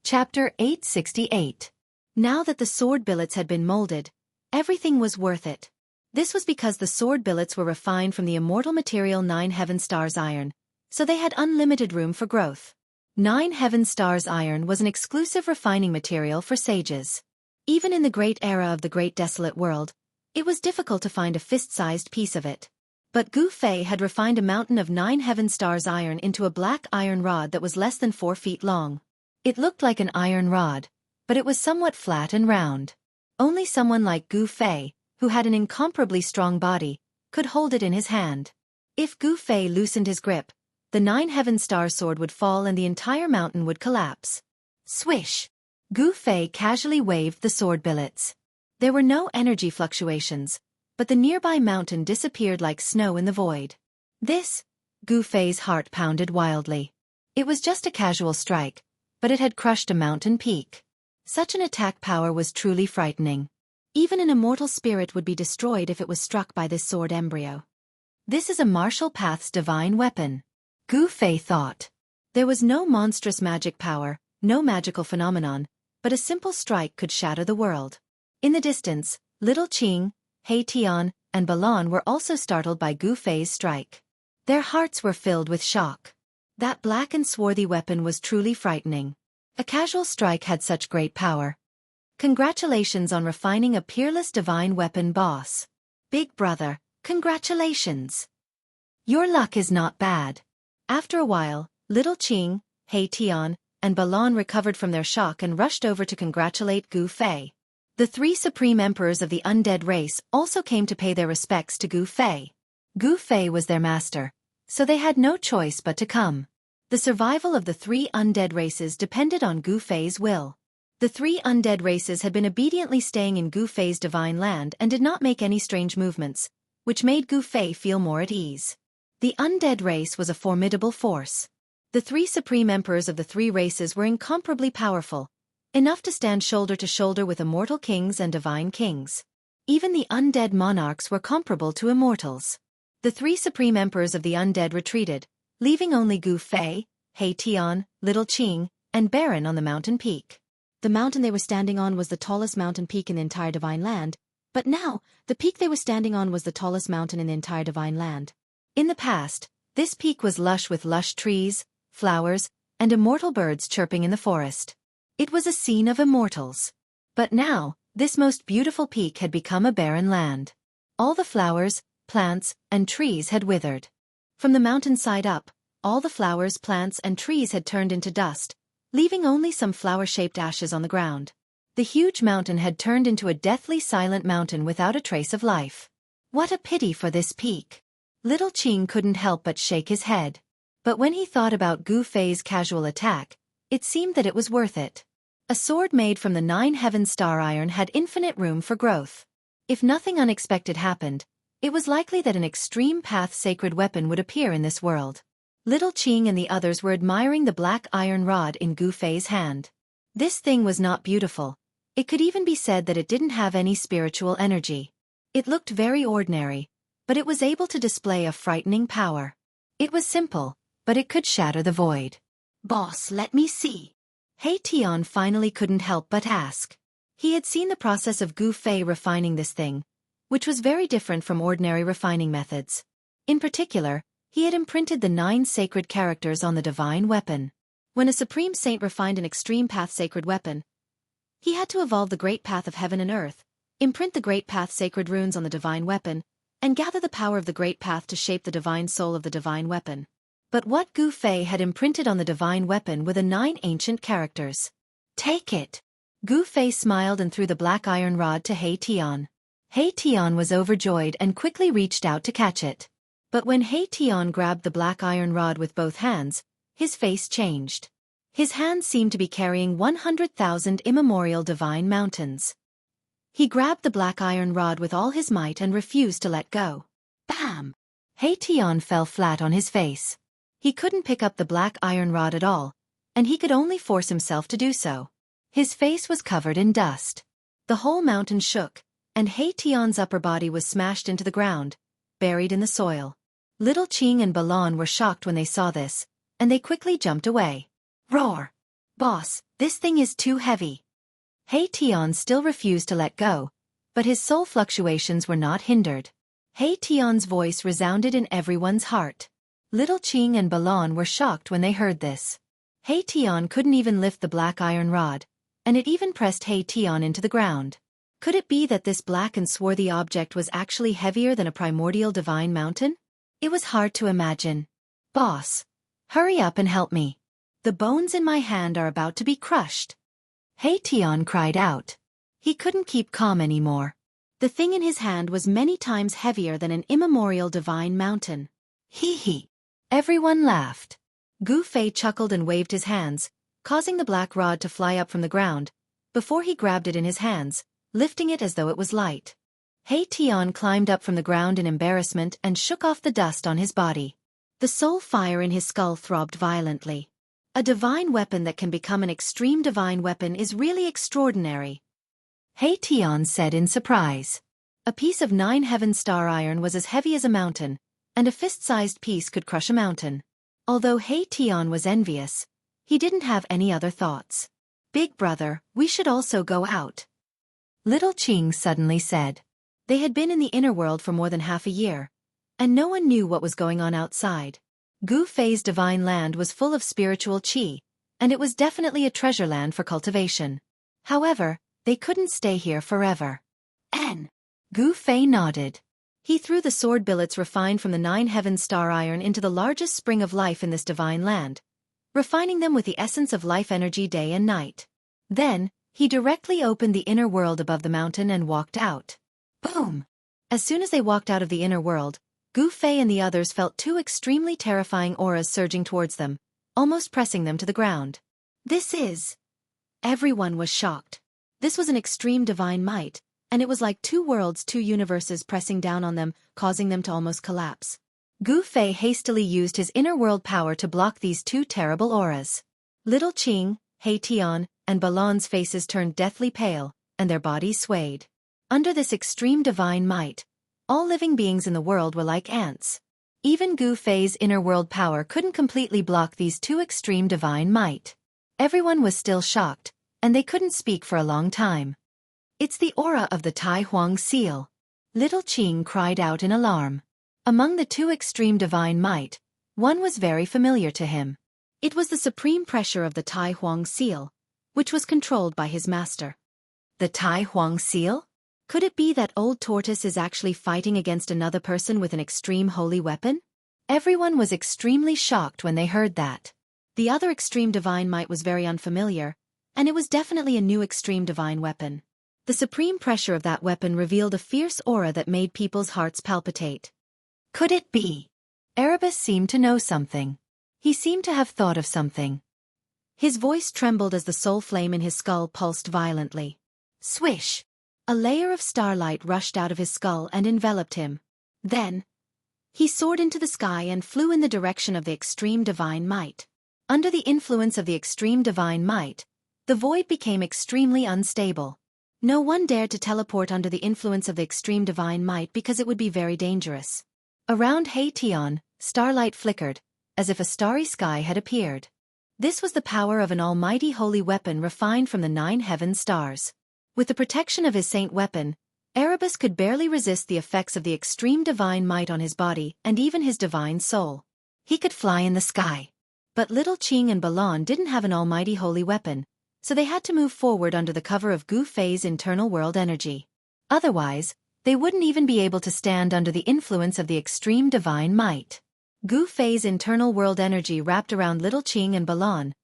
Chapter 868. Now that the sword billets had been molded, everything was worth it. This was because the sword billets were refined from the immortal material 9 Heaven Stars iron, so they had unlimited room for growth. 9 Heaven Stars iron was an exclusive refining material for sages. Even in the great era of the great desolate world, it was difficult to find a fist-sized piece of it. But Gu Fei had refined a mountain of 9 Heaven Stars iron into a black iron rod that was less than 4 feet long. It looked like an iron rod, but it was somewhat flat and round. Only someone like Gu Fei, who had an incomparably strong body, could hold it in his hand. If Gu Fei loosened his grip, the 9 Heaven Star sword would fall and the entire mountain would collapse. Swish! Gu Fei casually waved the sword billets. There were no energy fluctuations, but the nearby mountain disappeared like snow in the void. This, Gu Fei's heart pounded wildly. It was just a casual strike, but it had crushed a mountain peak. Such an attack power was truly frightening. Even an immortal spirit would be destroyed if it was struck by this sword embryo. This is a martial path's divine weapon, Gu Fei thought. There was no monstrous magic power, no magical phenomenon, but a simple strike could shatter the world. In the distance, Little Qing, He Tian, and Balan were also startled by Gu Fei's strike. Their hearts were filled with shock. That black and swarthy weapon was truly frightening. A casual strike had such great power. Congratulations on refining a peerless divine weapon, boss. Big brother, congratulations. Your luck is not bad. After a while, Little Qing, He Tian, and Balan recovered from their shock and rushed over to congratulate Gu Fei. The 3 supreme emperors of the undead race also came to pay their respects to Gu Fei. Gu Fei was their master, so they had no choice but to come. The survival of the 3 undead races depended on Gu Fei's will. The 3 undead races had been obediently staying in Gu Fei's divine land and did not make any strange movements, which made Gu Fei feel more at ease. The undead race was a formidable force. The 3 supreme emperors of the 3 races were incomparably powerful, enough to stand shoulder to shoulder with immortal kings and divine kings. Even the undead monarchs were comparable to immortals. The 3 supreme emperors of the undead retreated, leaving only Gu Fei, He Tian, Little Qing, and Baron on the mountain peak. The mountain they were standing on was the tallest mountain peak in the entire divine land, but now, the peak they were standing on was the tallest mountain in the entire divine land. In the past, this peak was lush with lush trees, flowers, and immortal birds chirping in the forest. It was a scene of immortals. But now, this most beautiful peak had become a barren land. All the flowers, plants, and trees had withered. From the mountainside up, all the flowers, plants, and trees had turned into dust, leaving only some flower-shaped ashes on the ground. The huge mountain had turned into a deathly silent mountain without a trace of life. What a pity for this peak. Little Qing couldn't help but shake his head. But when he thought about Gu Fei's casual attack, it seemed that it was worth it. A sword made from the 9 Heaven Star iron had infinite room for growth. If nothing unexpected happened, it was likely that an extreme path sacred weapon would appear in this world. Little Qing and the others were admiring the black iron rod in Gu Fei's hand. This thing was not beautiful. It could even be said that it didn't have any spiritual energy. It looked very ordinary, but it was able to display a frightening power. It was simple, but it could shatter the void. Boss, let me see. He Tian finally couldn't help but ask. He had seen the process of Gu Fei refining this thing, which was very different from ordinary refining methods. In particular, he had imprinted the 9 sacred characters on the divine weapon. When a supreme saint refined an extreme path sacred weapon, he had to evolve the great path of heaven and earth, imprint the great path sacred runes on the divine weapon, and gather the power of the great path to shape the divine soul of the divine weapon. But what Gu Fei had imprinted on the divine weapon were the 9 ancient characters. Take it! Gu Fei smiled and threw the black iron rod to He Tian. He Tian was overjoyed and quickly reached out to catch it. But when He Tian grabbed the black iron rod with both hands, his face changed. His hands seemed to be carrying 100,000 immemorial divine mountains. He grabbed the black iron rod with all his might and refused to let go. Bam! He Tian fell flat on his face. He couldn't pick up the black iron rod at all, and he could only force himself to do so. His face was covered in dust. The whole mountain shook, and He Tian's upper body was smashed into the ground, buried in the soil. Little Qing and Balan were shocked when they saw this, and they quickly jumped away. Roar! Boss, This thing is too heavy. He Tian still refused to let go, but his soul fluctuations were not hindered. He Tian's voice resounded in everyone's heart. Little Qing and Balan were shocked when they heard this. He Tian couldn't even lift the black iron rod, and it even pressed He Tian into the ground. Could it be that this black and swarthy object was actually heavier than a primordial divine mountain? It was hard to imagine. Boss, hurry up and help me. The bones in my hand are about to be crushed. He Tian cried out. He couldn't keep calm anymore. The thing in his hand was many times heavier than an immemorial divine mountain. Hee hee. Everyone laughed. Gu Fei chuckled and waved his hands, causing the black rod to fly up from the ground, before he grabbed it in his hands, lifting it as though it was light. He Tian climbed up from the ground in embarrassment and shook off the dust on his body. The soul fire in his skull throbbed violently. A divine weapon that can become an extreme divine weapon is really extraordinary. He Tian said in surprise. A piece of 9 heaven star iron was as heavy as a mountain, and a fist-sized piece could crush a mountain. Although He Tian was envious, he didn't have any other thoughts. Big brother, we should also go out. Little Qing suddenly said. They had been in the inner world for more than half a year, and no one knew what was going on outside. Gu Fei's divine land was full of spiritual qi, and it was definitely a treasure land for cultivation. However, they couldn't stay here forever. Gu Fei nodded. He threw the sword billets refined from the 9 heaven star iron into the largest spring of life in this divine land, refining them with the essence of life energy day and night. Then, he directly opened the inner world above the mountain and walked out. Boom! As soon as they walked out of the inner world, Gu Fei and the others felt 2 extremely terrifying auras surging towards them, almost pressing them to the ground. Everyone was shocked. This was an extreme divine might, and it was like 2 worlds, 2 universes pressing down on them, causing them to almost collapse. Gu Fei hastily used his inner world power to block these 2 terrible auras. Little Qing, He Tian, and Balan's faces turned deathly pale, and their bodies swayed. Under this extreme divine might, all living beings in the world were like ants. Even Gu Fei's inner world power couldn't completely block these 2 extreme divine might. Everyone was still shocked, and they couldn't speak for a long time. It's the aura of the Tai Huang seal. Little Qing cried out in alarm. Among the 2 extreme divine might, one was very familiar to him. It was the supreme pressure of the Tai Huang seal, which was controlled by his master. The Tai Huang seal? Could it be that old tortoise is actually fighting against another person with an extreme holy weapon? Everyone was extremely shocked when they heard that. The other extreme divine might was very unfamiliar, and it was definitely a new extreme divine weapon. The supreme pressure of that weapon revealed a fierce aura that made people's hearts palpitate. Could it be? Erebus seemed to know something. He seemed to have thought of something. His voice trembled as the soul flame in his skull pulsed violently. Swish! A layer of starlight rushed out of his skull and enveloped him. Then, he soared into the sky and flew in the direction of the extreme divine might. Under the influence of the extreme divine might, the void became extremely unstable. No one dared to teleport under the influence of the extreme divine might because it would be very dangerous. Around He Tian, starlight flickered, as if a starry sky had appeared. This was the power of an almighty holy weapon refined from the 9 heaven stars. With the protection of his saint weapon, Erebus could barely resist the effects of the extreme divine might on his body and even his divine soul. He could fly in the sky. But Little Qing and Balan didn't have an almighty holy weapon, so they had to move forward under the cover of Gu Fei's internal world energy. Otherwise, they wouldn't even be able to stand under the influence of the extreme divine might. Gu Fei's internal world energy wrapped around Little Qing and Balan.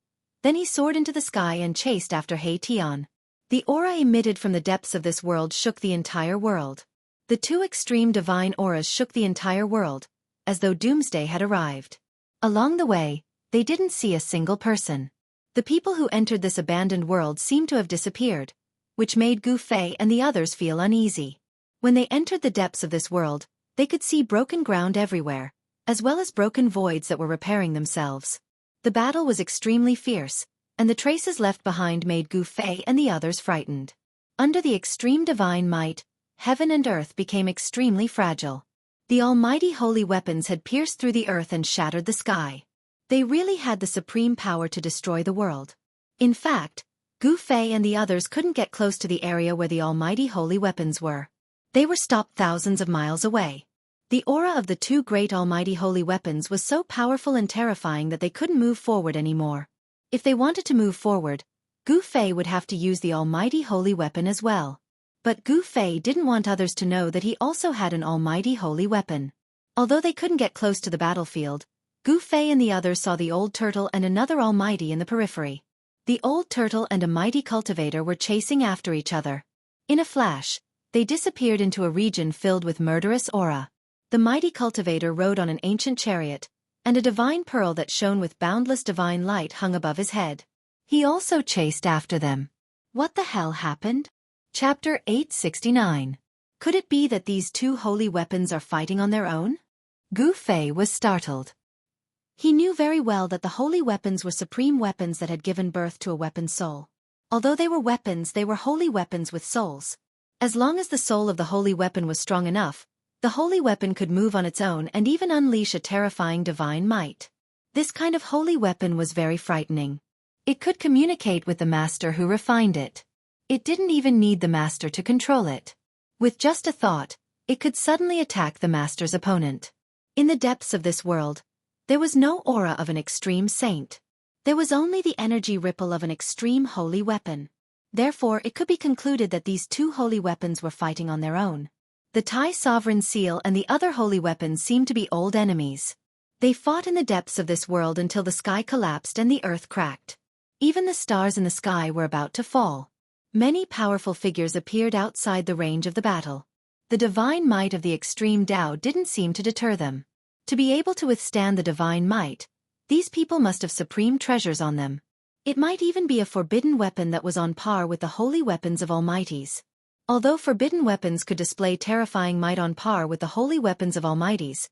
Then he soared into the sky and chased after He Tian. The aura emitted from the depths of this world shook the entire world. The 2 extreme divine auras shook the entire world, as though doomsday had arrived. Along the way, they didn't see a single person. The people who entered this abandoned world seemed to have disappeared, which made Gu Fei and the others feel uneasy. When they entered the depths of this world, they could see broken ground everywhere, as well as broken voids that were repairing themselves. The battle was extremely fierce, and the traces left behind made Gu Fei and the others frightened. Under the extreme divine might, heaven and earth became extremely fragile. The almighty holy weapons had pierced through the earth and shattered the sky. They really had the supreme power to destroy the world. In fact, Gu Fei and the others couldn't get close to the area where the almighty holy weapons were. They were stopped thousands of miles away. The aura of the two great almighty holy weapons was so powerful and terrifying that they couldn't move forward anymore. If they wanted to move forward, Gu Fei would have to use the almighty holy weapon as well. But Gu Fei didn't want others to know that he also had an almighty holy weapon. Although they couldn't get close to the battlefield, Gu Fei and the others saw the old turtle and another almighty in the periphery. The old turtle and a mighty cultivator were chasing after each other. In a flash, they disappeared into a region filled with murderous aura. The mighty cultivator rode on an ancient chariot, and a divine pearl that shone with boundless divine light hung above his head. He also chased after them. What the hell happened? Chapter 869. Could it be that these two holy weapons are fighting on their own? Gu Fei was startled. He knew very well that the holy weapons were supreme weapons that had given birth to a weapon soul. Although they were holy weapons with souls. As long as the soul of the holy weapon was strong enough, the holy weapon could move on its own and even unleash a terrifying divine might. This kind of holy weapon was very frightening. It could communicate with the master who refined it. It didn't even need the master to control it. With just a thought, it could suddenly attack the master's opponent. In the depths of this world, there was no aura of an extreme saint. There was only the energy ripple of an extreme holy weapon. Therefore, it could be concluded that these two holy weapons were fighting on their own. The Tai Sovereign Seal and the other holy weapons seemed to be old enemies. They fought in the depths of this world until the sky collapsed and the earth cracked. Even the stars in the sky were about to fall. Many powerful figures appeared outside the range of the battle. The divine might of the extreme Tao didn't seem to deter them. To be able to withstand the divine might, these people must have supreme treasures on them. It might even be a forbidden weapon that was on par with the holy weapons of almighties. Although forbidden weapons could display terrifying might on par with the holy weapons of almighties,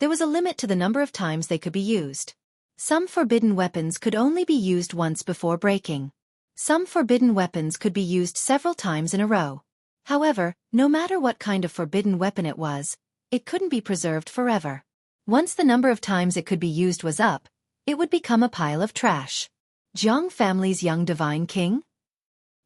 there was a limit to the number of times they could be used. Some forbidden weapons could only be used once before breaking. Some forbidden weapons could be used several times in a row. However, no matter what kind of forbidden weapon it was, it couldn't be preserved forever. Once the number of times it could be used was up, it would become a pile of trash. Jiang family's young divine king?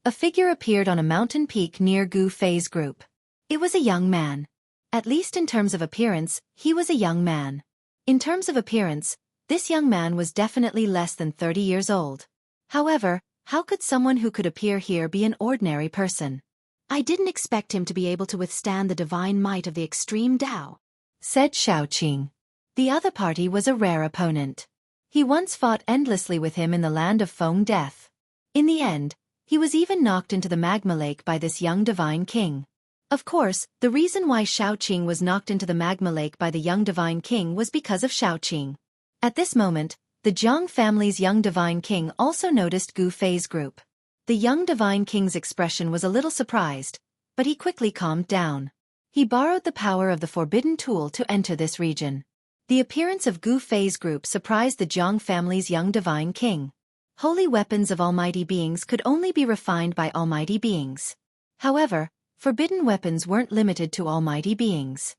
A figure appeared on a mountain peak near Gu Fei's group. It was a young man. At least in terms of appearance, he was a young man. In terms of appearance, this young man was definitely less than 30 years old. However, how could someone who could appear here be an ordinary person? I didn't expect him to be able to withstand the divine might of the extreme Tao, said Xiaoqing. The other party was a rare opponent. He once fought endlessly with him in the land of Feng Death. In the end, he was even knocked into the magma lake by this young divine king. Of course, the reason why Xiaoqing was knocked into the magma lake by the young divine king was because of Xiaoqing. At this moment, the Jiang family's young divine king also noticed Gu Fei's group. The young divine king's expression was a little surprised, but he quickly calmed down. He borrowed the power of the forbidden tool to enter this region. The appearance of Gu Fei's group surprised the Jiang family's young divine king. Holy weapons of almighty beings could only be refined by almighty beings. However, forbidden weapons weren't limited to almighty beings.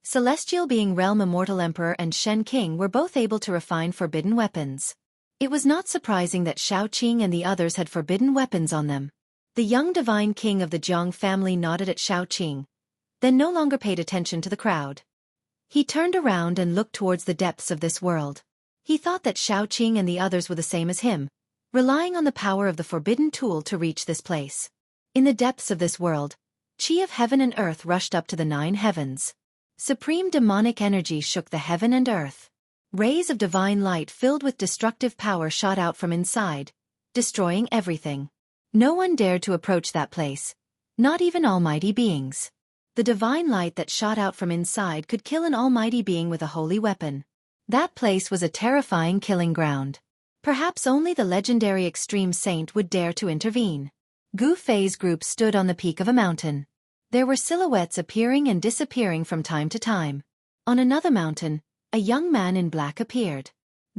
Celestial Being Realm Immortal Emperor and Shen King were both able to refine forbidden weapons. It was not surprising that Xiaoqing and the others had forbidden weapons on them. The young divine king of the Jiang family nodded at Xiaoqing, then no longer paid attention to the crowd. He turned around and looked towards the depths of this world. He thought that Xiaoqing and the others were the same as him, relying on the power of the forbidden tool to reach this place. In the depths of this world, Qi of heaven and earth rushed up to the 9 heavens. Supreme demonic energy shook the heaven and earth. Rays of divine light filled with destructive power shot out from inside, destroying everything. No one dared to approach that place, not even almighty beings. The divine light that shot out from inside could kill an almighty being with a holy weapon. That place was a terrifying killing ground. Perhaps only the legendary extreme saint would dare to intervene. Gu Fei's group stood on the peak of a mountain. There were silhouettes appearing and disappearing from time to time. On another mountain, a young man in black appeared.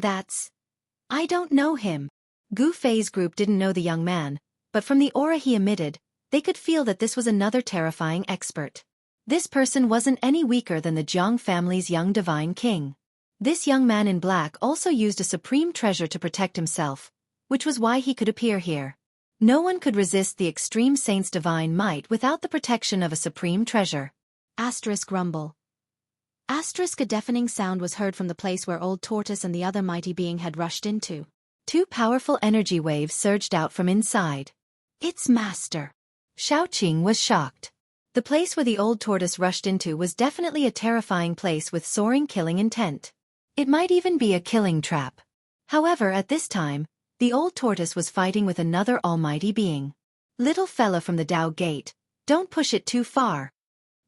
I don't know him. Gu Fei's group didn't know the young man, but from the aura he emitted, they could feel that this was another terrifying expert. This person wasn't any weaker than the Jiang family's young divine king. This young man in black also used a supreme treasure to protect himself, which was why he could appear here. No one could resist the extreme saint's divine might without the protection of a supreme treasure. Asterisk rumble. Asterisk a deafening sound was heard from the place where Old Tortoise and the other mighty being had rushed into. Two powerful energy waves surged out from inside. It's Master. Xueqi was shocked. The place where the Old Tortoise rushed into was definitely a terrifying place with soaring killing intent. It might even be a killing trap. However, at this time, the Old Tortoise was fighting with another almighty being. Little fella from the Dao Gate, don't push it too far.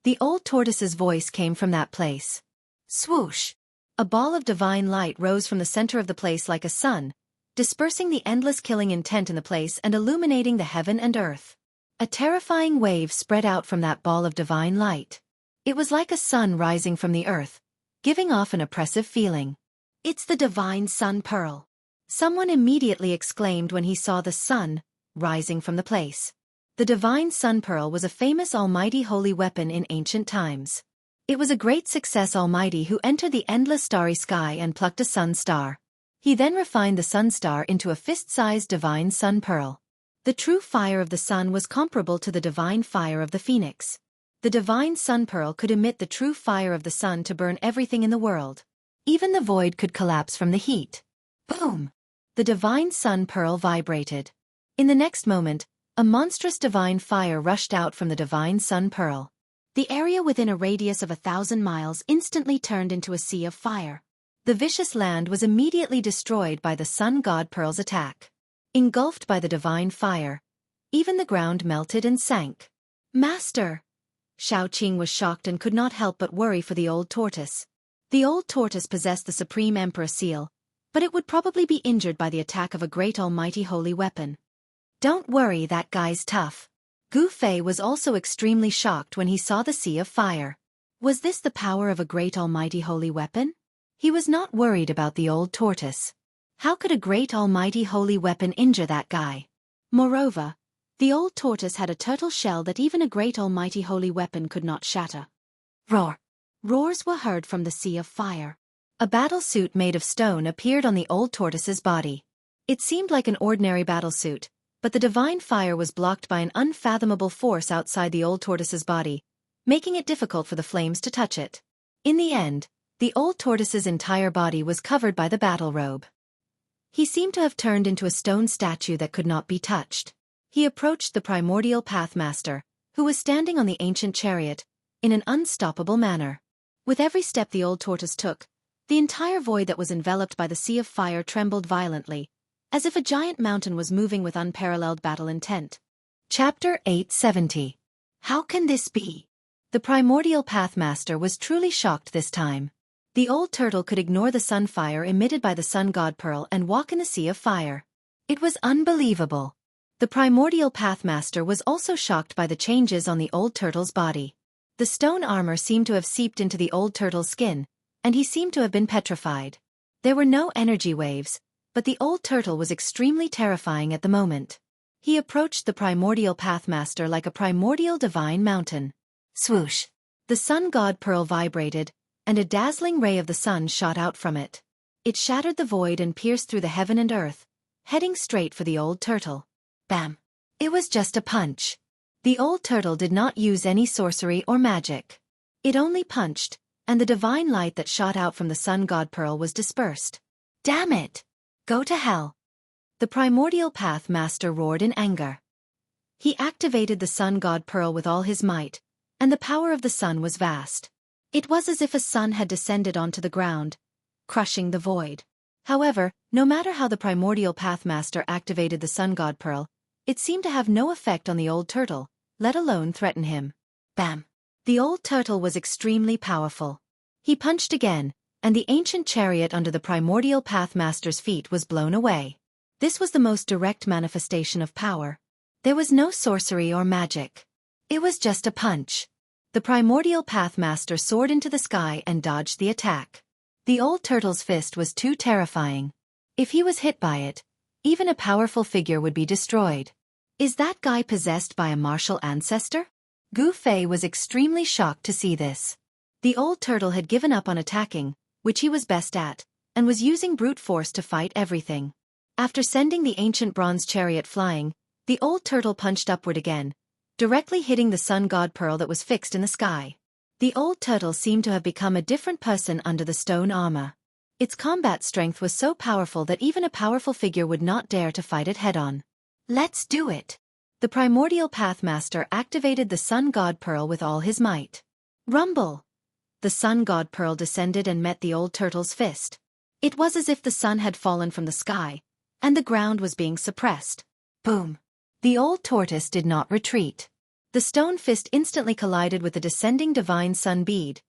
The Old Tortoise's voice came from that place. Swoosh! A ball of divine light rose from the center of the place like a sun, dispersing the endless killing intent in the place and illuminating the heaven and earth. A terrifying wave spread out from that ball of divine light. It was like a sun rising from the earth, giving off an oppressive feeling. It's the divine sun pearl. Someone immediately exclaimed when he saw the sun rising from the place. The divine sun pearl was a famous almighty holy weapon in ancient times. It was a great success almighty who entered the endless starry sky and plucked a sun star. He then refined the sun star into a fist-sized divine sun pearl. The true fire of the sun was comparable to the divine fire of the phoenix. The divine sun pearl could emit the true fire of the sun to burn everything in the world. Even the void could collapse from the heat. Boom! The divine sun pearl vibrated. In the next moment, a monstrous divine fire rushed out from the divine sun pearl. The area within a radius of 1,000 miles instantly turned into a sea of fire. The vicious land was immediately destroyed by the sun god pearl's attack. Engulfed by the divine fire, even the ground melted and sank. Master! Xueqi was shocked and could not help but worry for the Old Tortoise. The Old Tortoise possessed the Supreme Emperor seal, but it would probably be injured by the attack of a great almighty holy weapon. Don't worry, that guy's tough. Gu Fei was also extremely shocked when he saw the sea of fire. Was this the power of a great almighty holy weapon? He was not worried about the Old Tortoise. How could a great almighty holy weapon injure that guy? Moreover, the Old Tortoise had a turtle shell that even a great almighty holy weapon could not shatter. Roar! Roars were heard from the sea of fire. A battle suit made of stone appeared on the Old Tortoise's body. It seemed like an ordinary battle suit, but the divine fire was blocked by an unfathomable force outside the Old Tortoise's body, making it difficult for the flames to touch it. In the end, the Old Tortoise's entire body was covered by the battle robe. He seemed to have turned into a stone statue that could not be touched. He approached the primordial Pathmaster, who was standing on the ancient chariot, in an unstoppable manner. With every step the Old Tortoise took, the entire void that was enveloped by the sea of fire trembled violently, as if a giant mountain was moving with unparalleled battle intent. Chapter 870. How can this be? The primordial Pathmaster was truly shocked this time. The old turtle could ignore the sun fire emitted by the sun god pearl and walk in the sea of fire. It was unbelievable. The primordial Pathmaster was also shocked by the changes on the old turtle's body. The stone armor seemed to have seeped into the old turtle's skin, and he seemed to have been petrified. There were no energy waves, but the old turtle was extremely terrifying at the moment. He approached the primordial Pathmaster like a primordial divine mountain. Swoosh! The sun god pearl vibrated, and a dazzling ray of the sun shot out from it. It shattered the void and pierced through the heaven and earth, heading straight for the old turtle. Bam! It was just a punch. The old turtle did not use any sorcery or magic. It only punched, and the divine light that shot out from the sun god pearl was dispersed. Damn it! Go to hell! The primordial Pathmaster roared in anger. He activated the sun god pearl with all his might, and the power of the sun was vast. It was as if a sun had descended onto the ground, crushing the void. However, no matter how the primordial Pathmaster activated the sun god pearl, it seemed to have no effect on the old turtle, let alone threaten him. Bam! The old turtle was extremely powerful. He punched again, and the ancient chariot under the primordial Pathmaster's feet was blown away. This was the most direct manifestation of power. There was no sorcery or magic. It was just a punch. The primordial Pathmaster soared into the sky and dodged the attack. The old turtle's fist was too terrifying. If he was hit by it, even a powerful figure would be destroyed. Is that guy possessed by a martial ancestor? Gu Fei was extremely shocked to see this. The old turtle had given up on attacking, which he was best at, and was using brute force to fight everything. After sending the ancient bronze chariot flying, the old turtle punched upward again, directly hitting the sun god pearl that was fixed in the sky. The old turtle seemed to have become a different person under the stone armor. Its combat strength was so powerful that even a powerful figure would not dare to fight it head-on. Let's do it! The primordial Pathmaster activated the sun god pearl with all his might. Rumble! The sun god pearl descended and met the old turtle's fist. It was as if the sun had fallen from the sky, and the ground was being suppressed. Boom! The old tortoise did not retreat. The stone fist instantly collided with the descending divine sun bead,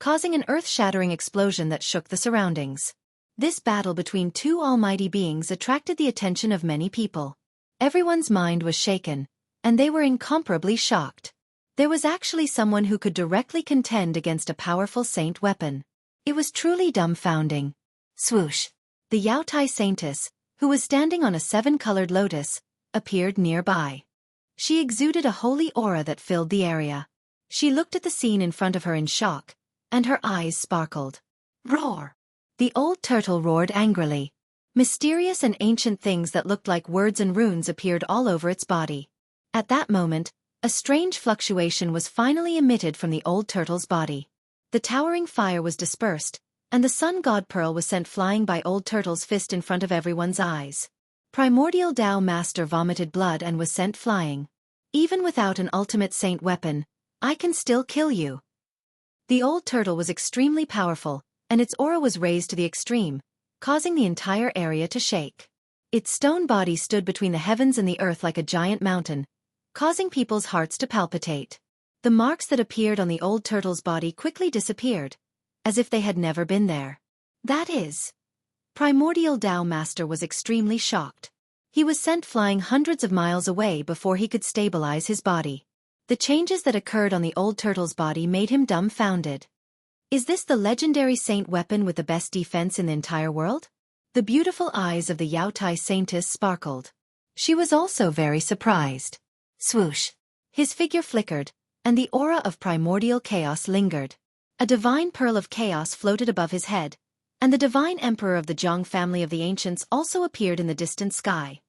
causing an earth-shattering explosion that shook the surroundings. This battle between two almighty beings attracted the attention of many people. Everyone's mind was shaken, and they were incomparably shocked. There was actually someone who could directly contend against a powerful saint weapon. It was truly dumbfounding. Swoosh! The Yaotai Saintess, who was standing on a seven-colored lotus, appeared nearby. She exuded a holy aura that filled the area. She looked at the scene in front of her in shock, and her eyes sparkled. Roar! The old turtle roared angrily. Mysterious and ancient things that looked like words and runes appeared all over its body. At that moment, a strange fluctuation was finally emitted from the old turtle's body. The towering fire was dispersed, and the sun god pearl was sent flying by old turtle's fist in front of everyone's eyes. Primordial Tao Master vomited blood and was sent flying. Even without an ultimate saint weapon, I can still kill you. The old turtle was extremely powerful, and its aura was raised to the extreme, causing the entire area to shake. Its stone body stood between the heavens and the earth like a giant mountain, causing people's hearts to palpitate. The marks that appeared on the old turtle's body quickly disappeared, as if they had never been there. That is. Primordial Tao Master was extremely shocked. He was sent flying hundreds of miles away before he could stabilize his body. The changes that occurred on the old turtle's body made him dumbfounded. Is this the legendary saint weapon with the best defense in the entire world? The beautiful eyes of the Yaotai Saintess sparkled. She was also very surprised. Swoosh! His figure flickered, and the aura of primordial chaos lingered. A divine pearl of chaos floated above his head, and the divine emperor of the Zhang family of the ancients also appeared in the distant sky.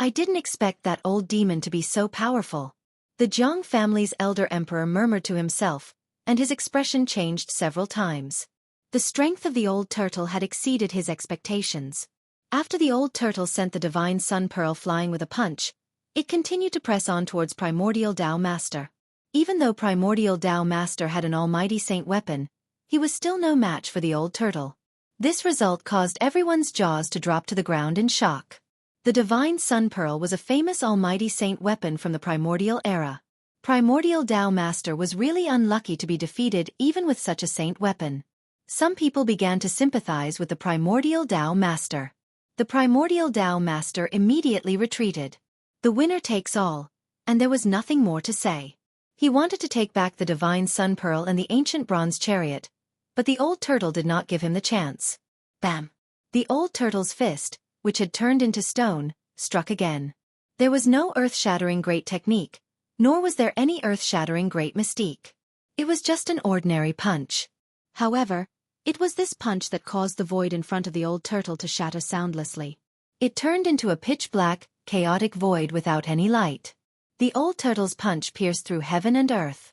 I didn't expect that old demon to be so powerful. The Zhang family's elder emperor murmured to himself, and his expression changed several times. The strength of the old turtle had exceeded his expectations. After the old turtle sent the divine sun pearl flying with a punch, it continued to press on towards Primordial Tao Master. Even though Primordial Tao Master had an almighty saint weapon, he was still no match for the old turtle. This result caused everyone's jaws to drop to the ground in shock. The divine sun pearl was a famous almighty saint weapon from the primordial era. Primordial Tao Master was really unlucky to be defeated even with such a saint weapon. Some people began to sympathize with the Primordial Tao Master. The Primordial Tao Master immediately retreated. The winner takes all, and there was nothing more to say. He wanted to take back the divine sun pearl and the ancient bronze chariot, but the old turtle did not give him the chance. Bam! The old turtle's fist, which had turned into stone, struck again. There was no earth-shattering great technique, nor was there any earth-shattering great mystique. It was just an ordinary punch. However, it was this punch that caused the void in front of the old turtle to shatter soundlessly. It turned into a pitch-black, chaotic void without any light. The old turtle's punch pierced through heaven and earth.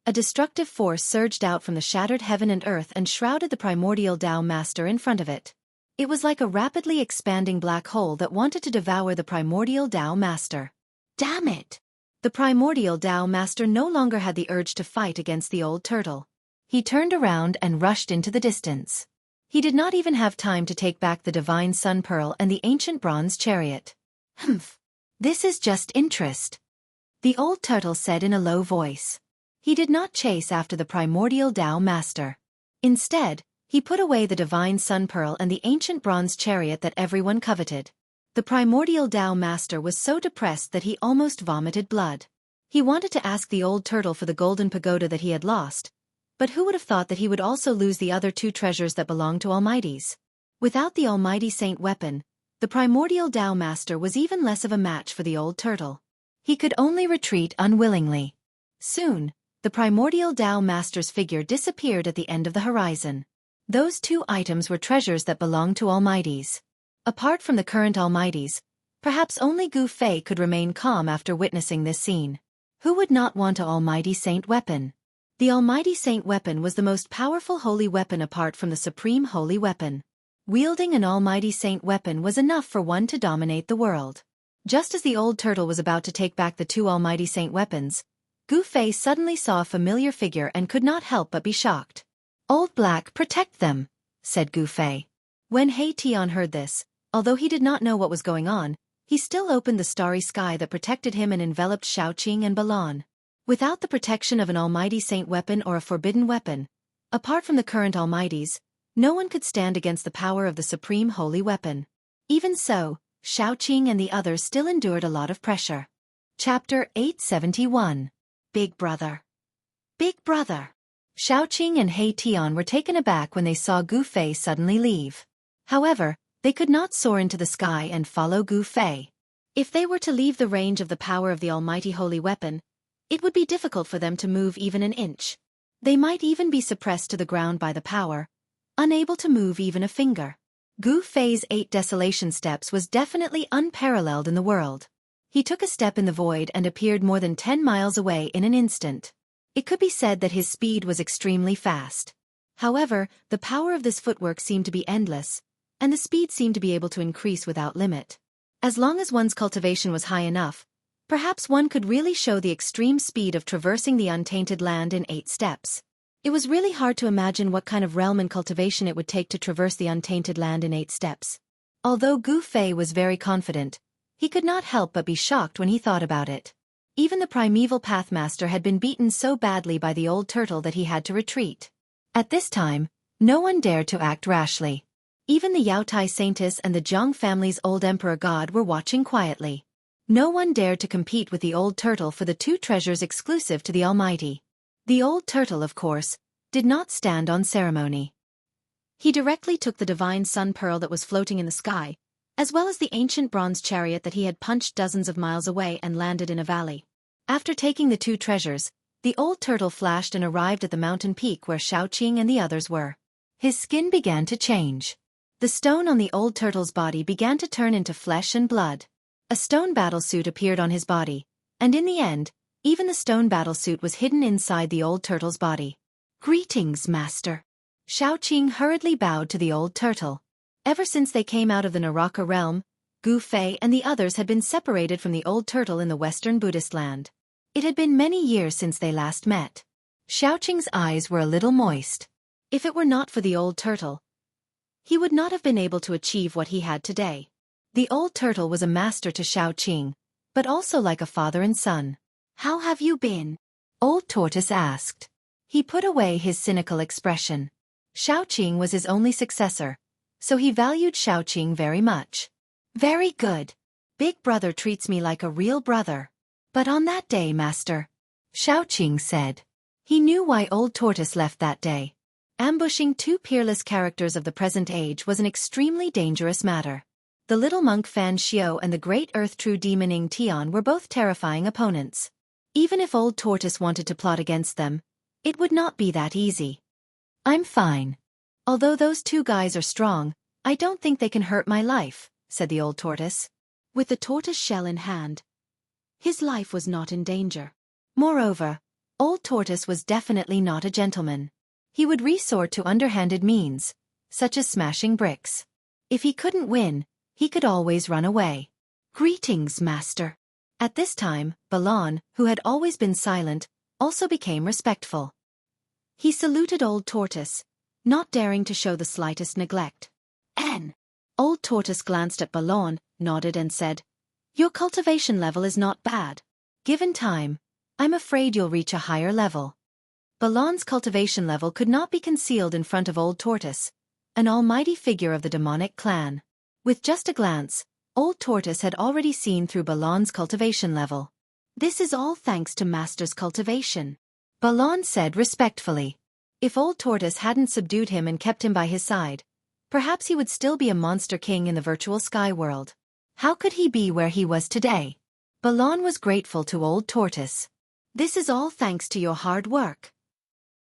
A destructive force surged out from the shattered heaven and earth and shrouded the Primordial Tao Master in front of it. It was like a rapidly expanding black hole that wanted to devour the Primordial Tao Master. Damn it! The Primordial Tao Master no longer had the urge to fight against the old turtle. He turned around and rushed into the distance. He did not even have time to take back the divine sun pearl and the ancient bronze chariot. Humph! This is just interest, the old turtle said in a low voice. He did not chase after the Primordial Tao Master. Instead, he put away the divine sun pearl and the ancient bronze chariot that everyone coveted. The Primordial Tao Master was so depressed that he almost vomited blood. He wanted to ask the old turtle for the golden pagoda that he had lost, but who would have thought that he would also lose the other two treasures that belonged to Almighties? Without the almighty saint weapon, the Primordial Tao Master was even less of a match for the old turtle. He could only retreat unwillingly. Soon, the Primordial Tao Master's figure disappeared at the end of the horizon. Those two items were treasures that belonged to Almighties. Apart from the current almighties, perhaps only Gu Fei could remain calm after witnessing this scene. Who would not want an almighty saint weapon? The almighty saint weapon was the most powerful holy weapon apart from the supreme holy weapon. Wielding an almighty saint weapon was enough for one to dominate the world. Just as the old turtle was about to take back the two almighty saint weapons, Gu Fei suddenly saw a familiar figure and could not help but be shocked. "Old Black, protect them," said Gu Fei. When He Tian heard this, although he did not know what was going on, he still opened the starry sky that protected him and enveloped Xueqi and Balan. Without the protection of an almighty saint weapon or a forbidden weapon, apart from the current almighties, no one could stand against the power of the supreme holy weapon. Even so, Xueqi and the others still endured a lot of pressure. Chapter 871. Big Brother. Big Brother. Xueqi and He Tian were taken aback when they saw Gu Fei suddenly leave. However, they could not soar into the sky and follow Gu Fei. If they were to leave the range of the power of the almighty holy weapon, it would be difficult for them to move even an inch. They might even be suppressed to the ground by the power, unable to move even a finger. Gu Fei's 8 desolation steps was definitely unparalleled in the world. He took a step in the void and appeared more than 10 miles away in an instant. It could be said that his speed was extremely fast. However, the power of this footwork seemed to be endless, and the speed seemed to be able to increase without limit. As long as one's cultivation was high enough, perhaps one could really show the extreme speed of traversing the untainted land in 8 steps. It was really hard to imagine what kind of realm and cultivation it would take to traverse the untainted land in 8 steps. Although Gu Fei was very confident, he could not help but be shocked when he thought about it. Even the primeval Pathmaster had been beaten so badly by the old turtle that he had to retreat. At this time, no one dared to act rashly. Even the Yaotai Saintess and the Zhang family's old emperor god were watching quietly. No one dared to compete with the old turtle for the 2 treasures exclusive to the Almighty. The old turtle, of course, did not stand on ceremony. He directly took the divine sun pearl that was floating in the sky, as well as the ancient bronze chariot that he had punched dozens of miles away and landed in a valley. After taking the 2 treasures, the old turtle flashed and arrived at the mountain peak where Xueqi and the others were. His skin began to change. The stone on the old turtle's body began to turn into flesh and blood. A stone battlesuit appeared on his body, and in the end, even the stone battlesuit was hidden inside the old turtle's body. "Greetings, Master." Xueqi hurriedly bowed to the old turtle. Ever since they came out of the Naraka realm, Gu Fei and the others had been separated from the old turtle in the western Buddhist land. It had been many years since they last met. Xueqi's eyes were a little moist. If it were not for the old turtle, he would not have been able to achieve what he had today. The old turtle was a master to Xueqi, but also like a father and son. "How have you been?" Old Tortoise asked. He put away his cynical expression. Xueqi was his only successor, so he valued Xueqi very much. "Very good. Big Brother treats me like a real brother. But on that day, Master," Xueqi said. He knew why Old Tortoise left that day. Ambushing 2 peerless characters of the present age was an extremely dangerous matter. The little monk Fan Xiao and the great earth-true demon Ing Tian were both terrifying opponents. Even if Old Tortoise wanted to plot against them, it would not be that easy. "I'm fine. Although those 2 guys are strong, I don't think they can hurt my life," said the old tortoise. With the tortoise shell in hand, his life was not in danger. Moreover, Old Tortoise was definitely not a gentleman. He would resort to underhanded means, such as smashing bricks. If he couldn't win, he could always run away. "Greetings, Master." At this time, Balan, who had always been silent, also became respectful. He saluted Old Tortoise, not daring to show the slightest neglect. "N." Old Tortoise glanced at Balan, nodded and said, "Your cultivation level is not bad. Given time, I'm afraid you'll reach a higher level." Balan's cultivation level could not be concealed in front of Old Tortoise, an almighty figure of the demonic clan. With just a glance, Old Tortoise had already seen through Balan's cultivation level. "This is all thanks to Master's cultivation," Balan said respectfully. If Old Tortoise hadn't subdued him and kept him by his side, perhaps he would still be a monster king in the virtual sky world. How could he be where he was today? Balan was grateful to Old Tortoise. "This is all thanks to your hard work,"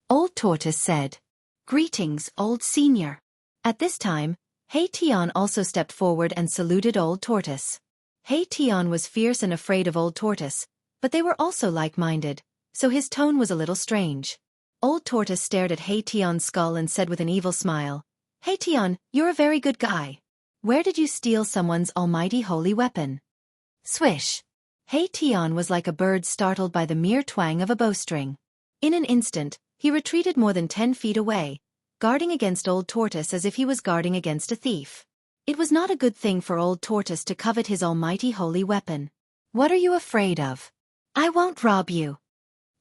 Old Tortoise said. "Greetings, Old Senior." At this time, He Tian also stepped forward and saluted Old Tortoise. He Tian was fierce and afraid of Old Tortoise, but they were also like-minded, so his tone was a little strange. Old Tortoise stared at He Tian's skull and said with an evil smile, "He Tian, you're a very good guy. Where did you steal someone's almighty holy weapon?" Swish! He Tian was like a bird startled by the mere twang of a bowstring. In an instant, he retreated more than 10 feet away, guarding against Old Tortoise as if he was guarding against a thief. It was not a good thing for Old Tortoise to covet his almighty holy weapon. "What are you afraid of? I won't rob you."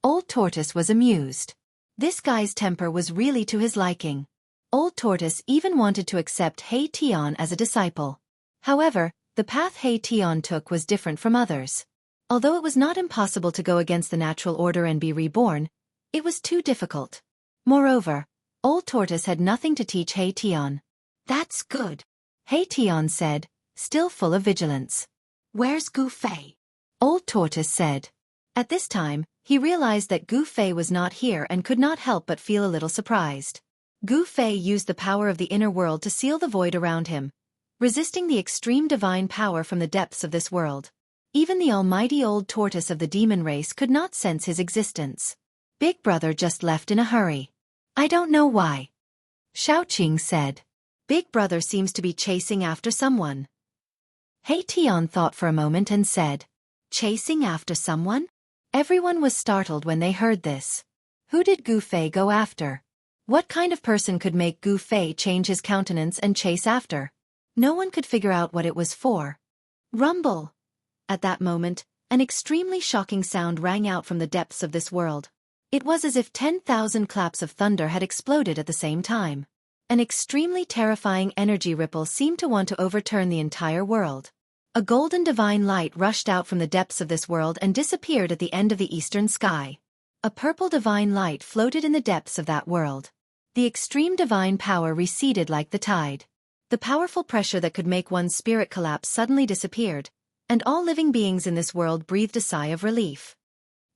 Old Tortoise was amused. This guy's temper was really to his liking. Old Tortoise even wanted to accept He Tian as a disciple. However, the path He Tian took was different from others. Although it was not impossible to go against the natural order and be reborn, it was too difficult. Moreover, Old Tortoise had nothing to teach He Tian. "That's good," He Tian said, still full of vigilance. "Where's Gu Fei?" Old Tortoise said. At this time, he realized that Gu Fei was not here and could not help but feel a little surprised. Gu Fei used the power of the inner world to seal the void around him, resisting the extreme divine power from the depths of this world. Even the almighty Old Tortoise of the demon race could not sense his existence. "Big Brother just left in a hurry. I don't know why," Xiaoqing said. "Big Brother seems to be chasing after someone." He Tian thought for a moment and said, "Chasing after someone?" Everyone was startled when they heard this. Who did Gu Fei go after? What kind of person could make Gu Fei change his countenance and chase after? No one could figure out what it was for. Rumble! At that moment, an extremely shocking sound rang out from the depths of this world. It was as if 10,000 claps of thunder had exploded at the same time. An extremely terrifying energy ripple seemed to want to overturn the entire world. A golden divine light rushed out from the depths of this world and disappeared at the end of the eastern sky. A purple divine light floated in the depths of that world. The extreme divine power receded like the tide. The powerful pressure that could make one's spirit collapse suddenly disappeared, and all living beings in this world breathed a sigh of relief.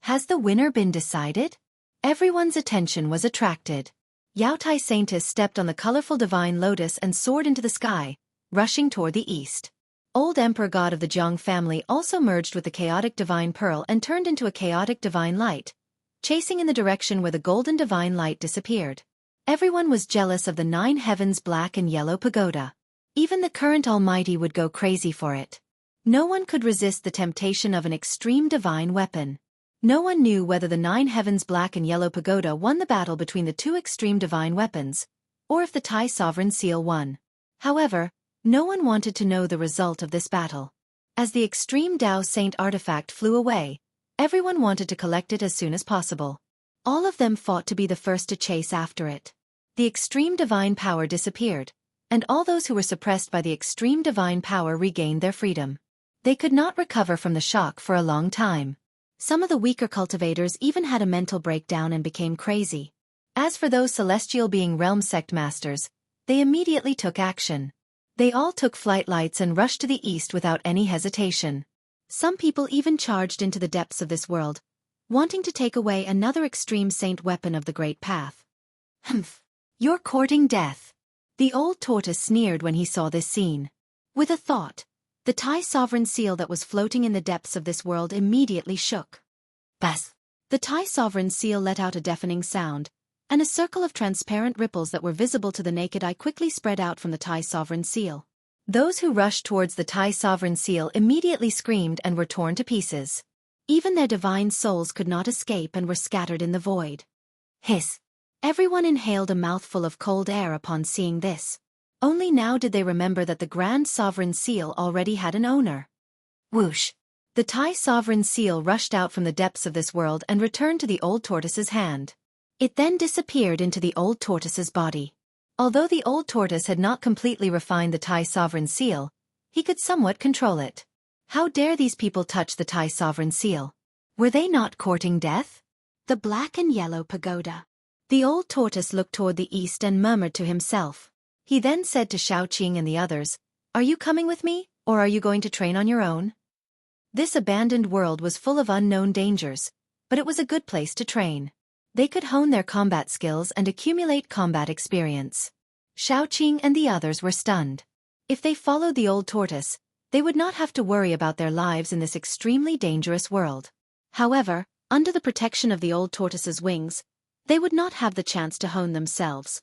Has the winner been decided? Everyone's attention was attracted. Yao Tai Saintis stepped on the colorful divine lotus and soared into the sky, rushing toward the east. Old Emperor God of the Jiang family also merged with the chaotic divine pearl and turned into a chaotic divine light, chasing in the direction where the golden divine light disappeared. Everyone was jealous of the 9 heavens black and yellow pagoda. Even the current Almighty would go crazy for it. No one could resist the temptation of an extreme divine weapon. No one knew whether the 9 heavens black and yellow pagoda won the battle between the two extreme divine weapons, or if the Tai Sovereign Seal won. However, no one wanted to know the result of this battle. As the extreme Dao Saint artifact flew away, everyone wanted to collect it as soon as possible. All of them fought to be the first to chase after it. The extreme divine power disappeared, and all those who were suppressed by the extreme divine power regained their freedom. They could not recover from the shock for a long time. Some of the weaker cultivators even had a mental breakdown and became crazy. As for those celestial being realm sect masters, they immediately took action. They all took flight lights and rushed to the east without any hesitation. Some people even charged into the depths of this world, wanting to take away another extreme saint weapon of the great path. "Humph! You're courting death." The Old Tortoise sneered when he saw this scene. With a thought, the Tai Sovereign Seal that was floating in the depths of this world immediately shook. Buzz! The Tai Sovereign Seal let out a deafening sound, and a circle of transparent ripples that were visible to the naked eye quickly spread out from the Tai Sovereign Seal. Those who rushed towards the Tai Sovereign Seal immediately screamed and were torn to pieces. Even their divine souls could not escape and were scattered in the void. Hiss! Everyone inhaled a mouthful of cold air upon seeing this. Only now did they remember that the Grand Sovereign Seal already had an owner. Whoosh! The Tai Sovereign Seal rushed out from the depths of this world and returned to the Old Tortoise's hand. It then disappeared into the Old Tortoise's body. Although the Old Tortoise had not completely refined the Tai Sovereign Seal, he could somewhat control it. How dare these people touch the Tai Sovereign Seal? Were they not courting death? The black and yellow pagoda. The Old Tortoise looked toward the east and murmured to himself. He then said to Xiaoqing and the others, "Are you coming with me, or are you going to train on your own?" This abandoned world was full of unknown dangers, but it was a good place to train. They could hone their combat skills and accumulate combat experience. Xiaoqing and the others were stunned. If they followed the old tortoise, they would not have to worry about their lives in this extremely dangerous world. However, under the protection of the old tortoise's wings, they would not have the chance to hone themselves.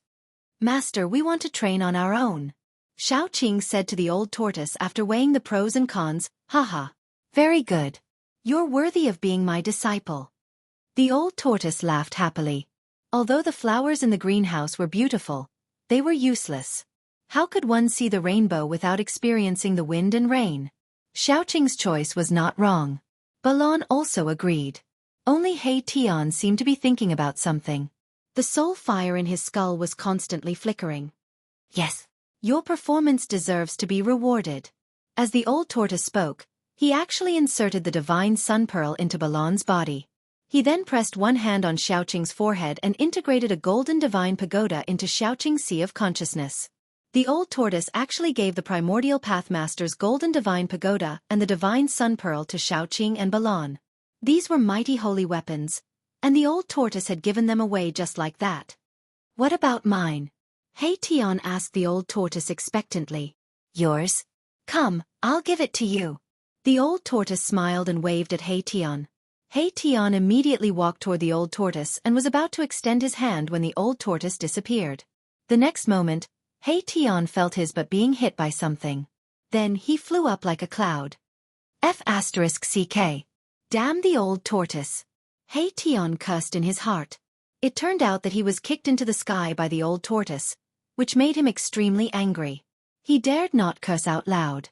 Master, we want to train on our own, Xiaoqing said to the old tortoise after weighing the pros and cons. Haha. Very good. You're worthy of being my disciple. The old tortoise laughed happily. Although the flowers in the greenhouse were beautiful, they were useless. How could one see the rainbow without experiencing the wind and rain? Xiaoqing's choice was not wrong. Balon also agreed. Only He Tian seemed to be thinking about something. The soul fire in his skull was constantly flickering. Yes. Your performance deserves to be rewarded. As the old tortoise spoke, he actually inserted the divine sun pearl into Balon's body. He then pressed one hand on Xiaoqing's forehead and integrated a golden divine pagoda into Xiaoqing's sea of consciousness. The old tortoise actually gave the primordial pathmaster's golden divine pagoda and the divine sun pearl to Xiaoqing and Balon. These were mighty holy weapons, and the old tortoise had given them away just like that. What about mine? He Tian asked the old tortoise expectantly. Yours? Come, I'll give it to you. The old tortoise smiled and waved at He Tian. He Tian immediately walked toward the old tortoise and was about to extend his hand when the old tortoise disappeared. The next moment, He Tian felt his butt being hit by something. Then he flew up like a cloud. F***CK. Damn the old tortoise. He Tian cursed in his heart. It turned out that he was kicked into the sky by the old tortoise, which made him extremely angry. He dared not curse out loud.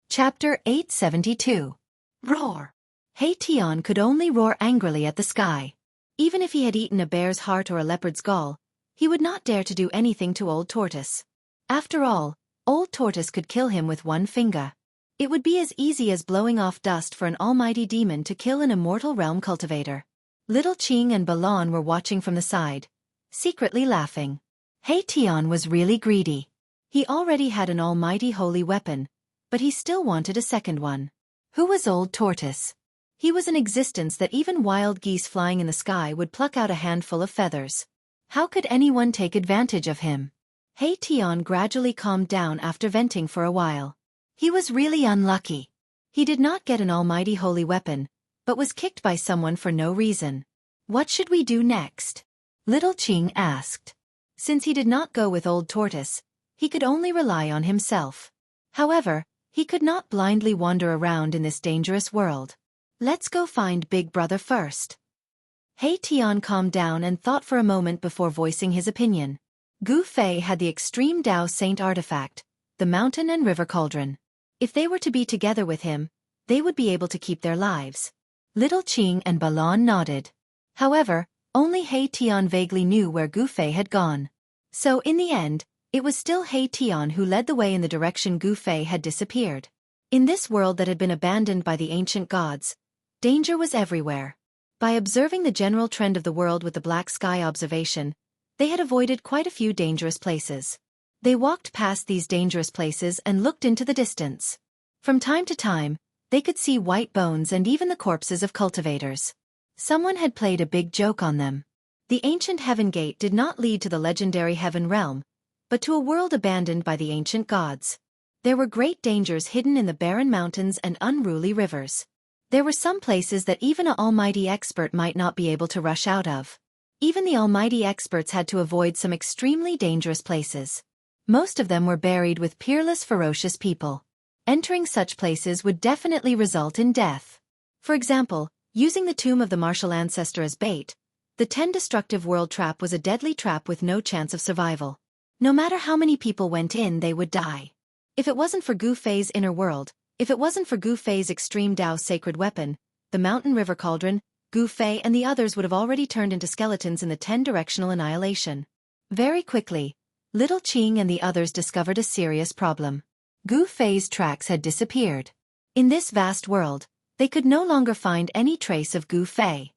Chapter 872. Roar. He Tian could only roar angrily at the sky. Even if he had eaten a bear's heart or a leopard's gall, he would not dare to do anything to old tortoise. After all, old tortoise could kill him with one finger. It would be as easy as blowing off dust for an almighty demon to kill an immortal realm cultivator. Little Qing and Balon were watching from the side, secretly laughing. He Tian was really greedy. He already had an almighty holy weapon, but he still wanted a second one. Who was old tortoise? He was an existence that even wild geese flying in the sky would pluck out a handful of feathers. How could anyone take advantage of him? He Tian gradually calmed down after venting for a while. He was really unlucky. He did not get an almighty holy weapon, but was kicked by someone for no reason. What should we do next? Little Qing asked. Since he did not go with old tortoise, he could only rely on himself. However, he could not blindly wander around in this dangerous world. Let's go find Big Brother first. He Tian calmed down and thought for a moment before voicing his opinion. Gu Fei had the extreme Dao Saint artifact, the mountain and river cauldron. If they were to be together with him, they would be able to keep their lives. Little Qing and Balon nodded. However, only He Tian vaguely knew where Gu Fei had gone. So in the end, it was still He Tian who led the way in the direction Gu Fei had disappeared. In this world that had been abandoned by the ancient gods, danger was everywhere. By observing the general trend of the world with the black sky observation, they had avoided quite a few dangerous places. They walked past these dangerous places and looked into the distance. From time to time, they could see white bones and even the corpses of cultivators. Someone had played a big joke on them. The ancient heaven gate did not lead to the legendary heaven realm, but to a world abandoned by the ancient gods. There were great dangers hidden in the barren mountains and unruly rivers. There were some places that even an almighty expert might not be able to rush out of. Even the almighty experts had to avoid some extremely dangerous places. Most of them were buried with peerless, ferocious people. Entering such places would definitely result in death. For example, using the tomb of the martial ancestor as bait, the 10 destructive world trap was a deadly trap with no chance of survival. No matter how many people went in, they would die. If it wasn't for Gu Fei's inner world, if it wasn't for Gu Fei's extreme Dao sacred weapon, the mountain river cauldron, Gu Fei and the others would have already turned into skeletons in the 10-directional annihilation. Very quickly, Little Qing and the others discovered a serious problem. Gu Fei's tracks had disappeared. In this vast world, they could no longer find any trace of Gu Fei.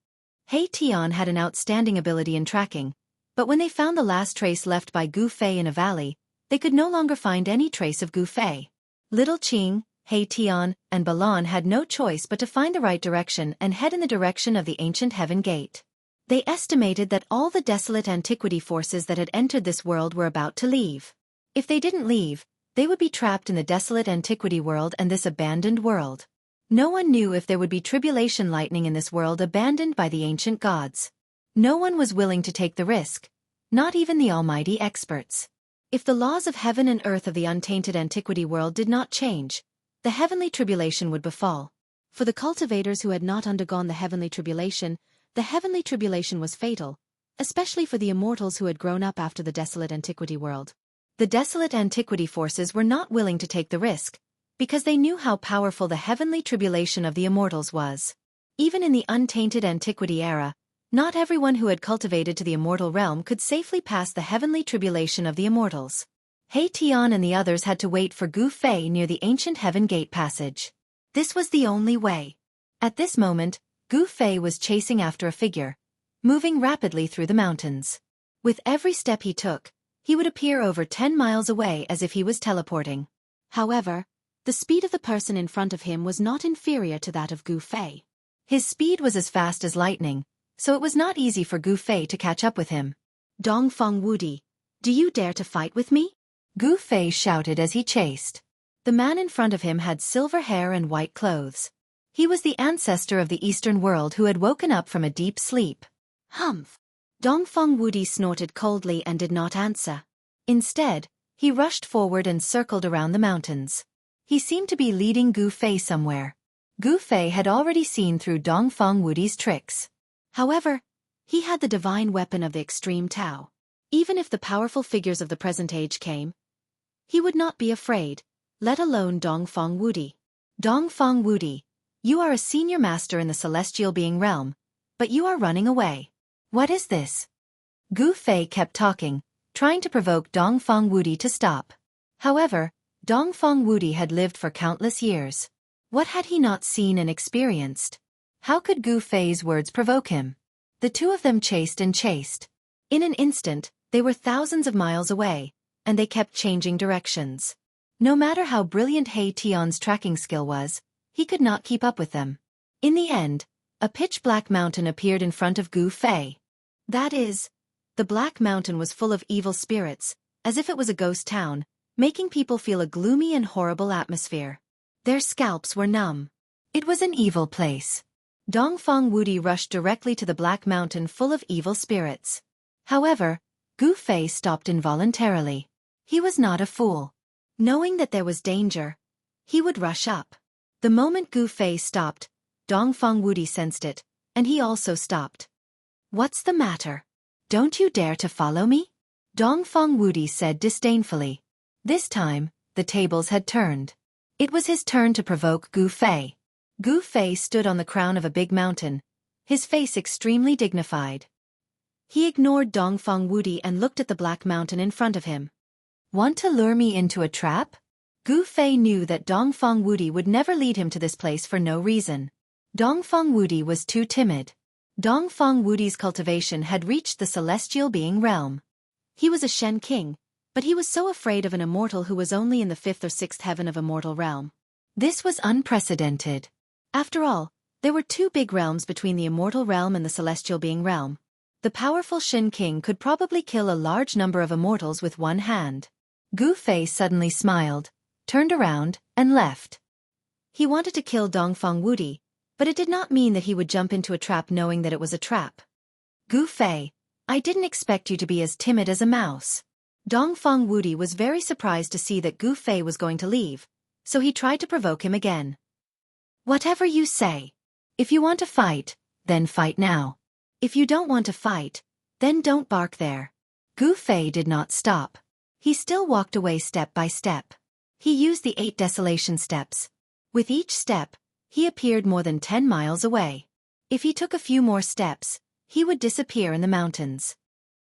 He Tian had an outstanding ability in tracking, but when they found the last trace left by Gu Fei in a valley, they could no longer find any trace of Gu Fei. Little Qing, He Tian, and Balon had no choice but to find the right direction and head in the direction of the ancient heaven gate. They estimated that all the desolate antiquity forces that had entered this world were about to leave. If they didn't leave, they would be trapped in the desolate antiquity world and this abandoned world. No one knew if there would be tribulation lightning in this world abandoned by the ancient gods. No one was willing to take the risk, not even the almighty experts. If the laws of heaven and earth of the untainted antiquity world did not change, the heavenly tribulation would befall. For the cultivators who had not undergone the heavenly tribulation was fatal, especially for the immortals who had grown up after the desolate antiquity world. The desolate antiquity forces were not willing to take the risk, because they knew how powerful the heavenly tribulation of the immortals was. Even in the untainted antiquity era, not everyone who had cultivated to the immortal realm could safely pass the heavenly tribulation of the immortals. He Tian and the others had to wait for Gu Fei near the ancient heaven gate passage. This was the only way. At this moment, Gu Fei was chasing after a figure, moving rapidly through the mountains. With every step he took, he would appear over 10 miles away as if he was teleporting. However, the speed of the person in front of him was not inferior to that of Gu Fei. His speed was as fast as lightning, so it was not easy for Gu Fei to catch up with him. Dongfeng Wudi, do you dare to fight with me? Gu Fei shouted as he chased. The man in front of him had silver hair and white clothes. He was the ancestor of the Eastern world who had woken up from a deep sleep. Humph! Dongfeng Wudi snorted coldly and did not answer. Instead, he rushed forward and circled around the mountains. He seemed to be leading Gu Fei somewhere. Gu Fei had already seen through Dongfeng Wudi's tricks. However, he had the divine weapon of the extreme Tao. Even if the powerful figures of the present age came, he would not be afraid, let alone Dongfeng Wudi. Dongfeng Wudi, you are a senior master in the celestial being realm, but you are running away. What is this? Gu Fei kept talking, trying to provoke Dongfeng Wudi to stop. However, Dongfeng Wudi had lived for countless years. What had he not seen and experienced? How could Gu Fei's words provoke him? The two of them chased and chased. In an instant, they were thousands of miles away, and they kept changing directions. No matter how brilliant He Tian's tracking skill was, he could not keep up with them. In the end, a pitch-black mountain appeared in front of Gu Fei. That is, the black mountain was full of evil spirits, as if it was a ghost town, making people feel a gloomy and horrible atmosphere. Their scalps were numb. It was an evil place. Dongfeng Wudi rushed directly to the black mountain full of evil spirits. However, Gu Fei stopped involuntarily. He was not a fool. Knowing that there was danger, he would rush up. The moment Gu Fei stopped, Dongfeng Wudi sensed it, and he also stopped. What's the matter? Don't you dare to follow me? Dongfeng Wudi said disdainfully. This time, the tables had turned. It was his turn to provoke Gu Fei. Gu Fei stood on the crown of a big mountain, his face extremely dignified. He ignored Dongfeng Wudi and looked at the black mountain in front of him. Want to lure me into a trap? Gu Fei knew that Dongfeng Wudi would never lead him to this place for no reason. Dongfeng Wudi was too timid. Dongfeng Wudi's cultivation had reached the celestial being realm. He was a Shen king, but he was so afraid of an immortal who was only in the 5th or 6th heaven of immortal realm. This was unprecedented. After all, there were two big realms between the immortal realm and the celestial being realm. The powerful Shen king could probably kill a large number of immortals with one hand. Gu Fei suddenly smiled, turned around, and left. He wanted to kill Dongfeng Wudi, but it did not mean that he would jump into a trap knowing that it was a trap. Gu Fei, I didn't expect you to be as timid as a mouse. Dongfeng Wudi was very surprised to see that Gu Fei was going to leave, so he tried to provoke him again. Whatever you say. If you want to fight, then fight now. If you don't want to fight, then don't bark there. Gu Fei did not stop. He still walked away step by step. He used the 8 desolation steps. With each step, he appeared more than 10 miles away. If he took a few more steps, he would disappear in the mountains.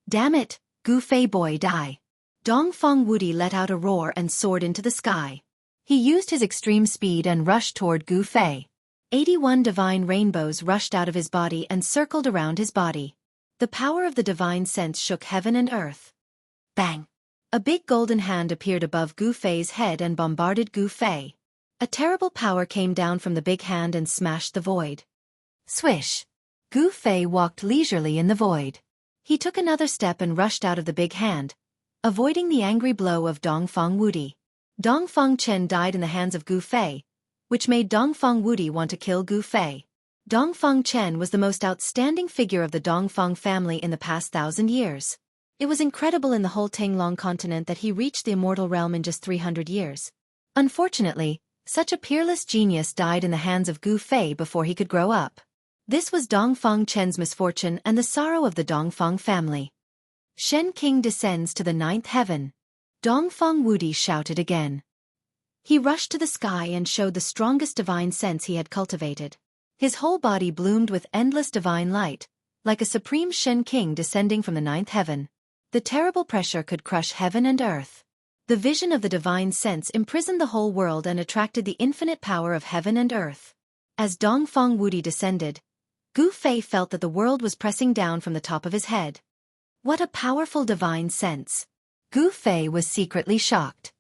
Damn it, Gu Fei boy die. Dongfeng Wudi let out a roar and soared into the sky. He used his extreme speed and rushed toward Gu Fei. 81 divine rainbows rushed out of his body and circled around his body. The power of the divine sense shook heaven and earth. Bang! A big golden hand appeared above Gu Fei's head and bombarded Gu Fei. A terrible power came down from the big hand and smashed the void. Swish! Gu Fei walked leisurely in the void. He took another step and rushed out of the big hand, avoiding the angry blow of Dongfang Wudi. Dongfang Chen died in the hands of Gu Fei, which made Dongfang Wudi want to kill Gu Fei. Dongfang Chen was the most outstanding figure of the Dongfang family in the past 1,000 years. It was incredible in the whole Tinglong continent that he reached the immortal realm in just 300 years. Unfortunately, such a peerless genius died in the hands of Gu Fei before he could grow up. This was Dongfang Chen's misfortune and the sorrow of the Dongfang family. Shen King descends to the 9th heaven. Dongfang Wudi shouted again. He rushed to the sky and showed the strongest divine sense he had cultivated. His whole body bloomed with endless divine light, like a supreme Shen King descending from the 9th heaven. The terrible pressure could crush heaven and earth. The vision of the divine sense imprisoned the whole world and attracted the infinite power of heaven and earth. As Dongfang Wudi descended, Gu Fei felt that the world was pressing down from the top of his head. What a powerful divine sense! Gu Fei was secretly shocked.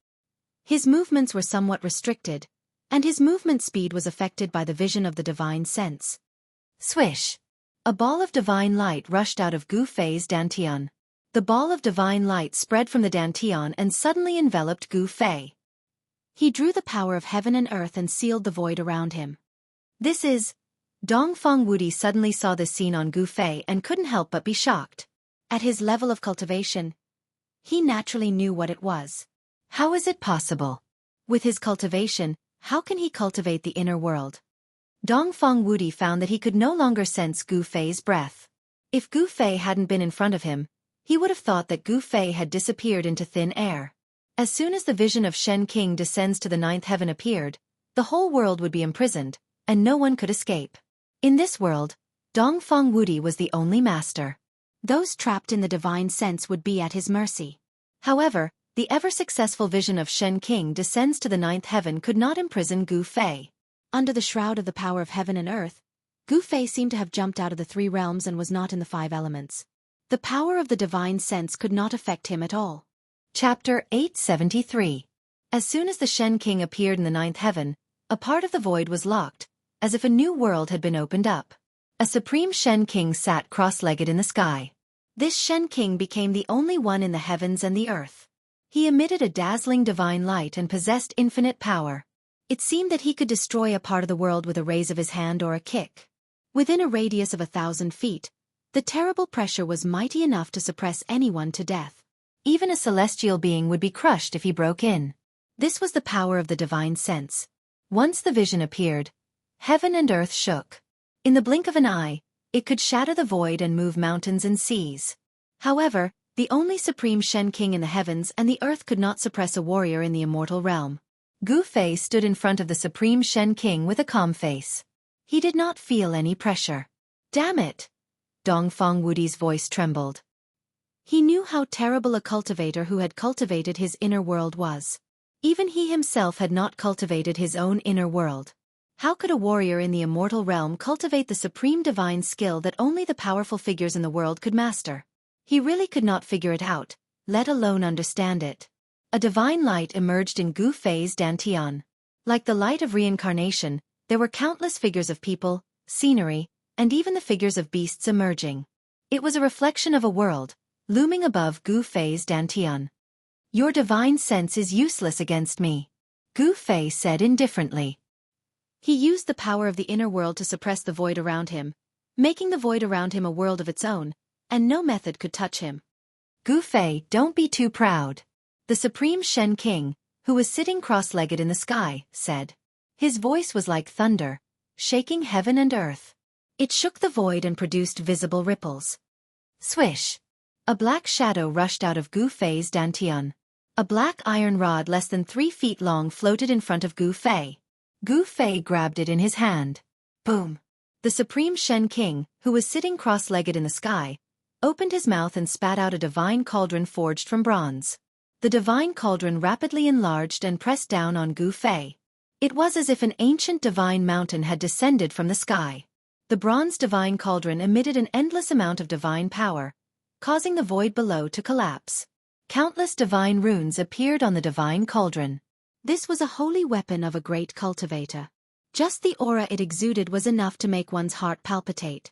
His movements were somewhat restricted, and his movement speed was affected by the vision of the divine sense. Swish! A ball of divine light rushed out of Gu Fei's dantian. The ball of divine light spread from the dantian and suddenly enveloped Gu Fei. He drew the power of heaven and earth and sealed the void around him. This is... Dongfang Wudi suddenly saw this scene on Gu Fei and couldn't help but be shocked. At his level of cultivation, he naturally knew what it was. How is it possible? With his cultivation, how can he cultivate the inner world? Dongfang Wudi found that he could no longer sense Gu Fei's breath. If Gu Fei hadn't been in front of him, he would have thought that Gu Fei had disappeared into thin air. As soon as the vision of Shen King descends to the 9th heaven appeared, the whole world would be imprisoned, and no one could escape. In this world, Dongfang Wudi was the only master. Those trapped in the divine sense would be at his mercy. However, the ever-successful vision of Shen King descends to the 9th heaven could not imprison Gu Fei. Under the shroud of the power of heaven and earth, Gu Fei seemed to have jumped out of the 3 realms and was not in the 5 elements. The power of the divine sense could not affect him at all. Chapter 873. As soon as the Shen King appeared in the 9th heaven, a part of the void was locked, as if a new world had been opened up. A supreme Shen King sat cross-legged in the sky. This Shen King became the only one in the heavens and the earth. He emitted a dazzling divine light and possessed infinite power. It seemed that he could destroy a part of the world with a raise of his hand or a kick. Within a radius of 1,000 feet, the terrible pressure was mighty enough to suppress anyone to death. Even a celestial being would be crushed if he broke in. This was the power of the divine sense. Once the vision appeared, heaven and earth shook. In the blink of an eye, it could shatter the void and move mountains and seas. However, the only supreme Shen King in the heavens and the earth could not suppress a warrior in the immortal realm. Gu Fei stood in front of the supreme Shen King with a calm face. He did not feel any pressure. Damn it! Dongfang Wudi's voice trembled. He knew how terrible a cultivator who had cultivated his inner world was. Even he himself had not cultivated his own inner world. How could a warrior in the immortal realm cultivate the supreme divine skill that only the powerful figures in the world could master? He really could not figure it out, let alone understand it. A divine light emerged in Gu Fei's dantian. Like the light of reincarnation, there were countless figures of people, scenery, and even the figures of beasts emerging. It was a reflection of a world, looming above Gu Fei's dantian. Your divine sense is useless against me, Gu Fei said indifferently. He used the power of the inner world to suppress the void around him, making the void around him a world of its own, and no method could touch him. Gu Fei, don't be too proud. The supreme Shen King, who was sitting cross-legged in the sky, said. His voice was like thunder, shaking heaven and earth. It shook the void and produced visible ripples. Swish! A black shadow rushed out of Gu Fei's dantian. A black iron rod less than 3 feet long floated in front of Gu Fei. Gu Fei grabbed it in his hand. Boom! The supreme Shen King, who was sitting cross-legged in the sky, opened his mouth and spat out a divine cauldron forged from bronze. The divine cauldron rapidly enlarged and pressed down on Gu Fei. It was as if an ancient divine mountain had descended from the sky. The bronze divine cauldron emitted an endless amount of divine power, causing the void below to collapse. Countless divine runes appeared on the divine cauldron. This was a holy weapon of a great cultivator. Just the aura it exuded was enough to make one's heart palpitate.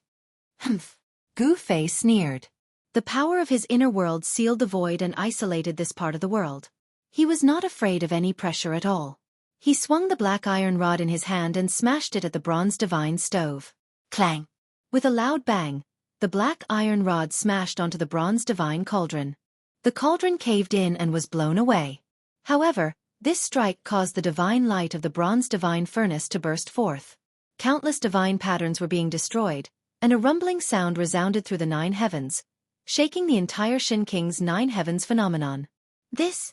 Humph! Gu Fei sneered. The power of his inner world sealed the void and isolated this part of the world. He was not afraid of any pressure at all. He swung the black iron rod in his hand and smashed it at the bronze divine stove. Clang! With a loud bang, the black iron rod smashed onto the bronze divine cauldron. The cauldron caved in and was blown away. However, this strike caused the divine light of the bronze divine furnace to burst forth. Countless divine patterns were being destroyed, and a rumbling sound resounded through the 9 heavens, shaking the entire Shin King's 9 heavens phenomenon. This?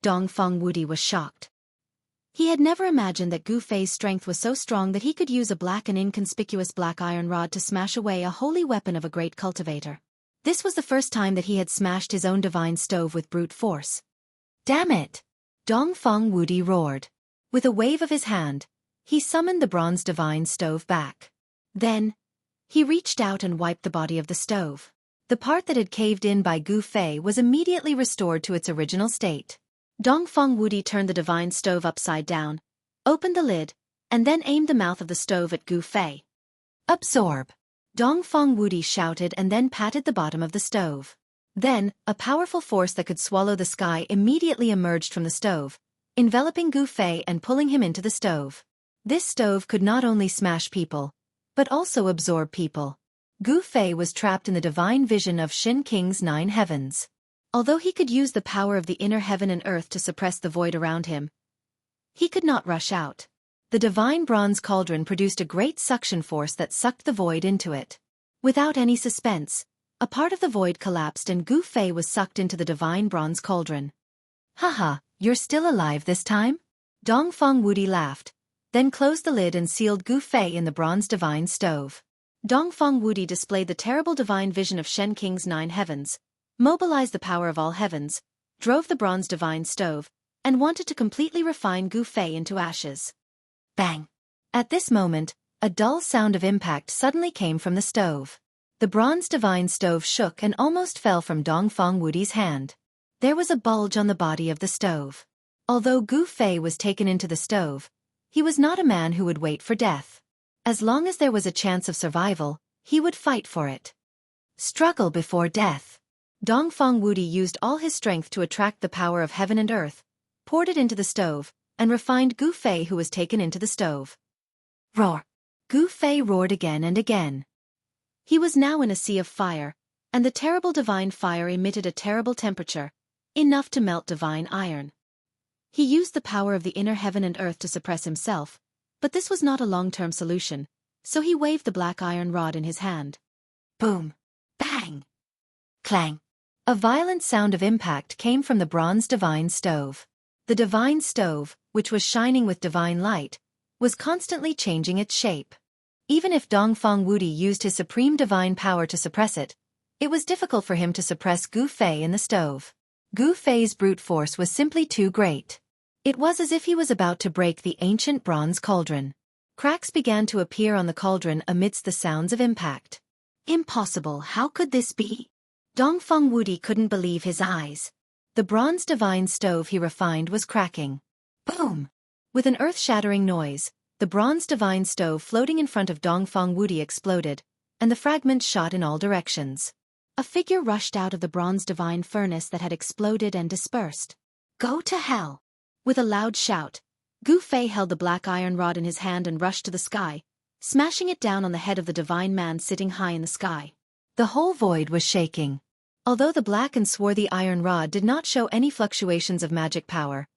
Dongfeng Wudi was shocked. He had never imagined that Gu Fei's strength was so strong that he could use a black and inconspicuous black iron rod to smash away a holy weapon of a great cultivator. This was the first time that he had smashed his own divine stove with brute force. Damn it! Dongfeng Wudi roared. With a wave of his hand, he summoned the bronze divine stove back. Then, he reached out and wiped the body of the stove. The part that had caved in by Gu Fei was immediately restored to its original state. Dongfeng Wudi turned the divine stove upside down, opened the lid, and then aimed the mouth of the stove at Gu Fei. Absorb! Dongfeng Wudi shouted and then patted the bottom of the stove. Then, a powerful force that could swallow the sky immediately emerged from the stove, enveloping Gu Fei and pulling him into the stove. This stove could not only smash people, but also absorb people. Gu Fei was trapped in the divine vision of Shin King's 9 heavens. Although he could use the power of the inner heaven and earth to suppress the void around him, he could not rush out. The divine bronze cauldron produced a great suction force that sucked the void into it. Without any suspense, a part of the void collapsed and Gu Fei was sucked into the divine bronze cauldron. Haha, you're still alive this time? Dongfeng Wudi laughed, then closed the lid and sealed Gu Fei in the bronze divine stove. Dongfeng Wudi displayed the terrible divine vision of Shen King's 9 heavens, mobilized the power of all heavens, drove the bronze divine stove, and wanted to completely refine Gu Fei into ashes. Bang! At this moment, a dull sound of impact suddenly came from the stove. The bronze divine stove shook and almost fell from Dongfeng Wudi's hand. There was a bulge on the body of the stove. Although Gu Fei was taken into the stove, he was not a man who would wait for death. As long as there was a chance of survival, he would fight for it. Struggle before death. Dongfeng Wudi used all his strength to attract the power of heaven and earth, poured it into the stove, and refined Gu Fei who was taken into the stove. Roar! Gu Fei roared again and again. He was now in a sea of fire, and the terrible divine fire emitted a terrible temperature, enough to melt divine iron. He used the power of the inner heaven and earth to suppress himself, but this was not a long-term solution, so he waved the black iron rod in his hand. Boom! Bang! Clang! A violent sound of impact came from the bronze divine stove. The divine stove, which was shining with divine light, was constantly changing its shape. Even if Dongfeng Wudi used his supreme divine power to suppress it, it was difficult for him to suppress Gu Fei in the stove. Gu Fei's brute force was simply too great. It was as if he was about to break the ancient bronze cauldron. Cracks began to appear on the cauldron amidst the sounds of impact. Impossible, how could this be? Dongfeng Wudi couldn't believe his eyes. The bronze divine stove he refined was cracking. Boom! With an earth-shattering noise, the bronze divine stove floating in front of Dongfeng Wudi exploded, and the fragments shot in all directions. A figure rushed out of the bronze divine furnace that had exploded and dispersed. Go to hell! With a loud shout, Gu Fei held the black iron rod in his hand and rushed to the sky, smashing it down on the head of the divine man sitting high in the sky. The whole void was shaking. Although the black and swarthy iron rod did not show any fluctuations of magic power,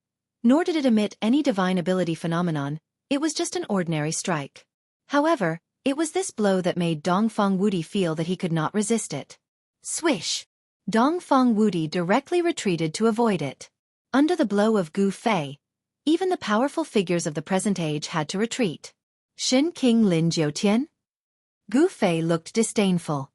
nor did it emit any divine ability phenomenon, it was just an ordinary strike. However, it was this blow that made Dongfeng Wudi feel that he could not resist it. Swish! Dongfeng Wudi directly retreated to avoid it. Under the blow of Gu Fei, even the powerful figures of the present age had to retreat. Shin King Lin Jiutian? Gu Fei looked disdainful.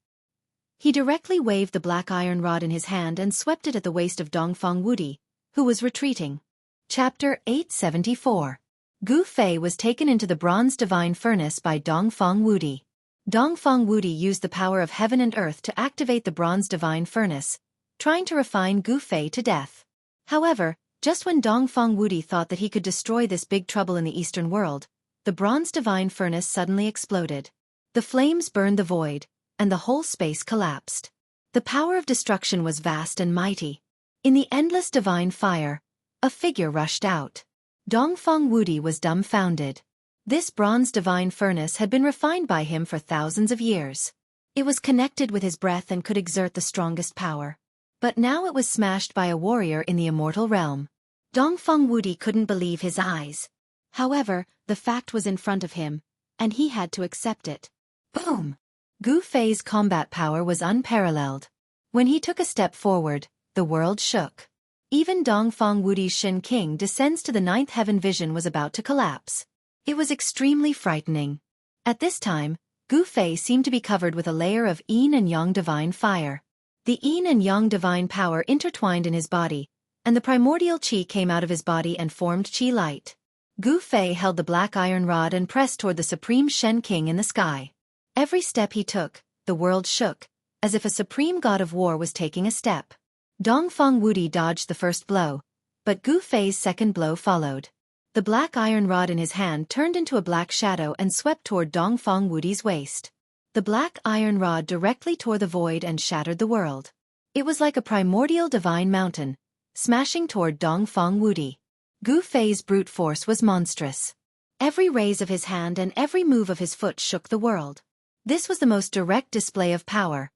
He directly waved the black iron rod in his hand and swept it at the waist of Dongfeng Wudi, who was retreating. Chapter 874. Gu Fei was taken into the bronze divine furnace by Dongfeng Wudi. Dongfeng Wudi used the power of heaven and earth to activate the bronze divine furnace, trying to refine Gu Fei to death. However, just when Dongfeng Wudi thought that he could destroy this big trouble in the eastern world, the bronze divine furnace suddenly exploded. The flames burned the void, and the whole space collapsed. The power of destruction was vast and mighty. In the endless divine fire, a figure rushed out. Dongfeng Wudi was dumbfounded. This bronze divine furnace had been refined by him for thousands of years. It was connected with his breath and could exert the strongest power. But now it was smashed by a warrior in the immortal realm. Dongfeng Wudi couldn't believe his eyes. However, the fact was in front of him, and he had to accept it. Boom! Gu Fei's combat power was unparalleled. When he took a step forward, the world shook. Even Dongfeng Wudi's Shen King descends to the ninth heaven vision was about to collapse. It was extremely frightening. At this time, Gu Fei seemed to be covered with a layer of yin and yang divine fire. The yin and yang divine power intertwined in his body, and the primordial qi came out of his body and formed qi light. Gu Fei held the black iron rod and pressed toward the supreme Shen King in the sky. Every step he took, the world shook, as if a supreme god of war was taking a step. Dongfeng Wudi dodged the first blow, but Gu Fei's second blow followed. The black iron rod in his hand turned into a black shadow and swept toward Dongfeng Wudi's waist. The black iron rod directly tore the void and shattered the world. It was like a primordial divine mountain, smashing toward Dongfeng Wudi. Gu Fei's brute force was monstrous. Every raise of his hand and every move of his foot shook the world. This was the most direct display of power,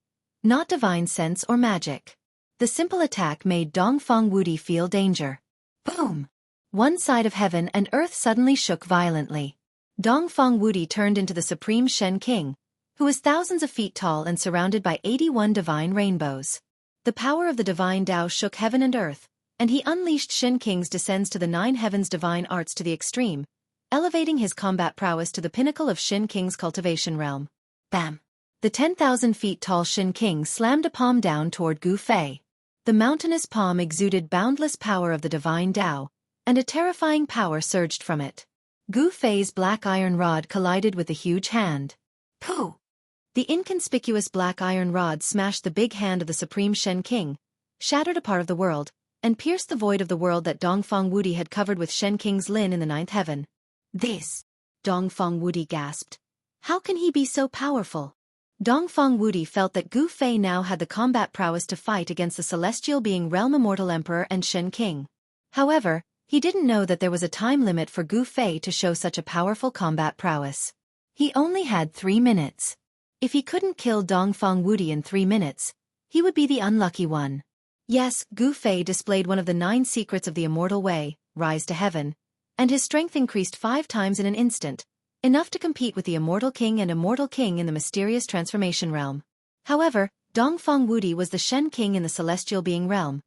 not divine sense or magic. The simple attack made Dongfeng Wudi feel danger. Boom! One side of heaven and earth suddenly shook violently. Dongfeng Wudi turned into the supreme Shen King, who was thousands of feet tall and surrounded by 81 divine rainbows. The power of the divine Tao shook heaven and earth, and he unleashed Shen King's descends to the nine heavens divine arts to the extreme, elevating his combat prowess to the pinnacle of Shen King's cultivation realm. Bam! The 10,000 feet tall Shen King slammed a palm down toward Gu Fei. The mountainous palm exuded boundless power of the divine Tao, and a terrifying power surged from it. Gu Fei's black iron rod collided with the huge hand. Pooh! The inconspicuous black iron rod smashed the big hand of the supreme Shen King, shattered a part of the world, and pierced the void of the world that Dongfeng Wudi had covered with Shen King's lin in the ninth heaven. This! Dongfeng Wudi gasped. How can he be so powerful? Dongfeng Wudi felt that Gu Fei now had the combat prowess to fight against the celestial being realm immortal emperor and Shen King. However, he didn't know that there was a time limit for Gu Fei to show such a powerful combat prowess. He only had 3 minutes. If he couldn't kill Dongfeng Wudi in 3 minutes, he would be the unlucky one. Yes, Gu Fei displayed one of the 9 secrets of the immortal way, rise to heaven, and his strength increased 5 times in an instant, enough to compete with the Immortal King and Immortal King in the mysterious transformation realm. However, Dongfeng Wudi was the Shen King in the celestial being realm,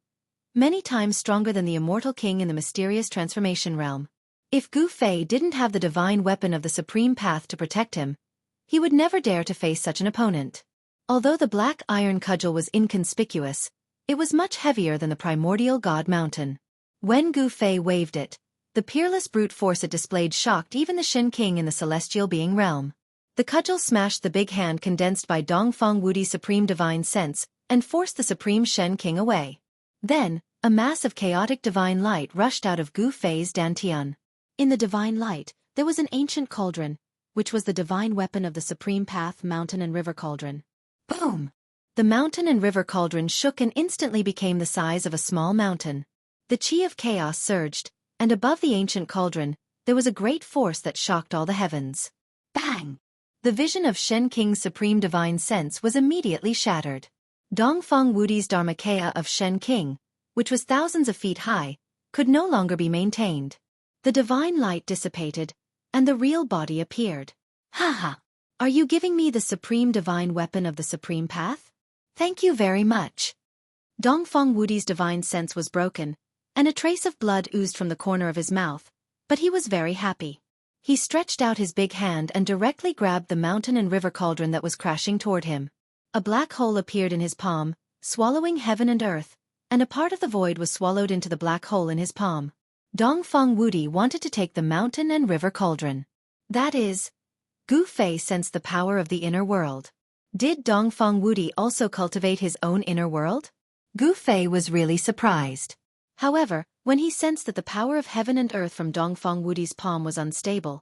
many times stronger than the Immortal King in the mysterious transformation realm. If Gu Fei didn't have the divine weapon of the supreme path to protect him, he would never dare to face such an opponent. Although the black iron cudgel was inconspicuous, it was much heavier than the primordial god mountain. When Gu Fei waved it, the peerless brute force it displayed shocked even the Shen King in the celestial being realm. The cudgel smashed the big hand condensed by Dongfeng Wudi's supreme divine sense and forced the supreme Shen King away. Then, a mass of chaotic divine light rushed out of Gu Fei's dantian. In the divine light, there was an ancient cauldron, which was the divine weapon of the supreme path mountain and river cauldron. Boom! The mountain and river cauldron shook and instantly became the size of a small mountain. The chi of chaos surged, and above the ancient cauldron, there was a great force that shocked all the heavens. Bang! The vision of Shen King's supreme divine sense was immediately shattered. Dongfeng Wudi's Dharmakaya of Shen King, which was thousands of feet high, could no longer be maintained. The divine light dissipated, and the real body appeared. Haha! Are you giving me the supreme divine weapon of the supreme path? Thank you very much. Dongfeng Wudi's divine sense was broken, and a trace of blood oozed from the corner of his mouth, but he was very happy. He stretched out his big hand and directly grabbed the mountain and river cauldron that was crashing toward him. A black hole appeared in his palm, swallowing heaven and earth, and a part of the void was swallowed into the black hole in his palm. Dongfeng Wudi wanted to take the mountain and river cauldron. That is, Gu Fei sensed the power of the inner world. Did Dongfeng Wudi also cultivate his own inner world? Gu Fei was really surprised. However, when he sensed that the power of heaven and earth from Dongfeng Wudi's palm was unstable,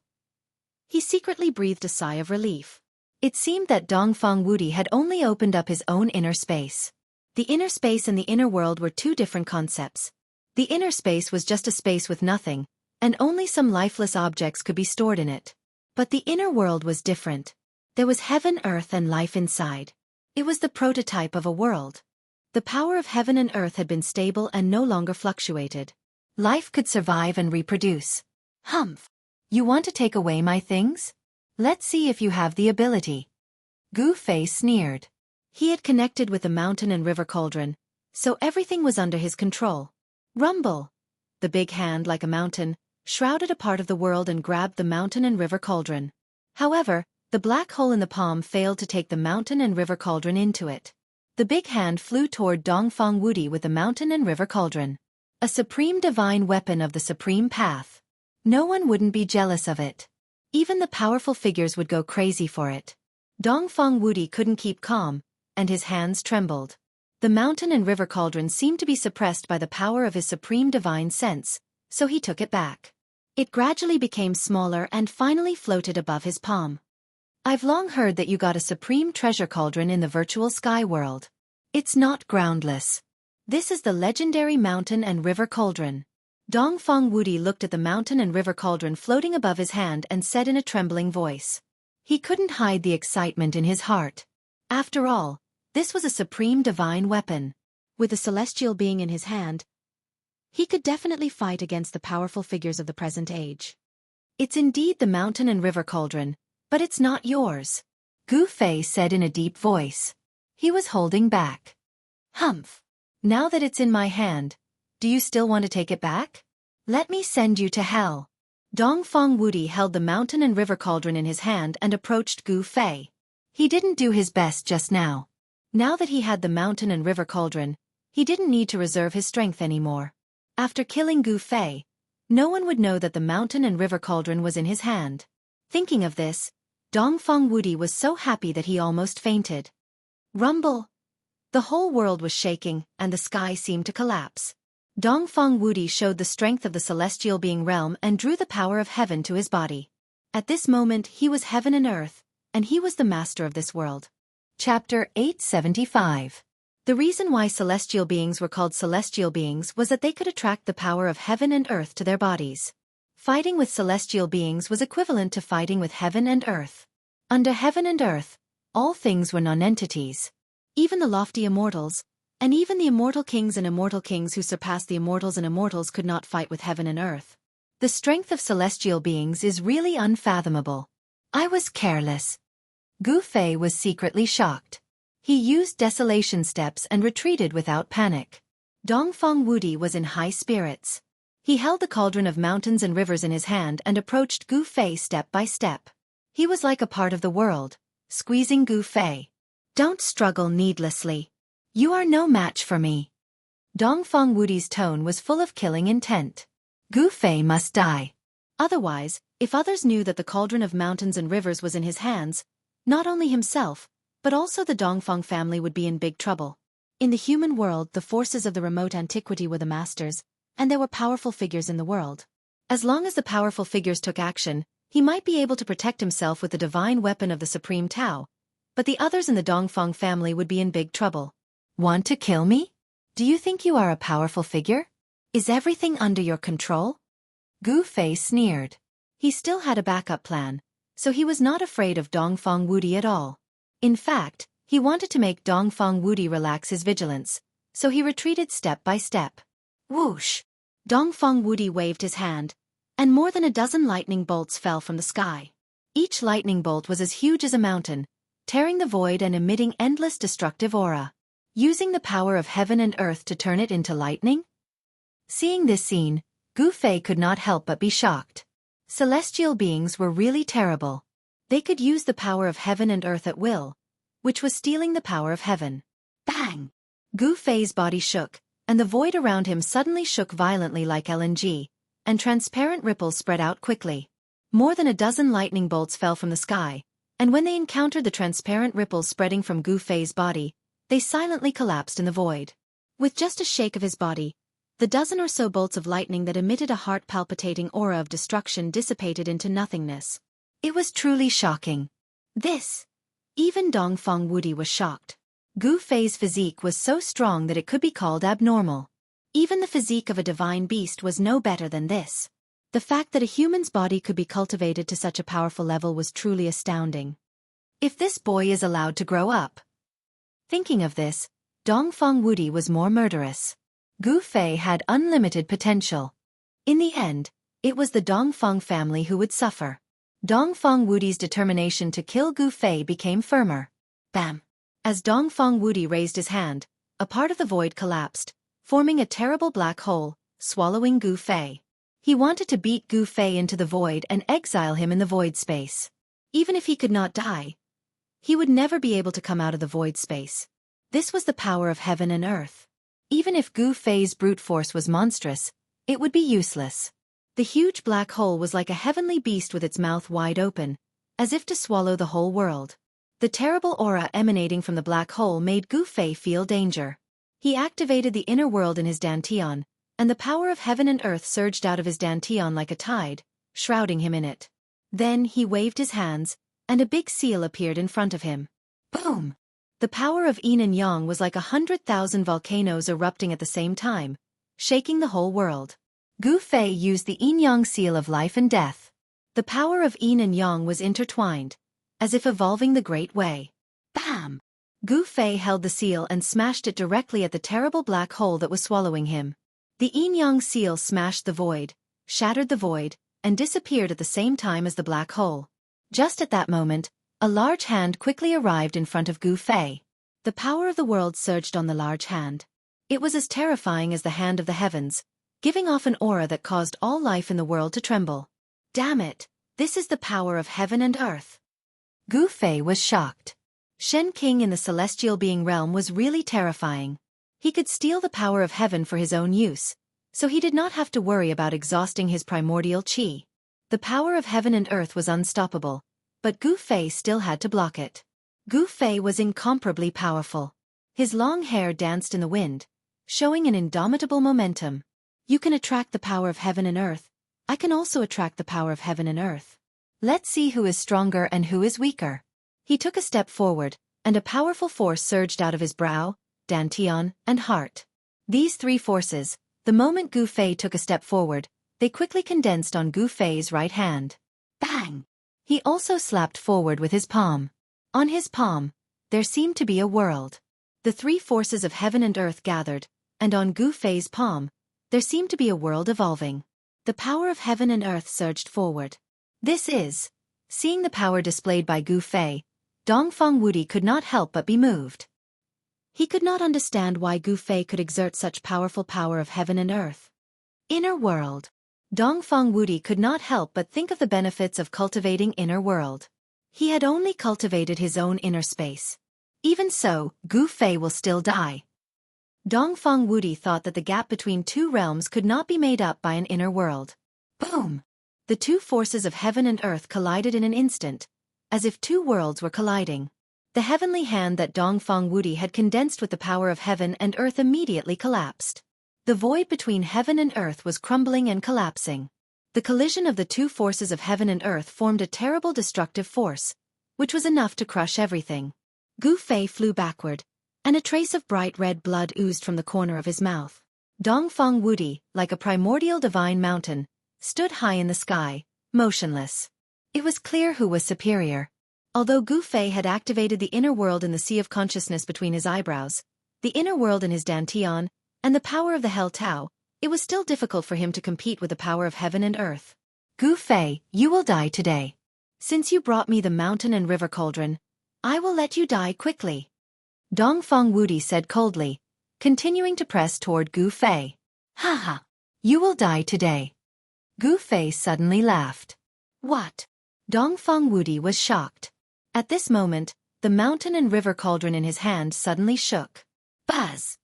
he secretly breathed a sigh of relief. It seemed that Dongfang Wudi had only opened up his own inner space. The inner space and the inner world were two different concepts. The inner space was just a space with nothing, and only some lifeless objects could be stored in it. But the inner world was different. There was heaven, earth, and life inside. It was the prototype of a world. The power of heaven and earth had been stable and no longer fluctuated. Life could survive and reproduce. Humph! You want to take away my things? Let's see if you have the ability. Gu Fei sneered. He had connected with the mountain and river cauldron, so everything was under his control. Rumble! The big hand, like a mountain, shrouded a part of the world and grabbed the mountain and river cauldron. However, the black hole in the palm failed to take the mountain and river cauldron into it. The big hand flew toward Dongfang Wudi with the mountain and river cauldron. A supreme divine weapon of the supreme path. No one wouldn't be jealous of it. Even the powerful figures would go crazy for it. Dongfang Wudi couldn't keep calm, and his hands trembled. The mountain and river cauldron seemed to be suppressed by the power of his supreme divine sense, so he took it back. It gradually became smaller and finally floated above his palm. I've long heard that you got a supreme treasure cauldron in the virtual sky world. It's not groundless. This is the legendary mountain and river cauldron. Dongfang Wudi looked at the mountain and river cauldron floating above his hand and said in a trembling voice. He couldn't hide the excitement in his heart. After all, this was a supreme divine weapon. With a celestial being in his hand, he could definitely fight against the powerful figures of the present age. It's indeed the mountain and river cauldron, but it's not yours, Gu Fei said in a deep voice. He was holding back. Humph! Now that it's in my hand, do you still want to take it back? Let me send you to hell. Dongfang Wudi held the mountain and river cauldron in his hand and approached Gu Fei. He didn't do his best just now. Now that he had the mountain and river cauldron, he didn't need to reserve his strength anymore. After killing Gu Fei, no one would know that the mountain and river cauldron was in his hand. Thinking of this, Dongfang Wudi was so happy that he almost fainted. Rumble! The whole world was shaking, and the sky seemed to collapse. Dongfang Wudi showed the strength of the celestial being realm and drew the power of heaven to his body. At this moment he was heaven and earth, and he was the master of this world. Chapter 875. The reason why celestial beings were called celestial beings was that they could attract the power of heaven and earth to their bodies. Fighting with celestial beings was equivalent to fighting with heaven and earth. Under heaven and earth, all things were non-entities. Even the lofty immortals, and even the immortal kings and immortal kings who surpassed the immortals and immortals could not fight with heaven and earth. The strength of celestial beings is really unfathomable. I was careless. Gu Fei was secretly shocked. He used desolation steps and retreated without panic. Dongfang Wudi was in high spirits. He held the cauldron of mountains and rivers in his hand and approached Gu Fei step by step. He was like a part of the world, squeezing Gu Fei. Don't struggle needlessly. You are no match for me. Dongfang Wudi's tone was full of killing intent. Gu Fei must die. Otherwise, if others knew that the cauldron of mountains and rivers was in his hands, not only himself, but also the Dongfang family would be in big trouble. In the human world, the forces of the remote antiquity were the masters, and there were powerful figures in the world. As long as the powerful figures took action, he might be able to protect himself with the divine weapon of the Supreme Tao, but the others in the Dongfang family would be in big trouble. Want to kill me? Do you think you are a powerful figure? Is everything under your control? Gu Fei sneered. He still had a backup plan, so he was not afraid of Dongfang Wudi at all. In fact, he wanted to make Dongfang Wudi relax his vigilance, so he retreated step by step. Whoosh! Dongfang Wudi waved his hand, and more than a dozen lightning bolts fell from the sky. Each lightning bolt was as huge as a mountain, tearing the void and emitting endless destructive aura. Using the power of heaven and earth to turn it into lightning? Seeing this scene, Gu Fei could not help but be shocked. Celestial beings were really terrible. They could use the power of heaven and earth at will, which was stealing the power of heaven. Bang! Gu Fei's body shook, and the void around him suddenly shook violently like LNG, and transparent ripples spread out quickly. More than a dozen lightning bolts fell from the sky, and when they encountered the transparent ripples spreading from Gu Fei's body, they silently collapsed in the void. With just a shake of his body, the dozen or so bolts of lightning that emitted a heart-palpitating aura of destruction dissipated into nothingness. It was truly shocking. This Even Dongfeng Wudi was shocked. Gu Fei's physique was so strong that it could be called abnormal. Even the physique of a divine beast was no better than this. The fact that a human's body could be cultivated to such a powerful level was truly astounding. If this boy is allowed to grow up. Thinking of this, Dongfeng Wudi was more murderous. Gu Fei had unlimited potential. In the end, it was the Dongfeng family who would suffer. Dongfeng Wudi's determination to kill Gu Fei became firmer. Bam! As Dongfeng Wudi raised his hand, a part of the void collapsed, forming a terrible black hole, swallowing Gu Fei. He wanted to beat Gu Fei into the void and exile him in the void space. Even if he could not die, he would never be able to come out of the void space. This was the power of heaven and earth. Even if Gu Fei's brute force was monstrous, it would be useless. The huge black hole was like a heavenly beast with its mouth wide open, as if to swallow the whole world. The terrible aura emanating from the black hole made Gu Fei feel danger. He activated the inner world in his dantian, and the power of heaven and earth surged out of his dantian like a tide, shrouding him in it. Then he waved his hands, and a big seal appeared in front of him. Boom! The power of yin and yang was like 100,000 volcanoes erupting at the same time, shaking the whole world. Gu Fei used the yin-yang seal of life and death. The power of yin and yang was intertwined, as if evolving the great way. Bam! Gu Fei held the seal and smashed it directly at the terrible black hole that was swallowing him. The yin-yang seal smashed the void, shattered the void, and disappeared at the same time as the black hole. Just at that moment, a large hand quickly arrived in front of Gu Fei. The power of the world surged on the large hand. It was as terrifying as the hand of the heavens, giving off an aura that caused all life in the world to tremble. Damn it, this is the power of heaven and earth. Gu Fei was shocked. Shen King in the celestial being realm was really terrifying. He could steal the power of heaven for his own use, so he did not have to worry about exhausting his primordial qi. The power of heaven and earth was unstoppable, but Gu Fei still had to block it. Gu Fei was incomparably powerful. His long hair danced in the wind, showing an indomitable momentum. You can attract the power of heaven and earth. I can also attract the power of heaven and earth. Let's see who is stronger and who is weaker. He took a step forward, and a powerful force surged out of his brow, dantian, and heart. These three forces, the moment Gu Fei took a step forward, they quickly condensed on Gu Fei's right hand. Bang! He also slapped forward with his palm. On his palm, there seemed to be a world. The three forces of heaven and earth gathered, and on Gu Fei's palm, there seemed to be a world evolving. The power of heaven and earth surged forward. Seeing the power displayed by Gu Fei, Dongfeng Wudi could not help but be moved. He could not understand why Gu Fei could exert such powerful power of heaven and earth. Inner world. Dongfeng Wudi could not help but think of the benefits of cultivating inner world. He had only cultivated his own inner space. Even so, Gu Fei will still die. Dongfeng Wudi thought that the gap between two realms could not be made up by an inner world. Boom! The two forces of heaven and earth collided in an instant, as if two worlds were colliding. The heavenly hand that Dongfeng Wudi had condensed with the power of heaven and earth immediately collapsed. The void between heaven and earth was crumbling and collapsing. The collision of the two forces of heaven and earth formed a terrible destructive force, which was enough to crush everything. Gu Fei flew backward, and a trace of bright red blood oozed from the corner of his mouth. Dongfeng Wudi, like a primordial divine mountain, stood high in the sky, motionless. It was clear who was superior. Although Gu Fei had activated the inner world in the sea of consciousness between his eyebrows, the inner world in his dantian, and the power of the Hell Tao, it was still difficult for him to compete with the power of heaven and earth. Gu Fei, you will die today. Since you brought me the mountain and river cauldron, I will let you die quickly. Dongfeng Wudi said coldly, continuing to press toward Gu Fei. Ha ha! You will die today. Gu Fei suddenly laughed. What? Dongfeng Wudi was shocked. At this moment, the mountain and river cauldron in his hand suddenly shook. Buzz!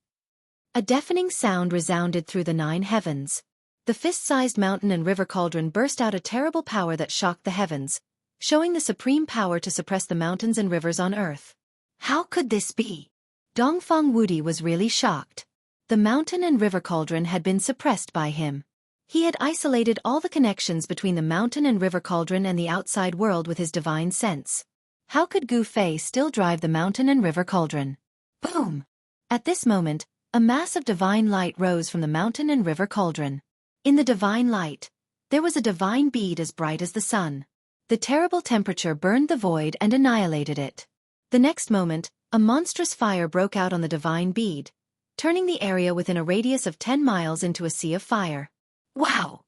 A deafening sound resounded through the 9 heavens. The fist-sized mountain and river cauldron burst out a terrible power that shocked the heavens, showing the supreme power to suppress the mountains and rivers on earth. How could this be? Dongfeng Wudi was really shocked. The mountain and river cauldron had been suppressed by him. He had isolated all the connections between the mountain and river cauldron and the outside world with his divine sense. How could Gu Fei still drive the mountain and river cauldron? Boom! At this moment, a mass of divine light rose from the mountain and river cauldron. In the divine light, there was a divine bead as bright as the sun. The terrible temperature burned the void and annihilated it. The next moment, a monstrous fire broke out on the divine bead, turning the area within a radius of 10 miles into a sea of fire. Wow!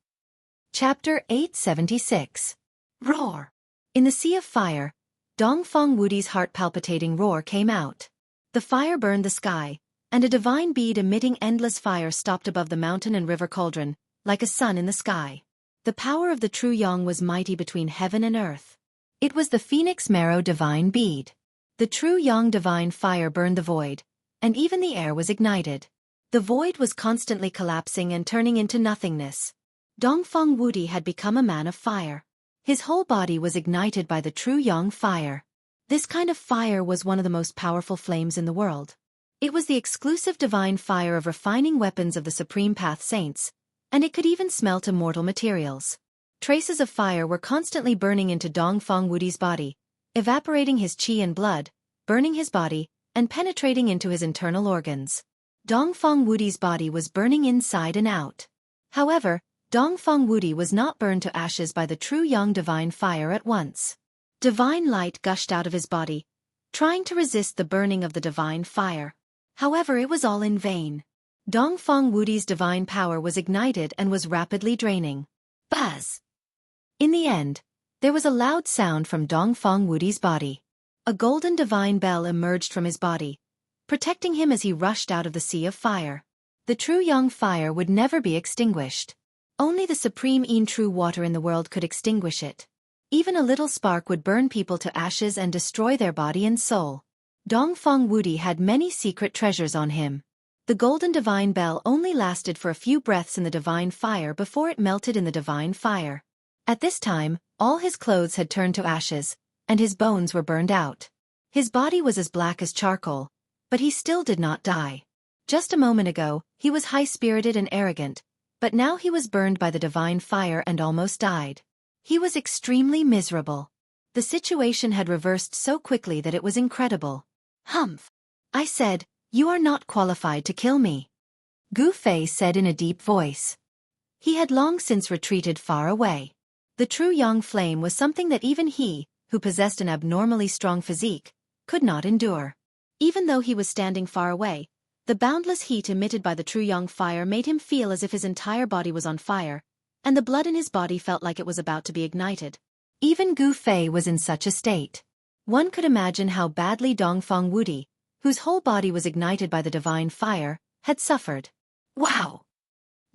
Chapter 876. Roar! In the sea of fire, Dongfeng Wudi's heart-palpitating roar came out. The fire burned the sky, and a divine bead emitting endless fire stopped above the mountain and river cauldron, like a sun in the sky. The power of the true Yang was mighty between heaven and earth. It was the Phoenix Marrow divine bead. The true Yang divine fire burned the void, and even the air was ignited. The void was constantly collapsing and turning into nothingness. Dongfeng Wudi had become a man of fire. His whole body was ignited by the true Yang fire. This kind of fire was one of the most powerful flames in the world. It was the exclusive divine fire of refining weapons of the Supreme Path Saints, and it could even smelt immortal materials. Traces of fire were constantly burning into Dongfeng Wudi's body, evaporating his qi and blood, burning his body, and penetrating into his internal organs. Dongfeng Wudi's body was burning inside and out. However, Dongfeng Wudi was not burned to ashes by the true Yang divine fire at once. Divine light gushed out of his body, trying to resist the burning of the divine fire. However, it was all in vain. Dongfeng Wudi's divine power was ignited and was rapidly draining. Buzz! In the end, there was a loud sound from Dongfeng Wudi's body. A golden divine bell emerged from his body, protecting him as he rushed out of the sea of fire. The true Yang fire would never be extinguished. Only the supreme Yin true water in the world could extinguish it. Even a little spark would burn people to ashes and destroy their body and soul. Dongfeng Wudi had many secret treasures on him. The golden divine bell only lasted for a few breaths in the divine fire before it melted in the divine fire. At this time, all his clothes had turned to ashes, and his bones were burned out. His body was as black as charcoal, but he still did not die. Just a moment ago, he was high-spirited and arrogant, but now he was burned by the divine fire and almost died. He was extremely miserable. The situation had reversed so quickly that it was incredible. Humph! I said, you are not qualified to kill me. Gu Fei said in a deep voice. He had long since retreated far away. The true Yang flame was something that even he, who possessed an abnormally strong physique, could not endure. Even though he was standing far away, the boundless heat emitted by the true Yang fire made him feel as if his entire body was on fire, and the blood in his body felt like it was about to be ignited. Even Gu Fei was in such a state. One could imagine how badly Dongfeng Wudi, whose whole body was ignited by the divine fire, had suffered. Wow!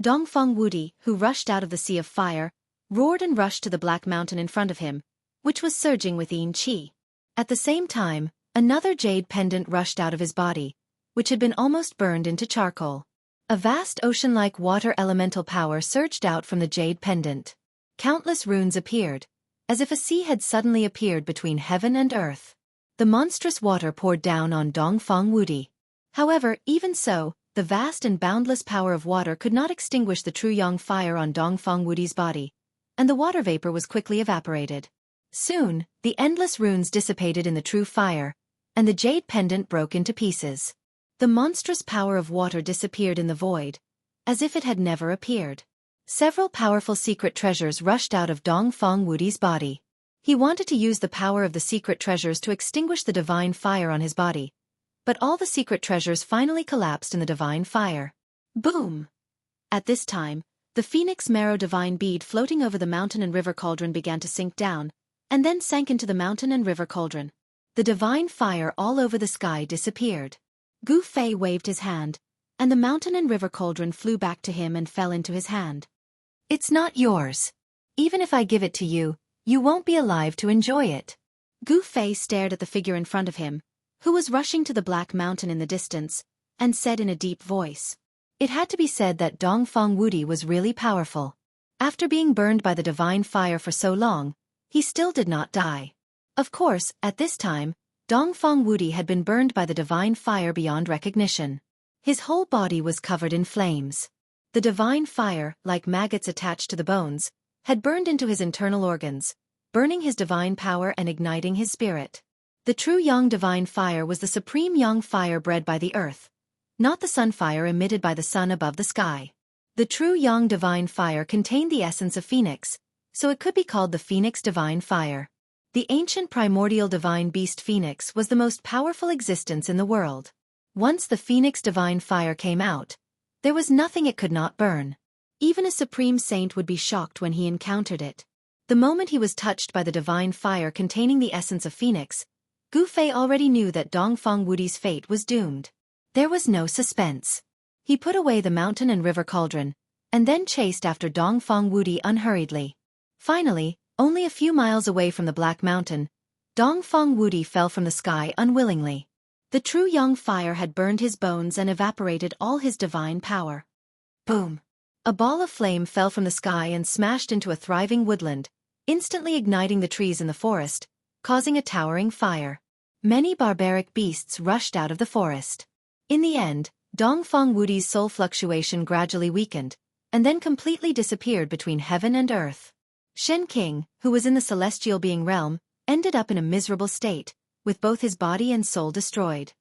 Dongfeng Wudi, who rushed out of the sea of fire, roared and rushed to the black mountain in front of him, which was surging with Yin Qi. At the same time, another jade pendant rushed out of his body, which had been almost burned into charcoal. A vast ocean-like water elemental power surged out from the jade pendant. Countless runes appeared, as if a sea had suddenly appeared between heaven and earth. The monstrous water poured down on Dongfeng Wudi. However, even so, the vast and boundless power of water could not extinguish the true Yang fire on Dongfeng Wudi's body, and the water vapor was quickly evaporated. Soon, the endless runes dissipated in the true fire, and the jade pendant broke into pieces. The monstrous power of water disappeared in the void, as if it had never appeared. Several powerful secret treasures rushed out of Dongfeng Wudi's body. He wanted to use the power of the secret treasures to extinguish the divine fire on his body, but all the secret treasures finally collapsed in the divine fire. Boom! At this time, the Phoenix Marrow divine bead floating over the mountain and river cauldron began to sink down, and then sank into the mountain and river cauldron. The divine fire all over the sky disappeared. Gu Fei waved his hand, and the mountain and river cauldron flew back to him and fell into his hand. It's not yours. Even if I give it to you, you won't be alive to enjoy it. Gu Fei stared at the figure in front of him, who was rushing to the black mountain in the distance, and said in a deep voice. It had to be said that Dongfeng Wudi was really powerful. After being burned by the divine fire for so long, he still did not die. Of course, at this time, Dongfeng Wudi had been burned by the divine fire beyond recognition. His whole body was covered in flames. The divine fire, like maggots attached to the bones, had burned into his internal organs, burning his divine power and igniting his spirit. The true Yang divine fire was the supreme Yang fire bred by the earth, not the sun fire emitted by the sun above the sky. The true Yang divine fire contained the essence of Phoenix, so it could be called the Phoenix divine fire. The ancient primordial divine beast Phoenix was the most powerful existence in the world. Once the Phoenix divine fire came out, there was nothing it could not burn. Even a supreme saint would be shocked when he encountered it. The moment he was touched by the divine fire containing the essence of Phoenix, Gu Fei already knew that Dongfang Wudi's fate was doomed. There was no suspense. He put away the mountain and river cauldron, and then chased after Dongfang Wudi unhurriedly. Finally, only a few miles away from the Black Mountain, Dongfang Wudi fell from the sky unwillingly. The true Yang fire had burned his bones and evaporated all his divine power. Boom! A ball of flame fell from the sky and smashed into a thriving woodland, instantly igniting the trees in the forest, causing a towering fire. Many barbaric beasts rushed out of the forest. In the end, Dongfang Wudi's soul fluctuation gradually weakened, and then completely disappeared between heaven and earth. Xueqi, who was in the celestial being realm, ended up in a miserable state, with both his body and soul destroyed.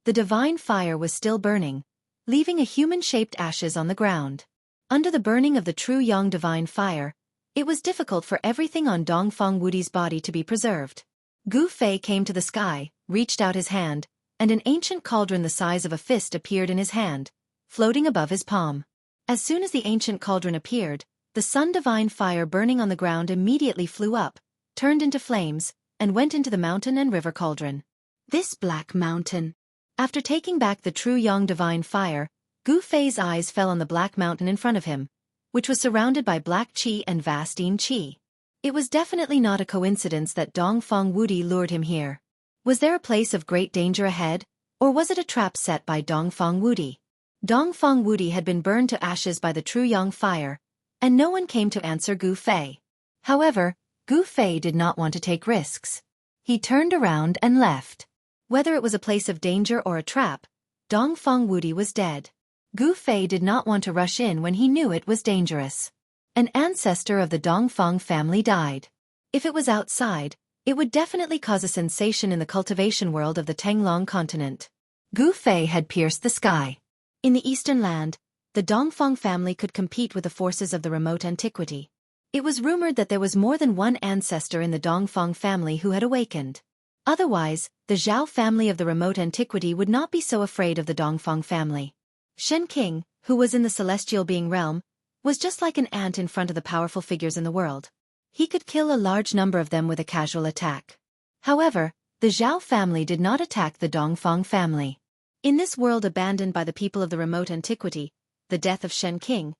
The divine fire was still burning, leaving a human-shaped ashes on the ground. Under the burning of the true Yang divine fire, it was difficult for everything on Dongfang Wudi's body to be preserved. Gu Fei came to the sky, reached out his hand, and an ancient cauldron the size of a fist appeared in his hand, floating above his palm. As soon as the ancient cauldron appeared, the sun divine fire burning on the ground immediately flew up, turned into flames, and went into the mountain and river cauldron. This Black Mountain. After taking back the true Yang divine fire, Gu Fei's eyes fell on the Black Mountain in front of him, which was surrounded by black qi and vast yin qi. It was definitely not a coincidence that Dongfang Wudi lured him here. Was there a place of great danger ahead, or was it a trap set by Dongfang Wudi? Dongfang Wudi had been burned to ashes by the true Yang fire, and no one came to answer Gu Fei. However, Gu Fei did not want to take risks. He turned around and left. Whether it was a place of danger or a trap, Dongfang Wudi was dead. Gu Fei did not want to rush in when he knew it was dangerous. An ancestor of the Dongfang family died. If it was outside, it would definitely cause a sensation in the cultivation world of the Tenglong continent. Gu Fei had pierced the sky. In the eastern land, the Dongfang family could compete with the forces of the remote antiquity. It was rumored that there was more than one ancestor in the Dongfang family who had awakened. Otherwise, the Zhao family of the remote antiquity would not be so afraid of the Dongfang family. Xueqi, who was in the celestial being realm, was just like an ant in front of the powerful figures in the world. He could kill a large number of them with a casual attack. However, the Zhao family did not attack the Dongfang family. In this world abandoned by the people of the remote antiquity, the death of Xueqi,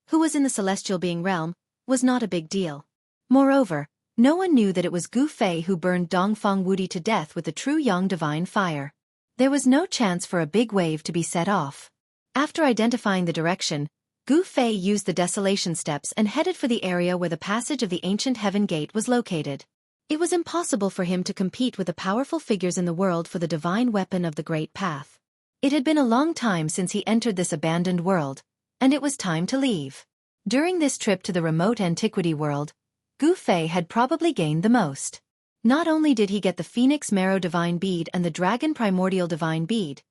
who was in the celestial being realm, was not a big deal. Moreover, no one knew that it was Gu Fei who burned Dongfang Wudi to death with the true Yang divine fire. There was no chance for a big wave to be set off. After identifying the direction, Gu Fei used the desolation steps and headed for the area where the passage of the ancient heaven gate was located. It was impossible for him to compete with the powerful figures in the world for the divine weapon of the great path. It had been a long time since he entered this abandoned world, and it was time to leave. During this trip to the remote antiquity world, Gu Fei had probably gained the most. Not only did he get the Phoenix Marrow Divine Bead and the Dragon Primordial Divine Bead,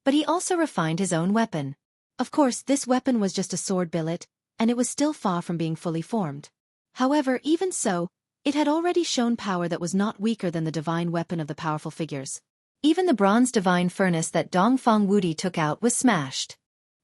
but he also refined his own weapon. Of course, this weapon was just a sword billet, and it was still far from being fully formed. However, even so, it had already shown power that was not weaker than the divine weapon of the powerful figures. Even the bronze divine furnace that Dongfang Wudi took out was smashed.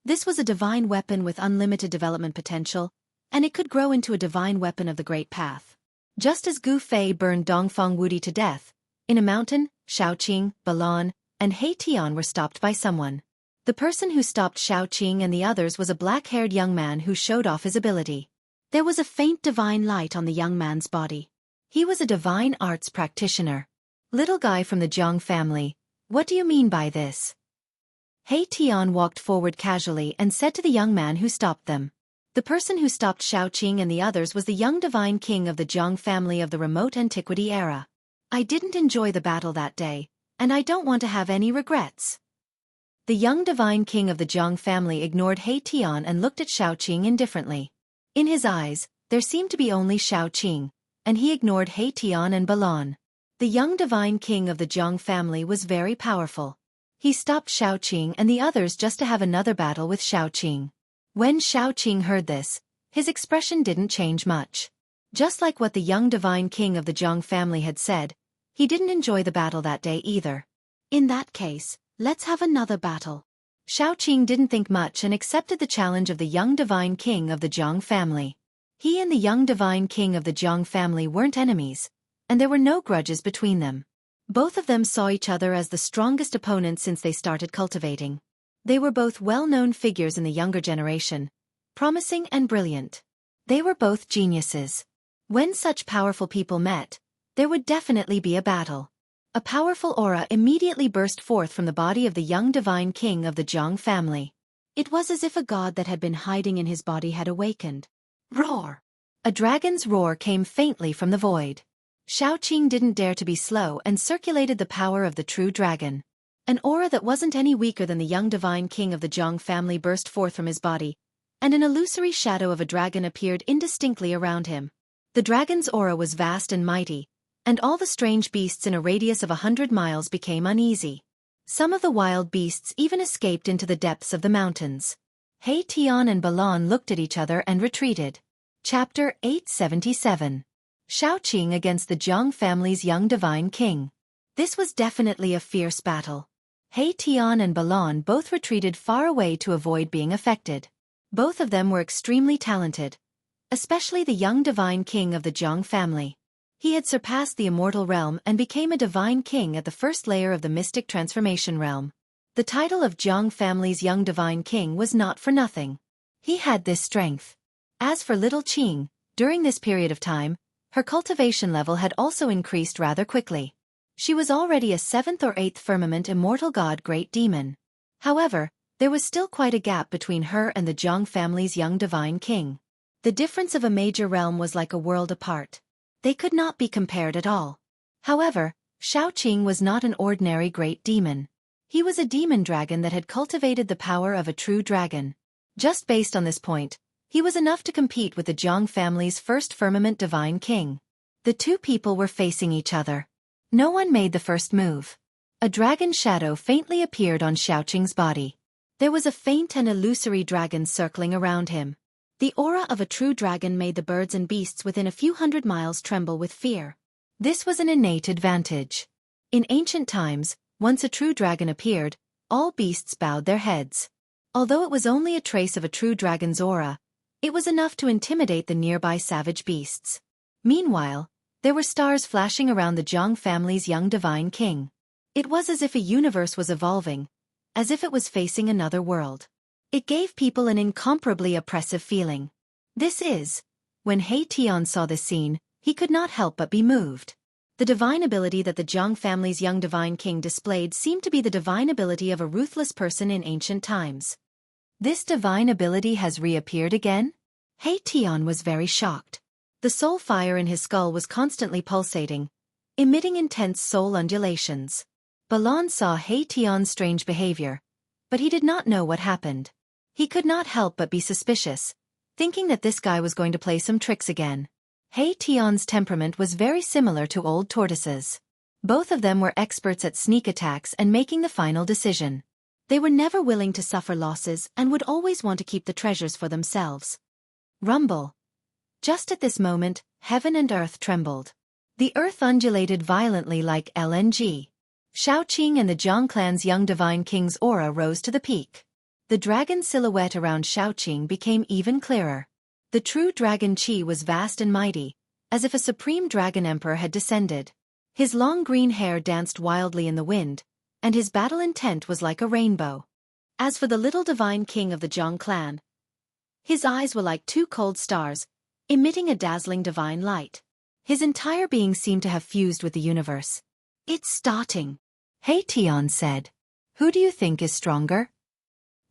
This was a divine weapon with unlimited development potential, and it could grow into a divine weapon of the great path. Just as Gu Fei burned Dongfang Wudi to death, in a mountain, Xiaoqing, Balan, and He Tian were stopped by someone. The person who stopped Xiaoqing and the others was a black-haired young man who showed off his ability. There was a faint divine light on the young man's body. He was a divine arts practitioner. Little guy from the Jiang family, what do you mean by this? He Tian walked forward casually and said to the young man who stopped them. The person who stopped Xiaoqing and the others was the young divine king of the Jiang family of the remote antiquity era. I didn't enjoy the battle that day, and I don't want to have any regrets. The young divine king of the Jiang family ignored He Tian and looked at Xiaoqing indifferently. In his eyes, there seemed to be only Xiaoqing, and he ignored He Tian and Balan. The young divine king of the Zhang family was very powerful. He stopped Xueqi and the others just to have another battle with Xueqi. When Xueqi heard this, his expression didn't change much. Just like what the young divine king of the Zhang family had said, he didn't enjoy the battle that day either. In that case, let's have another battle. Xueqi didn't think much and accepted the challenge of the young divine king of the Zhang family. He and the young divine king of the Zhang family weren't enemies, and there were no grudges between them. Both of them saw each other as the strongest opponents since they started cultivating. They were both well-known figures in the younger generation, promising and brilliant. They were both geniuses. When such powerful people met, there would definitely be a battle. A powerful aura immediately burst forth from the body of the young divine king of the Zhang family. It was as if a god that had been hiding in his body had awakened. Roar! A dragon's roar came faintly from the void. Xueqi didn't dare to be slow and circulated the power of the true dragon. An aura that wasn't any weaker than the young divine king of the Zhang family burst forth from his body, and an illusory shadow of a dragon appeared indistinctly around him. The dragon's aura was vast and mighty, and all the strange beasts in a radius of 100 miles became uneasy. Some of the wild beasts even escaped into the depths of the mountains. He Tian and Balan looked at each other and retreated. Chapter 877. Xueqi against the Zhang family's young divine king. This was definitely a fierce battle. He Tian and Balan both retreated far away to avoid being affected. Both of them were extremely talented, especially the young divine king of the Zhang family. He had surpassed the immortal realm and became a divine king at the first layer of the mystic transformation realm. The title of Zhang family's young divine king was not for nothing. He had this strength. As for little Qing, during this period of time, her cultivation level had also increased rather quickly. She was already a 7th or 8th firmament immortal god great demon. However, there was still quite a gap between her and the Zhang family's young divine king. The difference of a major realm was like a world apart. They could not be compared at all. However, Xueqi was not an ordinary great demon. He was a demon dragon that had cultivated the power of a true dragon. Just based on this point, he was enough to compete with the Zhang family's first firmament divine king. The two people were facing each other. No one made the first move. A dragon shadow faintly appeared on Xueqi's body. There was a faint and illusory dragon circling around him. The aura of a true dragon made the birds and beasts within a few hundred miles tremble with fear. This was an innate advantage. In ancient times, once a true dragon appeared, all beasts bowed their heads. Although it was only a trace of a true dragon's aura, it was enough to intimidate the nearby savage beasts. Meanwhile, there were stars flashing around the Zhang family's young divine king. It was as if a universe was evolving, as if it was facing another world. It gave people an incomparably oppressive feeling. When He Tian saw this scene, he could not help but be moved. The divine ability that the Zhang family's young divine king displayed seemed to be the divine ability of a ruthless person in ancient times. This divine ability has reappeared again? He Tian was very shocked. The soul fire in his skull was constantly pulsating, emitting intense soul undulations. Balan saw He Tian's strange behavior, but he did not know what happened. He could not help but be suspicious, thinking that this guy was going to play some tricks again. He Tian's temperament was very similar to old tortoises. Both of them were experts at sneak attacks and making the final decision. They were never willing to suffer losses and would always want to keep the treasures for themselves. Rumble. Just at this moment, heaven and earth trembled. The earth undulated violently like LNG. Xueqi and the Zhang clan's young divine king's aura rose to the peak. The dragon silhouette around Xueqi became even clearer. The true dragon Qi was vast and mighty, as if a supreme dragon emperor had descended. His long green hair danced wildly in the wind, and his battle intent was like a rainbow. As for the little divine king of the Zhang clan, his eyes were like two cold stars, emitting a dazzling divine light. His entire being seemed to have fused with the universe. "It's starting," He Tian said. "Who do you think is stronger?"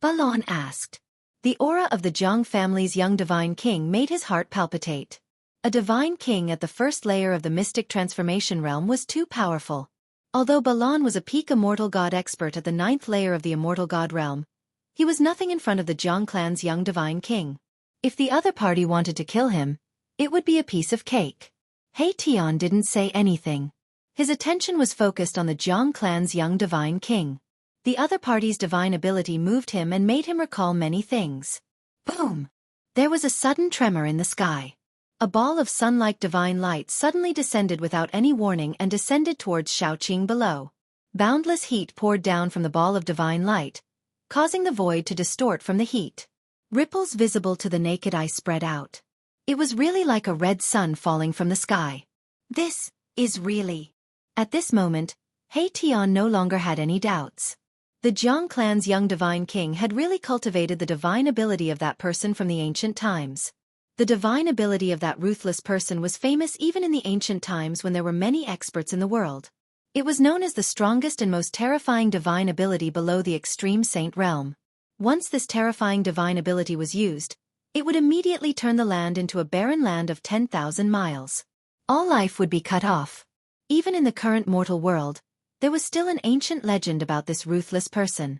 Balan asked. The aura of the Zhang family's young divine king made his heart palpitate. A divine king at the first layer of the mystic transformation realm was too powerful. Although Balan was a peak immortal god expert at the 9th layer of the immortal god realm, he was nothing in front of the Zhang clan's young divine king. If the other party wanted to kill him, it would be a piece of cake. He Tian didn't say anything. His attention was focused on the Jiang clan's young divine king. The other party's divine ability moved him and made him recall many things. Boom! There was a sudden tremor in the sky. A ball of sun-like divine light suddenly descended without any warning and descended towards Xueqi below. Boundless heat poured down from the ball of divine light, causing the void to distort from the heat. Ripples visible to the naked eye spread out. It was really like a red sun falling from the sky. This is really... At this moment, He Tian no longer had any doubts. The Jiang clan's young divine king had really cultivated the divine ability of that person from the ancient times. The divine ability of that ruthless person was famous even in the ancient times when there were many experts in the world. It was known as the strongest and most terrifying divine ability below the extreme saint realm. Once this terrifying divine ability was used, it would immediately turn the land into a barren land of 10,000 miles. All life would be cut off. Even in the current mortal world, there was still an ancient legend about this ruthless person.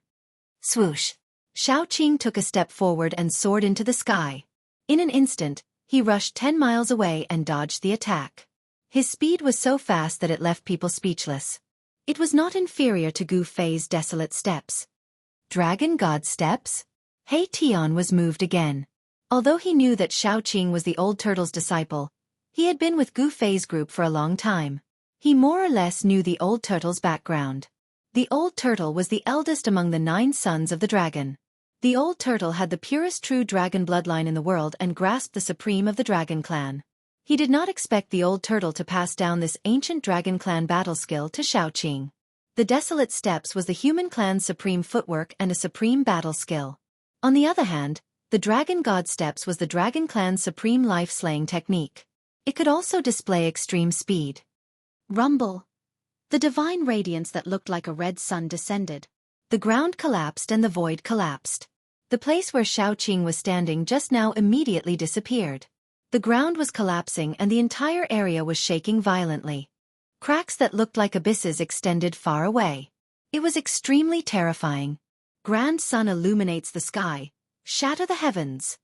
Swoosh! Xueqi took a step forward and soared into the sky. In an instant, he rushed 10 miles away and dodged the attack. His speed was so fast that it left people speechless. It was not inferior to Gu Fei's desolate steps. Dragon God steps? He Tian was moved again. Although he knew that Xueqi was the old turtle's disciple, he had been with Gu Fei's group for a long time. He more or less knew the old turtle's background. The old turtle was the eldest among the 9 sons of the dragon. The old turtle had the purest true dragon bloodline in the world and grasped the supreme of the dragon clan. He did not expect the old turtle to pass down this ancient dragon clan battle skill to Xueqi. The desolate steps was the human clan's supreme footwork and a supreme battle skill. On the other hand, the dragon god steps was the dragon clan's supreme life-slaying technique. It could also display extreme speed. Rumble. The divine radiance that looked like a red sun descended. The ground collapsed and the void collapsed. The place where Xueqi was standing just now immediately disappeared. The ground was collapsing and the entire area was shaking violently. Cracks that looked like abysses extended far away. It was extremely terrifying. Grand sun illuminates the sky. Shatter the heavens.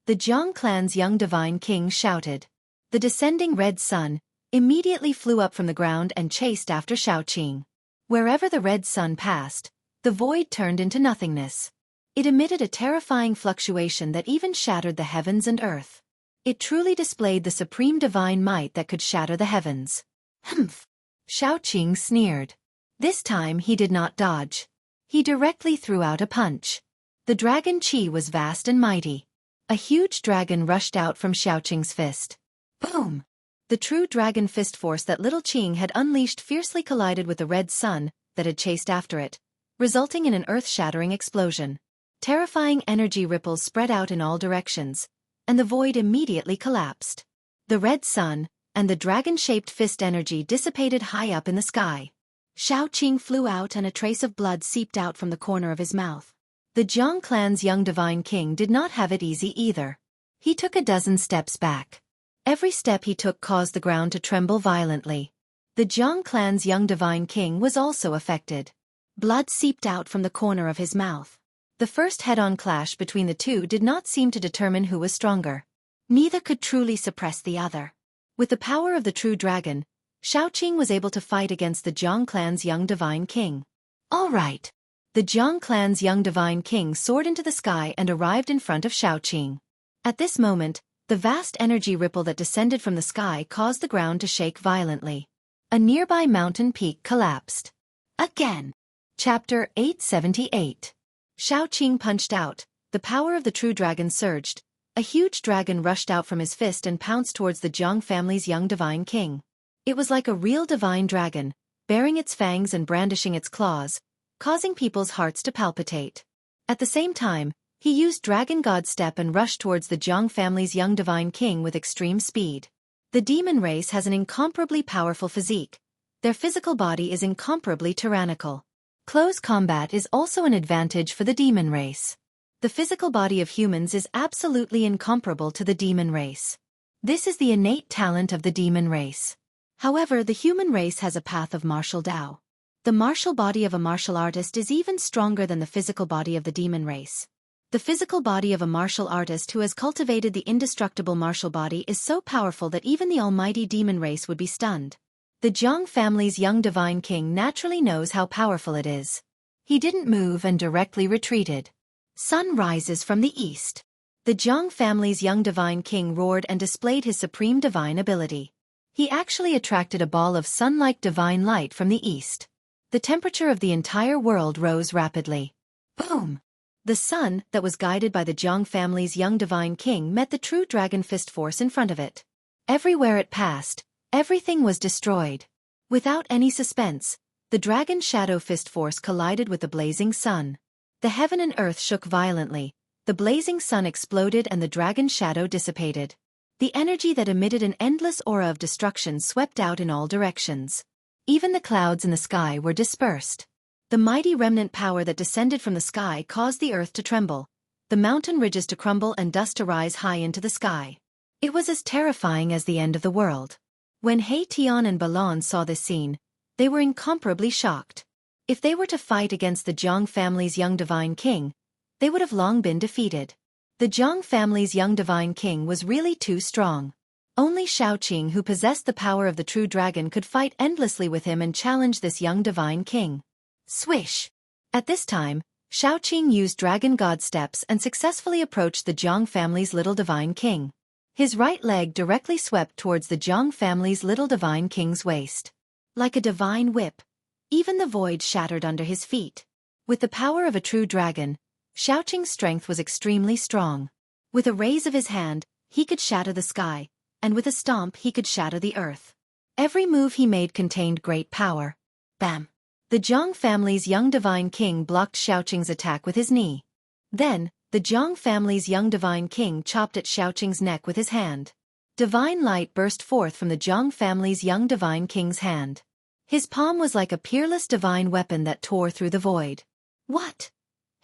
The Jiang clan's young divine king shouted. The descending red sun immediately flew up from the ground and chased after Xueqi. Wherever the red sun passed, the void turned into nothingness. It emitted a terrifying fluctuation that even shattered the heavens and earth. It truly displayed the supreme divine might that could shatter the heavens. Humph! Xueqi sneered. This time he did not dodge. He directly threw out a punch. The dragon chi was vast and mighty. A huge dragon rushed out from Xueqi's fist. Boom! The true dragon fist force that little Qing had unleashed fiercely collided with the red sun that had chased after it, resulting in an earth-shattering explosion. Terrifying energy ripples spread out in all directions, and the void immediately collapsed. The red sun and the dragon-shaped fist energy dissipated high up in the sky. Xueqi flew out and a trace of blood seeped out from the corner of his mouth. The Jiang clan's young divine king did not have it easy either. He took a dozen steps back. Every step he took caused the ground to tremble violently. The Jiang clan's young divine king was also affected. Blood seeped out from the corner of his mouth. The first head-on clash between the two did not seem to determine who was stronger. Neither could truly suppress the other. With the power of the true dragon, Xueqi was able to fight against the Jiang clan's young divine king. All right. The Jiang clan's young divine king soared into the sky and arrived in front of Xueqi. At this moment, the vast energy ripple that descended from the sky caused the ground to shake violently. A nearby mountain peak collapsed. Again. Chapter 878. Xueqi punched out. The power of the true dragon surged. A huge dragon rushed out from his fist and pounced towards the Jiang family's young divine king. It was like a real divine dragon, baring its fangs and brandishing its claws, causing people's hearts to palpitate. At the same time, he used Dragon God Step and rushed towards the Jiang family's young divine king with extreme speed. The demon race has an incomparably powerful physique. Their physical body is incomparably tyrannical. Close combat is also an advantage for the demon race. The physical body of humans is absolutely incomparable to the demon race. This is the innate talent of the demon race. However, the human race has a path of martial Tao. The martial body of a martial artist is even stronger than the physical body of the demon race. The physical body of a martial artist who has cultivated the indestructible martial body is so powerful that even the almighty demon race would be stunned. The Jiang family's young divine king naturally knows how powerful it is. He didn't move and directly retreated. Sun rises from the east. The Jiang family's young divine king roared and displayed his supreme divine ability. He actually attracted a ball of sun-like divine light from the east. The temperature of the entire world rose rapidly. Boom! The sun, that was guided by the Jiang family's young divine king, met the true dragon fist force in front of it. Everywhere it passed, everything was destroyed. Without any suspense, the dragon shadow fist force collided with the blazing sun. The heaven and earth shook violently, the blazing sun exploded and the dragon shadow dissipated. The energy that emitted an endless aura of destruction swept out in all directions. Even the clouds in the sky were dispersed. The mighty remnant power that descended from the sky caused the earth to tremble, the mountain ridges to crumble and dust to rise high into the sky. It was as terrifying as the end of the world. When He Tian and Balan saw this scene, they were incomparably shocked. If they were to fight against the Jiang family's young divine king, they would have long been defeated. The Jiang family's young divine king was really too strong. Only Xueqi, who possessed the power of the true dragon, could fight endlessly with him and challenge this young divine king. Swish! At this time, Xueqi used dragon god steps and successfully approached the Jiang family's little divine king. His right leg directly swept towards the Jiang family's little divine king's waist. Like a divine whip, even the void shattered under his feet. With the power of a true dragon, Xueqi's strength was extremely strong. With a raise of his hand, he could shatter the sky, and with a stomp he could shatter the earth. Every move he made contained great power. Bam! The Jiang family's young divine king blocked Xueqi's attack with his knee. Then, the Jiang family's young divine king chopped at Xueqi's neck with his hand. Divine light burst forth from the Jiang family's young divine king's hand. His palm was like a peerless divine weapon that tore through the void. What?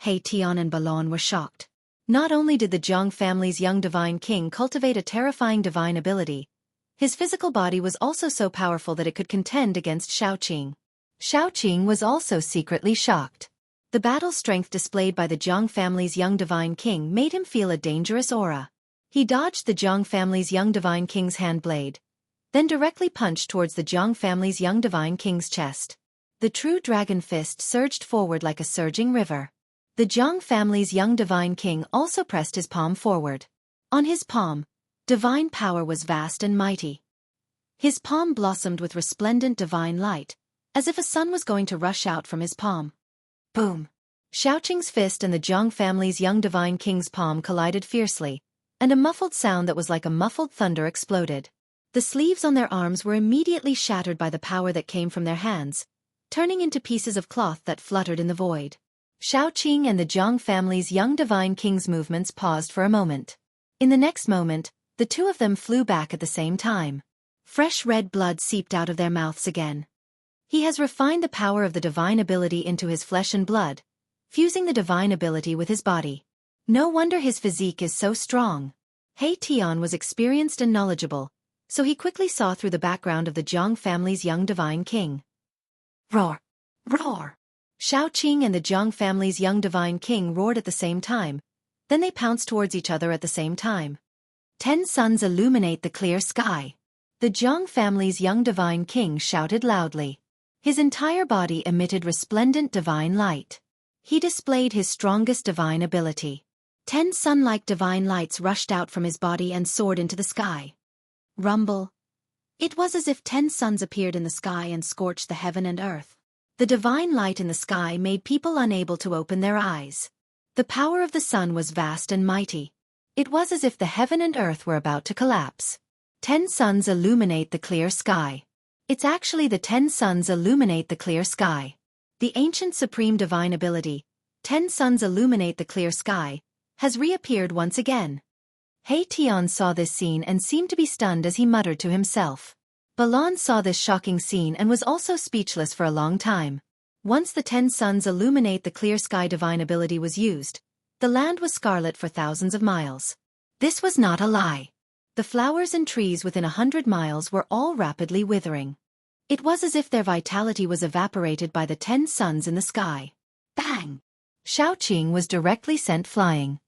He Tian and Balan were shocked. Not only did the Jiang family's young divine king cultivate a terrifying divine ability, his physical body was also so powerful that it could contend against Xueqi. Xueqi was also secretly shocked. The battle strength displayed by the Jiang family's young divine king made him feel a dangerous aura. He dodged the Jiang family's young divine king's hand blade, then directly punched towards the Jiang family's young divine king's chest. The true dragon fist surged forward like a surging river. The Jiang family's young divine king also pressed his palm forward. On his palm, divine power was vast and mighty. His palm blossomed with resplendent divine light, as if a sun was going to rush out from his palm. Boom! Xueqi's fist and the Jiang family's young divine king's palm collided fiercely, and a muffled sound that was like a muffled thunder exploded. The sleeves on their arms were immediately shattered by the power that came from their hands, turning into pieces of cloth that fluttered in the void. Xueqi and the Jiang family's young divine king's movements paused for a moment. In the next moment, the two of them flew back at the same time. Fresh red blood seeped out of their mouths again. He has refined the power of the divine ability into his flesh and blood, fusing the divine ability with his body. No wonder his physique is so strong. He Tian was experienced and knowledgeable, so he quickly saw through the background of the Jiang family's young divine king. Roar! Roar! Xueqi and the Jiang family's young divine king roared at the same time, then they pounced towards each other at the same time. 10 suns illuminate the clear sky. The Jiang family's young divine king shouted loudly. His entire body emitted resplendent divine light. He displayed his strongest divine ability. 10 sun-like divine lights rushed out from his body and soared into the sky. Rumble. It was as if 10 suns appeared in the sky and scorched the heaven and earth. The divine light in the sky made people unable to open their eyes. The power of the sun was vast and mighty. It was as if the heaven and earth were about to collapse. 10 suns illuminate the clear sky. It's actually the 10 suns illuminate the clear sky. The ancient supreme divine ability, 10 suns illuminate the clear sky, has reappeared once again. He Tian saw this scene and seemed to be stunned as he muttered to himself. Balan saw this shocking scene and was also speechless for a long time. Once the 10 suns illuminate the clear sky divine ability was used, the land was scarlet for thousands of miles. This was not a lie. The flowers and trees within 100 miles were all rapidly withering. It was as if their vitality was evaporated by the 10 suns in the sky. Bang! Xueqi was directly sent flying.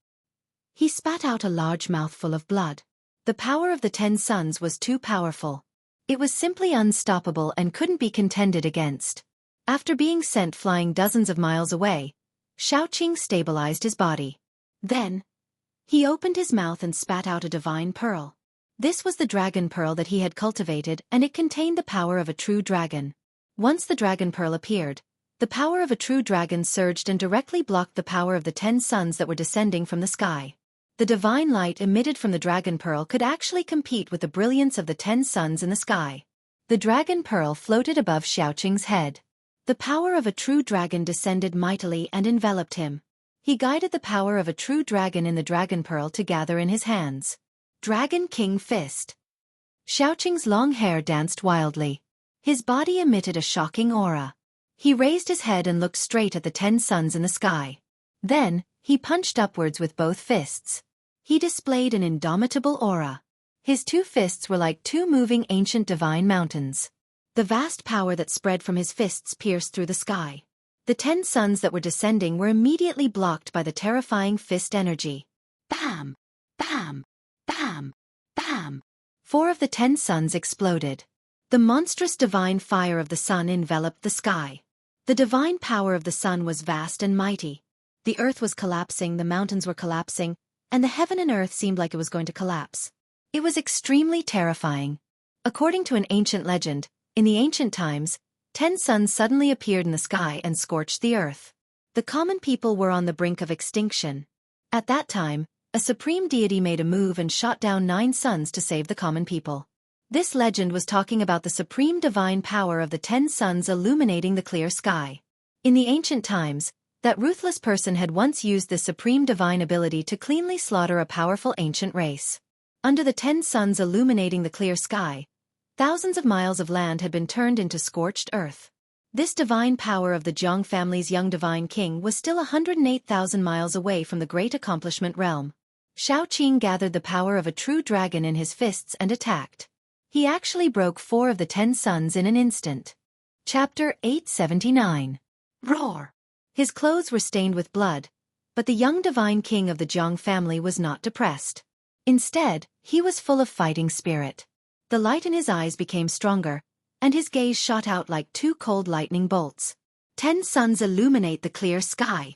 He spat out a large mouthful of blood. The power of the 10 suns was too powerful. It was simply unstoppable and couldn't be contended against. After being sent flying dozens of miles away, Xueqi stabilized his body. Then, he opened his mouth and spat out a divine pearl. This was the dragon pearl that he had cultivated, and it contained the power of a true dragon. Once the dragon pearl appeared, the power of a true dragon surged and directly blocked the power of the 10 suns that were descending from the sky. The divine light emitted from the dragon pearl could actually compete with the brilliance of the 10 suns in the sky. The dragon pearl floated above Xueqi's head. The power of a true dragon descended mightily and enveloped him. He guided the power of a true dragon in the dragon pearl to gather in his hands. Dragon King Fist. Xueqi's long hair danced wildly. His body emitted a shocking aura. He raised his head and looked straight at the 10 suns in the sky. Then, he punched upwards with both fists. He displayed an indomitable aura. His 2 fists were like 2 moving ancient divine mountains. The vast power that spread from his fists pierced through the sky. The 10 suns that were descending were immediately blocked by the terrifying fist energy. Bam! Bam! Bam! Bam! 4 of the 10 suns exploded. The monstrous divine fire of the sun enveloped the sky. The divine power of the sun was vast and mighty. The earth was collapsing, the mountains were collapsing, and the heaven and earth seemed like it was going to collapse. It was extremely terrifying. According to an ancient legend, in the ancient times, 10 suns suddenly appeared in the sky and scorched the earth. The common people were on the brink of extinction. At that time, a supreme deity made a move and shot down 9 suns to save the common people. This legend was talking about the supreme divine power of the 10 suns illuminating the clear sky. In the ancient times, that ruthless person had once used this supreme divine ability to cleanly slaughter a powerful ancient race. Under the 10 suns illuminating the clear sky, thousands of miles of land had been turned into scorched earth. This divine power of the Jiang family's young divine king was still 108,000 miles away from the great accomplishment realm. Xueqi gathered the power of a true dragon in his fists and attacked. He actually broke 4 of the 10 suns in an instant. Chapter 879. Roar! His clothes were stained with blood, but the young divine king of the Jiang family was not depressed. Instead, he was full of fighting spirit. The light in his eyes became stronger, and his gaze shot out like 2 cold lightning bolts. 10 suns illuminate the clear sky.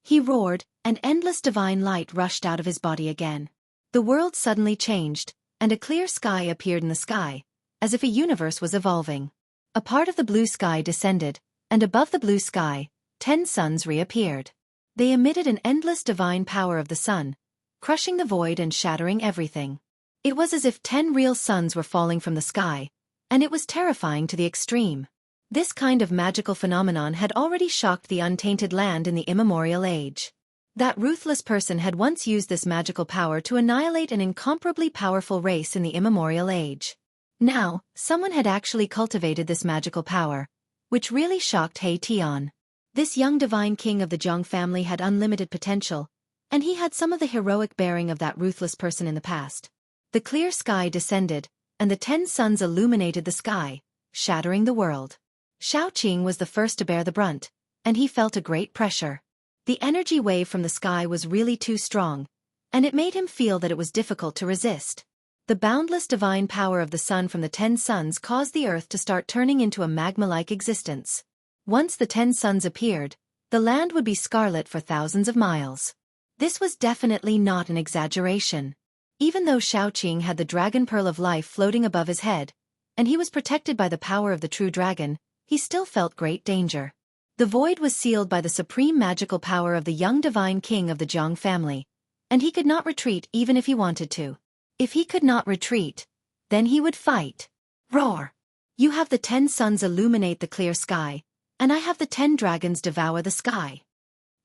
He roared, and endless divine light rushed out of his body again. The world suddenly changed, and a clear sky appeared in the sky, as if a universe was evolving. A part of the blue sky descended, and above the blue sky, 10 suns reappeared. They emitted an endless divine power of the sun, crushing the void and shattering everything. It was as if 10 real suns were falling from the sky, and it was terrifying to the extreme. This kind of magical phenomenon had already shocked the untainted land in the immemorial age. That ruthless person had once used this magical power to annihilate an incomparably powerful race in the immemorial age. Now, someone had actually cultivated this magical power, which really shocked He Tian. This young divine king of the Jiang family had unlimited potential, and he had some of the heroic bearing of that ruthless person in the past. The clear sky descended, and the 10 suns illuminated the sky, shattering the world. Xueqi was the first to bear the brunt, and he felt a great pressure. The energy wave from the sky was really too strong, and it made him feel that it was difficult to resist. The boundless divine power of the sun from the 10 suns caused the earth to start turning into a magma-like existence. Once the 10 suns appeared, the land would be scarlet for thousands of miles. This was definitely not an exaggeration. Even though Xueqi had the dragon pearl of life floating above his head, and he was protected by the power of the true dragon, he still felt great danger. The void was sealed by the supreme magical power of the young divine king of the Jiang family, and he could not retreat even if he wanted to. If he could not retreat, then he would fight. Roar! You have the 10 suns illuminate the clear sky, and I have the 10 dragons devour the sky.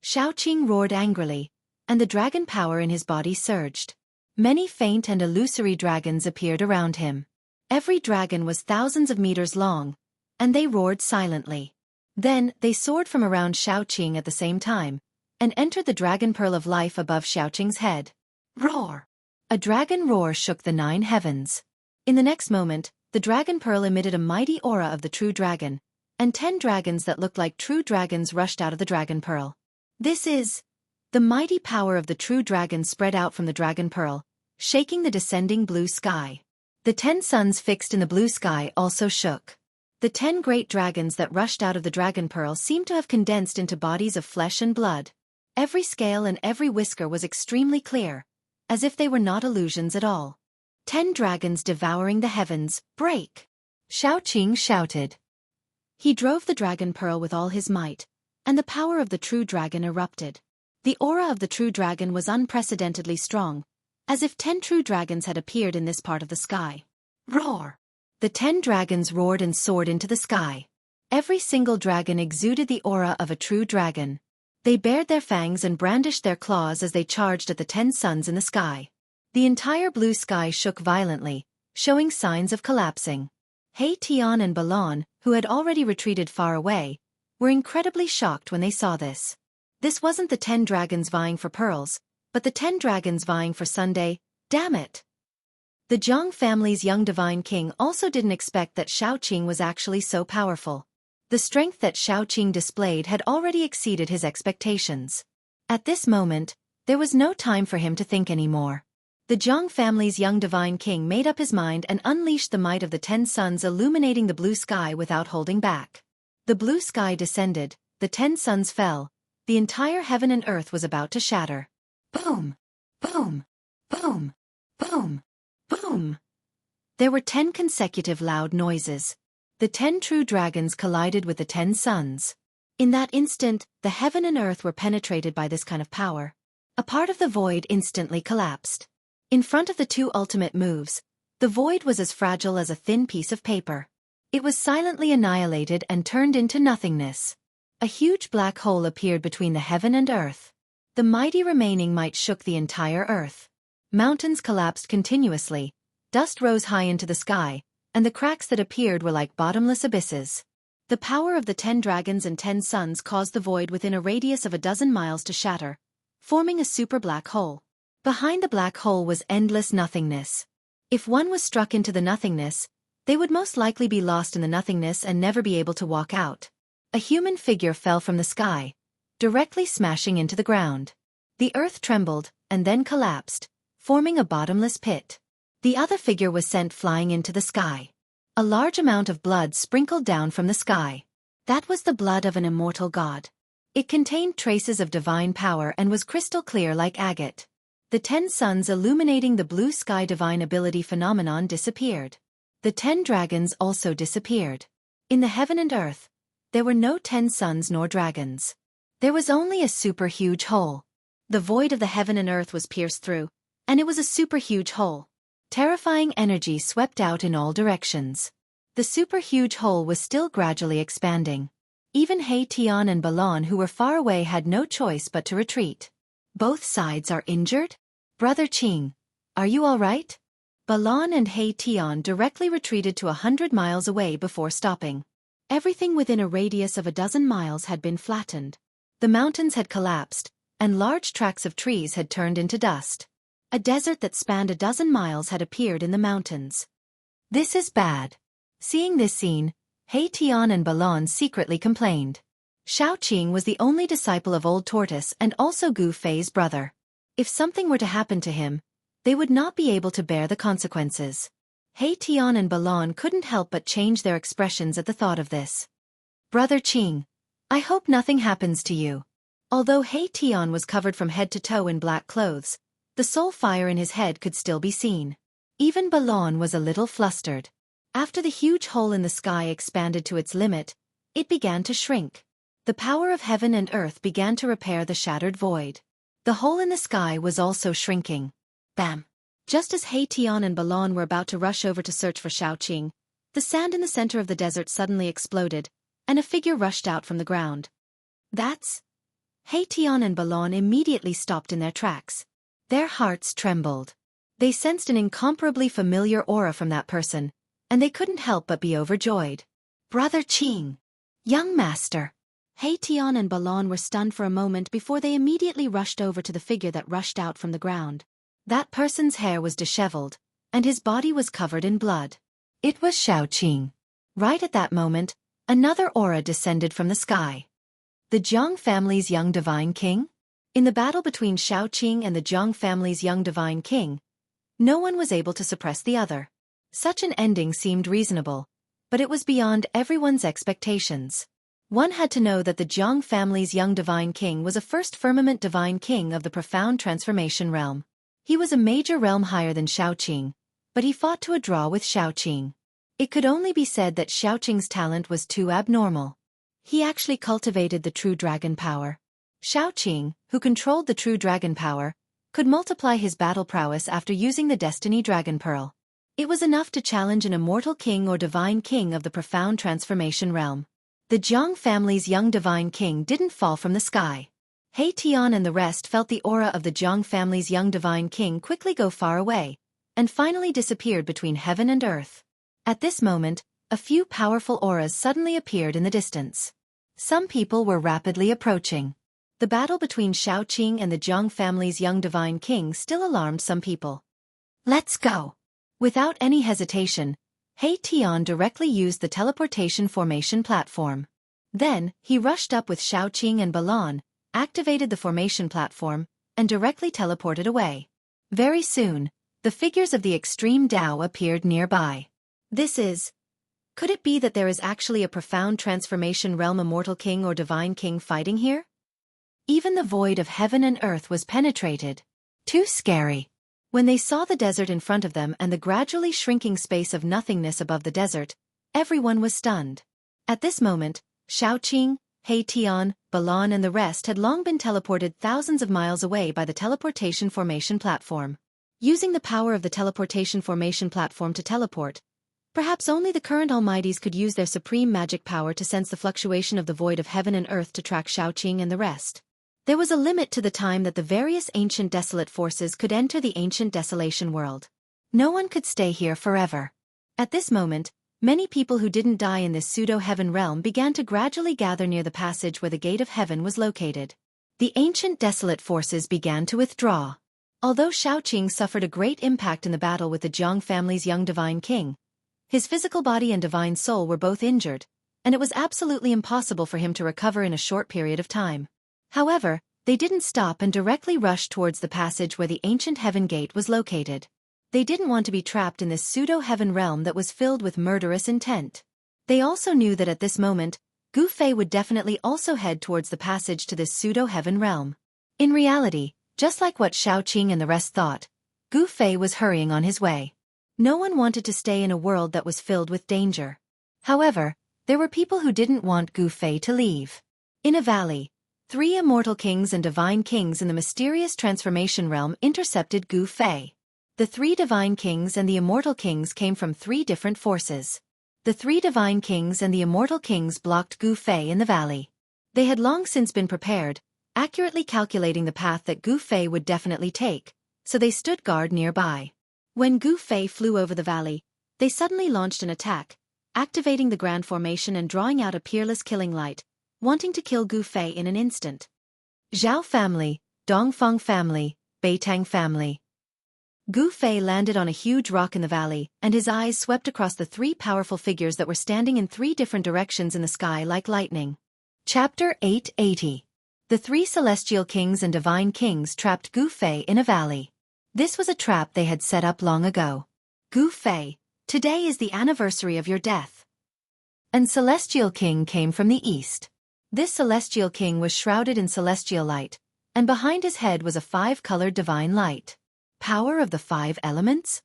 Xueqi roared angrily, and the dragon power in his body surged. Many faint and illusory dragons appeared around him. Every dragon was thousands of meters long, and they roared silently. Then, they soared from around Xueqi at the same time, and entered the dragon pearl of life above Xueqi's head. Roar! A dragon roar shook the 9 heavens. In the next moment, the dragon pearl emitted a mighty aura of the true dragon, and 10 dragons that looked like true dragons rushed out of the dragon pearl. This is... The mighty power of the true dragon spread out from the dragon pearl, shaking the descending blue sky. The 10 suns fixed in the blue sky also shook. The 10 great dragons that rushed out of the dragon pearl seemed to have condensed into bodies of flesh and blood. Every scale and every whisker was extremely clear, as if they were not illusions at all. 10 dragons devouring the heavens, break! Xueqi shouted. He drove the dragon pearl with all his might, and the power of the true dragon erupted. The aura of the true dragon was unprecedentedly strong, as if 10 true dragons had appeared in this part of the sky. Roar! The 10 dragons roared and soared into the sky. Every single dragon exuded the aura of a true dragon. They bared their fangs and brandished their claws as they charged at the 10 suns in the sky. The entire blue sky shook violently, showing signs of collapsing. Tian and Balon, who had already retreated far away, were incredibly shocked when they saw this. This wasn't the 10 dragons vying for pearls, but the 10 dragons vying for Sunday. Damn it! The Zhang family's young divine king also didn't expect that Xueqi was actually so powerful. The strength that Xueqi displayed had already exceeded his expectations. At this moment, there was no time for him to think anymore. The Zhang family's young divine king made up his mind and unleashed the might of the 10 suns illuminating the blue sky without holding back. The blue sky descended, the 10 suns fell, the entire heaven and earth was about to shatter. Boom! Boom! Boom! Boom! Boom! There were 10 consecutive loud noises. The 10 true dragons collided with the 10 suns. In that instant, the heaven and earth were penetrated by this kind of power. A part of the void instantly collapsed. In front of the two ultimate moves, the void was as fragile as a thin piece of paper. It was silently annihilated and turned into nothingness. A huge black hole appeared between the heaven and earth. The mighty remaining might shook the entire earth. Mountains collapsed continuously, dust rose high into the sky, and the cracks that appeared were like bottomless abysses. The power of the 10 dragons and 10 suns caused the void within a radius of 12 miles to shatter, forming a super black hole. Behind the black hole was endless nothingness. If one was struck into the nothingness, they would most likely be lost in the nothingness and never be able to walk out. A human figure fell from the sky, directly smashing into the ground. The earth trembled, and then collapsed, forming a bottomless pit. The other figure was sent flying into the sky. A large amount of blood sprinkled down from the sky. That was the blood of an immortal god. It contained traces of divine power and was crystal clear like agate. The 10 suns illuminating the blue sky divine ability phenomenon disappeared. The 10 dragons also disappeared. In the heaven and earth, there were no 10 suns nor dragons. There was only a super huge hole. The void of the heaven and earth was pierced through, and it was a super huge hole. Terrifying energy swept out in all directions. The super huge hole was still gradually expanding. Even Tian and Balon, who were far away, had no choice but to retreat. Both sides are injured? Brother Qing, are you all right? Balon and Tian directly retreated to 100 miles away before stopping. Everything within a radius of 12 miles had been flattened. The mountains had collapsed, and large tracts of trees had turned into dust. A desert that spanned 12 miles had appeared in the mountains. This is bad. Seeing this scene, Tian and Balon secretly complained. Xueqi was the only disciple of Old Tortoise and also Gu Fei's brother. If something were to happen to him, they would not be able to bear the consequences. Tian and Balon couldn't help but change their expressions at the thought of this. Brother Qing, I hope nothing happens to you. Although Tian was covered from head to toe in black clothes, the soul fire in his head could still be seen. Even Balon was a little flustered. After the huge hole in the sky expanded to its limit, it began to shrink. The power of heaven and earth began to repair the shattered void. The hole in the sky was also shrinking. Bam! Just as Tian and Balon were about to rush over to search for Xueqi, the sand in the center of the desert suddenly exploded, and a figure rushed out from the ground. That's... Tian and Balon immediately stopped in their tracks. Their hearts trembled. They sensed an incomparably familiar aura from that person, and they couldn't help but be overjoyed. Brother Qing! Young master! Tian and Balon were stunned for a moment before they immediately rushed over to the figure that rushed out from the ground. That person's hair was disheveled, and his body was covered in blood. It was Xueqi. Right at that moment, another aura descended from the sky. The Zhang family's young divine king? In the battle between Xueqi and the Zhang family's young divine king, no one was able to suppress the other. Such an ending seemed reasonable, but it was beyond everyone's expectations. One had to know that the Jiang family's young divine king was a first firmament divine king of the profound transformation realm. He was a major realm higher than Xiaoqing, but he fought to a draw with Xiaoqing. It could only be said that Xiaoqing's talent was too abnormal. He actually cultivated the true dragon power. Xiaoqing, who controlled the true dragon power, could multiply his battle prowess after using the Destiny Dragon Pearl. It was enough to challenge an immortal king or divine king of the profound transformation realm. The Jiang family's young divine king didn't fall from the sky. He Tian and the rest felt the aura of the Jiang family's young divine king quickly go far away, and finally disappeared between heaven and earth. At this moment, a few powerful auras suddenly appeared in the distance. Some people were rapidly approaching. The battle between Xiaoqing and the Jiang family's young divine king still alarmed some people. "Let's go!" Without any hesitation, He Tian directly used the teleportation formation platform. Then, he rushed up with Xiaoqing and Balan, activated the formation platform, and directly teleported away. Very soon, the figures of the extreme Tao appeared nearby. Could it be that there is actually a profound transformation realm immortal king or divine king fighting here? Even the void of heaven and earth was penetrated. Too scary. When they saw the desert in front of them and the gradually shrinking space of nothingness above the desert, everyone was stunned. At this moment, Xiaoqing, He Tian, Balan and the rest had long been teleported thousands of miles away by the teleportation formation platform. Using the power of the teleportation formation platform to teleport, perhaps only the current almighties could use their supreme magic power to sense the fluctuation of the void of heaven and earth to track Xiaoqing and the rest. There was a limit to the time that the various ancient desolate forces could enter the ancient desolation world. No one could stay here forever. At this moment, many people who didn't die in this pseudo-heaven realm began to gradually gather near the passage where the gate of heaven was located. The ancient desolate forces began to withdraw. Although Xiaoqing suffered a great impact in the battle with the Jiang family's young divine king, his physical body and divine soul were both injured, and it was absolutely impossible for him to recover in a short period of time. However, they didn't stop and directly rushed towards the passage where the ancient heaven gate was located. They didn't want to be trapped in this pseudo-heaven realm that was filled with murderous intent. They also knew that at this moment, Gu Fei would definitely also head towards the passage to this pseudo-heaven realm. In reality, just like what Xiaoqing and the rest thought, Gu Fei was hurrying on his way. No one wanted to stay in a world that was filled with danger. However, there were people who didn't want Gu Fei to leave. In a valley, 3 immortal kings and divine kings in the mysterious transformation realm intercepted Gu Fei. The 3 divine kings and the immortal kings came from 3 different forces. The 3 divine kings and the immortal kings blocked Gu Fei in the valley. They had long since been prepared, accurately calculating the path that Gu Fei would definitely take, so they stood guard nearby. When Gu Fei flew over the valley, they suddenly launched an attack, activating the grand formation and drawing out a peerless killing light, wanting to kill Gu Fei in an instant. Zhao family, Dongfeng family, Beitang family. Gu Fei landed on a huge rock in the valley, and his eyes swept across the 3 powerful figures that were standing in 3 different directions in the sky like lightning. Chapter 880. The 3 celestial kings and divine kings trapped Gu Fei in a valley. This was a trap they had set up long ago. Gu Fei, today is the anniversary of your death. An celestial king came from the east. This celestial king was shrouded in celestial light, and behind his head was a 5-colored divine light. Power of the 5 elements?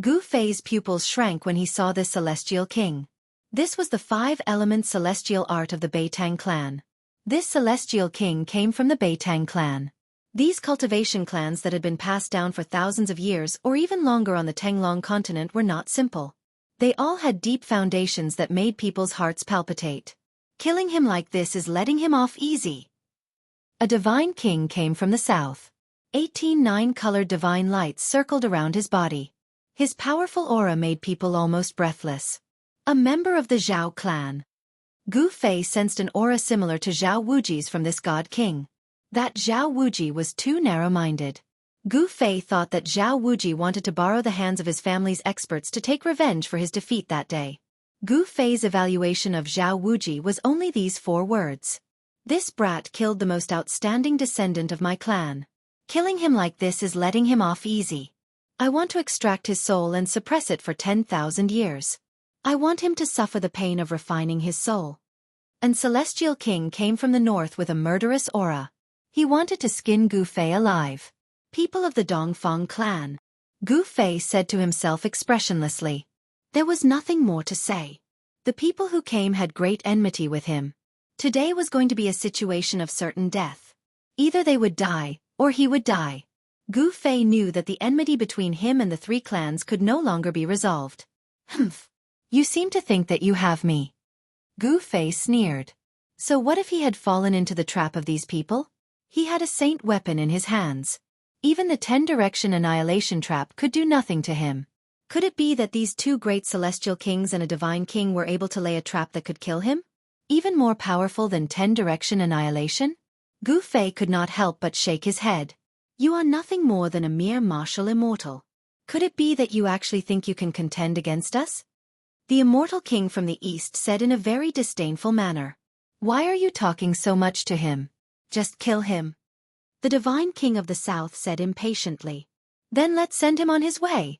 Gu Fei's pupils shrank when he saw this celestial king. This was the 5-element celestial art of the Beitang clan. This celestial king came from the Beitang clan. These cultivation clans that had been passed down for thousands of years or even longer on the Tenglong continent were not simple. They all had deep foundations that made people's hearts palpitate. Killing him like this is letting him off easy. A divine king came from the south. 18 9-colored divine lights circled around his body. His powerful aura made people almost breathless. A member of the Zhao clan. Gu Fei sensed an aura similar to Zhao Wuji's from this god king. That Zhao Wuji was too narrow-minded. Gu Fei thought that Zhao Wuji wanted to borrow the hands of his family's experts to take revenge for his defeat that day. Gu Fei's evaluation of Zhao Wuji was only these 4 words. This brat killed the most outstanding descendant of my clan. Killing him like this is letting him off easy. I want to extract his soul and suppress it for 10,000 years. I want him to suffer the pain of refining his soul. An celestial king came from the north with a murderous aura. He wanted to skin Gu Fei alive. People of the Dongfang clan. Gu Fei said to himself expressionlessly. There was nothing more to say. The people who came had great enmity with him. Today was going to be a situation of certain death. Either they would die, or he would die. Gu Fei knew that the enmity between him and the three clans could no longer be resolved. Humph. You seem to think that you have me. Gu Fei sneered. So what if he had fallen into the trap of these people? He had a saint weapon in his hands. Even the 10-direction annihilation trap could do nothing to him. Could it be that these two great celestial kings and a divine king were able to lay a trap that could kill him? Even more powerful than 10-direction annihilation? Gu Fei could not help but shake his head. You are nothing more than a mere martial immortal. Could it be that you actually think you can contend against us? The immortal king from the east said in a very disdainful manner. Why are you talking so much to him? Just kill him. The divine king of the south said impatiently. Then let's send him on his way.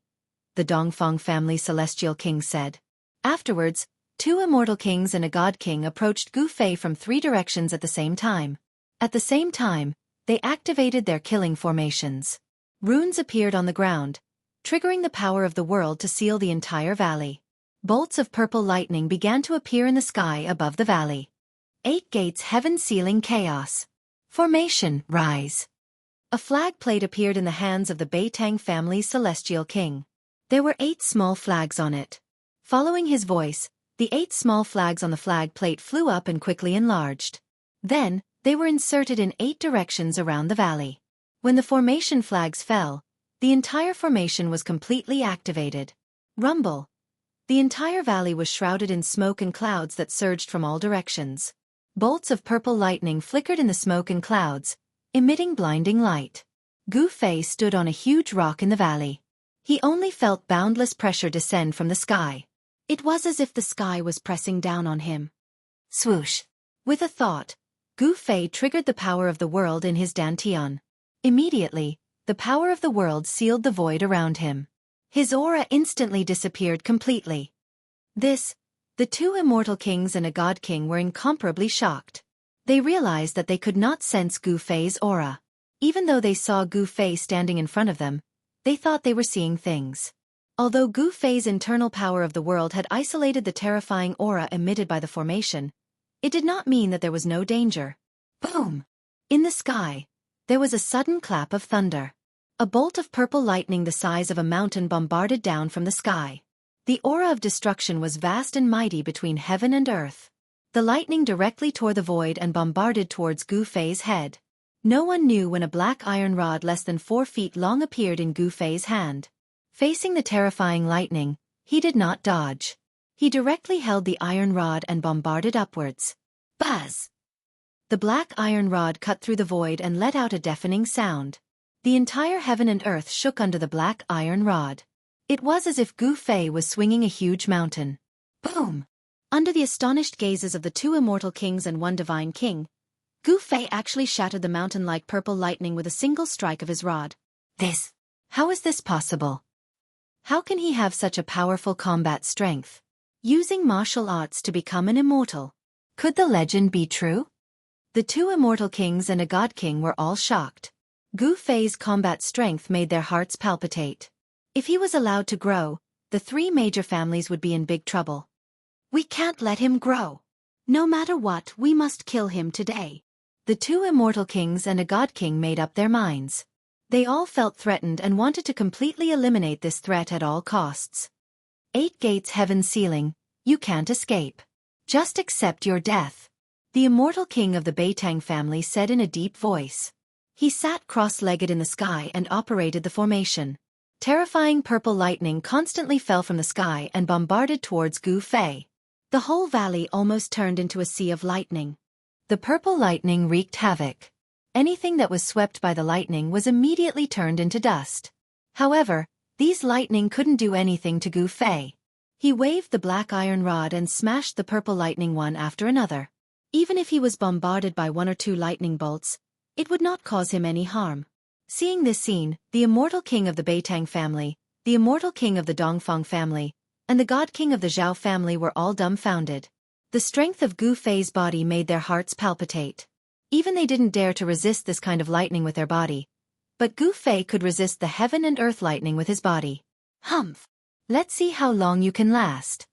The Dongfang family celestial king said. Afterwards, two immortal kings and a god king approached Gu Fei from 3 directions at the same time. At the same time, they activated their killing formations. Runes appeared on the ground, triggering the power of the world to seal the entire valley. Bolts of purple lightning began to appear in the sky above the valley. 8 gates heaven sealing chaos. Formation, rise. A flag plate appeared in the hands of the Beitang family's celestial king. There were 8 small flags on it. Following his voice, the 8 small flags on the flag plate flew up and quickly enlarged. Then, they were inserted in 8 directions around the valley. When the formation flags fell, the entire formation was completely activated. Rumble. The entire valley was shrouded in smoke and clouds that surged from all directions. Bolts of purple lightning flickered in the smoke and clouds, emitting blinding light. Gu Fei stood on a huge rock in the valley. He only felt boundless pressure descend from the sky. It was as if the sky was pressing down on him. Swoosh. With a thought, Gu Fei triggered the power of the world in his dantian. Immediately, the power of the world sealed the void around him. His aura instantly disappeared completely. The 2 immortal kings and a god king were incomparably shocked. They realized that they could not sense Gu Fei's aura. Even though they saw Gu Fei standing in front of them, they thought they were seeing things. Although Gu Fei's internal power of the world had isolated the terrifying aura emitted by the formation, it did not mean that there was no danger. Boom! In the sky, there was a sudden clap of thunder. A bolt of purple lightning the size of a mountain bombarded down from the sky. The aura of destruction was vast and mighty between heaven and earth. The lightning directly tore the void and bombarded towards Gu Fei's head. No one knew when a black iron rod less than 4 feet long appeared in Gu Fei's hand. Facing the terrifying lightning, he did not dodge. He directly held the iron rod and bombarded upwards. Buzz! The black iron rod cut through the void and let out a deafening sound. The entire heaven and earth shook under the black iron rod. It was as if Gu Fei was swinging a huge mountain. Boom! Under the astonished gazes of the 2 immortal kings and 1 divine king, Gu Fei actually shattered the mountain like purple lightning with a single strike of his rod. How is this possible? How can he have such a powerful combat strength? Using martial arts to become an immortal. Could the legend be true? The 2 immortal kings and a god king were all shocked. Gu Fei's combat strength made their hearts palpitate. If he was allowed to grow, the 3 major families would be in big trouble. We can't let him grow. No matter what, we must kill him today. The 2 immortal kings and a god king made up their minds. They all felt threatened and wanted to completely eliminate this threat at all costs. 8 gates heaven sealing, you can't escape. Just accept your death. The immortal king of the Beitang family said in a deep voice. He sat cross-legged in the sky and operated the formation. Terrifying purple lightning constantly fell from the sky and bombarded towards Gu Fei. The whole valley almost turned into a sea of lightning. The purple lightning wreaked havoc. Anything that was swept by the lightning was immediately turned into dust. However, these lightning couldn't do anything to Gu Fei. He waved the black iron rod and smashed the purple lightning one after another. Even if he was bombarded by 1 or 2 lightning bolts, it would not cause him any harm. Seeing this scene, the immortal king of the Beitang family, the immortal king of the Dongfang family, and the god king of the Zhao family were all dumbfounded. The strength of Gu Fei's body made their hearts palpitate. Even they didn't dare to resist this kind of lightning with their body. But Gu Fei could resist the heaven and earth lightning with his body. Humph! Let's see how long you can last.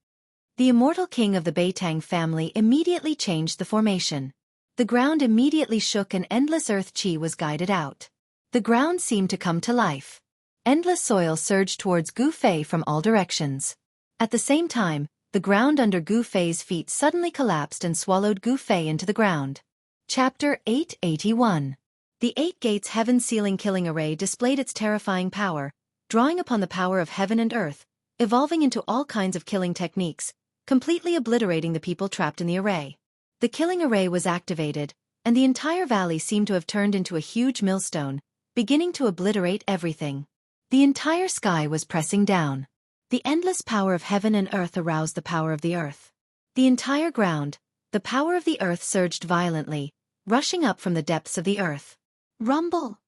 The immortal king of the Beitang family immediately changed the formation. The ground immediately shook and endless earth qi was guided out. The ground seemed to come to life. Endless soil surged towards Gu Fei from all directions. At the same time, the ground under Gu Fei's feet suddenly collapsed and swallowed Gu Fei into the ground. Chapter 881. The Eight Gates Heaven Sealing Killing Array displayed its terrifying power, drawing upon the power of heaven and earth, evolving into all kinds of killing techniques, completely obliterating the people trapped in the array. The killing array was activated, and the entire valley seemed to have turned into a huge millstone, beginning to obliterate everything. The entire sky was pressing down. The endless power of heaven and earth aroused the power of the earth. The entire ground, the power of the earth surged violently, rushing up from the depths of the earth. Rumble!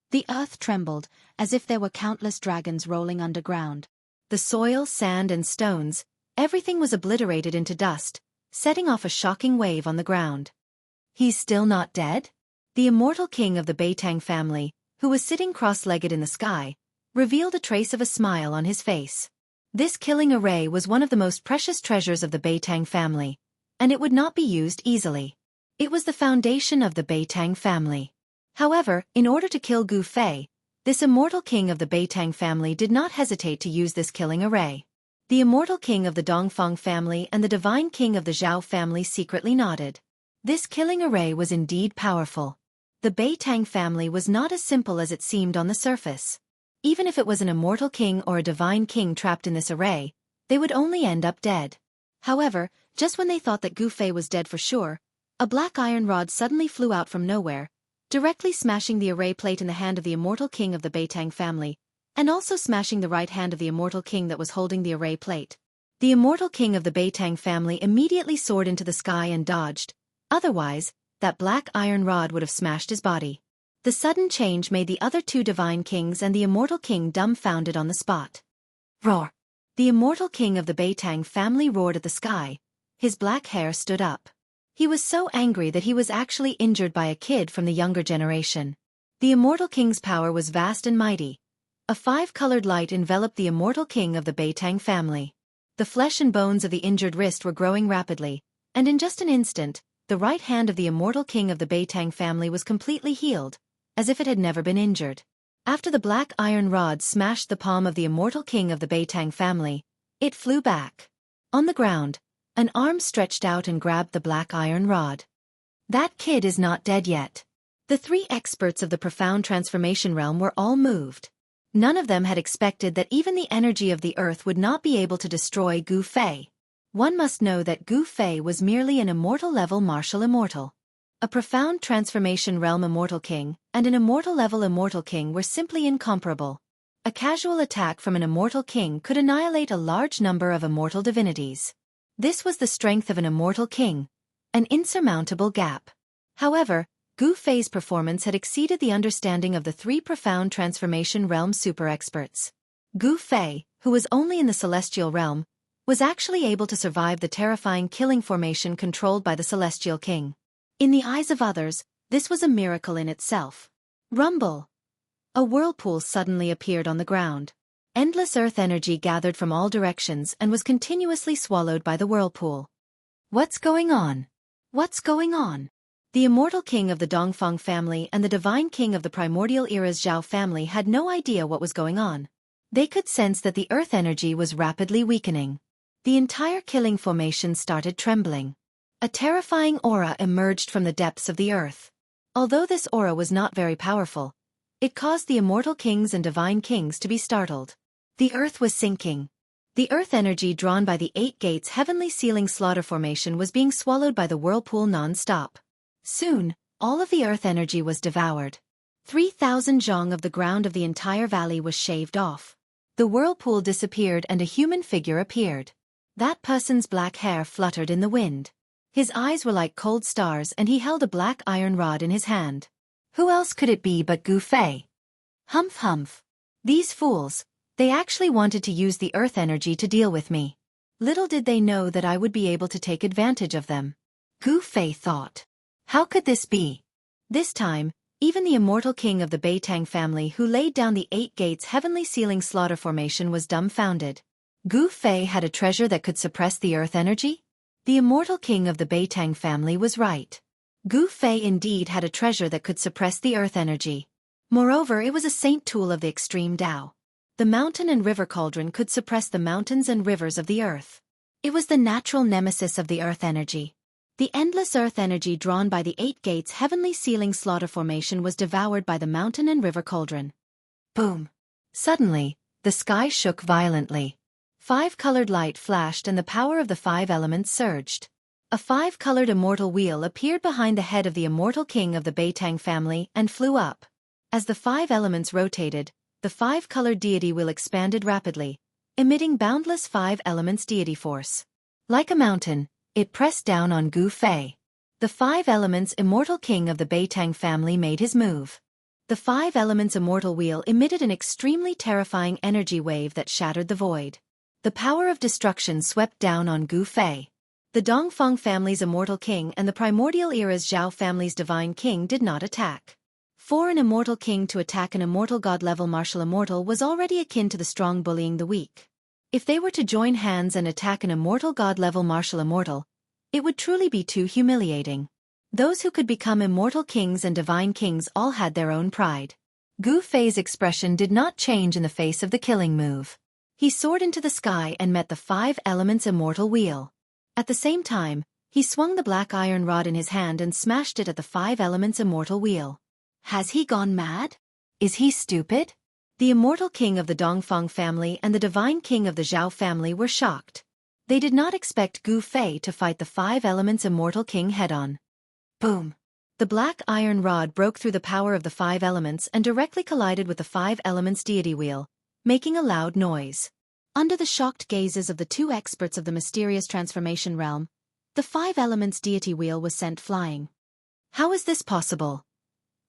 The earth trembled, as if there were countless dragons rolling underground. The soil, sand and stones, everything was obliterated into dust, setting off a shocking wave on the ground. He's still not dead? The immortal king of the Beitang family, who was sitting cross-legged in the sky, revealed a trace of a smile on his face. This killing array was one of the most precious treasures of the Beitang family, and it would not be used easily. It was the foundation of the Beitang family. However, in order to kill Gu Fei, this immortal king of the Beitang family did not hesitate to use this killing array. The immortal king of the Dongfang family and the divine king of the Zhao family secretly nodded. This killing array was indeed powerful. The Beitang family was not as simple as it seemed on the surface. Even if it was an immortal king or a divine king trapped in this array, they would only end up dead. However, just when they thought that Gu Fei was dead for sure, a black iron rod suddenly flew out from nowhere, directly smashing the array plate in the hand of the immortal king of the Beitang family, and also smashing the right hand of the immortal king that was holding the array plate. The immortal king of the Beitang family immediately soared into the sky and dodged. Otherwise, that black iron rod would have smashed his body. The sudden change made the other two divine kings and the immortal king dumbfounded on the spot. Roar! The immortal king of the Beitang family roared at the sky. His black hair stood up. He was so angry that he was actually injured by a kid from the younger generation. The immortal king's power was vast and mighty. A five-colored light enveloped the immortal king of the Beitang family. The flesh and bones of the injured wrist were growing rapidly, and in just an instant, the right hand of the immortal king of the Beitang family was completely healed, as if it had never been injured. After the black iron rod smashed the palm of the immortal king of the Beitang family, it flew back. On the ground, an arm stretched out and grabbed the black iron rod. That kid is not dead yet. The three experts of the profound transformation realm were all moved. None of them had expected that even the energy of the earth would not be able to destroy Gu Fei. One must know that Gu Fei was merely an immortal-level martial immortal. A profound transformation realm immortal king and an immortal-level immortal king were simply incomparable. A casual attack from an immortal king could annihilate a large number of immortal divinities. This was the strength of an immortal king, an insurmountable gap. However, Gu Fei's performance had exceeded the understanding of the three profound transformation realm super experts. Gu Fei, who was only in the celestial realm, was actually able to survive the terrifying killing formation controlled by the celestial king. In the eyes of others, this was a miracle in itself. Rumble! A whirlpool suddenly appeared on the ground. Endless earth energy gathered from all directions and was continuously swallowed by the whirlpool. What's going on? What's going on? The immortal king of the Dongfang family and the divine king of the primordial era's Zhao family had no idea what was going on. They could sense that the earth energy was rapidly weakening. The entire killing formation started trembling. A terrifying aura emerged from the depths of the earth. Although this aura was not very powerful, it caused the immortal kings and divine kings to be startled. The earth was sinking. The earth energy drawn by the Eight Gates Heavenly Sealing Slaughter Formation was being swallowed by the whirlpool non-stop. Soon, all of the earth energy was devoured. 3,000 zhong of the ground of the entire valley was shaved off. The whirlpool disappeared and a human figure appeared. That person's black hair fluttered in the wind. His eyes were like cold stars and he held a black iron rod in his hand. Who else could it be but Gu Fei? Humph humph. These fools, they actually wanted to use the earth energy to deal with me. Little did they know that I would be able to take advantage of them. Gu Fei thought. How could this be? This time, even the immortal king of the Beitang family who laid down the 8 gates heavenly ceiling slaughter formation was dumbfounded. Gu Fei had a treasure that could suppress the earth energy? The immortal king of the Beitang family was right. Gu Fei indeed had a treasure that could suppress the earth energy. Moreover, it was a saint tool of the extreme Tao. The mountain and river cauldron could suppress the mountains and rivers of the earth. It was the natural nemesis of the earth energy. The endless earth energy drawn by the 8 gates heavenly ceiling slaughter formation was devoured by the mountain and river cauldron. Boom! Suddenly, the sky shook violently. 5-colored light flashed and the power of the 5 elements surged. A 5-colored immortal wheel appeared behind the head of the immortal king of the Beitang family and flew up. As the 5 elements rotated, the 5-colored deity wheel expanded rapidly, emitting boundless 5 elements deity force. Like a mountain, it pressed down on Gu Fei. The 5 elements immortal king of the Beitang family made his move. The 5 elements immortal wheel emitted an extremely terrifying energy wave that shattered the void. The power of destruction swept down on Gu Fei. The Dongfeng family's immortal king and the primordial era's Zhao family's divine king did not attack. For an immortal king to attack an immortal god-level martial immortal was already akin to the strong bullying the weak. If they were to join hands and attack an immortal god-level martial immortal, it would truly be too humiliating. Those who could become immortal kings and divine kings all had their own pride. Gu Fei's expression did not change in the face of the killing move. He soared into the sky and met the 5 elements immortal wheel. At the same time, he swung the black iron rod in his hand and smashed it at the 5 elements immortal wheel. Has he gone mad? Is he stupid? The immortal king of the Dongfeng family and the divine king of the Zhao family were shocked. They did not expect Gu Fei to fight the 5 elements immortal king head-on. Boom! The black iron rod broke through the power of the 5 elements and directly collided with the 5 elements deity wheel, making a loud noise. Under the shocked gazes of the 2 experts of the mysterious transformation realm, the 5 elements deity wheel was sent flying. How is this possible?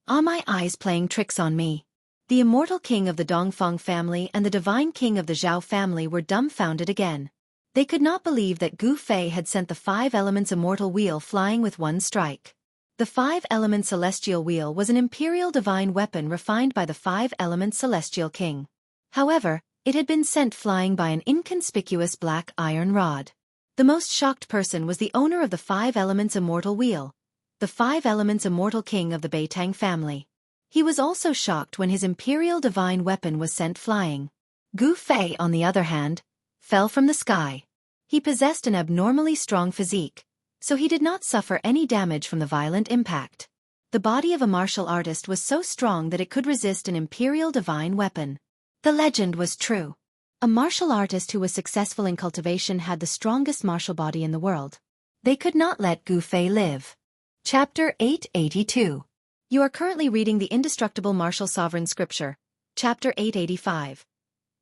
Are my eyes playing tricks on me? The immortal king of the Dongfeng family and the divine king of the Zhao family were dumbfounded again. They could not believe that Gu Fei had sent the 5 elements immortal wheel flying with one strike. The 5 elements celestial wheel was an imperial divine weapon refined by the 5 elements celestial king. However, it had been sent flying by an inconspicuous black iron rod. The most shocked person was the owner of the 5 elements immortal wheel, the 5 elements immortal king of the Beitang family. He was also shocked when his imperial divine weapon was sent flying. Gu Fei, on the other hand, fell from the sky. He possessed an abnormally strong physique, so he did not suffer any damage from the violent impact. The body of a martial artist was so strong that it could resist an imperial divine weapon. The legend was true. A martial artist who was successful in cultivation had the strongest martial body in the world. They could not let Gu Fei live. Chapter 882. You are currently reading the Indestructible Martial Sovereign Scripture, Chapter 885.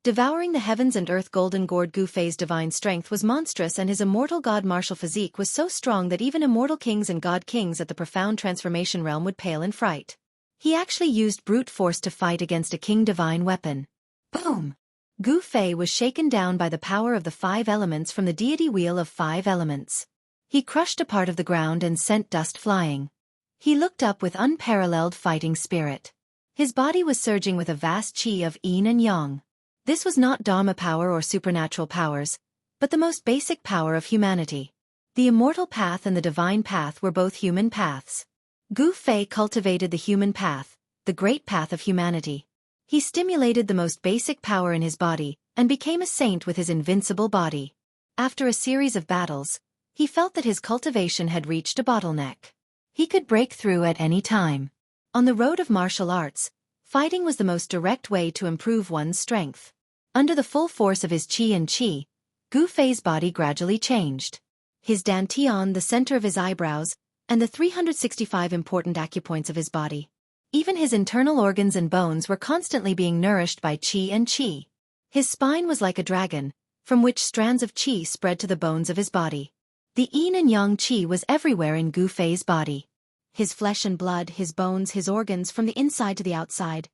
Devouring the heavens and earth. Golden Gourd. Gu Fei's divine strength was monstrous and his immortal god martial physique was so strong that even immortal kings and god kings at the profound transformation realm would pale in fright. He actually used brute force to fight against a king divine weapon. Boom! Gu Fei was shaken down by the power of the 5 elements from the deity wheel of 5 elements. He crushed a part of the ground and sent dust flying. He looked up with unparalleled fighting spirit. His body was surging with a vast qi of yin and yang. This was not Dharma power or supernatural powers, but the most basic power of humanity. The immortal path and the divine path were both human paths. Gu Fei cultivated the human path, the great path of humanity. He stimulated the most basic power in his body, and became a saint with his invincible body. After a series of battles, he felt that his cultivation had reached a bottleneck. He could break through at any time. On the road of martial arts, fighting was the most direct way to improve one's strength. Under the full force of his qi and qi, Gu Fei's body gradually changed. His dantian, the center of his eyebrows, and the 365 important acupoints of his body. Even his internal organs and bones were constantly being nourished by qi and qi. His spine was like a dragon, from which strands of qi spread to the bones of his body. The yin and yang qi was everywhere in Gu Fei's body. His flesh and blood, his bones, his organs, from the inside to the outside.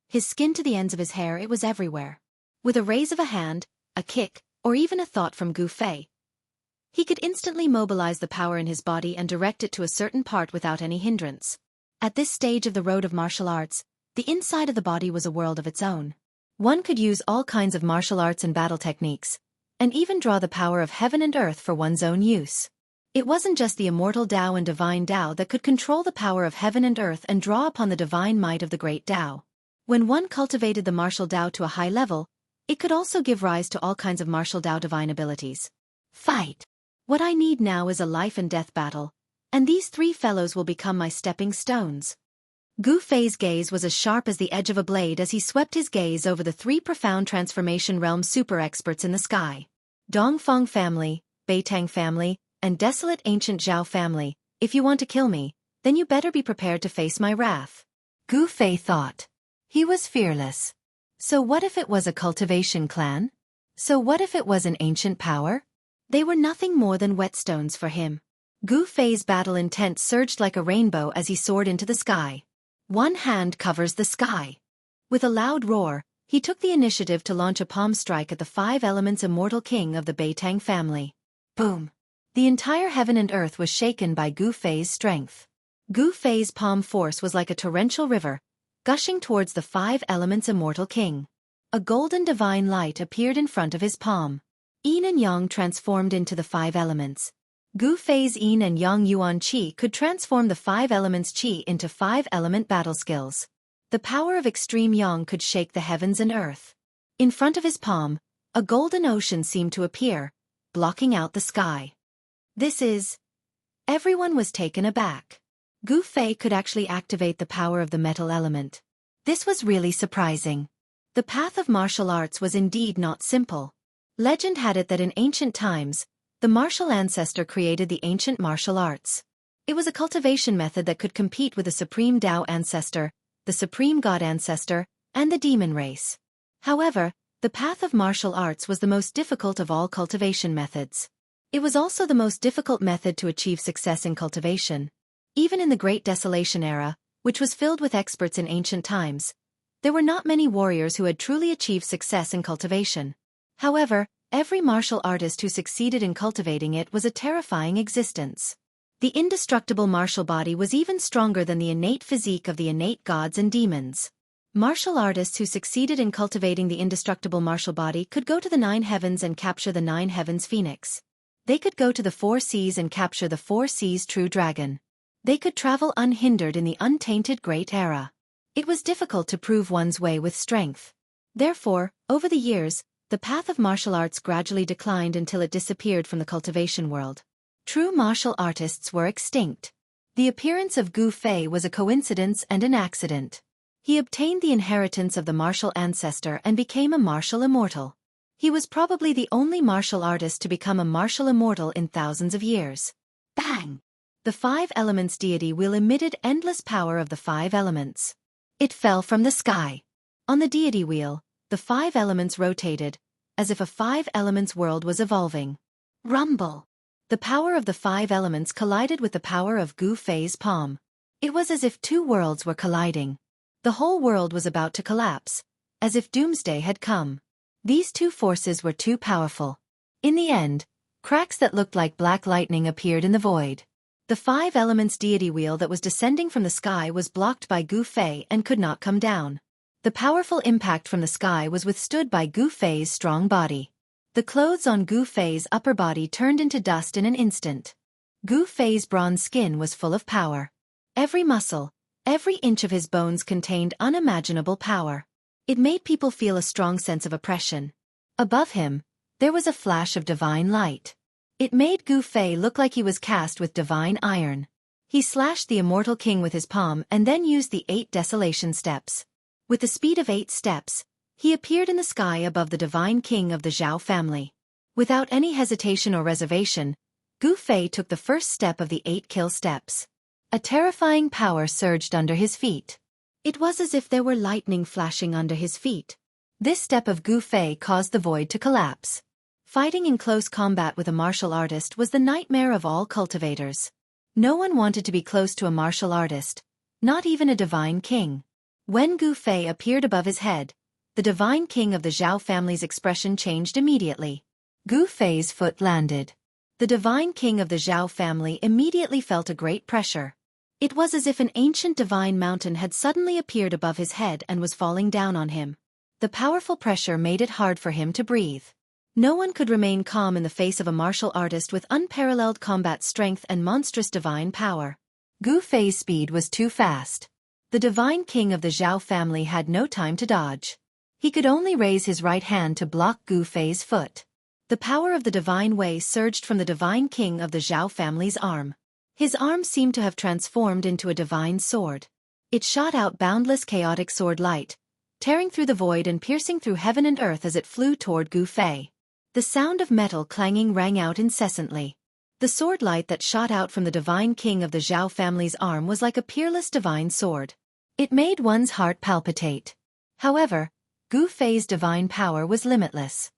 His skin to the ends of his hair, it was everywhere. With a raise of a hand, a kick, or even a thought from Gu Fei, he could instantly mobilize the power in his body and direct it to a certain part without any hindrance. At this stage of the road of martial arts, the inside of the body was a world of its own. One could use all kinds of martial arts and battle techniques, and even draw the power of heaven and earth for one's own use. It wasn't just the immortal Tao and divine Tao that could control the power of heaven and earth and draw upon the divine might of the great Tao. When one cultivated the martial Tao to a high level, it could also give rise to all kinds of martial Tao divine abilities. Fight! What I need now is a life and death battle, and these three fellows will become my stepping stones. Gu Fei's gaze was as sharp as the edge of a blade as he swept his gaze over the three profound transformation realm super experts in the sky. Dongfeng family, Beitang family, and desolate ancient Zhao family. If you want to kill me, then you better be prepared to face my wrath. Gu Fei thought. He was fearless. So what if it was a cultivation clan? So what if it was an ancient power? They were nothing more than whetstones for him. Gu Fei's battle intent surged like a rainbow as he soared into the sky. One hand covers the sky. With a loud roar, he took the initiative to launch a palm strike at the five elements immortal king of the Beitang family. Boom! The entire heaven and earth was shaken by Gu Fei's strength. Gu Fei's palm force was like a torrential river, gushing towards the five elements immortal king. A golden divine light appeared in front of his palm. Yin and Yang transformed into the five elements. Gu Fei's Yin and Yang Yuan Qi could transform the five elements Qi into five-element battle skills. The power of extreme Yang could shake the heavens and earth. In front of his palm, a golden ocean seemed to appear, blocking out the sky. This is... Everyone was taken aback. Gu Fei could actually activate the power of the metal element. This was really surprising. The path of martial arts was indeed not simple. Legend had it that in ancient times, the martial ancestor created the ancient martial arts. It was a cultivation method that could compete with the supreme Tao ancestor, the supreme god ancestor, and the demon race. However, the path of martial arts was the most difficult of all cultivation methods. It was also the most difficult method to achieve success in cultivation. Even in the Great Desolation era, which was filled with experts in ancient times, there were not many warriors who had truly achieved success in cultivation. However, every martial artist who succeeded in cultivating it was a terrifying existence. The indestructible martial body was even stronger than the innate physique of the innate gods and demons. Martial artists who succeeded in cultivating the indestructible martial body could go to the 9 heavens and capture the 9 heavens phoenix. They could go to the 4 seas and capture the 4 seas true dragon. They could travel unhindered in the untainted great era. It was difficult to prove one's way with strength. Therefore, over the years, the path of martial arts gradually declined until it disappeared from the cultivation world. True martial artists were extinct. The appearance of Gu Fei was a coincidence and an accident. He obtained the inheritance of the martial ancestor and became a martial immortal. He was probably the only martial artist to become a martial immortal in thousands of years. Bang! The 5 elements deity wheel emitted endless power of the 5 elements. It fell from the sky. On the deity wheel, the 5 elements rotated, as if a 5 elements world was evolving. Rumble! The power of the 5 elements collided with the power of Gu Fei's palm. It was as if 2 worlds were colliding. The whole world was about to collapse, as if doomsday had come. These 2 forces were too powerful. In the end, cracks that looked like black lightning appeared in the void. The 5 elements deity wheel that was descending from the sky was blocked by Gu Fei and could not come down. The powerful impact from the sky was withstood by Gu Fei's strong body. The clothes on Gu Fei's upper body turned into dust in an instant. Gu Fei's bronze skin was full of power. Every muscle, every inch of his bones contained unimaginable power. It made people feel a strong sense of oppression. Above him, there was a flash of divine light. It made Gu Fei look like he was cast with divine iron. He slashed the immortal king with his palm and then used the 8 desolation steps. With the speed of 8 steps, he appeared in the sky above the divine king of the Zhao family. Without any hesitation or reservation, Gu Fei took the first step of the 8 kill steps. A terrifying power surged under his feet. It was as if there were lightning flashing under his feet. This step of Gu Fei caused the void to collapse. Fighting in close combat with a martial artist was the nightmare of all cultivators. No one wanted to be close to a martial artist, not even a divine king. When Gu Fei appeared above his head, the divine king of the Zhao family's expression changed immediately. Gu Fei's foot landed. The divine king of the Zhao family immediately felt a great pressure. It was as if an ancient divine mountain had suddenly appeared above his head and was falling down on him. The powerful pressure made it hard for him to breathe. No one could remain calm in the face of a martial artist with unparalleled combat strength and monstrous divine power. Gu Fei's speed was too fast. The divine king of the Zhao family had no time to dodge. He could only raise his right hand to block Gu Fei's foot. The power of the divine way surged from the divine king of the Zhao family's arm. His arm seemed to have transformed into a divine sword. It shot out boundless chaotic sword light, tearing through the void and piercing through heaven and earth as it flew toward Gu Fei. The sound of metal clanging rang out incessantly. The sword light that shot out from the divine king of the Zhao family's arm was like a peerless divine sword. It made one's heart palpitate. However, Gu Fei's divine power was limitless.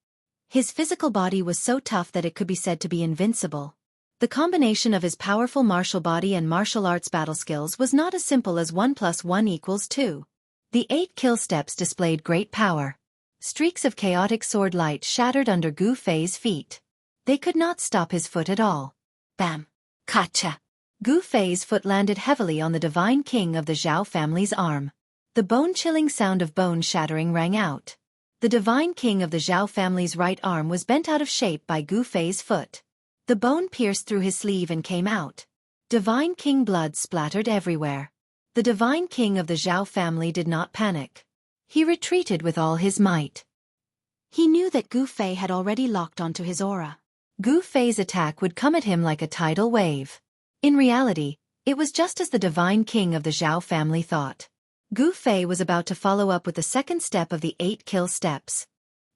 His physical body was so tough that it could be said to be invincible. The combination of his powerful martial body and martial arts battle skills was not as simple as 1 + 1 = 2. The 8 kill steps displayed great power. Streaks of chaotic sword light shattered under Gu Fei's feet. They could not stop his foot at all. Bam! Kacha! Gu Fei's foot landed heavily on the divine king of the Zhao family's arm. The bone-chilling sound of bone shattering rang out. The divine king of the Zhao family's right arm was bent out of shape by Gu Fei's foot. The bone pierced through his sleeve and came out. Divine king blood splattered everywhere. The divine king of the Zhao family did not panic. He retreated with all his might. He knew that Gu Fei had already locked onto his aura. Gu Fei's attack would come at him like a tidal wave. In reality, it was just as the divine king of the Zhao family thought. Gu Fei was about to follow up with the second step of the 8 kill steps.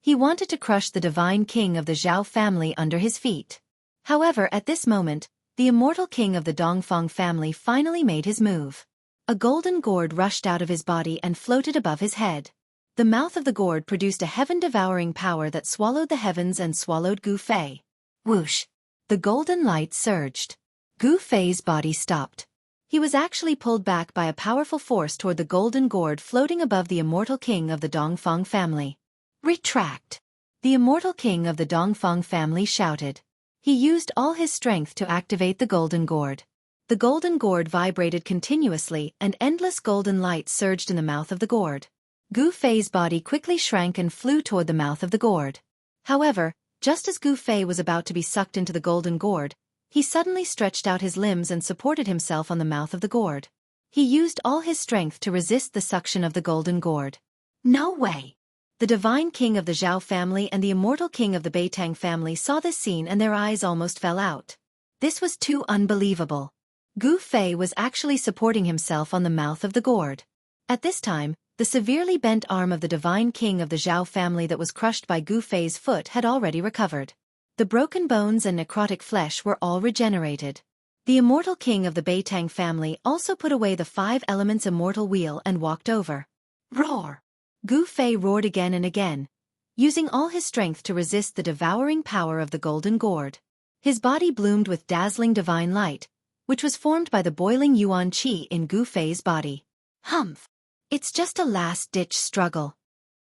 He wanted to crush the divine king of the Zhao family under his feet. However, at this moment, the immortal king of the Dongfang family finally made his move. A golden gourd rushed out of his body and floated above his head. The mouth of the gourd produced a heaven-devouring power that swallowed the heavens and swallowed Gu Fei. Whoosh! The golden light surged. Gu Fei's body stopped. He was actually pulled back by a powerful force toward the golden gourd floating above the immortal king of the Dongfang family. Retract! The immortal king of the Dongfang family shouted. He used all his strength to activate the golden gourd. The golden gourd vibrated continuously and endless golden light surged in the mouth of the gourd. Gu Fei's body quickly shrank and flew toward the mouth of the gourd. However, just as Gu Fei was about to be sucked into the golden gourd, he suddenly stretched out his limbs and supported himself on the mouth of the gourd. He used all his strength to resist the suction of the golden gourd. No way! The divine king of the Zhao family and the immortal king of the Beitang family saw this scene and their eyes almost fell out. This was too unbelievable. Gu Fei was actually supporting himself on the mouth of the gourd. At this time, the severely bent arm of the divine king of the Zhao family that was crushed by Gu Fei's foot had already recovered. The broken bones and necrotic flesh were all regenerated. The immortal king of the Beitang family also put away the 5 elements immortal wheel and walked over. Roar! Gu Fei roared again and again, using all his strength to resist the devouring power of the golden gourd. His body bloomed with dazzling divine light, which was formed by the boiling yuan qi in Gu Fei's body. Humph! It's just a last-ditch struggle.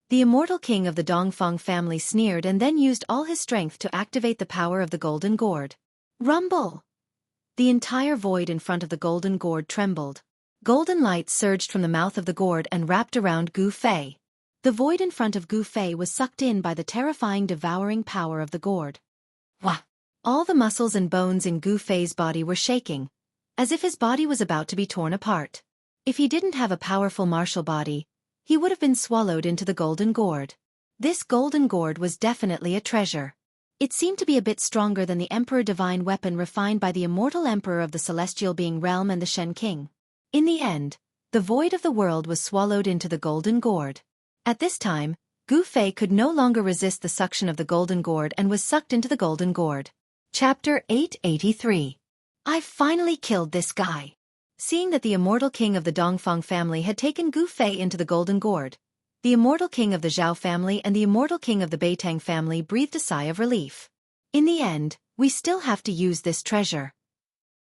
The immortal king of the Dongfang family sneered and then used all his strength to activate the power of the golden gourd. Rumble! The entire void in front of the golden gourd trembled. Golden light surged from the mouth of the gourd and wrapped around Gu Fei. The void in front of Gu Fei was sucked in by the terrifying devouring power of the gourd. Wah! All the muscles and bones in Gu Fei's body were shaking, as if his body was about to be torn apart. If he didn't have a powerful martial body, he would have been swallowed into the golden gourd. This golden gourd was definitely a treasure. It seemed to be a bit stronger than the Emperor Divine weapon refined by the immortal Emperor of the Celestial Being Realm and the Shen King. In the end, the void of the world was swallowed into the golden gourd. At this time, Gu Fei could no longer resist the suction of the golden gourd and was sucked into the golden gourd. Chapter 883. I've finally killed this guy. Seeing that the immortal king of the Dongfang family had taken Gu Fei into the golden gourd, the immortal king of the Zhao family and the immortal king of the Beitang family breathed a sigh of relief. In the end, we still have to use this treasure.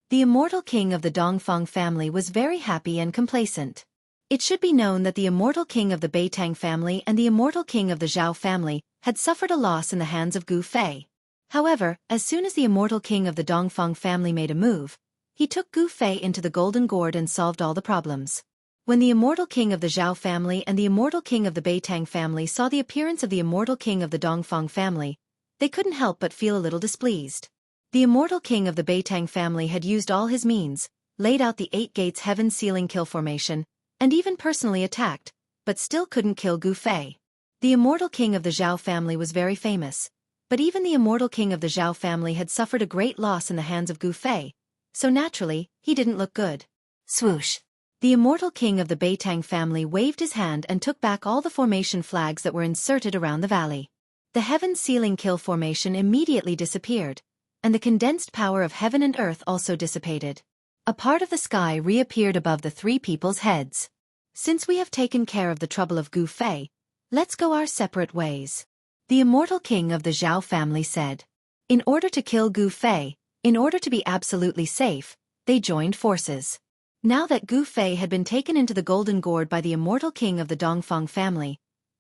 The immortal king of the Dongfang family was very happy and complacent. It should be known that the immortal king of the Beitang family and the immortal king of the Zhao family had suffered a loss in the hands of Gu Fei. However, as soon as the immortal king of the Dongfang family made a move, he took Gu Fei into the Golden Gourd and solved all the problems. When the immortal king of the Zhao family and the immortal king of the Beitang family saw the appearance of the immortal king of the Dongfang family, they couldn't help but feel a little displeased. The immortal king of the Beitang family had used all his means, laid out the 8 gates heaven sealing kill formation, and even personally attacked, but still couldn't kill Gu Fei. The immortal king of the Zhao family was very famous, but even the immortal king of the Zhao family had suffered a great loss in the hands of Gu Fei, so naturally, he didn't look good. Swoosh! The immortal king of the Beitang family waved his hand and took back all the formation flags that were inserted around the valley. The heaven sealing kill formation immediately disappeared, and the condensed power of heaven and earth also dissipated. A part of the sky reappeared above the 3 people's heads. Since we have taken care of the trouble of Gu Fei, let's go our separate ways. The immortal king of the Zhao family said. In order to kill Gu Fei, in order to be absolutely safe, they joined forces. Now that Gu Fei had been taken into the Golden Gourd by the immortal king of the Dongfang family,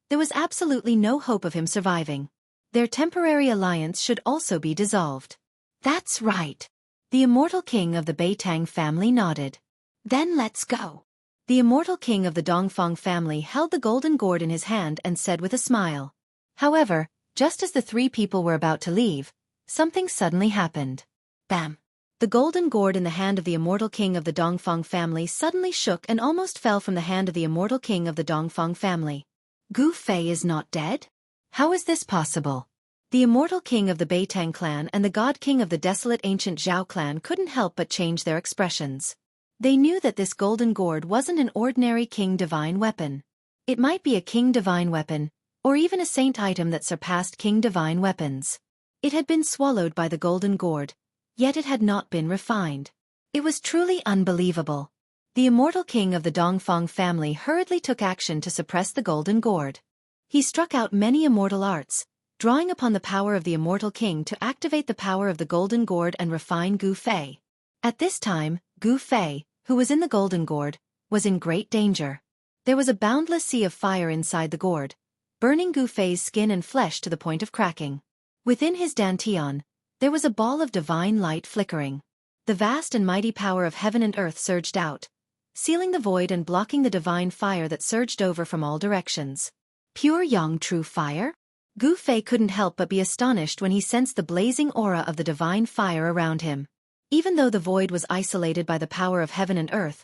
there was absolutely no hope of him surviving. Their temporary alliance should also be dissolved. That's right. The immortal king of the Beitang family nodded. Then let's go. The immortal king of the Dongfang family held the Golden Gourd in his hand and said with a smile. However, just as the 3 people were about to leave, something suddenly happened. Bam! The Golden Gourd in the hand of the immortal king of the Dongfang family suddenly shook and almost fell from the hand of the immortal king of the Dongfang family. Gu Fei is not dead? How is this possible? The immortal king of the Beitang clan and the god king of the desolate ancient Zhao clan couldn't help but change their expressions. They knew that this Golden Gourd wasn't an ordinary king divine weapon. It might be a king divine weapon, or even a saint item that surpassed king divine weapons. It had been swallowed by the Golden Gourd, yet it had not been refined. It was truly unbelievable. The immortal king of the Dongfang family hurriedly took action to suppress the Golden Gourd. He struck out many immortal arts, drawing upon the power of the immortal king to activate the power of the Golden Gourd and refine Gu Fei. At this time, Gu Fei, who was in the Golden Gourd, was in great danger. There was a boundless sea of fire inside the gourd, burning Gu Fei's skin and flesh to the point of cracking. Within his dantian, there was a ball of divine light flickering. The vast and mighty power of heaven and earth surged out, sealing the void and blocking the divine fire that surged over from all directions. Pure yang true fire? Gu Fei couldn't help but be astonished when he sensed the blazing aura of the divine fire around him. Even though the void was isolated by the power of heaven and earth,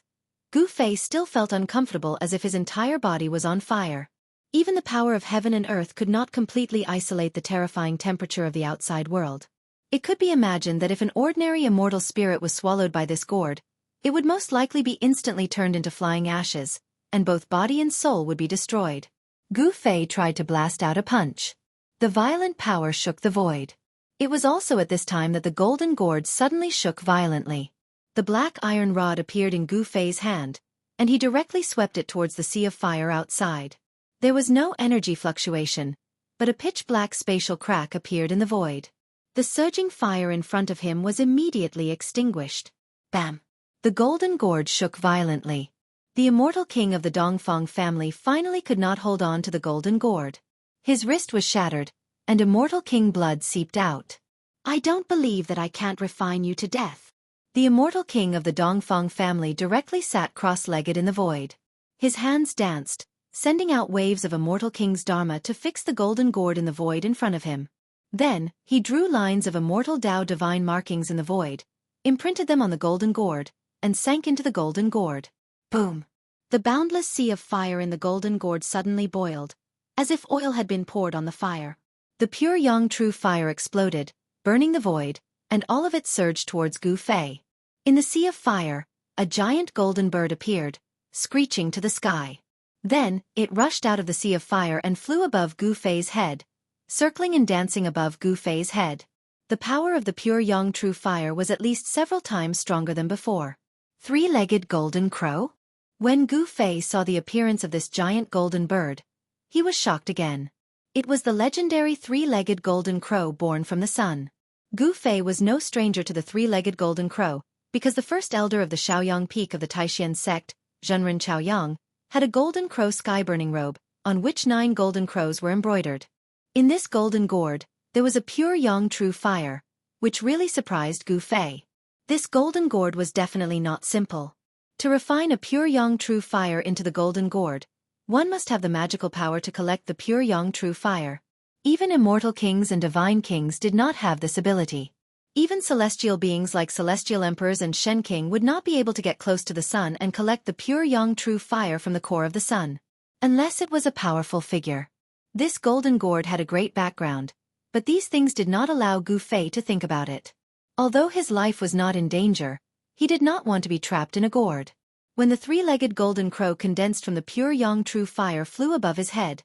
Gu Fei still felt uncomfortable as if his entire body was on fire. Even the power of heaven and earth could not completely isolate the terrifying temperature of the outside world. It could be imagined that if an ordinary immortal spirit was swallowed by this gourd, it would most likely be instantly turned into flying ashes, and both body and soul would be destroyed. Gu Fei tried to blast out a punch. The violent power shook the void. It was also at this time that the Golden Gourd suddenly shook violently. The black iron rod appeared in Gu Fei's hand, and he directly swept it towards the sea of fire outside. There was no energy fluctuation, but a pitch-black spatial crack appeared in the void. The surging fire in front of him was immediately extinguished. Bam! The Golden Gourd shook violently. The immortal king of the Dongfang family finally could not hold on to the Golden Gourd. His wrist was shattered, and immortal king blood seeped out. I don't believe that I can't refine you to death. The immortal king of the Dongfang family directly sat cross-legged in the void. His hands danced, sending out waves of immortal king's dharma to fix the Golden Gourd in the void in front of him. Then, he drew lines of immortal Tao divine markings in the void, imprinted them on the Golden Gourd, and sank into the Golden Gourd. Boom! The boundless sea of fire in the Golden Gourd suddenly boiled, as if oil had been poured on the fire. The pure yang true fire exploded, burning the void, and all of it surged towards Gu Fei. In the sea of fire, a giant golden bird appeared, screeching to the sky. Then, it rushed out of the sea of fire and flew above Gu Fei's head, circling and dancing above Gu Fei's head. The power of the pure yang true fire was at least several times stronger than before. 3-legged golden crow? When Gu Fei saw the appearance of this giant golden bird, he was shocked again. It was the legendary 3-legged golden crow born from the sun. Gu Fei was no stranger to the 3-legged golden crow, because the first elder of the Shaoyang peak of the Taishan sect, Zhenren Chaoyang, had a golden crow sky-burning robe, on which 9 golden crows were embroidered. In this golden gourd, there was a pure yang true fire, which really surprised Gu Fei. This golden gourd was definitely not simple. To refine a pure yang true fire into the golden gourd, one must have the magical power to collect the pure yang true fire. Even immortal kings and divine kings did not have this ability. Even celestial beings like celestial emperors and Shen King would not be able to get close to the sun and collect the pure yang true fire from the core of the sun, unless it was a powerful figure. This golden gourd had a great background, but these things did not allow Gu Fei to think about it. Although his life was not in danger, he did not want to be trapped in a gourd. When the 3-legged golden crow condensed from the pure yang true fire flew above his head,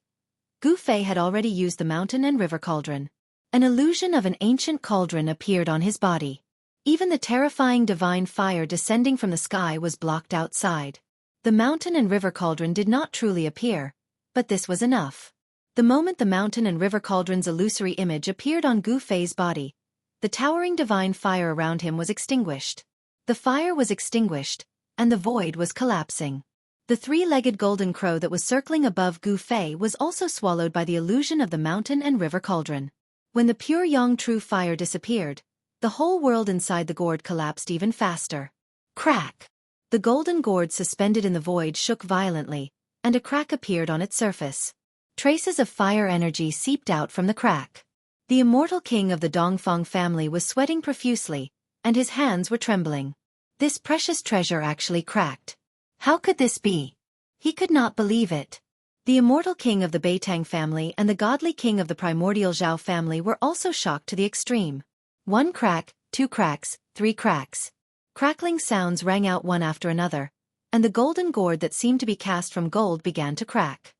Gu Fei had already used the mountain and river cauldron. An illusion of an ancient cauldron appeared on his body. Even the terrifying divine fire descending from the sky was blocked outside. The mountain and river cauldron did not truly appear, but this was enough. The moment the mountain and river cauldron's illusory image appeared on Gu Fei's body, the towering divine fire around him was extinguished. The fire was extinguished, and the void was collapsing. The 3-legged golden crow that was circling above Gu Fei was also swallowed by the illusion of the mountain and river cauldron. When the pure yang true fire disappeared, the whole world inside the gourd collapsed even faster. Crack! The golden gourd suspended in the void shook violently, and a crack appeared on its surface. Traces of fire energy seeped out from the crack. The immortal king of the Dongfang family was sweating profusely, and his hands were trembling. This precious treasure actually cracked. How could this be? He could not believe it. The immortal king of the Beitang family and the godly king of the primordial Zhao family were also shocked to the extreme. 1 crack, 2 cracks, 3 cracks. Crackling sounds rang out one after another, and the golden gourd that seemed to be cast from gold began to crack.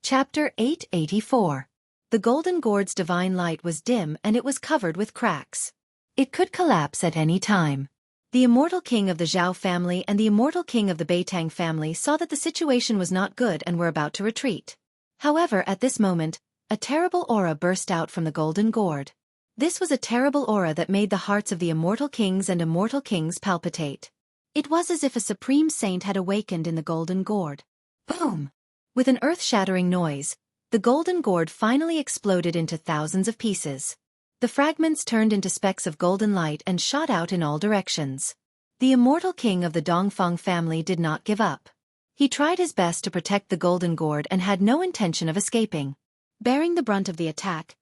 Chapter 884. The golden gourd's divine light was dim and it was covered with cracks. It could collapse at any time. The immortal king of the Zhao family and the immortal king of the Beitang family saw that the situation was not good and were about to retreat. However, at this moment, a terrible aura burst out from the golden gourd. This was a terrible aura that made the hearts of the immortal kings and immortal kings palpitate. It was as if a supreme saint had awakened in the golden gourd. Boom! With an earth-shattering noise, the golden gourd finally exploded into thousands of pieces. The fragments turned into specks of golden light and shot out in all directions. The immortal king of the Dongfang family did not give up. He tried his best to protect the golden gourd and had no intention of escaping. Bearing the brunt of the attack,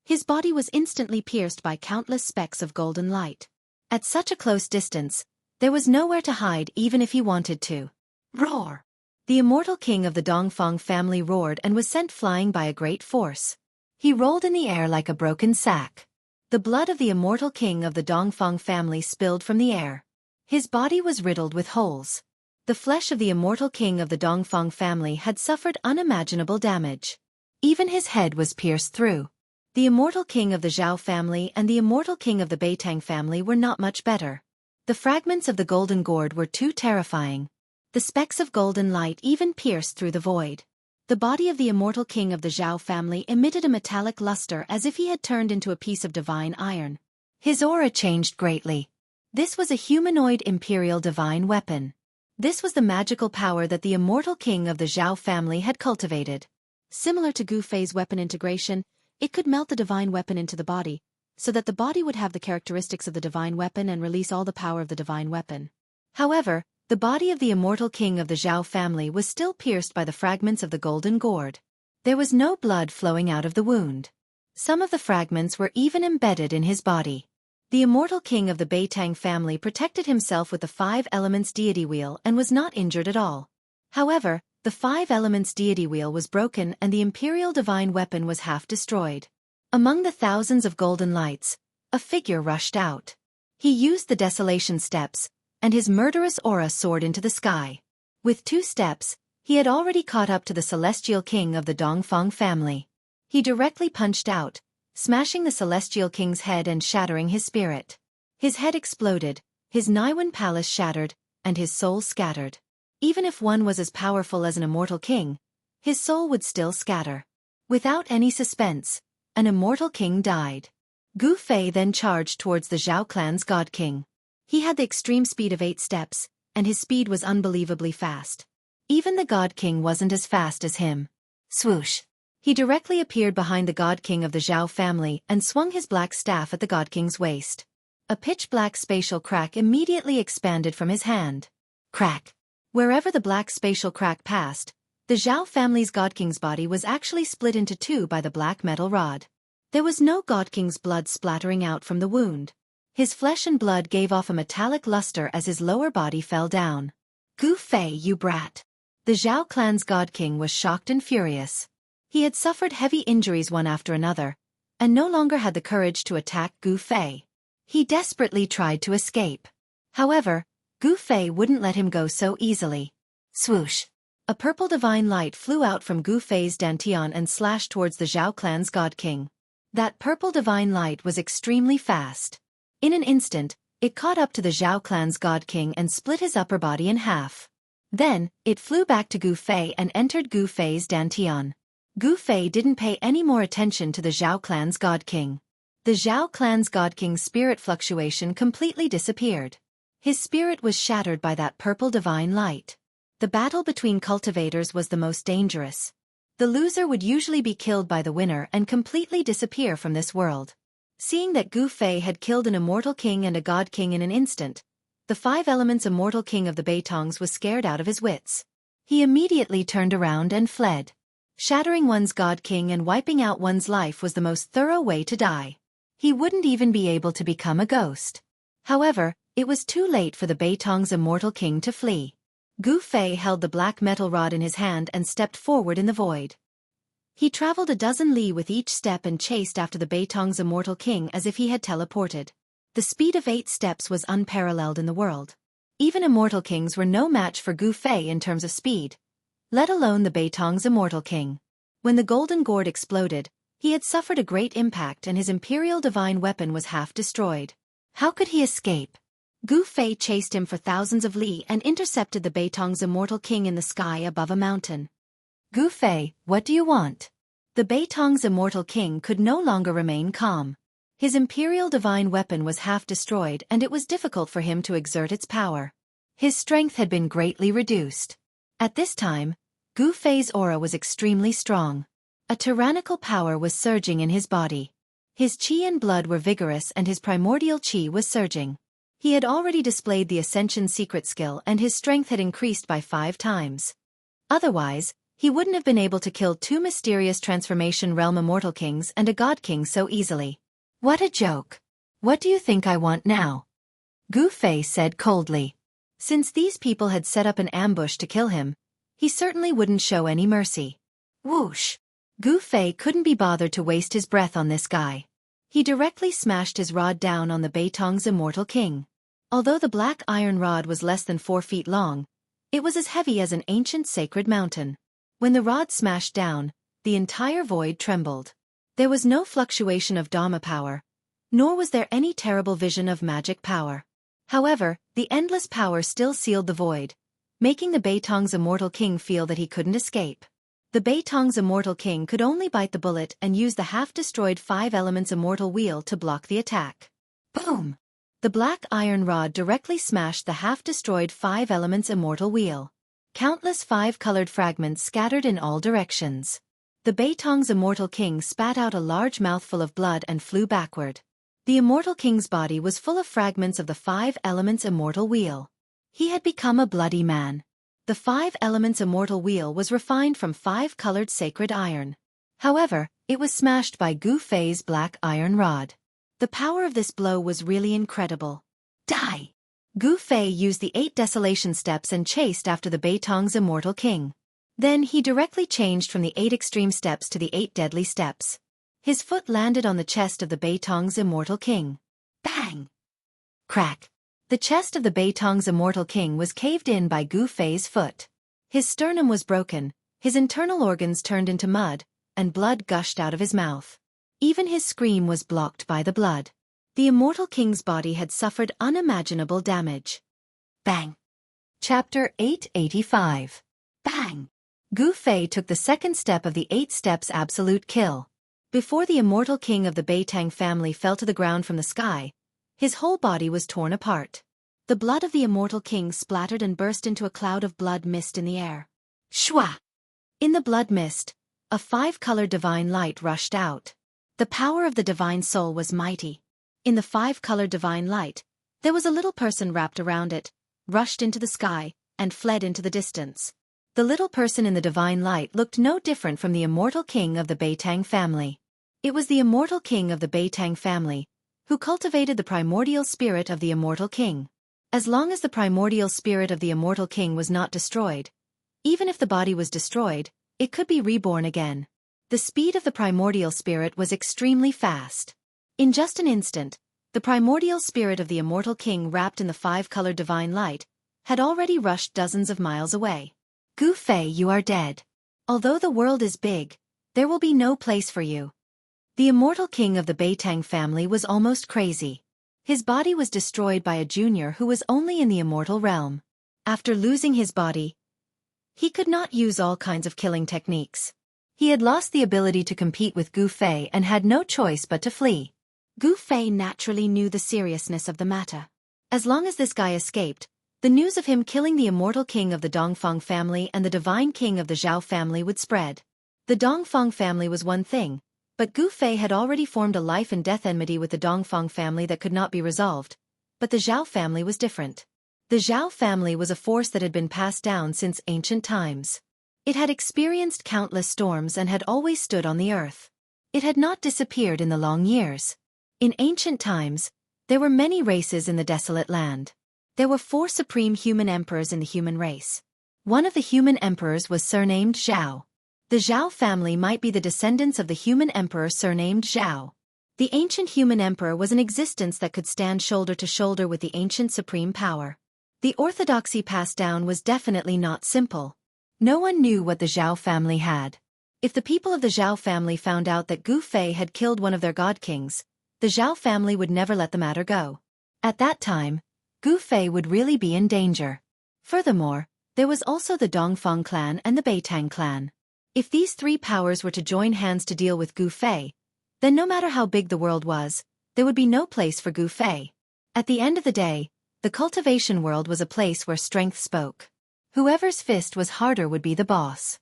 his body was instantly pierced by countless specks of golden light. At such a close distance, there was nowhere to hide even if he wanted to. Roar! The immortal king of the Dongfang family roared and was sent flying by a great force. He rolled in the air like a broken sack. The blood of the immortal king of the Dongfang family spilled from the air. His body was riddled with holes. The flesh of the immortal king of the Dongfang family had suffered unimaginable damage. Even his head was pierced through. The immortal king of the Zhao family and the immortal king of the Beitang family were not much better. The fragments of the golden gourd were too terrifying. The specks of golden light even pierced through the void. The body of the immortal king of the Zhao family emitted a metallic luster as if he had turned into a piece of divine iron. His aura changed greatly. This was a humanoid imperial divine weapon. This was the magical power that the immortal king of the Zhao family had cultivated. Similar to Gu Fei's weapon integration, it could melt the divine weapon into the body, so that the body would have the characteristics of the divine weapon and release all the power of the divine weapon. However, the body of the immortal king of the Zhao family was still pierced by the fragments of the golden gourd. There was no blood flowing out of the wound. Some of the fragments were even embedded in his body. The immortal king of the Beitang family protected himself with the 5 elements deity wheel and was not injured at all. However, the 5 elements deity wheel was broken and the imperial divine weapon was half destroyed. Among the thousands of golden lights, a figure rushed out. He used the desolation steps, and his murderous aura soared into the sky. With 2 steps, he had already caught up to the celestial king of the Dongfang family. He directly punched out, smashing the celestial king's head and shattering his spirit. His head exploded, his Naiwan palace shattered, and his soul scattered. Even if one was as powerful as an immortal king, his soul would still scatter. Without any suspense, an immortal king died. Gu Fei then charged towards the Zhao clan's god king. He had the extreme speed of 8 steps, and his speed was unbelievably fast. Even the God King wasn't as fast as him. Swoosh! He directly appeared behind the God King of the Zhao family and swung his black staff at the God King's waist. A pitch-black spatial crack immediately expanded from his hand. Crack! Wherever the black spatial crack passed, the Zhao family's God King's body was actually split into two by the black metal rod. There was no God King's blood splattering out from the wound. His flesh and blood gave off a metallic luster as his lower body fell down. Gu Fei, you brat! The Zhao clan's God King was shocked and furious. He had suffered heavy injuries one after another, and no longer had the courage to attack Gu Fei. He desperately tried to escape. However, Gu Fei wouldn't let him go so easily. Swoosh! A purple divine light flew out from Gu Fei's dantian and slashed towards the Zhao clan's God King. That purple divine light was extremely fast. In an instant, it caught up to the Zhao clan's God King and split his upper body in half. Then, it flew back to Gu Fei and entered Gu Fei's dantian. Gu Fei didn't pay any more attention to the Zhao clan's God King. The Zhao clan's God King's spirit fluctuation completely disappeared. His spirit was shattered by that purple divine light. The battle between cultivators was the most dangerous. The loser would usually be killed by the winner and completely disappear from this world. Seeing that Gu Fei had killed an immortal king and a god king in an instant, the 5 elements immortal king of the Beitongs was scared out of his wits. He immediately turned around and fled. Shattering one's god king and wiping out one's life was the most thorough way to die. He wouldn't even be able to become a ghost. However, it was too late for the Beitong's immortal king to flee. Gu Fei held the black metal rod in his hand and stepped forward in the void. He traveled a dozen li with each step and chased after the Beitong's immortal king as if he had teleported. The speed of 8 steps was unparalleled in the world. Even immortal kings were no match for Gu Fei in terms of speed, let alone the Beitong's immortal king. When the golden gourd exploded, he had suffered a great impact and his imperial divine weapon was half destroyed. How could he escape? Gu Fei chased him for thousands of li and intercepted the Beitong's immortal king in the sky above a mountain. Gu Fei, what do you want? The Beitong's immortal king could no longer remain calm. His imperial divine weapon was half destroyed and it was difficult for him to exert its power. His strength had been greatly reduced. At this time, Gu Fei's aura was extremely strong. A tyrannical power was surging in his body. His qi and blood were vigorous and his primordial qi was surging. He had already displayed the Ascension secret skill and his strength had increased by 5 times. Otherwise, he wouldn't have been able to kill 2 mysterious transformation realm immortal kings and a god king so easily. What a joke! What do you think I want now? Gu Fei said coldly. Since these people had set up an ambush to kill him, he certainly wouldn't show any mercy. Whoosh! Gu Fei couldn't be bothered to waste his breath on this guy. He directly smashed his rod down on the Beitong's immortal king. Although the black iron rod was less than 4 feet long, it was as heavy as an ancient sacred mountain. When the rod smashed down, the entire void trembled. There was no fluctuation of Dhamma power, nor was there any terrible vision of magic power. However, the endless power still sealed the void, making the Beitong's immortal king feel that he couldn't escape. The Beitong's immortal king could only bite the bullet and use the half-destroyed 5 elements immortal wheel to block the attack. Boom! The black iron rod directly smashed the half-destroyed 5 elements immortal wheel. Countless 5-colored fragments scattered in all directions. The Beitong's immortal king spat out a large mouthful of blood and flew backward. The immortal king's body was full of fragments of the 5 elements immortal wheel. He had become a bloody man. The 5 elements immortal wheel was refined from 5-colored sacred iron. However, it was smashed by Gu Fei's black iron rod. The power of this blow was really incredible. Die! Gu Fei used the 8 desolation steps and chased after the Beitong's immortal king. Then he directly changed from the 8 extreme steps to the 8 deadly steps. His foot landed on the chest of the Beitong's immortal king. Bang! Crack! The chest of the Beitong's immortal king was caved in by Gu Fei's foot. His sternum was broken, his internal organs turned into mud, and blood gushed out of his mouth. Even his scream was blocked by the blood. The immortal king's body had suffered unimaginable damage. Bang! Chapter 885. Bang! Gu Fei took the second step of the 8 steps absolute kill. Before the immortal king of the Beitang family fell to the ground from the sky, his whole body was torn apart. The blood of the immortal king splattered and burst into a cloud of blood mist in the air. Shwa! In the blood mist, a five-colored divine light rushed out. The power of the divine soul was mighty. In the five-colored divine light, there was a little person wrapped around it, rushed into the sky, and fled into the distance. The little person in the divine light looked no different from the immortal king of the Beitang family. It was the immortal king of the Beitang family, who cultivated the primordial spirit of the immortal king. As long as the primordial spirit of the immortal king was not destroyed, even if the body was destroyed, it could be reborn again. The speed of the primordial spirit was extremely fast. In just an instant, the primordial spirit of the immortal king wrapped in the five-colored divine light had already rushed dozens of miles away. Gu Fei, you are dead. Although the world is big, there will be no place for you. The immortal king of the Beitang family was almost crazy. His body was destroyed by a junior who was only in the immortal realm. After losing his body, he could not use all kinds of killing techniques. He had lost the ability to compete with Gu Fei and had no choice but to flee. Gu Fei naturally knew the seriousness of the matter. As long as this guy escaped, the news of him killing the immortal king of the Dongfeng family and the divine king of the Zhao family would spread. The Dongfeng family was one thing, but Gu Fei had already formed a life and death enmity with the Dongfeng family that could not be resolved. But the Zhao family was different. The Zhao family was a force that had been passed down since ancient times. It had experienced countless storms and had always stood on the earth. It had not disappeared in the long years. In ancient times, there were many races in the desolate land. There were 4 supreme human emperors in the human race. One of the human emperors was surnamed Zhao. The Zhao family might be the descendants of the human emperor surnamed Zhao. The ancient human emperor was an existence that could stand shoulder to shoulder with the ancient supreme power. The orthodoxy passed down was definitely not simple. No one knew what the Zhao family had. If the people of the Zhao family found out that Gu Fei had killed one of their god kings, the Zhao family would never let the matter go. At that time, Gu Fei would really be in danger. Furthermore, there was also the Dongfeng clan and the Beitang clan. If these 3 powers were to join hands to deal with Gu Fei, then no matter how big the world was, there would be no place for Gu Fei. At the end of the day, the cultivation world was a place where strength spoke. Whoever's fist was harder would be the boss.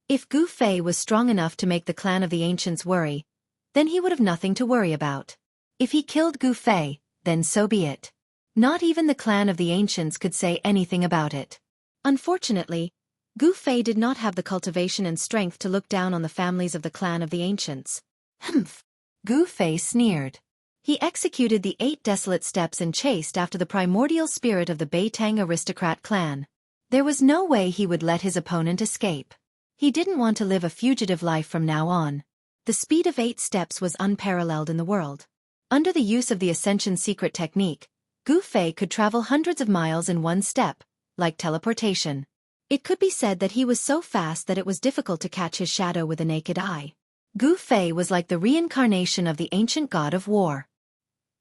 If Gu Fei was strong enough to make the clan of the ancients worry, then he would have nothing to worry about. If he killed Gu Fei, then so be it. Not even the clan of the ancients could say anything about it. Unfortunately, Gu Fei did not have the cultivation and strength to look down on the families of the clan of the ancients. Humph! Gu Fei sneered. He executed the 8 desolate steps and chased after the primordial spirit of the Beitang aristocrat clan. There was no way he would let his opponent escape. He didn't want to live a fugitive life from now on. The speed of 8 steps was unparalleled in the world. Under the use of the Ascension secret technique, Gu Fei could travel hundreds of miles in one step, like teleportation. It could be said that he was so fast that it was difficult to catch his shadow with a naked eye. Gu Fei was like the reincarnation of the ancient god of war.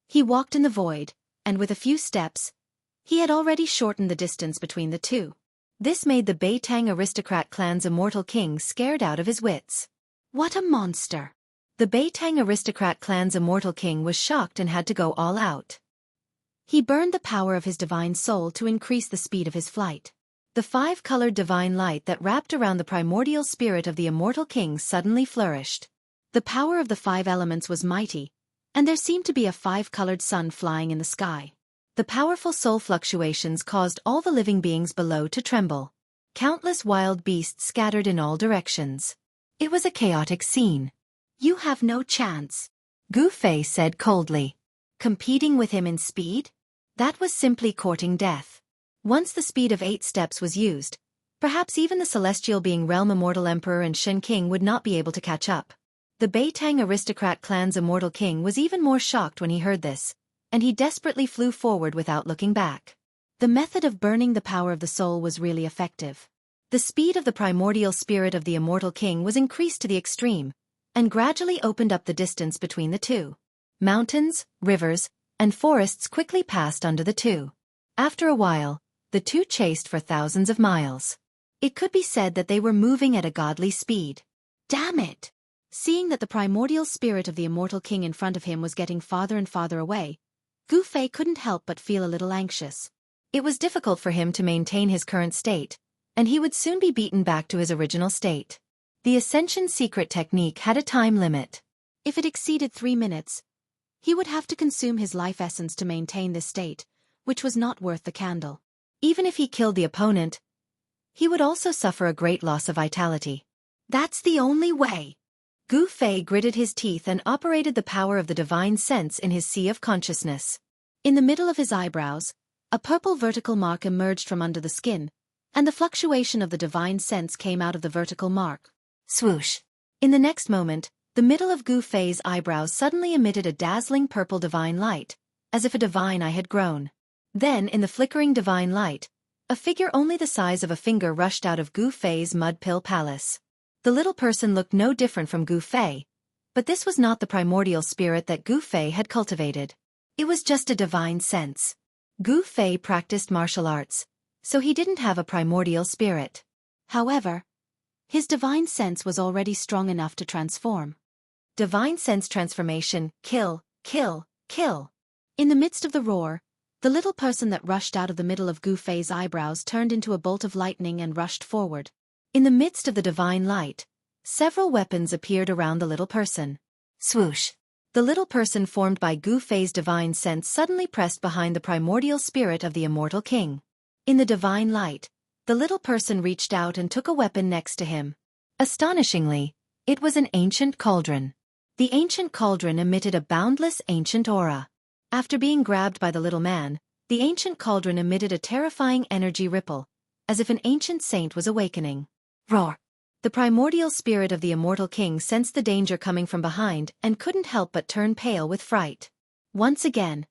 He walked in the void, and with a few steps, he had already shortened the distance between the two. This made the Beitang aristocrat clan's immortal king scared out of his wits. What a monster! The Beitang aristocrat clan's immortal king was shocked and had to go all out. He burned the power of his divine soul to increase the speed of his flight. The 5-colored divine light that wrapped around the primordial spirit of the immortal king suddenly flourished. The power of the 5 elements was mighty, and there seemed to be a 5-colored sun flying in the sky. The powerful soul fluctuations caused all the living beings below to tremble. Countless wild beasts scattered in all directions. It was a chaotic scene. You have no chance, Gu Fei said coldly. Competing with him in speed? That was simply courting death. Once the speed of 8 steps was used, perhaps even the celestial being realm immortal emperor and Shen King would not be able to catch up. The Beitang aristocrat clan's immortal king was even more shocked when he heard this, and he desperately flew forward without looking back. The method of burning the power of the soul was really effective. The speed of the primordial spirit of the immortal king was increased to the extreme, and gradually opened up the distance between the two. Mountains, rivers, and forests quickly passed under the two. After a while, the two chased for thousands of miles. It could be said that they were moving at a godly speed. Damn it! Seeing that the primordial spirit of the immortal king in front of him was getting farther and farther away, Gu Fei couldn't help but feel a little anxious. It was difficult for him to maintain his current state, and he would soon be beaten back to his original state. The Ascension secret technique had a time limit. If it exceeded 3 minutes, he would have to consume his life essence to maintain this state, which was not worth the candle. Even if he killed the opponent, he would also suffer a great loss of vitality. That's the only way. Gu Fei gritted his teeth and operated the power of the divine sense in his sea of consciousness. In the middle of his eyebrows, a purple vertical mark emerged from under the skin, and the fluctuation of the divine sense came out of the vertical mark. Swoosh! In the next moment, the middle of Gu Fei's eyebrows suddenly emitted a dazzling purple divine light, as if a divine eye had grown. Then, in the flickering divine light, a figure only the size of a finger rushed out of Gu Fei's mud pill palace. The little person looked no different from Gu Fei, but this was not the primordial spirit that Gu Fei had cultivated. It was just a divine sense. Gu Fei practiced martial arts, so he didn't have a primordial spirit. However, his divine sense was already strong enough to transform. Divine sense transformation, kill, kill, kill. In the midst of the roar, the little person that rushed out of the middle of Gu Fei's eyebrows turned into a bolt of lightning and rushed forward. In the midst of the divine light, several weapons appeared around the little person. Swoosh! The little person formed by Gu Fei's divine sense suddenly pressed behind the primordial spirit of the Immortal King. In the divine light, the little person reached out and took a weapon next to him. Astonishingly, it was an ancient cauldron. The ancient cauldron emitted a boundless ancient aura. After being grabbed by the little man, the ancient cauldron emitted a terrifying energy ripple, as if an ancient saint was awakening. Roar! The primordial spirit of the Immortal King sensed the danger coming from behind and couldn't help but turn pale with fright. Once again,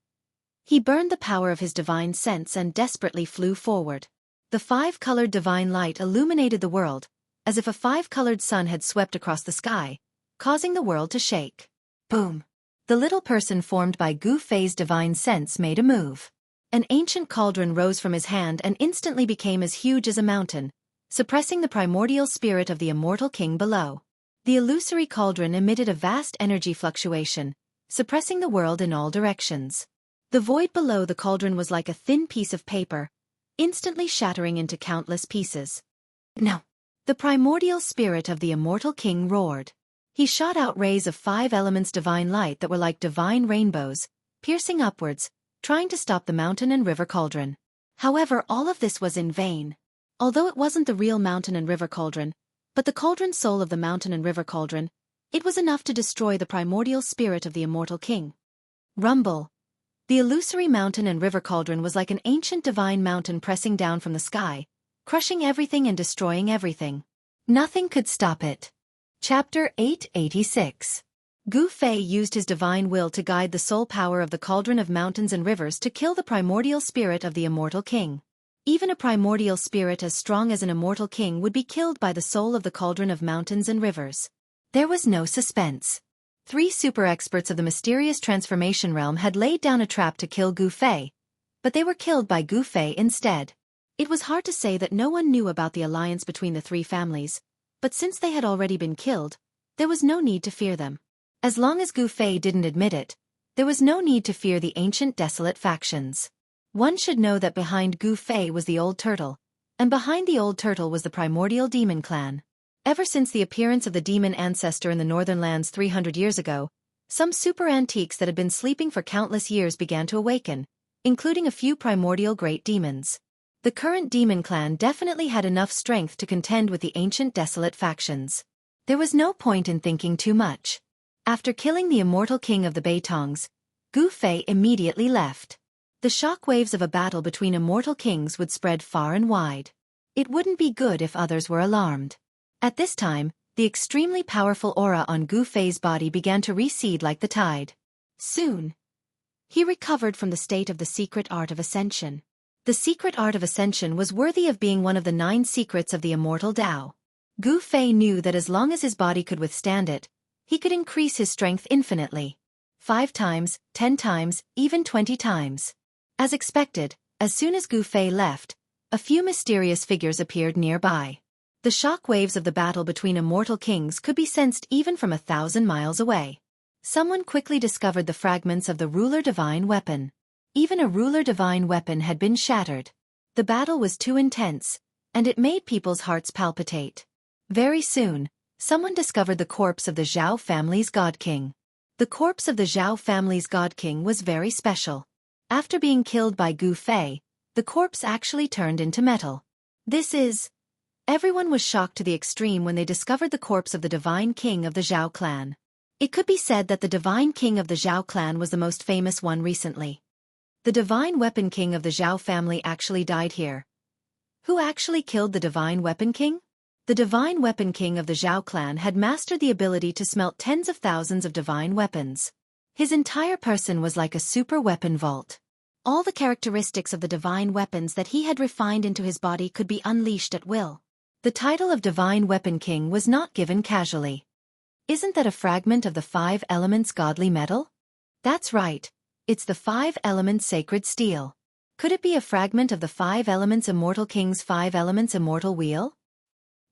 he burned the power of his divine sense and desperately flew forward. The 5-colored divine light illuminated the world, as if a 5-colored sun had swept across the sky, causing the world to shake. Boom! The little person formed by Gu Fei's divine sense made a move. An ancient cauldron rose from his hand and instantly became as huge as a mountain, suppressing the primordial spirit of the Immortal King below. The illusory cauldron emitted a vast energy fluctuation, suppressing the world in all directions. The void below the cauldron was like a thin piece of paper, instantly shattering into countless pieces. No! The primordial spirit of the Immortal King roared. He shot out rays of 5 elements divine light that were like divine rainbows, piercing upwards, trying to stop the mountain and river cauldron. However, all of this was in vain. Although it wasn't the real mountain and river cauldron, but the cauldron soul of the mountain and river cauldron, it was enough to destroy the primordial spirit of the Immortal King. Rumble! The illusory mountain and river cauldron was like an ancient divine mountain pressing down from the sky, crushing everything and destroying everything. Nothing could stop it. Chapter 886. Gu Fei used his divine will to guide the soul power of the cauldron of mountains and rivers to kill the primordial spirit of the Immortal King. Even a primordial spirit as strong as an Immortal King would be killed by the soul of the cauldron of mountains and rivers. There was no suspense. 3 super experts of the mysterious transformation realm had laid down a trap to kill Gu Fei, but they were killed by Gu Fei instead. It was hard to say that no one knew about the alliance between the 3 families, but since they had already been killed, there was no need to fear them. As long as Gu Fei didn't admit it, there was no need to fear the ancient desolate factions. One should know that behind Gu Fei was the Old Turtle, and behind the Old Turtle was the primordial demon clan. Ever since the appearance of the demon ancestor in the Northern Lands 300 years ago, some super antiques that had been sleeping for countless years began to awaken, including a few primordial great demons. The current demon clan definitely had enough strength to contend with the ancient desolate factions. There was no point in thinking too much. After killing the Immortal King of the Beitongs, Gu Fei immediately left. The shock waves of a battle between immortal kings would spread far and wide. It wouldn't be good if others were alarmed. At this time, the extremely powerful aura on Gu Fei's body began to recede like the tide. Soon, he recovered from the state of the secret art of ascension. The secret art of ascension was worthy of being one of the 9 secrets of the immortal Tao. Gu Fei knew that as long as his body could withstand it, he could increase his strength infinitely. 5 times, 10 times, even 20 times. As expected, as soon as Gu Fei left, a few mysterious figures appeared nearby. The shock waves of the battle between immortal kings could be sensed even from 1,000 miles away. Someone quickly discovered the fragments of the ruler divine weapon. Even a ruler divine weapon had been shattered. The battle was too intense, and it made people's hearts palpitate. Very soon, someone discovered the corpse of the Zhao family's God King. The corpse of the Zhao family's God King was very special. After being killed by Gu Fei, the corpse actually turned into metal. Everyone was shocked to the extreme when they discovered the corpse of the divine king of the Zhao clan. It could be said that the divine king of the Zhao clan was the most famous one recently. The divine weapon king of the Zhao family actually died here. Who actually killed the divine weapon king? The divine weapon king of the Zhao clan had mastered the ability to smelt tens of thousands of divine weapons. His entire person was like a super weapon vault. All the characteristics of the divine weapons that he had refined into his body could be unleashed at will. The title of Divine Weapon King was not given casually. Isn't that a fragment of the 5 elements godly metal? That's right, it's the 5 elements sacred steel. Could it be a fragment of the 5 elements Immortal King's 5 elements Immortal Wheel?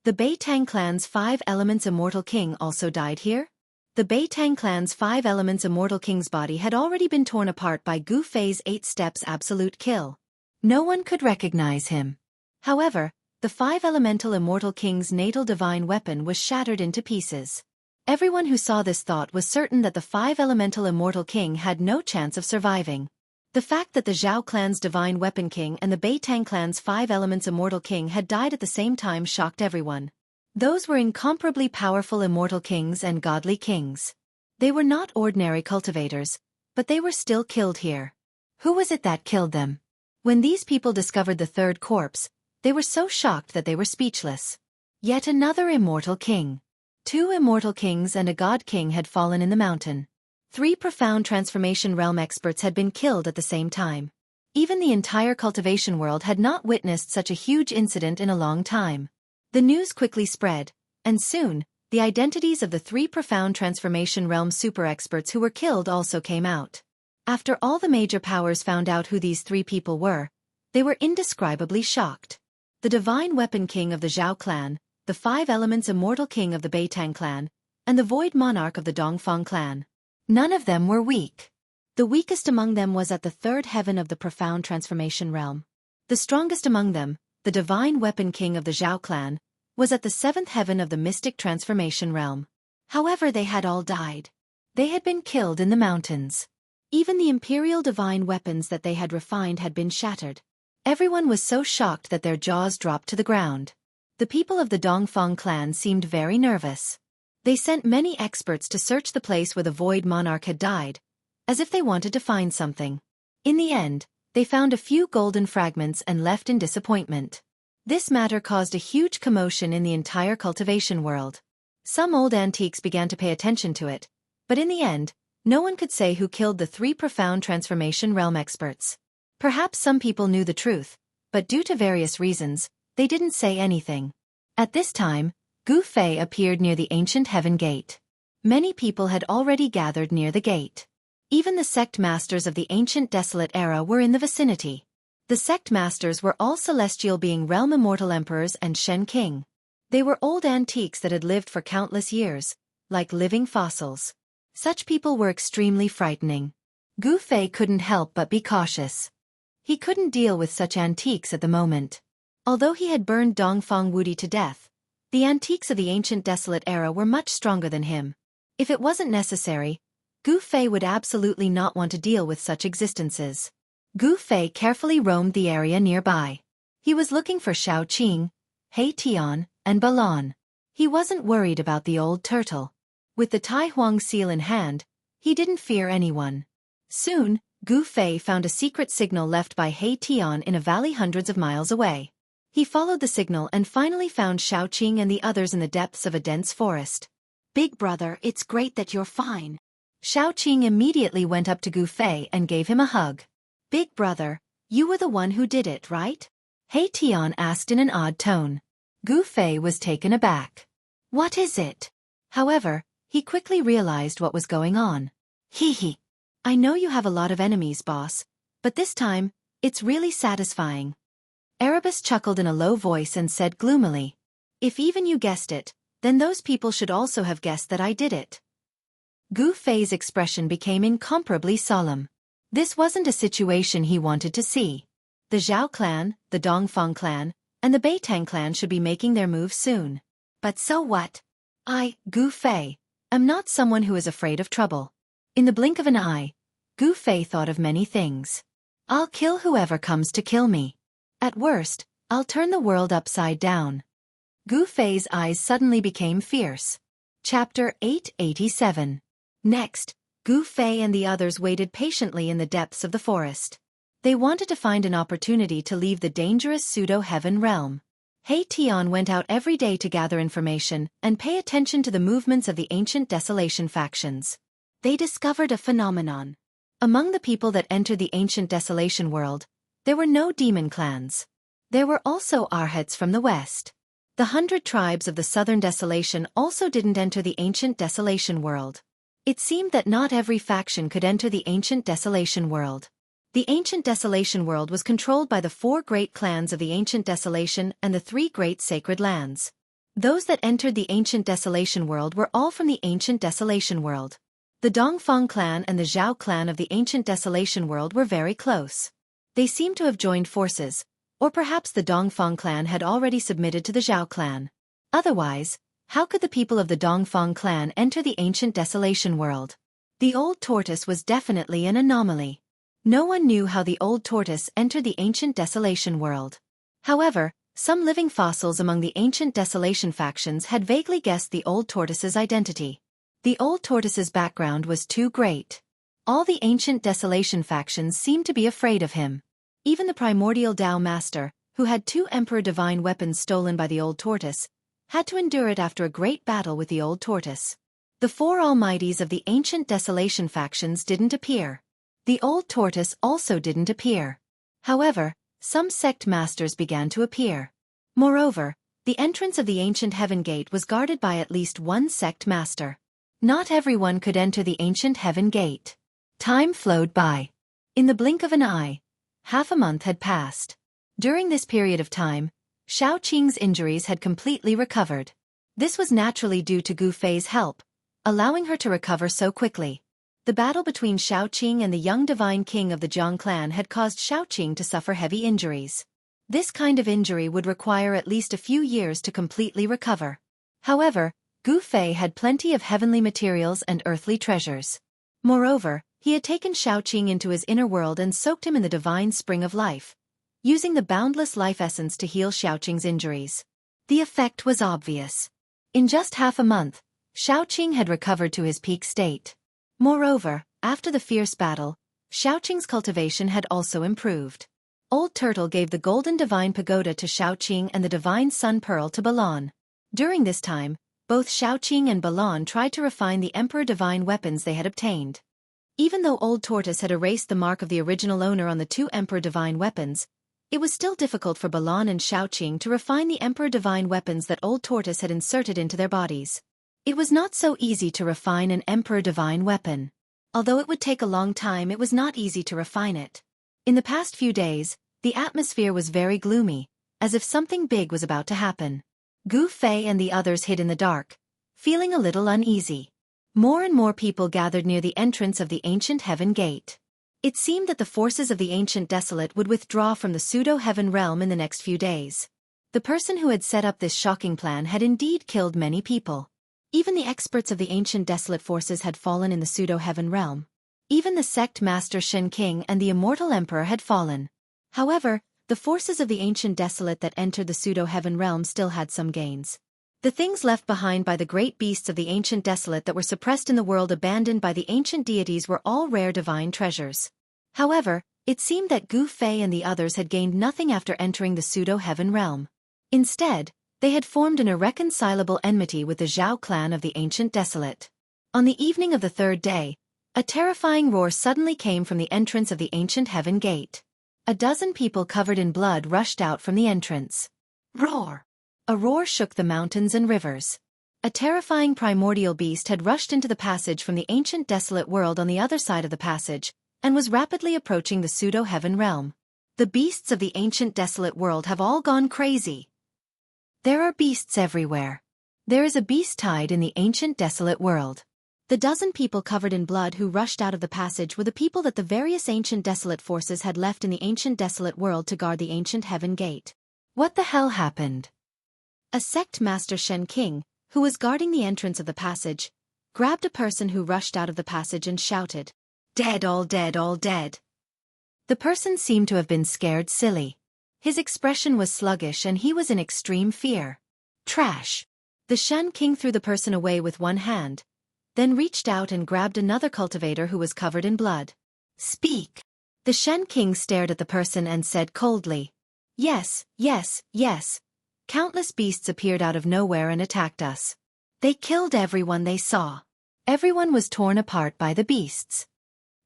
The Beitang clan's 5 elements Immortal King also died here? The Beitang clan's 5 elements Immortal King's body had already been torn apart by Gu Fei's 8 steps absolute kill. No one could recognize him. However, the 5 elemental Immortal King's natal divine weapon was shattered into pieces. Everyone who saw this thought was certain that the 5 elemental Immortal King had no chance of surviving. The fact that the Zhao clan's divine weapon king and the Beitang clan's 5 elements Immortal King had died at the same time shocked everyone. Those were incomparably powerful immortal kings and godly kings. They were not ordinary cultivators, but they were still killed here. Who was it that killed them? When these people discovered the third corpse, they were so shocked that they were speechless. Yet another immortal king. 2 immortal kings and a god king had fallen in the mountain. 3 profound transformation realm experts had been killed at the same time. Even the entire cultivation world had not witnessed such a huge incident in a long time. The news quickly spread, and soon, the identities of the 3 profound transformation realm super experts who were killed also came out. After all the major powers found out who these 3 people were, they were indescribably shocked. The divine weapon king of the Zhao clan, the 5 elements immortal king of the Beitang clan, and the void monarch of the Dongfang clan. None of them were weak. The weakest among them was at the 3rd heaven of the profound transformation realm. The strongest among them, the divine weapon king of the Zhao clan, was at the 7th heaven of the mystic transformation realm. However, they had all died. They had been killed in the mountains. Even the imperial divine weapons that they had refined had been shattered. Everyone was so shocked that their jaws dropped to the ground. The people of the Dongfang clan seemed very nervous. They sent many experts to search the place where the void monarch had died, as if they wanted to find something. In the end, they found a few golden fragments and left in disappointment. This matter caused a huge commotion in the entire cultivation world. Some old antiques began to pay attention to it, but in the end, no one could say who killed the 3 profound transformation realm experts. Perhaps some people knew the truth, but due to various reasons, they didn't say anything. At this time, Gu Fei appeared near the ancient heaven gate. Many people had already gathered near the gate. Even the sect masters of the ancient desolate era were in the vicinity. The sect masters were all celestial being realm immortal emperors and Shen King. They were old antiques that had lived for countless years, like living fossils. Such people were extremely frightening. Gu Fei couldn't help but be cautious. He couldn't deal with such antiques at the moment. Although he had burned Dongfang Wudi to death, the antiques of the ancient desolate era were much stronger than him. If it wasn't necessary, Gu Fei would absolutely not want to deal with such existences. Gu Fei carefully roamed the area nearby. He was looking for Xiaoqing, He Tian, and Balon. He wasn't worried about the old turtle. With the Tai Huang seal in hand, he didn't fear anyone. Soon, Gu Fei found a secret signal left by He Tian in a valley hundreds of miles away. He followed the signal and finally found Xiaoqing and the others in the depths of a dense forest. "Big brother, it's great that you're fine." Xiaoqing immediately went up to Gu Fei and gave him a hug. "Big brother, you were the one who did it, right?" He Tian asked in an odd tone. Gu Fei was taken aback. "What is it?" However, he quickly realized what was going on. "Hee. I know you have a lot of enemies, boss, but this time, it's really satisfying." Erebus chuckled in a low voice and said gloomily, "If even you guessed it, then those people should also have guessed that I did it." Gu Fei's expression became incomparably solemn. This wasn't a situation he wanted to see. The Zhao clan, the Dongfang clan, and the Beitang clan should be making their move soon. But so what? I, Gu Fei, am not someone who is afraid of trouble. In the blink of an eye, Gu Fei thought of many things. I'll kill whoever comes to kill me. At worst, I'll turn the world upside down. Gu Fei's eyes suddenly became fierce. Chapter 887. Next, Gu Fei and the others waited patiently in the depths of the forest. They wanted to find an opportunity to leave the dangerous pseudo-heaven realm. He Tian went out every day to gather information and pay attention to the movements of the ancient desolation factions. They discovered a phenomenon. Among the people that entered the ancient desolation world, there were no demon clans. There were also arhats from the west. The 100 tribes of the southern desolation also didn't enter the ancient desolation world. It seemed that not every faction could enter the ancient desolation world. The ancient desolation world was controlled by the 4 great clans of the ancient desolation and the 3 great sacred lands. Those that entered the ancient desolation world were all from the ancient desolation world. The Dongfang clan and the Zhao clan of the ancient desolation world were very close. They seemed to have joined forces, or perhaps the Dongfang clan had already submitted to the Zhao clan. Otherwise, how could the people of the Dongfang clan enter the ancient desolation world? The old tortoise was definitely an anomaly. No one knew how the old tortoise entered the ancient desolation world. However, some living fossils among the ancient desolation factions had vaguely guessed the old tortoise's identity. The old tortoise's background was too great. All the ancient desolation factions seemed to be afraid of him. Even the primordial Tao master, who had 2 emperor divine weapons stolen by the old tortoise, had to endure it after a great battle with the old tortoise. The 4 almighties of the ancient desolation factions didn't appear. The old tortoise also didn't appear. However, some sect masters began to appear. Moreover, the entrance of the ancient heaven gate was guarded by at least 1 sect master. Not everyone could enter the ancient heaven gate. Time flowed by. In the blink of an eye, half a month had passed. During this period of time, Xiaoqing's injuries had completely recovered. This was naturally due to Gu Fei's help, allowing her to recover so quickly. The battle between Xiaoqing and the young divine king of the Jiang clan had caused Xiaoqing to suffer heavy injuries. This kind of injury would require at least a few years to completely recover. However, Gu Fei had plenty of heavenly materials and earthly treasures. Moreover, he had taken Xiaoqing into his inner world and soaked him in the divine spring of life, using the boundless life essence to heal Xiaoqing's injuries. The effect was obvious. In just half a month, Xiaoqing had recovered to his peak state. Moreover, after the fierce battle, Xiaoqing's cultivation had also improved. Old Turtle gave the golden divine pagoda to Xiaoqing and the divine sun pearl to Balan. During this time, both Xiaoqing and Balan tried to refine the emperor divine weapons they had obtained. Even though Old Tortoise had erased the mark of the original owner on the 2 emperor divine weapons, it was still difficult for Balan and Xiaoqing to refine the emperor divine weapons that Old Tortoise had inserted into their bodies. It was not so easy to refine an emperor divine weapon. Although it would take a long time, it was not easy to refine it. In the past few days, the atmosphere was very gloomy, as if something big was about to happen. Gu Fei and the others hid in the dark, feeling a little uneasy. More and more people gathered near the entrance of the ancient heaven gate. It seemed that the forces of the ancient desolate would withdraw from the pseudo-heaven realm in the next few days. The person who had set up this shocking plan had indeed killed many people. Even the experts of the ancient desolate forces had fallen in the pseudo-heaven realm. Even the sect master Shen King and the immortal emperor had fallen. However, the forces of the ancient desolate that entered the pseudo-heaven realm still had some gains. The things left behind by the great beasts of the ancient desolate that were suppressed in the world abandoned by the ancient deities were all rare divine treasures. However, it seemed that Gu Fei and the others had gained nothing after entering the pseudo-heaven realm. Instead, they had formed an irreconcilable enmity with the Zhao clan of the ancient desolate. On the evening of the 3rd day, a terrifying roar suddenly came from the entrance of the ancient heaven gate. A dozen people covered in blood rushed out from the entrance. Roar! A roar shook the mountains and rivers. A terrifying primordial beast had rushed into the passage from the ancient desolate world on the other side of the passage, and was rapidly approaching the pseudo-heaven realm. The beasts of the ancient desolate world have all gone crazy. There are beasts everywhere. There is a beast tide in the ancient desolate world. The dozen people covered in blood who rushed out of the passage were the people that the various ancient desolate forces had left in the ancient desolate world to guard the ancient heaven gate. What the hell happened? A sect master Xianxia, who was guarding the entrance of the passage, grabbed a person who rushed out of the passage and shouted, "Dead, all dead, all dead." The person seemed to have been scared silly. His expression was sluggish and he was in extreme fear. Trash. The Xianxia threw the person away with one hand, then reached out and grabbed another cultivator who was covered in blood. Speak. The Xianxia stared at the person and said coldly, "Yes, yes, yes. Countless beasts appeared out of nowhere and attacked us. They killed everyone they saw. Everyone was torn apart by the beasts."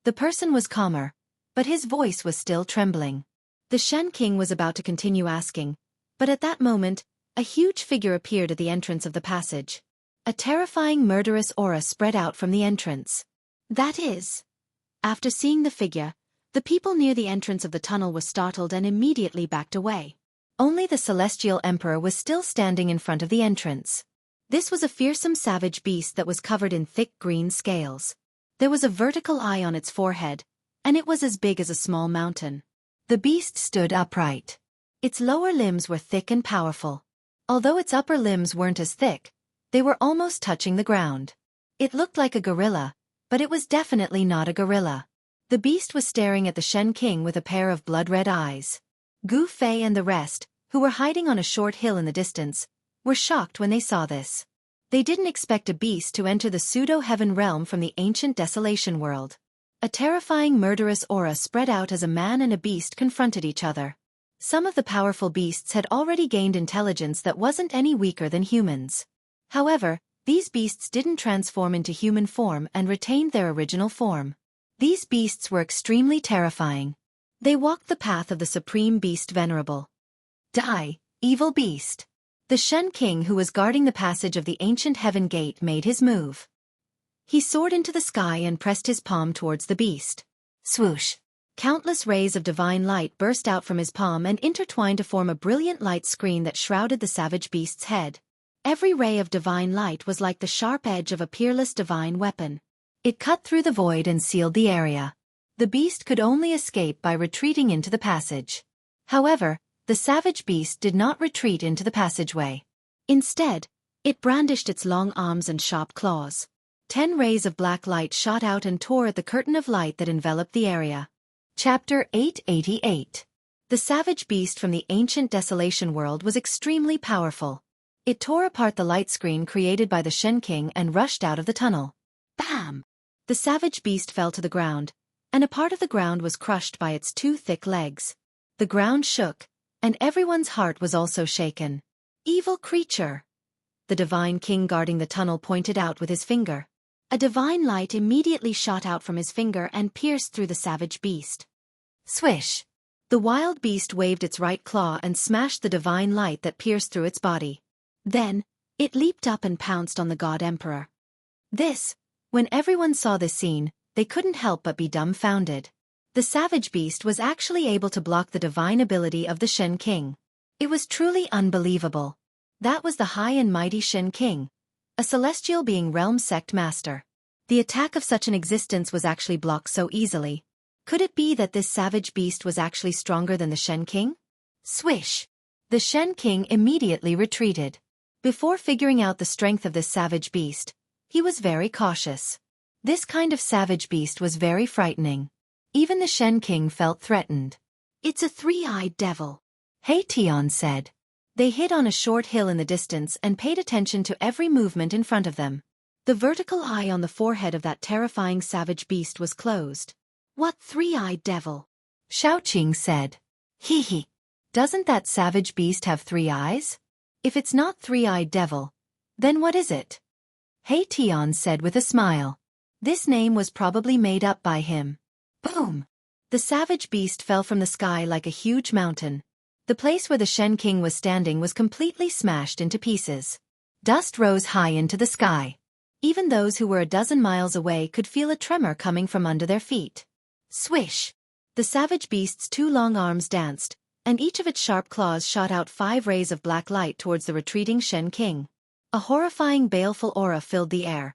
The person was calmer, but his voice was still trembling. The Xianxia was about to continue asking, but at that moment, a huge figure appeared at the entrance of the passage. A terrifying murderous aura spread out from the entrance. That is. After seeing the figure, the people near the entrance of the tunnel were startled and immediately backed away. Only the Celestial Emperor was still standing in front of the entrance. This was a fearsome savage beast that was covered in thick green scales. There was a vertical eye on its forehead, and it was as big as a small mountain. The beast stood upright. Its lower limbs were thick and powerful. Although its upper limbs weren't as thick, they were almost touching the ground. It looked like a gorilla, but it was definitely not a gorilla. The beast was staring at the Xianxia with a pair of blood-red eyes. Gu Fei and the rest, who were hiding on a short hill in the distance, were shocked when they saw this. They didn't expect a beast to enter the pseudo-heaven realm from the ancient desolation world. A terrifying murderous aura spread out as a man and a beast confronted each other. Some of the powerful beasts had already gained intelligence that wasn't any weaker than humans. However, these beasts didn't transform into human form and retained their original form. These beasts were extremely terrifying. They walked the path of the supreme beast venerable. Die, evil beast. The Xianxia who was guarding the passage of the ancient heaven gate made his move. He soared into the sky and pressed his palm towards the beast. Swoosh. Countless rays of divine light burst out from his palm and intertwined to form a brilliant light screen that shrouded the savage beast's head. Every ray of divine light was like the sharp edge of a peerless divine weapon. It cut through the void and sealed the area. The beast could only escape by retreating into the passage. However, the savage beast did not retreat into the passageway. Instead, it brandished its long arms and sharp claws. 10 rays of black light shot out and tore at the curtain of light that enveloped the area. Chapter 888. The savage beast from the ancient desolation world was extremely powerful. It tore apart the light screen created by the Xianxia and rushed out of the tunnel. Bam! The savage beast fell to the ground, and a part of the ground was crushed by its 2 thick legs. The ground shook, and everyone's heart was also shaken. Evil creature! The divine king guarding the tunnel pointed out with his finger. A divine light immediately shot out from his finger and pierced through the savage beast. Swish! The wild beast waved its right claw and smashed the divine light that pierced through its body. Then, it leaped up and pounced on the god emperor. When everyone saw this scene, they couldn't help but be dumbfounded. The savage beast was actually able to block the divine ability of the Xianxia. It was truly unbelievable. That was the high and mighty Xianxia, a celestial being realm sect master. The attack of such an existence was actually blocked so easily. Could it be that this savage beast was actually stronger than the Xianxia? Swish! The Xianxia immediately retreated. Before figuring out the strength of this savage beast, he was very cautious. This kind of savage beast was very frightening. Even the Xianxia felt threatened. It's a 3-eyed devil. Hey Tian said. They hid on a short hill in the distance and paid attention to every movement in front of them. The vertical eye on the forehead of that terrifying savage beast was closed. What 3-eyed devil? Xueqi said. Hee. Doesn't that savage beast have 3 eyes? If it's not 3-eyed devil, then what is it? Hey Tian said with a smile. This name was probably made up by him. Boom! The savage beast fell from the sky like a huge mountain. The place where the Xianxia was standing was completely smashed into pieces. Dust rose high into the sky. Even those who were a dozen miles away could feel a tremor coming from under their feet. Swish! The savage beast's 2 long arms danced, and each of its sharp claws shot out 5 rays of black light towards the retreating Xianxia. A horrifying baleful aura filled the air,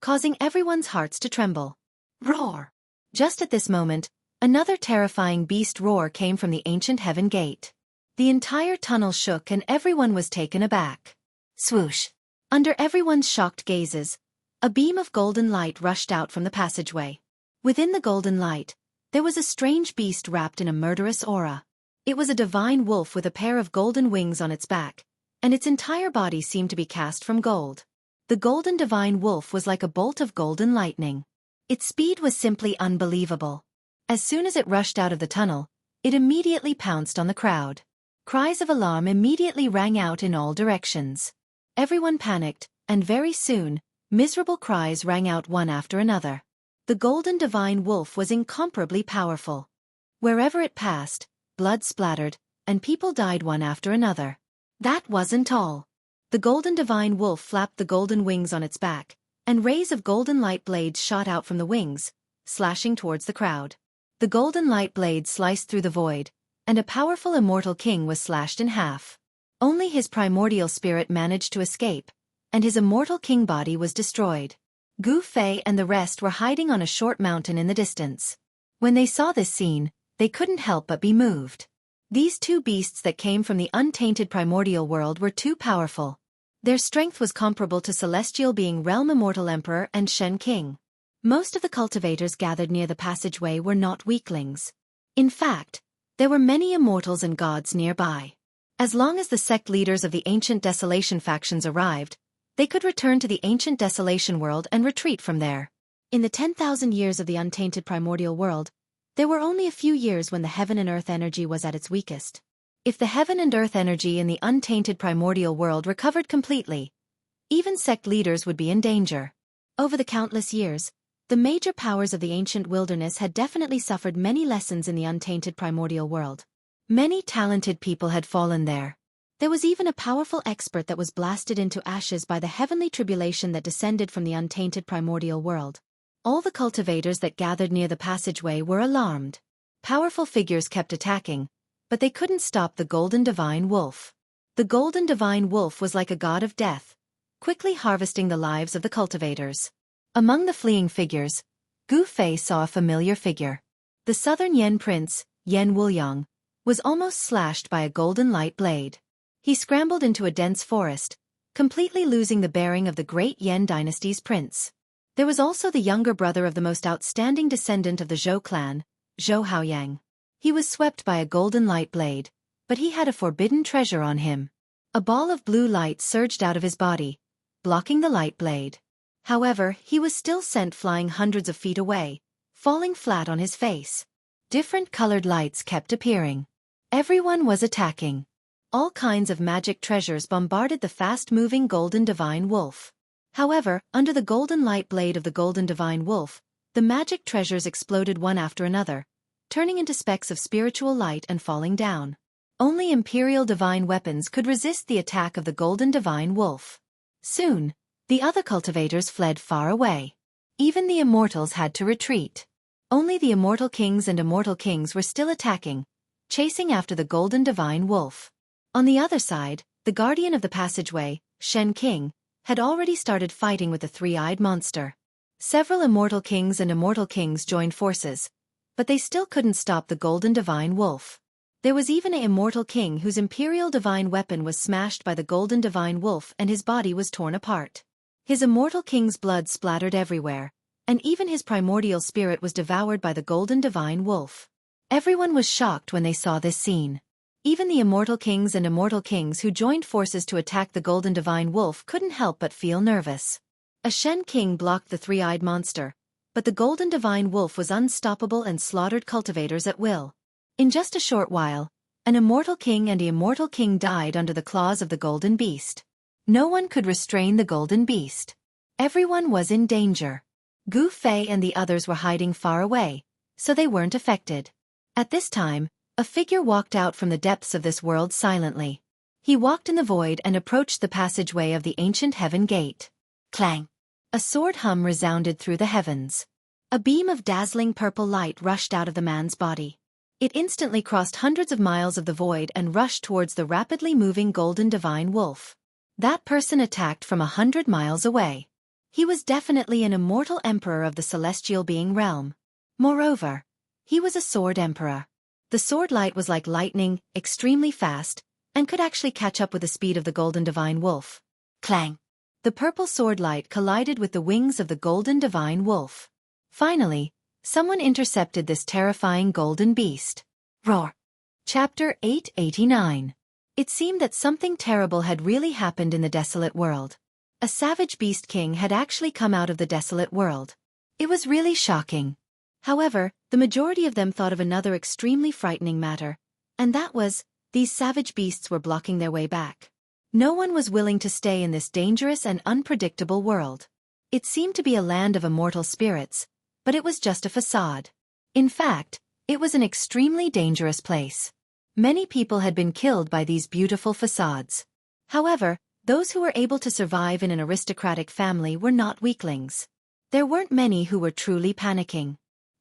causing everyone's hearts to tremble. Roar! Just at this moment, another terrifying beast roar came from the ancient heaven gate. The entire tunnel shook and everyone was taken aback. Swoosh! Under everyone's shocked gazes, a beam of golden light rushed out from the passageway. Within the golden light, there was a strange beast wrapped in a murderous aura. It was a divine wolf with a pair of golden wings on its back, and its entire body seemed to be cast from gold. The golden divine wolf was like a bolt of golden lightning. Its speed was simply unbelievable. As soon as it rushed out of the tunnel, it immediately pounced on the crowd. Cries of alarm immediately rang out in all directions. Everyone panicked, and very soon, miserable cries rang out one after another. The golden divine wolf was incomparably powerful. Wherever it passed, blood splattered, and people died one after another. That wasn't all. The golden divine wolf flapped the golden wings on its back, and rays of golden light blades shot out from the wings, slashing towards the crowd. The golden light blades sliced through the void, and a powerful immortal king was slashed in half. Only his primordial spirit managed to escape, and his immortal king body was destroyed. Gu Fei and the rest were hiding on a short mountain in the distance. When they saw this scene, they couldn't help but be moved. These two beasts that came from the untainted primordial world were too powerful. Their strength was comparable to celestial being Realm Immortal Emperor and Shen King. Most of the cultivators gathered near the passageway were not weaklings. In fact, there were many immortals and gods nearby. As long as the sect leaders of the ancient desolation factions arrived, they could return to the ancient desolation world and retreat from there. In the 10,000 years of the untainted primordial world, there were only a few years when the heaven and earth energy was at its weakest. If the heaven and earth energy in the untainted primordial world recovered completely, even sect leaders would be in danger. Over the countless years, the major powers of the ancient wilderness had definitely suffered many lessons in the untainted primordial world. Many talented people had fallen there. There was even a powerful expert that was blasted into ashes by the heavenly tribulation that descended from the untainted primordial world. All the cultivators that gathered near the passageway were alarmed. Powerful figures kept attacking, but they couldn't stop the golden divine wolf. The golden divine wolf was like a god of death, quickly harvesting the lives of the cultivators. Among the fleeing figures, Gu Fei saw a familiar figure. The southern Yan prince, Yan Wuliang, was almost slashed by a golden light blade. He scrambled into a dense forest, completely losing the bearing of the great Yan dynasty's prince. There was also the younger brother of the most outstanding descendant of the Zhou clan, Zhou Haoyang. He was swept by a golden light blade, but he had a forbidden treasure on him. A ball of blue light surged out of his body, blocking the light blade. However, he was still sent flying hundreds of feet away, falling flat on his face. Different colored lights kept appearing. Everyone was attacking. All kinds of magic treasures bombarded the fast-moving golden divine wolf. However, under the golden light blade of the golden divine wolf, the magic treasures exploded one after another, turning into specks of spiritual light and falling down. Only imperial divine weapons could resist the attack of the golden divine wolf. Soon, the other cultivators fled far away. Even the immortals had to retreat. Only the immortal kings and immortal kings were still attacking, chasing after the golden divine wolf. On the other side, the guardian of the passageway, Shen King, had already started fighting with the three-eyed monster. Several immortal kings and immortal kings joined forces, but they still couldn't stop the golden divine wolf. There was even an immortal king whose imperial divine weapon was smashed by the golden divine wolf and his body was torn apart. His immortal king's blood splattered everywhere, and even his primordial spirit was devoured by the golden divine wolf. Everyone was shocked when they saw this scene. Even the immortal kings and immortal kings who joined forces to attack the golden divine wolf couldn't help but feel nervous. A Shen King blocked the three-eyed monster, but the golden divine wolf was unstoppable and slaughtered cultivators at will. In just a short while, an immortal king and an immortal king died under the claws of the golden beast. No one could restrain the golden beast. Everyone was in danger. Gu Fei and the others were hiding far away, so they weren't affected. At this time, a figure walked out from the depths of this world silently. He walked in the void and approached the passageway of the ancient heaven gate. Clang! A sword hum resounded through the heavens. A beam of dazzling purple light rushed out of the man's body. It instantly crossed hundreds of miles of the void and rushed towards the rapidly moving golden divine wolf. That person attacked from 100 miles away. He was definitely an immortal emperor of the celestial being realm. Moreover, he was a sword emperor. The sword light was like lightning, extremely fast, and could actually catch up with the speed of the golden divine wolf. Clang! The purple sword light collided with the wings of the golden divine wolf. Finally, someone intercepted this terrifying golden beast. Roar! Chapter 889. It seemed that something terrible had really happened in the desolate world. A savage beast king had actually come out of the desolate world. It was really shocking. However, the majority of them thought of another extremely frightening matter, and that was, these savage beasts were blocking their way back. No one was willing to stay in this dangerous and unpredictable world. It seemed to be a land of immortal spirits, but it was just a facade. In fact, it was an extremely dangerous place. Many people had been killed by these beautiful facades. However, those who were able to survive in an aristocratic family were not weaklings. There weren't many who were truly panicking.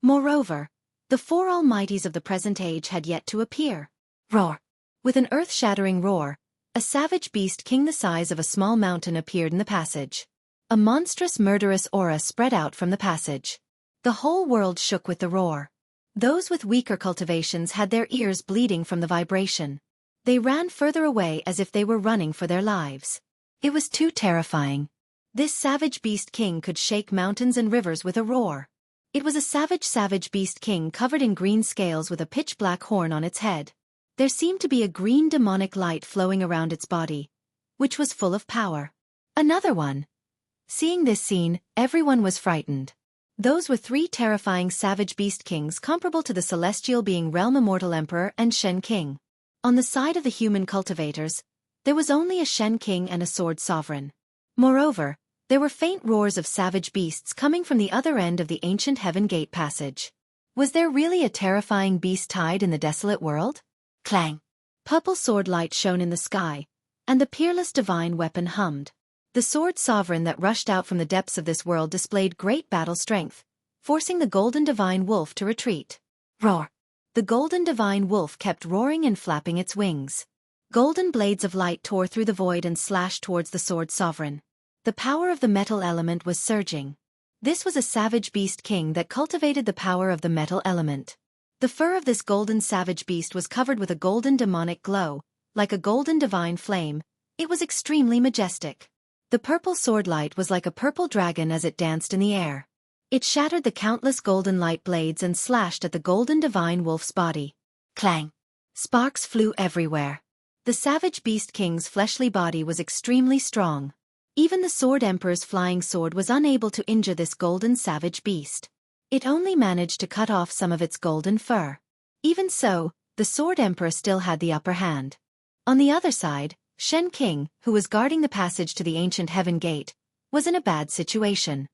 Moreover, the four almighties of the present age had yet to appear. Roar! With an earth-shattering roar, a savage beast king the size of a small mountain appeared in the passage. A monstrous murderous aura spread out from the passage. The whole world shook with the roar. Those with weaker cultivations had their ears bleeding from the vibration. They ran further away as if they were running for their lives. It was too terrifying. This savage beast king could shake mountains and rivers with a roar. It was a savage beast king covered in green scales with a pitch-black horn on its head. There seemed to be a green demonic light flowing around its body, which was full of power. Another one. Seeing this scene, everyone was frightened. Those were three terrifying savage beast kings comparable to the celestial being Realm Immortal Emperor and Shen King. On the side of the human cultivators, there was only a Shen King and a Sword Sovereign. Moreover, there were faint roars of savage beasts coming from the other end of the ancient Heaven Gate passage. Was there really a terrifying beast tied in the desolate world? Clang! Purple sword light shone in the sky, and the peerless divine weapon hummed. The sword sovereign that rushed out from the depths of this world displayed great battle strength, forcing the golden divine wolf to retreat. Roar! The golden divine wolf kept roaring and flapping its wings. Golden blades of light tore through the void and slashed towards the sword sovereign. The power of the metal element was surging. This was a savage beast king that cultivated the power of the metal element. The fur of this golden savage beast was covered with a golden demonic glow, like a golden divine flame. It was extremely majestic. The purple sword light was like a purple dragon as it danced in the air. It shattered the countless golden light blades and slashed at the golden divine wolf's body. Clang! Sparks flew everywhere. The savage beast king's fleshly body was extremely strong. Even the sword emperor's flying sword was unable to injure this golden savage beast. It only managed to cut off some of its golden fur. Even so, the sword emperor still had the upper hand. On the other side, Shen King, who was guarding the passage to the ancient Heaven Gate, was in a bad situation.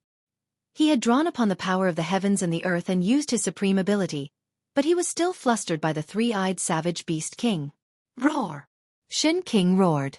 He had drawn upon the power of the heavens and the earth and used his supreme ability, but he was still flustered by the three-eyed savage beast king. Roar! Shen King roared.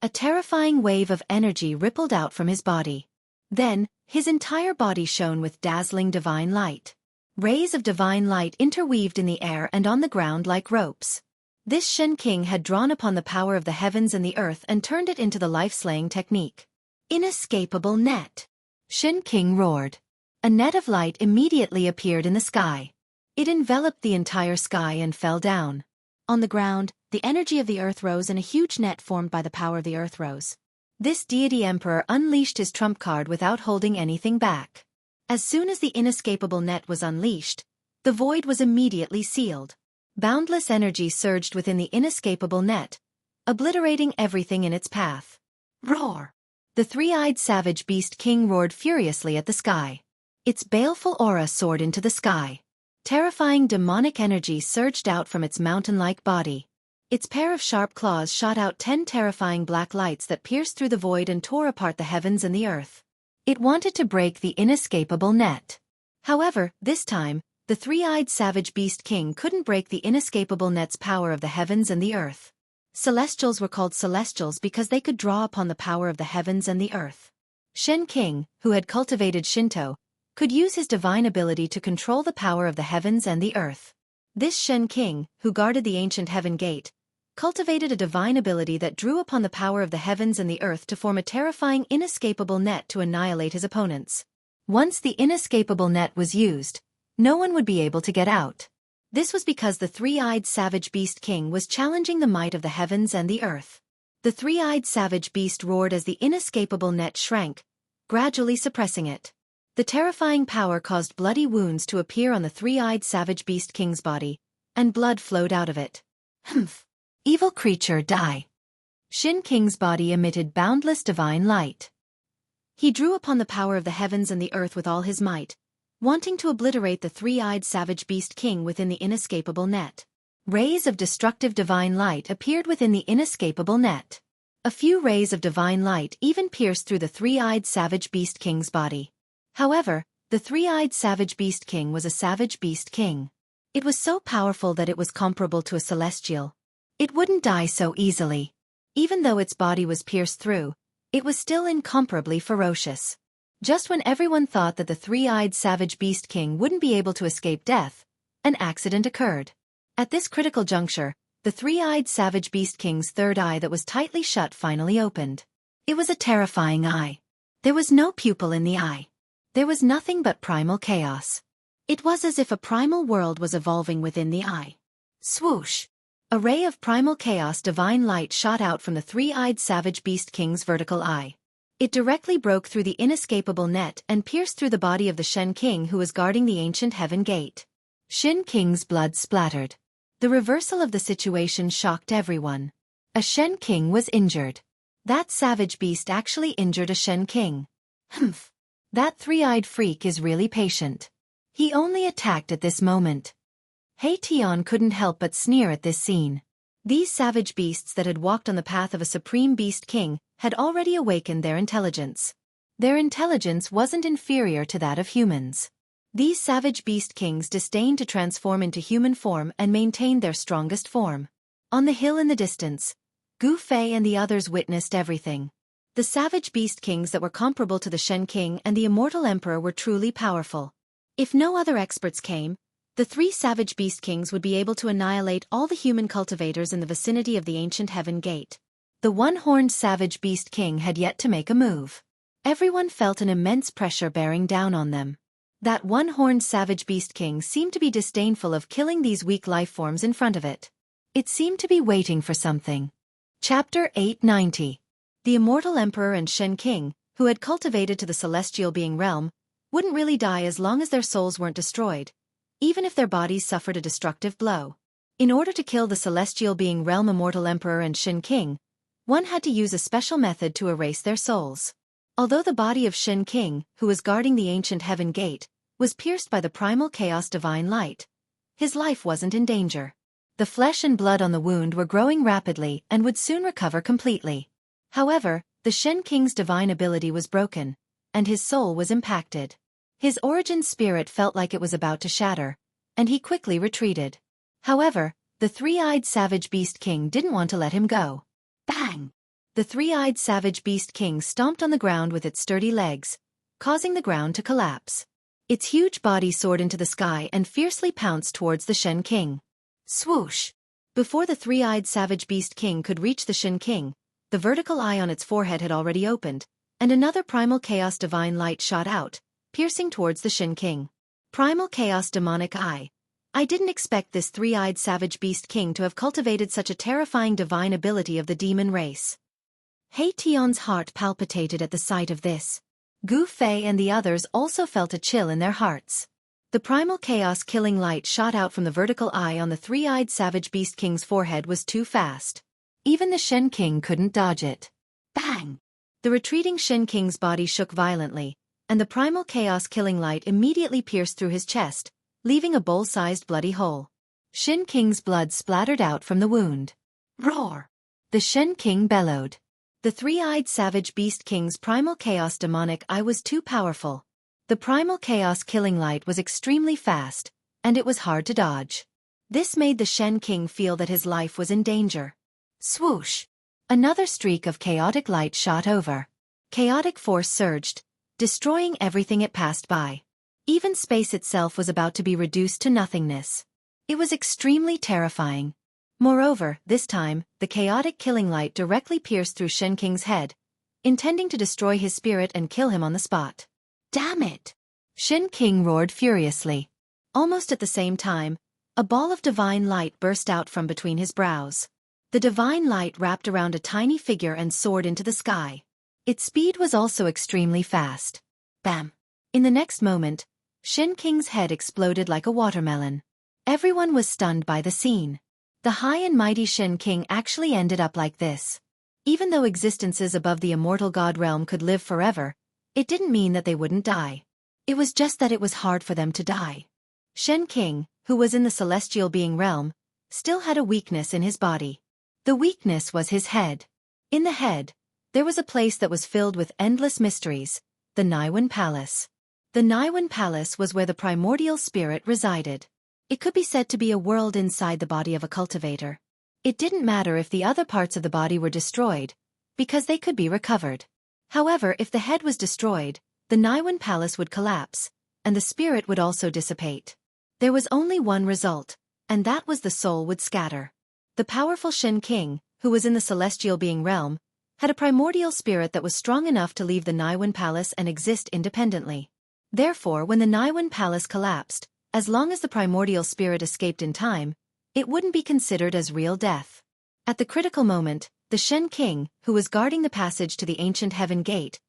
A terrifying wave of energy rippled out from his body. Then, his entire body shone with dazzling divine light. Rays of divine light interweaved in the air and on the ground like ropes. This Shen King had drawn upon the power of the heavens and the earth and turned it into the life-slaying technique. Inescapable net! Shen King roared. A net of light immediately appeared in the sky. It enveloped the entire sky and fell down. On the ground, the energy of the earth rose and a huge net formed by the power of the earth rose. This deity emperor unleashed his trump card without holding anything back. As soon as the inescapable net was unleashed, the void was immediately sealed. Boundless energy surged within the inescapable net, obliterating everything in its path. Roar! The three-eyed savage beast king roared furiously at the sky. Its baleful aura soared into the sky. Terrifying demonic energy surged out from its mountain-like body. Its pair of sharp claws shot out 10 terrifying black lights that pierced through the void and tore apart the heavens and the earth. It wanted to break the inescapable net. However, this time, the three-eyed savage beast king couldn't break the inescapable net's power of the heavens and the earth. Celestials were called celestials because they could draw upon the power of the heavens and the earth. Shen King, who had cultivated Shinto, could use his divine ability to control the power of the heavens and the earth. This Shen King, who guarded the ancient Heaven Gate, cultivated a divine ability that drew upon the power of the heavens and the earth to form a terrifying inescapable net to annihilate his opponents. Once the inescapable net was used, no one would be able to get out. This was because the three-eyed savage beast king was challenging the might of the heavens and the earth. The three-eyed savage beast roared as the inescapable net shrank, gradually suppressing it. The terrifying power caused bloody wounds to appear on the three-eyed savage beast king's body, and blood flowed out of it. Humph! Evil creature, die! Xianxia's body emitted boundless divine light. He drew upon the power of the heavens and the earth with all his might, wanting to obliterate the three-eyed savage beast king within the inescapable net. Rays of destructive divine light appeared within the inescapable net. A few rays of divine light even pierced through the three-eyed savage beast king's body. However, the three-eyed savage beast king was a savage beast king. It was so powerful that it was comparable to a celestial. It wouldn't die so easily. Even though its body was pierced through, it was still incomparably ferocious. Just when everyone thought that the three-eyed savage beast king wouldn't be able to escape death, an accident occurred. At this critical juncture, the three-eyed savage beast king's third eye that was tightly shut finally opened. It was a terrifying eye. There was no pupil in the eye. There was nothing but primal chaos. It was as if a primal world was evolving within the eye. Swoosh! A ray of primal chaos divine light shot out from the three-eyed savage beast king's vertical eye. It directly broke through the inescapable net and pierced through the body of the Shen King who was guarding the ancient heaven gate. Shen King's blood splattered. The reversal of the situation shocked everyone. A Shen King was injured. That savage beast actually injured a Shen King. Humph! That three-eyed freak is really patient. He only attacked at this moment. He Tian couldn't help but sneer at this scene. These savage beasts that had walked on the path of a supreme beast king had already awakened their intelligence. Their intelligence wasn't inferior to that of humans. These savage beast kings disdained to transform into human form and maintained their strongest form. On the hill in the distance, Gu Fei and the others witnessed everything. The savage beast kings that were comparable to the Shen King and the Immortal Emperor were truly powerful. If no other experts came, the three savage beast kings would be able to annihilate all the human cultivators in the vicinity of the ancient heaven gate. The one-horned savage beast king had yet to make a move. Everyone felt an immense pressure bearing down on them. That one-horned savage beast king seemed to be disdainful of killing these weak life forms in front of it. It seemed to be waiting for something. Chapter 890. The Immortal Emperor and Shen King, who had cultivated to the celestial being realm, wouldn't really die as long as their souls weren't destroyed, even if their bodies suffered a destructive blow. In order to kill the celestial being realm Immortal Emperor and Shen King, one had to use a special method to erase their souls. Although the body of Shen King, who was guarding the ancient heaven gate, was pierced by the primal chaos divine light, his life wasn't in danger. The flesh and blood on the wound were growing rapidly and would soon recover completely. However, the Shen King's divine ability was broken, and his soul was impacted. His origin spirit felt like it was about to shatter, and he quickly retreated. However, the three-eyed savage beast king didn't want to let him go. Bang! The three-eyed savage beast king stomped on the ground with its sturdy legs, causing the ground to collapse. Its huge body soared into the sky and fiercely pounced towards the Shen King. Swoosh! Before the three-eyed savage beast king could reach the Shen King, the vertical eye on its forehead had already opened, and another primal chaos divine light shot out, piercing towards the Shen King. Primal chaos demonic eye. I didn't expect this three-eyed savage beast king to have cultivated such a terrifying divine ability of the demon race. He Tian's heart palpitated at the sight of this. Gu Fei and the others also felt a chill in their hearts. The primal chaos killing light shot out from the vertical eye on the three-eyed savage beast king's forehead was too fast. Even the Shen King couldn't dodge it. Bang! The retreating Shen King's body shook violently, and the primal chaos killing light immediately pierced through his chest, leaving a bowl-sized bloody hole. Shen King's blood splattered out from the wound. Roar! The Shen King bellowed. The three-eyed savage beast king's primal chaos demonic eye was too powerful. The primal chaos killing light was extremely fast, and it was hard to dodge. This made the Shen King feel that his life was in danger. Swoosh! Another streak of chaotic light shot over. Chaotic force surged, destroying everything it passed by. Even space itself was about to be reduced to nothingness. It was extremely terrifying. Moreover, this time, the chaotic killing light directly pierced through Shen King's head, intending to destroy his spirit and kill him on the spot. Damn it! Shen King roared furiously. Almost at the same time, A ball of divine light burst out from between his brows. The divine light wrapped around a tiny figure and soared into the sky. Its speed was also extremely fast. Bam! In the next moment, Xianxi's head exploded like a watermelon. Everyone was stunned by the scene. The high and mighty Xianxi actually ended up like this. Even though existences above the immortal god realm could live forever, it didn't mean that they wouldn't die. It was just that it was hard for them to die. Xianxi, who was in the celestial being realm, still had a weakness in his body. The weakness was his head. In the head, there was a place that was filled with endless mysteries, the Niwen Palace. The Niwen Palace was where the primordial spirit resided. It could be said to be a world inside the body of a cultivator. It didn't matter if the other parts of the body were destroyed, because they could be recovered. However, if the head was destroyed, the Niwen Palace would collapse, and the spirit would also dissipate. There was only one result, and that was the soul would scatter. The powerful Xianxi, who was in the celestial being realm, had a primordial spirit that was strong enough to leave the Niwen Palace and exist independently. Therefore, when the Niwen Palace collapsed, as long as the primordial spirit escaped in time, it wouldn't be considered as real death. At the critical moment, the Xianxi, who was guarding the passage to the ancient heaven gate,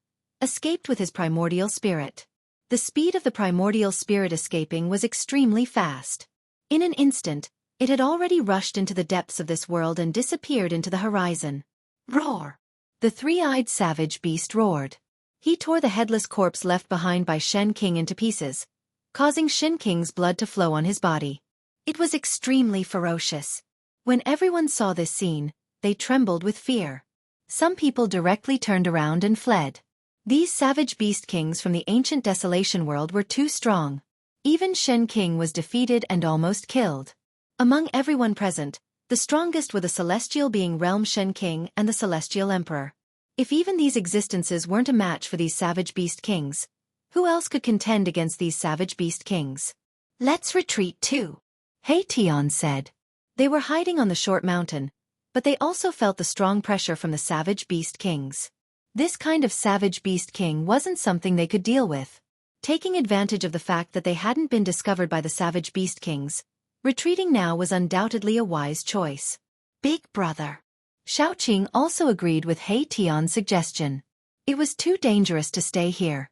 escaped with his primordial spirit. The speed of the primordial spirit escaping was extremely fast. In an instant, it had already rushed into the depths of this world and disappeared into the horizon. Roar! The three-eyed savage beast roared. He tore the headless corpse left behind by Xianxi into pieces, causing Xianxi's blood to flow on his body. It was extremely ferocious. When everyone saw this scene, they trembled with fear. Some people directly turned around and fled. These savage beast kings from the ancient desolation world were too strong. Even Xianxi was defeated and almost killed. Among everyone present, the strongest were the celestial being realm Xianxi and the celestial emperor. If even these existences weren't a match for these savage beast kings, who else could contend against these savage beast kings? Let's retreat too, Tian said. They were hiding on the short mountain, but they also felt the strong pressure from the savage beast kings. This kind of savage beast king wasn't something they could deal with. Taking advantage of the fact that they hadn't been discovered by the savage beast kings, retreating now was undoubtedly a wise choice. Big brother. Xueqi also agreed with Tian's suggestion. It was too dangerous to stay here.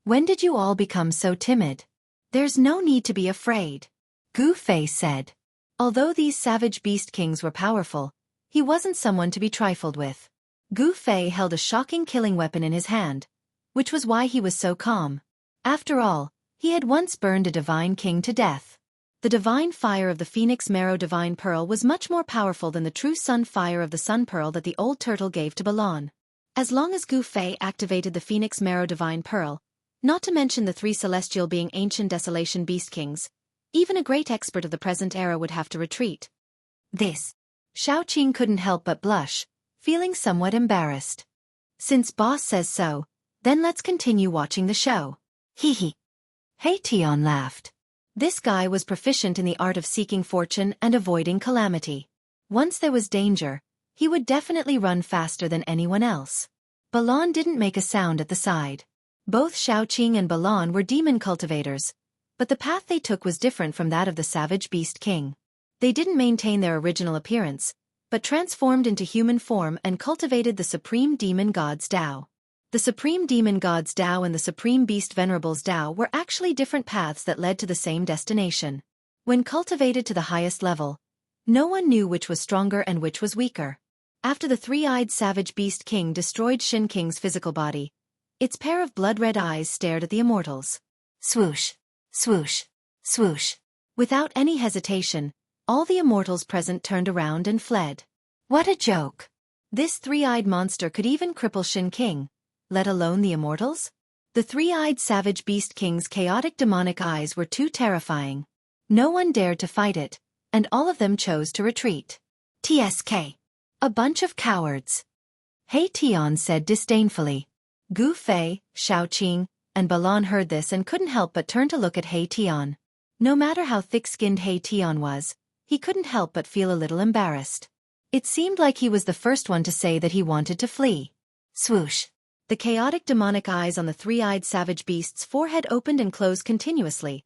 When did you all become so timid? There's no need to be afraid, Gu Fei said. Although these savage beast kings were powerful, he wasn't someone to be trifled with. Gu Fei held a shocking killing weapon in his hand, which was why he was so calm. After all, he had once burned a divine king to death. The divine fire of the Phoenix Marrow Divine Pearl was much more powerful than the true sun fire of the Sun Pearl that the old turtle gave to Balon. As long as Gu Fei activated the Phoenix Marrow Divine Pearl, not to mention the three celestial being ancient desolation beast kings, even a great expert of the present era would have to retreat. Xueqi couldn't help but blush, feeling somewhat embarrassed. Since boss says so, then let's continue watching the show. Hee. Tian laughed. This guy was proficient in the art of seeking fortune and avoiding calamity. Once there was danger, he would definitely run faster than anyone else. Balon didn't make a sound at the side. Both Xueqi and Balon were demon cultivators, but the path they took was different from that of the savage beast king. They didn't maintain their original appearance, but transformed into human form and cultivated the supreme demon god's Tao. The supreme demon god's Tao and the supreme beast venerable's Tao were actually different paths that led to the same destination. When cultivated to the highest level, no one knew which was stronger and which was weaker. After the three-eyed savage beast king destroyed Xianxi's physical body, its pair of blood-red eyes stared at the immortals. Swoosh, swoosh, swoosh. Without any hesitation, all the immortals present turned around and fled. What a joke! This three-eyed monster could even cripple Xianxi, let alone the immortals? The three-eyed savage beast king's chaotic demonic eyes were too terrifying. No one dared to fight it, and all of them chose to retreat. TSK. A bunch of cowards. Tian said disdainfully. Gu Fei, Xueqi, and Balon heard this and couldn't help but turn to look at Tian. No matter how thick-skinned Tian was, he couldn't help but feel a little embarrassed. It seemed like he was the first one to say that he wanted to flee. Swoosh. The chaotic demonic eyes on the three-eyed savage beast's forehead opened and closed continuously,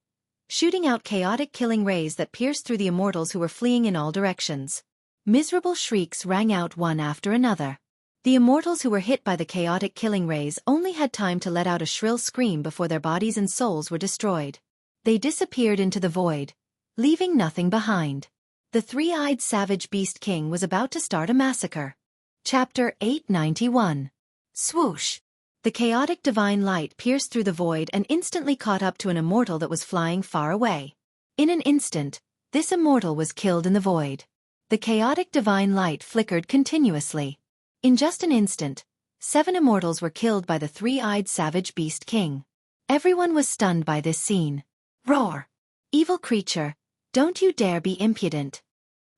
shooting out chaotic killing rays that pierced through the immortals who were fleeing in all directions. Miserable shrieks rang out one after another. The immortals who were hit by the chaotic killing rays only had time to let out a shrill scream before their bodies and souls were destroyed. They disappeared into the void, leaving nothing behind. The three-eyed savage beast king was about to start a massacre. Chapter 891. Swoosh! The chaotic divine light pierced through the void and instantly caught up to an immortal that was flying far away. In an instant, this immortal was killed in the void. The chaotic divine light flickered continuously. In just an instant, 7 immortals were killed by the three-eyed savage beast king. Everyone was stunned by this scene. Roar! Evil creature, don't you dare be impudent.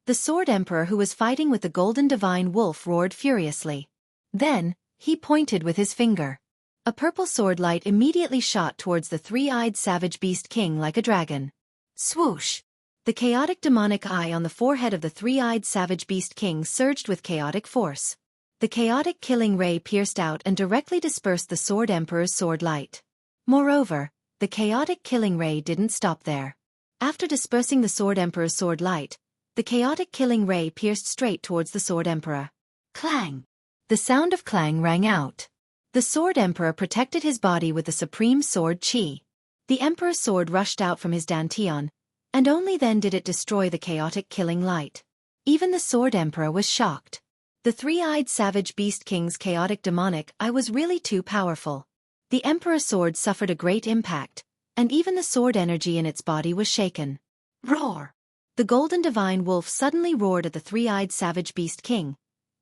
The Sword Emperor who was fighting with the golden divine wolf roared furiously. Then, he pointed with his finger. A purple sword light immediately shot towards the three-eyed savage beast king like a dragon. Swoosh! The chaotic demonic eye on the forehead of the three-eyed savage beast king surged with chaotic force. The chaotic killing ray pierced out and directly dispersed the Sword Emperor's sword light. Moreover, the chaotic killing ray didn't stop there. After dispersing the Sword Emperor's sword light, the chaotic killing ray pierced straight towards the Sword Emperor. Clang! The sound of clang rang out. The Sword Emperor protected his body with the supreme sword Qi. The Emperor's sword rushed out from his dantian, and only then did it destroy the chaotic killing light. Even the Sword Emperor was shocked. The three-eyed savage beast king's chaotic demonic eye was really too powerful. The Emperor's sword suffered a great impact, and even the sword energy in its body was shaken. Roar! The golden divine wolf suddenly roared at the three-eyed savage beast king,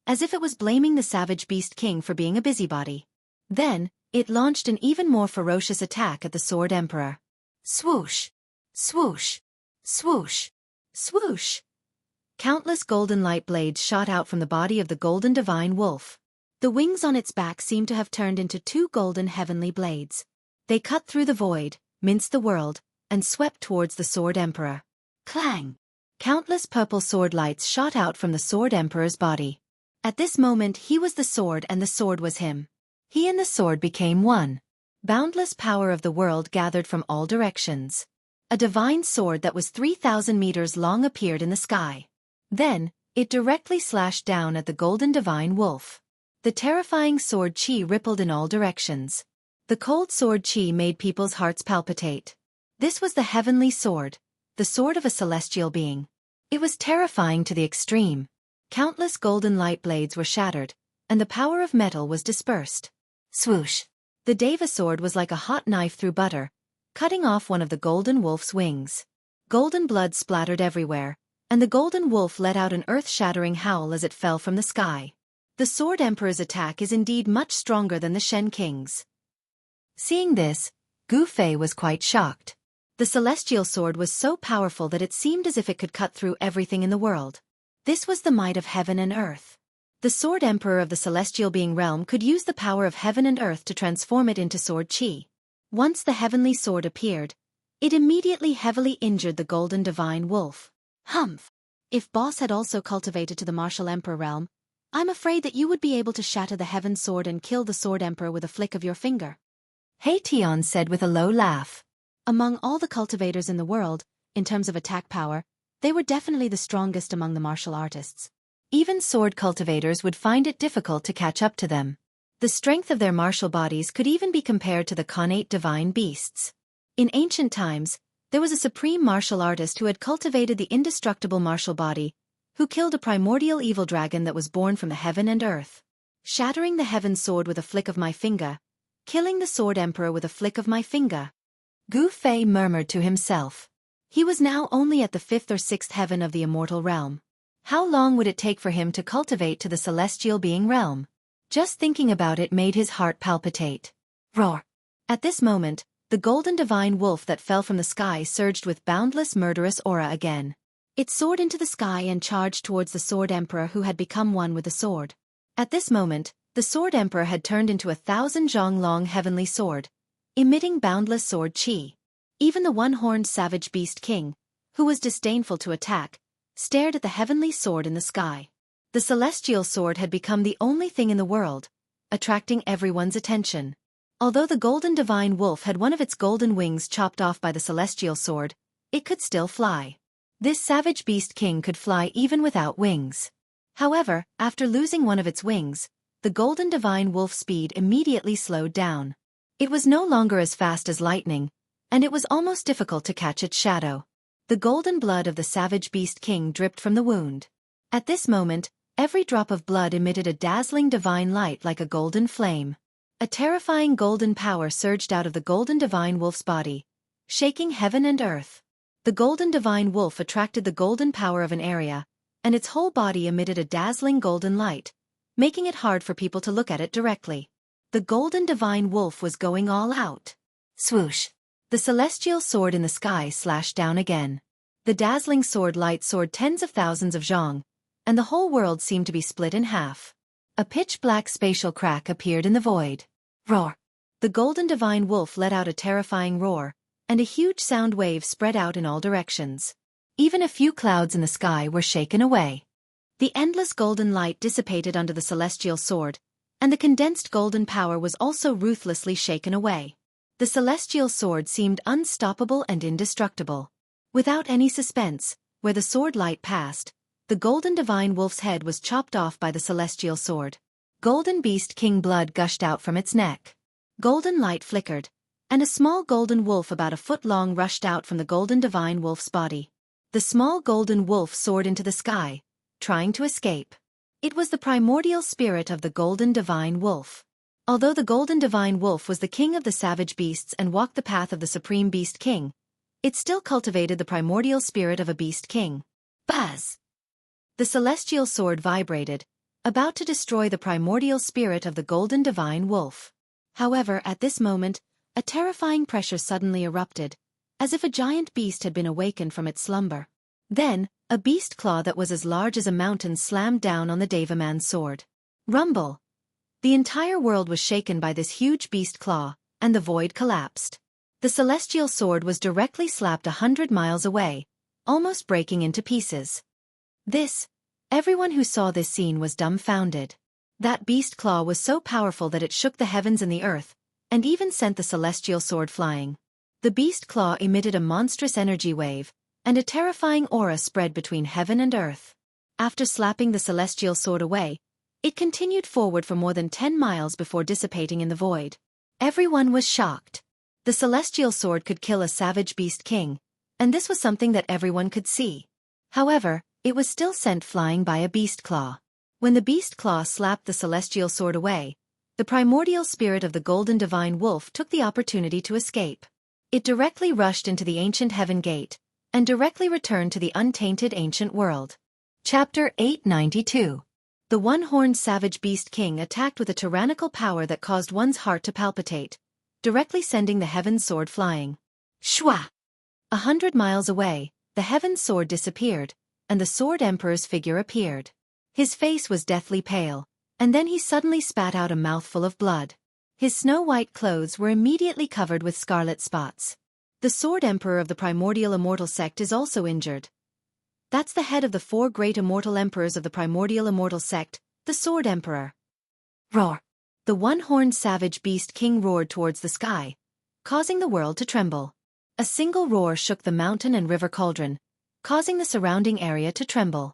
as if it was blaming the savage beast king for being a busybody. Then, it launched an even more ferocious attack at the Sword Emperor. Swoosh! Swoosh! Swoosh! Swoosh! Countless golden light blades shot out from the body of the golden divine wolf. The wings on its back seemed to have turned into 2 golden heavenly blades. They cut through the void, minced the world, and swept towards the Sword Emperor. Clang! Countless purple sword lights shot out from the Sword Emperor's body. At this moment he was the sword and the sword was him. He and the sword became one. Boundless power of the world gathered from all directions. A divine sword that was 3,000 meters long appeared in the sky. Then, it directly slashed down at the golden divine wolf. The terrifying sword Qi rippled in all directions. The cold sword Qi made people's hearts palpitate. This was the heavenly sword, the sword of a celestial being. It was terrifying to the extreme. Countless golden light blades were shattered, and the power of metal was dispersed. Swoosh! The Deva sword was like a hot knife through butter, cutting off one of the golden wolf's wings. Golden blood splattered everywhere, and the golden wolf let out an earth-shattering howl as it fell from the sky. The Sword Emperor's attack is indeed much stronger than the Shen King's. Seeing this, Gu Fei was quite shocked. The celestial sword was so powerful that it seemed as if it could cut through everything in the world. This was the might of heaven and earth. The Sword Emperor of the celestial being realm could use the power of heaven and earth to transform it into sword Qi. Once the heavenly sword appeared, it immediately heavily injured the golden divine wolf. Humph! If boss had also cultivated to the martial emperor realm, I'm afraid that you would be able to shatter the heaven sword and kill the Sword Emperor with a flick of your finger. He Tian said with a low laugh. Among all the cultivators in the world, in terms of attack power, they were definitely the strongest among the martial artists. Even sword cultivators would find it difficult to catch up to them. The strength of their martial bodies could even be compared to the connate divine beasts. In ancient times, there was a supreme martial artist who had cultivated the indestructible martial body, who killed a primordial evil dragon that was born from the heaven and earth. Shattering the heaven sword with a flick of my finger, killing the Sword Emperor with a flick of my finger. Gu Fei murmured to himself. He was now only at the 5th or 6th heaven of the immortal realm. How long would it take for him to cultivate to the celestial being realm? Just thinking about it made his heart palpitate. Roar! At this moment, the golden divine wolf that fell from the sky surged with boundless murderous aura again. It soared into the sky and charged towards the Sword Emperor who had become one with the sword. At this moment, the Sword Emperor had turned into 1,000 zhong-long heavenly sword, emitting boundless sword Qi. Even the one-horned savage beast king, who was disdainful to attack, stared at the heavenly sword in the sky. The celestial sword had become the only thing in the world, attracting everyone's attention. Although the golden divine wolf had one of its golden wings chopped off by the celestial sword, it could still fly. This savage beast king could fly even without wings. However, after losing one of its wings, the golden divine wolf's speed immediately slowed down. It was no longer as fast as lightning, and it was almost difficult to catch its shadow. The golden blood of the savage beast king dripped from the wound. At this moment, every drop of blood emitted a dazzling divine light like a golden flame. A terrifying golden power surged out of the golden divine wolf's body, shaking heaven and earth. The golden divine wolf attracted the golden power of an area, and its whole body emitted a dazzling golden light, making it hard for people to look at it directly. The golden divine wolf was going all out. Swoosh! The celestial sword in the sky slashed down again. The dazzling sword light soared tens of thousands of zhong, and the whole world seemed to be split in half. A pitch-black spatial crack appeared in the void. Roar! The golden divine wolf let out a terrifying roar, and a huge sound wave spread out in all directions. Even a few clouds in the sky were shaken away. The endless golden light dissipated under the celestial sword, and the condensed golden power was also ruthlessly shaken away. The celestial sword seemed unstoppable and indestructible. Without any suspense, where the sword light passed, the golden divine wolf's head was chopped off by the celestial sword. Golden beast king blood gushed out from its neck. Golden light flickered, and a small golden wolf about a foot long rushed out from the golden divine wolf's body. The small golden wolf soared into the sky, trying to escape. It was the primordial spirit of the golden divine wolf. Although the golden divine wolf was the king of the savage beasts and walked the path of the supreme beast king, it still cultivated the primordial spirit of a beast king. Buzz! The celestial sword vibrated, about to destroy the primordial spirit of the golden divine wolf. However, at this moment, a terrifying pressure suddenly erupted, as if a giant beast had been awakened from its slumber. Then, a beast claw that was as large as a mountain slammed down on the Devaman's sword. Rumble! The entire world was shaken by this huge beast claw, and the void collapsed. The celestial sword was directly slapped 100 miles away, almost breaking into pieces. Everyone who saw this scene was dumbfounded. That beast claw was so powerful that it shook the heavens and the earth, and even sent the celestial sword flying. The beast claw emitted a monstrous energy wave, and a terrifying aura spread between heaven and earth. After slapping the celestial sword away, it continued forward for more than 10 miles before dissipating in the void. Everyone was shocked. The celestial sword could kill a savage beast king, and this was something that everyone could see. However, it was still sent flying by a beast claw. When the beast claw slapped the celestial sword away, the primordial spirit of the golden divine wolf took the opportunity to escape. It directly rushed into the ancient heaven gate, and directly returned to the untainted ancient world. Chapter 892. The one-horned savage beast king attacked with a tyrannical power that caused one's heart to palpitate, directly sending the heaven's sword flying. Shwa! 100 miles away, the heaven's sword disappeared, and the sword emperor's figure appeared. His face was deathly pale, and then he suddenly spat out a mouthful of blood. His snow-white clothes were immediately covered with scarlet spots. The sword emperor of the primordial immortal sect is also injured. That's the head of the 4 great immortal emperors of the primordial immortal sect, the sword emperor. Roar! The one-horned savage beast king roared towards the sky, causing the world to tremble. A single roar shook the mountain and river cauldron, causing the surrounding area to tremble.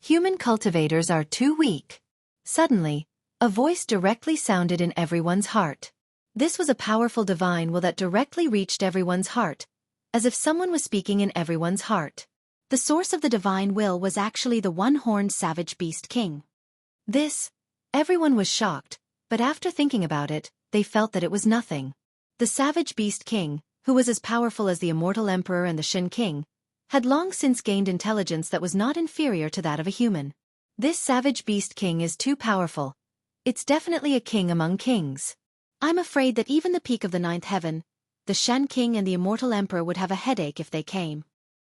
Human cultivators are too weak. Suddenly, a voice directly sounded in everyone's heart. This was a powerful divine will that directly reached everyone's heart, as if someone was speaking in everyone's heart. The source of the divine will was actually the one-horned savage beast king. Everyone was shocked, but after thinking about it, they felt that it was nothing. The savage beast king, who was as powerful as the immortal emperor and the Shin king, had long since gained intelligence that was not inferior to that of a human. This savage beast king is too powerful. It's definitely a king among kings. I'm afraid that even the peak of the 9th heaven, the Shen king and the immortal emperor would have a headache if they came.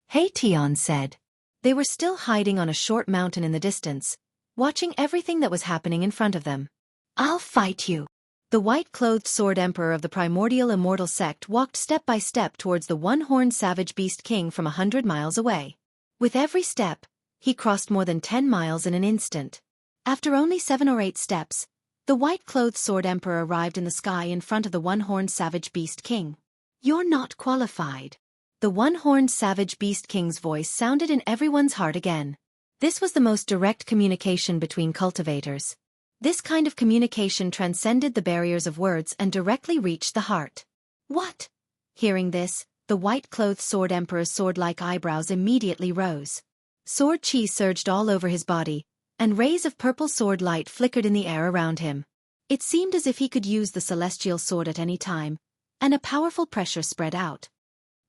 Hey, Tian said. They were still hiding on a short mountain in the distance, watching everything that was happening in front of them. I'll fight you. The white-clothed sword emperor of the primordial immortal sect walked step by step towards the one-horned savage beast king from 100 miles away. With every step, he crossed more than 10 miles in an instant. After only 7 or 8 steps, The white-clothed Sword Emperor arrived in the sky in front of the one-horned Savage Beast King. "You're not qualified." The one-horned Savage Beast King's voice sounded in everyone's heart again. This was the most direct communication between cultivators. This kind of communication transcended the barriers of words and directly reached the heart. "What?" Hearing this, the white-clothed Sword Emperor's sword-like eyebrows immediately rose. Sword chi surged all over his body, and rays of purple sword light flickered in the air around him. It seemed as if he could use the celestial sword at any time, and a powerful pressure spread out.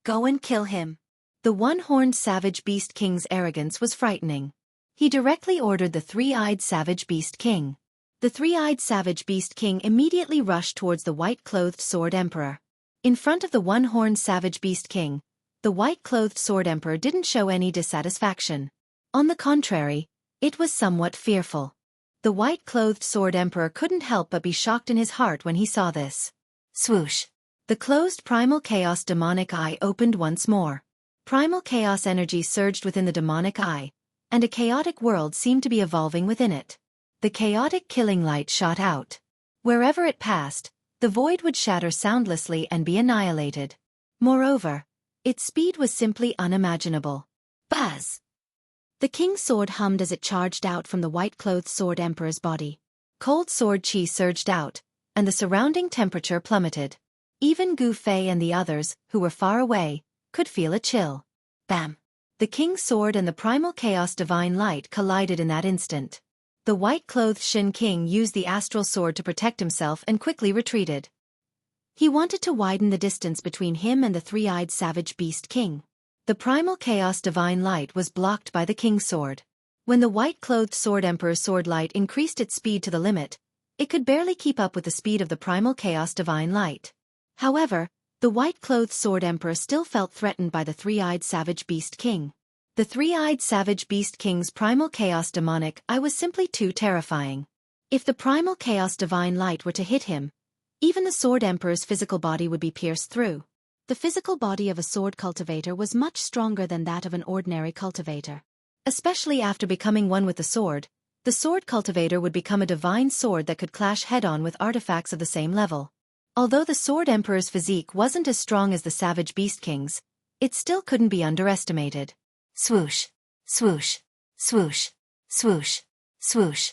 "Go and kill him." The one-horned Savage Beast King's arrogance was frightening. He directly ordered the three-eyed Savage Beast King. The three-eyed Savage Beast King immediately rushed towards the white-clothed Sword Emperor. In front of the one-horned Savage Beast King, the white-clothed Sword Emperor didn't show any dissatisfaction. On the contrary, it was somewhat fearful. The white-clothed Sword Emperor couldn't help but be shocked in his heart when he saw this. Swoosh! The closed primal chaos demonic eye opened once more. Primal chaos energy surged within the demonic eye, and a chaotic world seemed to be evolving within it. The chaotic killing light shot out. Wherever it passed, the void would shatter soundlessly and be annihilated. Moreover, its speed was simply unimaginable. Buzz! The king's sword hummed as it charged out from the white-clothed Sword Emperor's body. Cold sword chi surged out, and the surrounding temperature plummeted. Even Gu Fei and the others, who were far away, could feel a chill. Bam! The king's sword and the primal chaos divine light collided in that instant. The white-clothed Shin King used the astral sword to protect himself and quickly retreated. He wanted to widen the distance between him and the three-eyed Savage Beast King. The primal chaos divine light was blocked by the king's sword. When the white-clothed Sword Emperor's sword light increased its speed to the limit, it could barely keep up with the speed of the primal chaos divine light. However, the white-clothed Sword Emperor still felt threatened by the three-eyed Savage Beast King. The three-eyed Savage Beast King's primal chaos demonic eye was simply too terrifying. If the primal chaos divine light were to hit him, even the Sword Emperor's physical body would be pierced through. The physical body of a sword cultivator was much stronger than that of an ordinary cultivator. Especially after becoming one with the sword cultivator would become a divine sword that could clash head-on with artifacts of the same level. Although the Sword Emperor's physique wasn't as strong as the Savage Beast King's, it still couldn't be underestimated. Swoosh! Swoosh! Swoosh! Swoosh! Swoosh!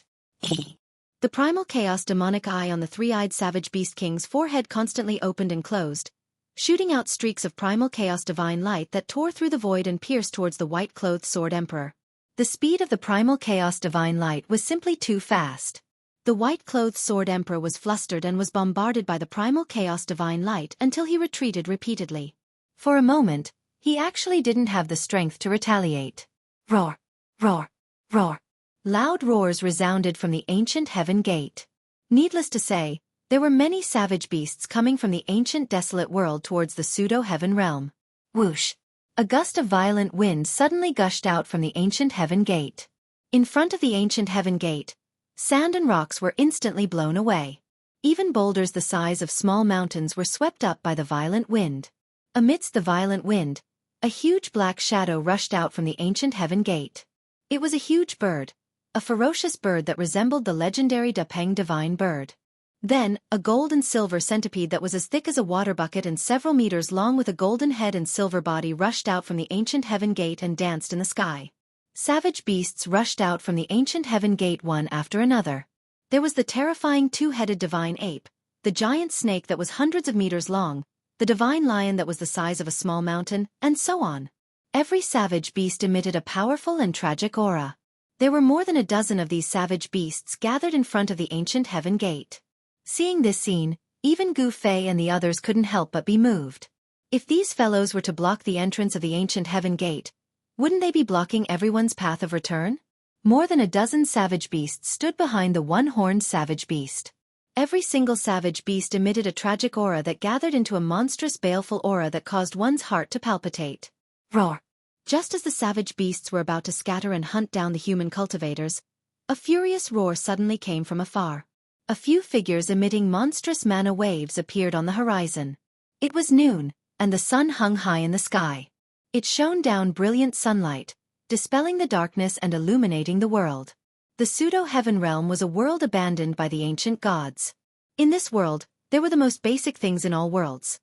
The primal chaos demonic eye on the three-eyed Savage Beast King's forehead constantly opened and closed, shooting out streaks of primal chaos divine light that tore through the void and pierced towards the white-clothed Sword Emperor. The speed of the primal chaos divine light was simply too fast. The white-clothed Sword Emperor was flustered and was bombarded by the primal chaos divine light until he retreated repeatedly. For a moment, he actually didn't have the strength to retaliate. Roar! Roar! Roar! Loud roars resounded from the ancient heaven gate. Needless to say, there were many savage beasts coming from the ancient desolate world towards the pseudo-heaven realm. Whoosh! A gust of violent wind suddenly gushed out from the ancient heaven gate. In front of the ancient heaven gate, sand and rocks were instantly blown away. Even boulders the size of small mountains were swept up by the violent wind. Amidst the violent wind, a huge black shadow rushed out from the ancient heaven gate. It was a huge bird, a ferocious bird that resembled the legendary Dapeng divine bird. Then, a gold and silver centipede that was as thick as a water bucket and several meters long with a golden head and silver body rushed out from the ancient heaven gate and danced in the sky. Savage beasts rushed out from the ancient heaven gate one after another. There was the terrifying two-headed divine ape, the giant snake that was hundreds of meters long, the divine lion that was the size of a small mountain, and so on. Every savage beast emitted a powerful and tragic aura. There were more than a dozen of these savage beasts gathered in front of the ancient heaven gate. Seeing this scene, even Gu Fei and the others couldn't help but be moved. If these fellows were to block the entrance of the ancient heaven gate, wouldn't they be blocking everyone's path of return? More than a dozen savage beasts stood behind the one-horned savage beast. Every single savage beast emitted a tragic aura that gathered into a monstrous baleful aura that caused one's heart to palpitate. Roar! Just as the savage beasts were about to scatter and hunt down the human cultivators, a furious roar suddenly came from afar. A few figures emitting monstrous mana waves appeared on the horizon. It was noon, and the sun hung high in the sky. It shone down brilliant sunlight, dispelling the darkness and illuminating the world. The pseudo-heaven realm was a world abandoned by the ancient gods. In this world, there were the most basic things in all worlds.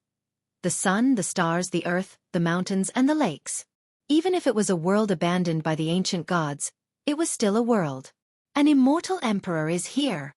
The sun, the stars, the earth, the mountains, and the lakes. Even if it was a world abandoned by the ancient gods, it was still a world. An immortal emperor is here.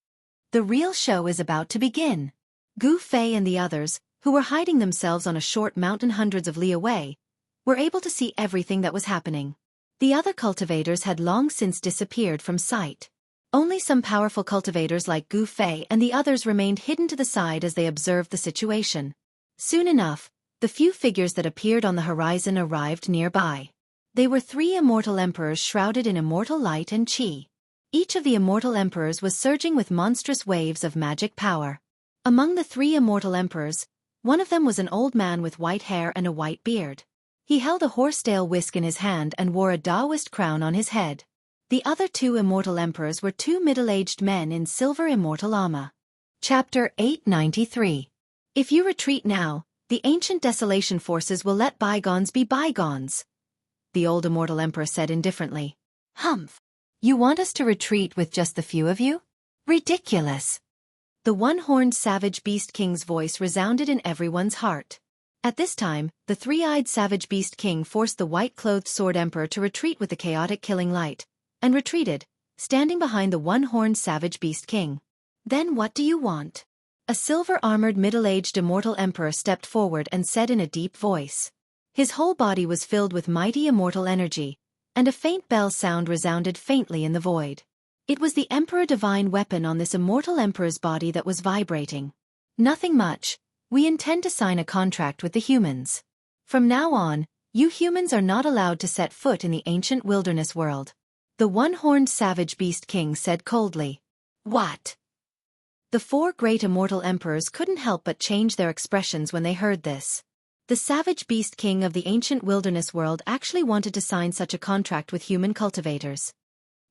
The real show is about to begin. Gu Fei and the others, who were hiding themselves on a short mountain hundreds of li away, were able to see everything that was happening. The other cultivators had long since disappeared from sight. Only some powerful cultivators like Gu Fei and the others remained hidden to the side as they observed the situation. Soon enough, the few figures that appeared on the horizon arrived nearby. They were 3 immortal emperors shrouded in immortal light and qi. Each of the immortal emperors was surging with monstrous waves of magic power. Among the 3 immortal emperors, one of them was an old man with white hair and a white beard. He held a horsetail whisk in his hand and wore a Taoist crown on his head. The other 2 immortal emperors were 2 middle-aged men in silver immortal armor. Chapter 893. If you retreat now, the ancient desolation forces will let bygones be bygones, the old immortal emperor said indifferently. Humph. You want us to retreat with just the few of you? Ridiculous. The one-horned savage beast king's voice resounded in everyone's heart. At this time, the 3-eyed savage beast king forced the white-clothed sword emperor to retreat with the chaotic killing light, and retreated, standing behind the one-horned savage beast king. Then what do you want? A silver-armored middle-aged immortal emperor stepped forward and said in a deep voice. His whole body was filled with mighty immortal energy, and a faint bell sound resounded faintly in the void. It was the Emperor Divine weapon on this immortal emperor's body that was vibrating. Nothing much. We intend to sign a contract with the humans. From now on, you humans are not allowed to set foot in the ancient wilderness world. The one-horned savage beast king said coldly. What? The 4 great immortal emperors couldn't help but change their expressions when they heard this. The savage beast king of the ancient wilderness world actually wanted to sign such a contract with human cultivators.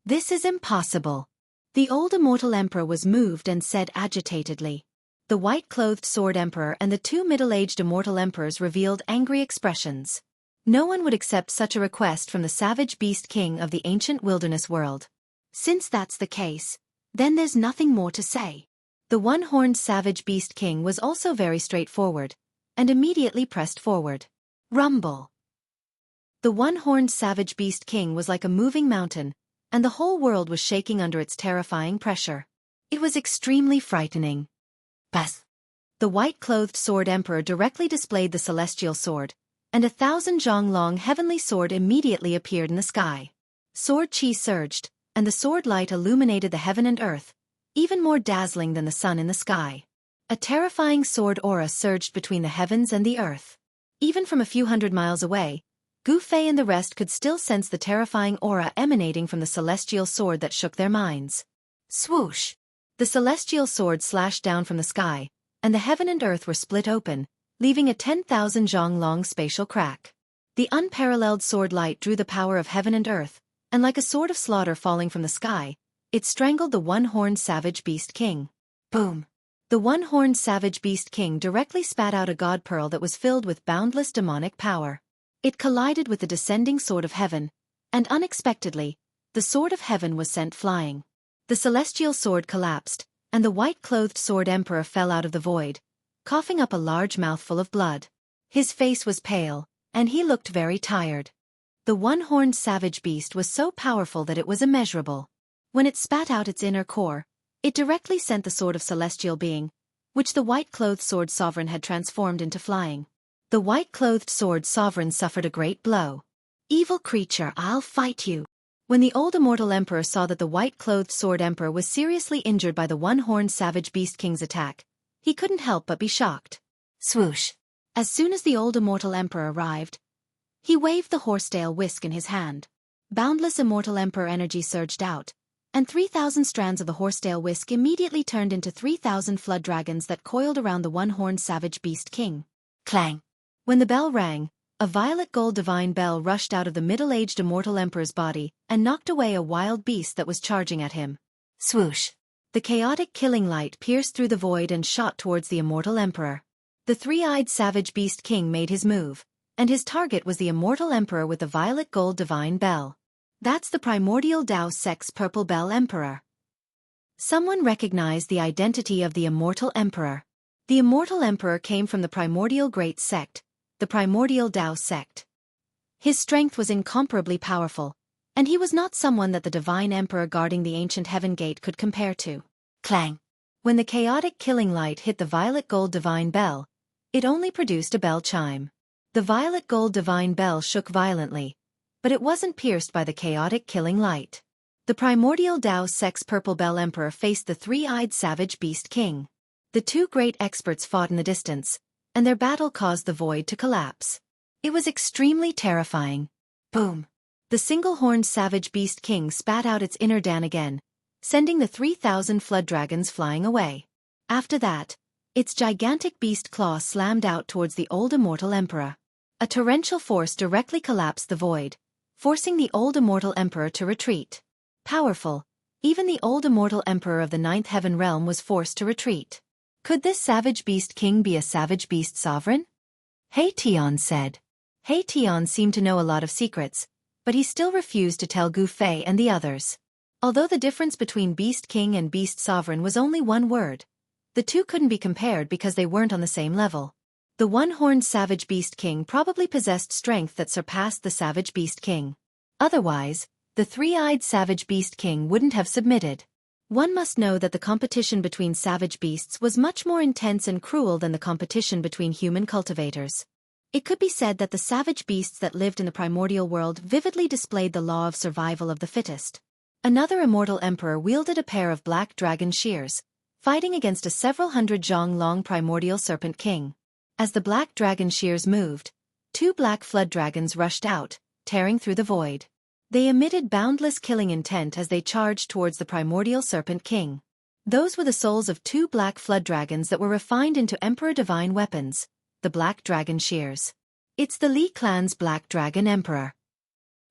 This is impossible. The old immortal emperor was moved and said agitatedly. The white-clothed sword emperor and the 2 middle-aged immortal emperors revealed angry expressions. No one would accept such a request from the savage beast king of the ancient wilderness world. Since that's the case, then there's nothing more to say. The one-horned savage beast king was also very straightforward, and immediately pressed forward. Rumble. The one-horned savage beast king was like a moving mountain, and the whole world was shaking under its terrifying pressure. It was extremely frightening. Bas. The white-clothed sword emperor directly displayed the celestial sword, and 1,000 zhang long heavenly sword immediately appeared in the sky. Sword qi surged, and the sword light illuminated the heaven and earth, even more dazzling than the sun in the sky. A terrifying sword aura surged between the heavens and the earth. Even from a few hundred miles away, Gu Fei and the rest could still sense the terrifying aura emanating from the celestial sword that shook their minds. Swoosh! The celestial sword slashed down from the sky, and the heaven and earth were split open, leaving a 10,000 zhang long spatial crack. The unparalleled sword light drew the power of heaven and earth, and like a sword of slaughter falling from the sky, it strangled the one-horned savage beast king. Boom! The one-horned savage beast king directly spat out a god pearl that was filled with boundless demonic power. It collided with the descending sword of heaven, and unexpectedly, the sword of heaven was sent flying. The celestial sword collapsed, and the white-clothed sword emperor fell out of the void, coughing up a large mouthful of blood. His face was pale, and he looked very tired. The one-horned savage beast was so powerful that it was immeasurable. When it spat out its inner core, it directly sent the sword of celestial being, which the white-clothed sword sovereign had transformed into flying. The white-clothed sword sovereign suffered a great blow. Evil creature, I'll fight you. When the old immortal emperor saw that the white-clothed sword emperor was seriously injured by the one-horned savage beast king's attack, he couldn't help but be shocked. Swoosh! As soon as the old immortal emperor arrived, he waved the horsetail whisk in his hand. Boundless immortal emperor energy surged out, and 3,000 strands of the horsetail whisk immediately turned into 3,000 flood dragons that coiled around the one-horned savage beast king. Clang! When the bell rang, a violet gold divine bell rushed out of the middle-aged immortal emperor's body and knocked away a wild beast that was charging at him. Swoosh! The chaotic killing light pierced through the void and shot towards the immortal emperor. The 3-eyed savage beast king made his move, and his target was the immortal emperor with the violet gold divine bell. That's the primordial Dao sect's Purple Bell Emperor. Someone recognized the identity of the Immortal Emperor. The Immortal Emperor came from the primordial Great Sect, the primordial Dao sect. His strength was incomparably powerful, and he was not someone that the divine emperor guarding the ancient heaven gate could compare to. Clang! When the chaotic killing light hit the violet gold divine bell, it only produced a bell chime. The violet gold divine bell shook violently, but it wasn't pierced by the chaotic killing light. The primordial Dao sect's Purple Bell Emperor faced the three-eyed savage beast king. The two great experts fought in the distance, and their battle caused the void to collapse. It was extremely terrifying. Boom! The single-horned savage beast king spat out its inner Dan again, sending the 3,000 flood dragons flying away. After that, its gigantic beast claw slammed out towards the old Immortal Emperor. A torrential force directly collapsed the void, forcing the old Immortal Emperor to retreat. Powerful, even the old Immortal Emperor of the Ninth Heaven Realm was forced to retreat. Could this savage beast king be a savage beast sovereign? Hei Tian said. Hei Tian seemed to know a lot of secrets, but he still refused to tell Gu Fei and the others. Although the difference between Beast King and Beast Sovereign was only one word, the two couldn't be compared because they weren't on the same level. The one-horned Savage Beast King probably possessed strength that surpassed the Savage Beast King. Otherwise, the three-eyed Savage Beast King wouldn't have submitted. One must know that the competition between savage beasts was much more intense and cruel than the competition between human cultivators. It could be said that the savage beasts that lived in the primordial world vividly displayed the law of survival of the fittest. Another Immortal Emperor wielded a pair of black dragon shears, fighting against a several hundred zhong long primordial serpent king. As the black dragon shears moved, two black flood dragons rushed out, tearing through the void. They emitted boundless killing intent as they charged towards the primordial serpent king. Those were the souls of two black flood dragons that were refined into Emperor Divine weapons, the black dragon shears. It's the Li clan's black dragon emperor.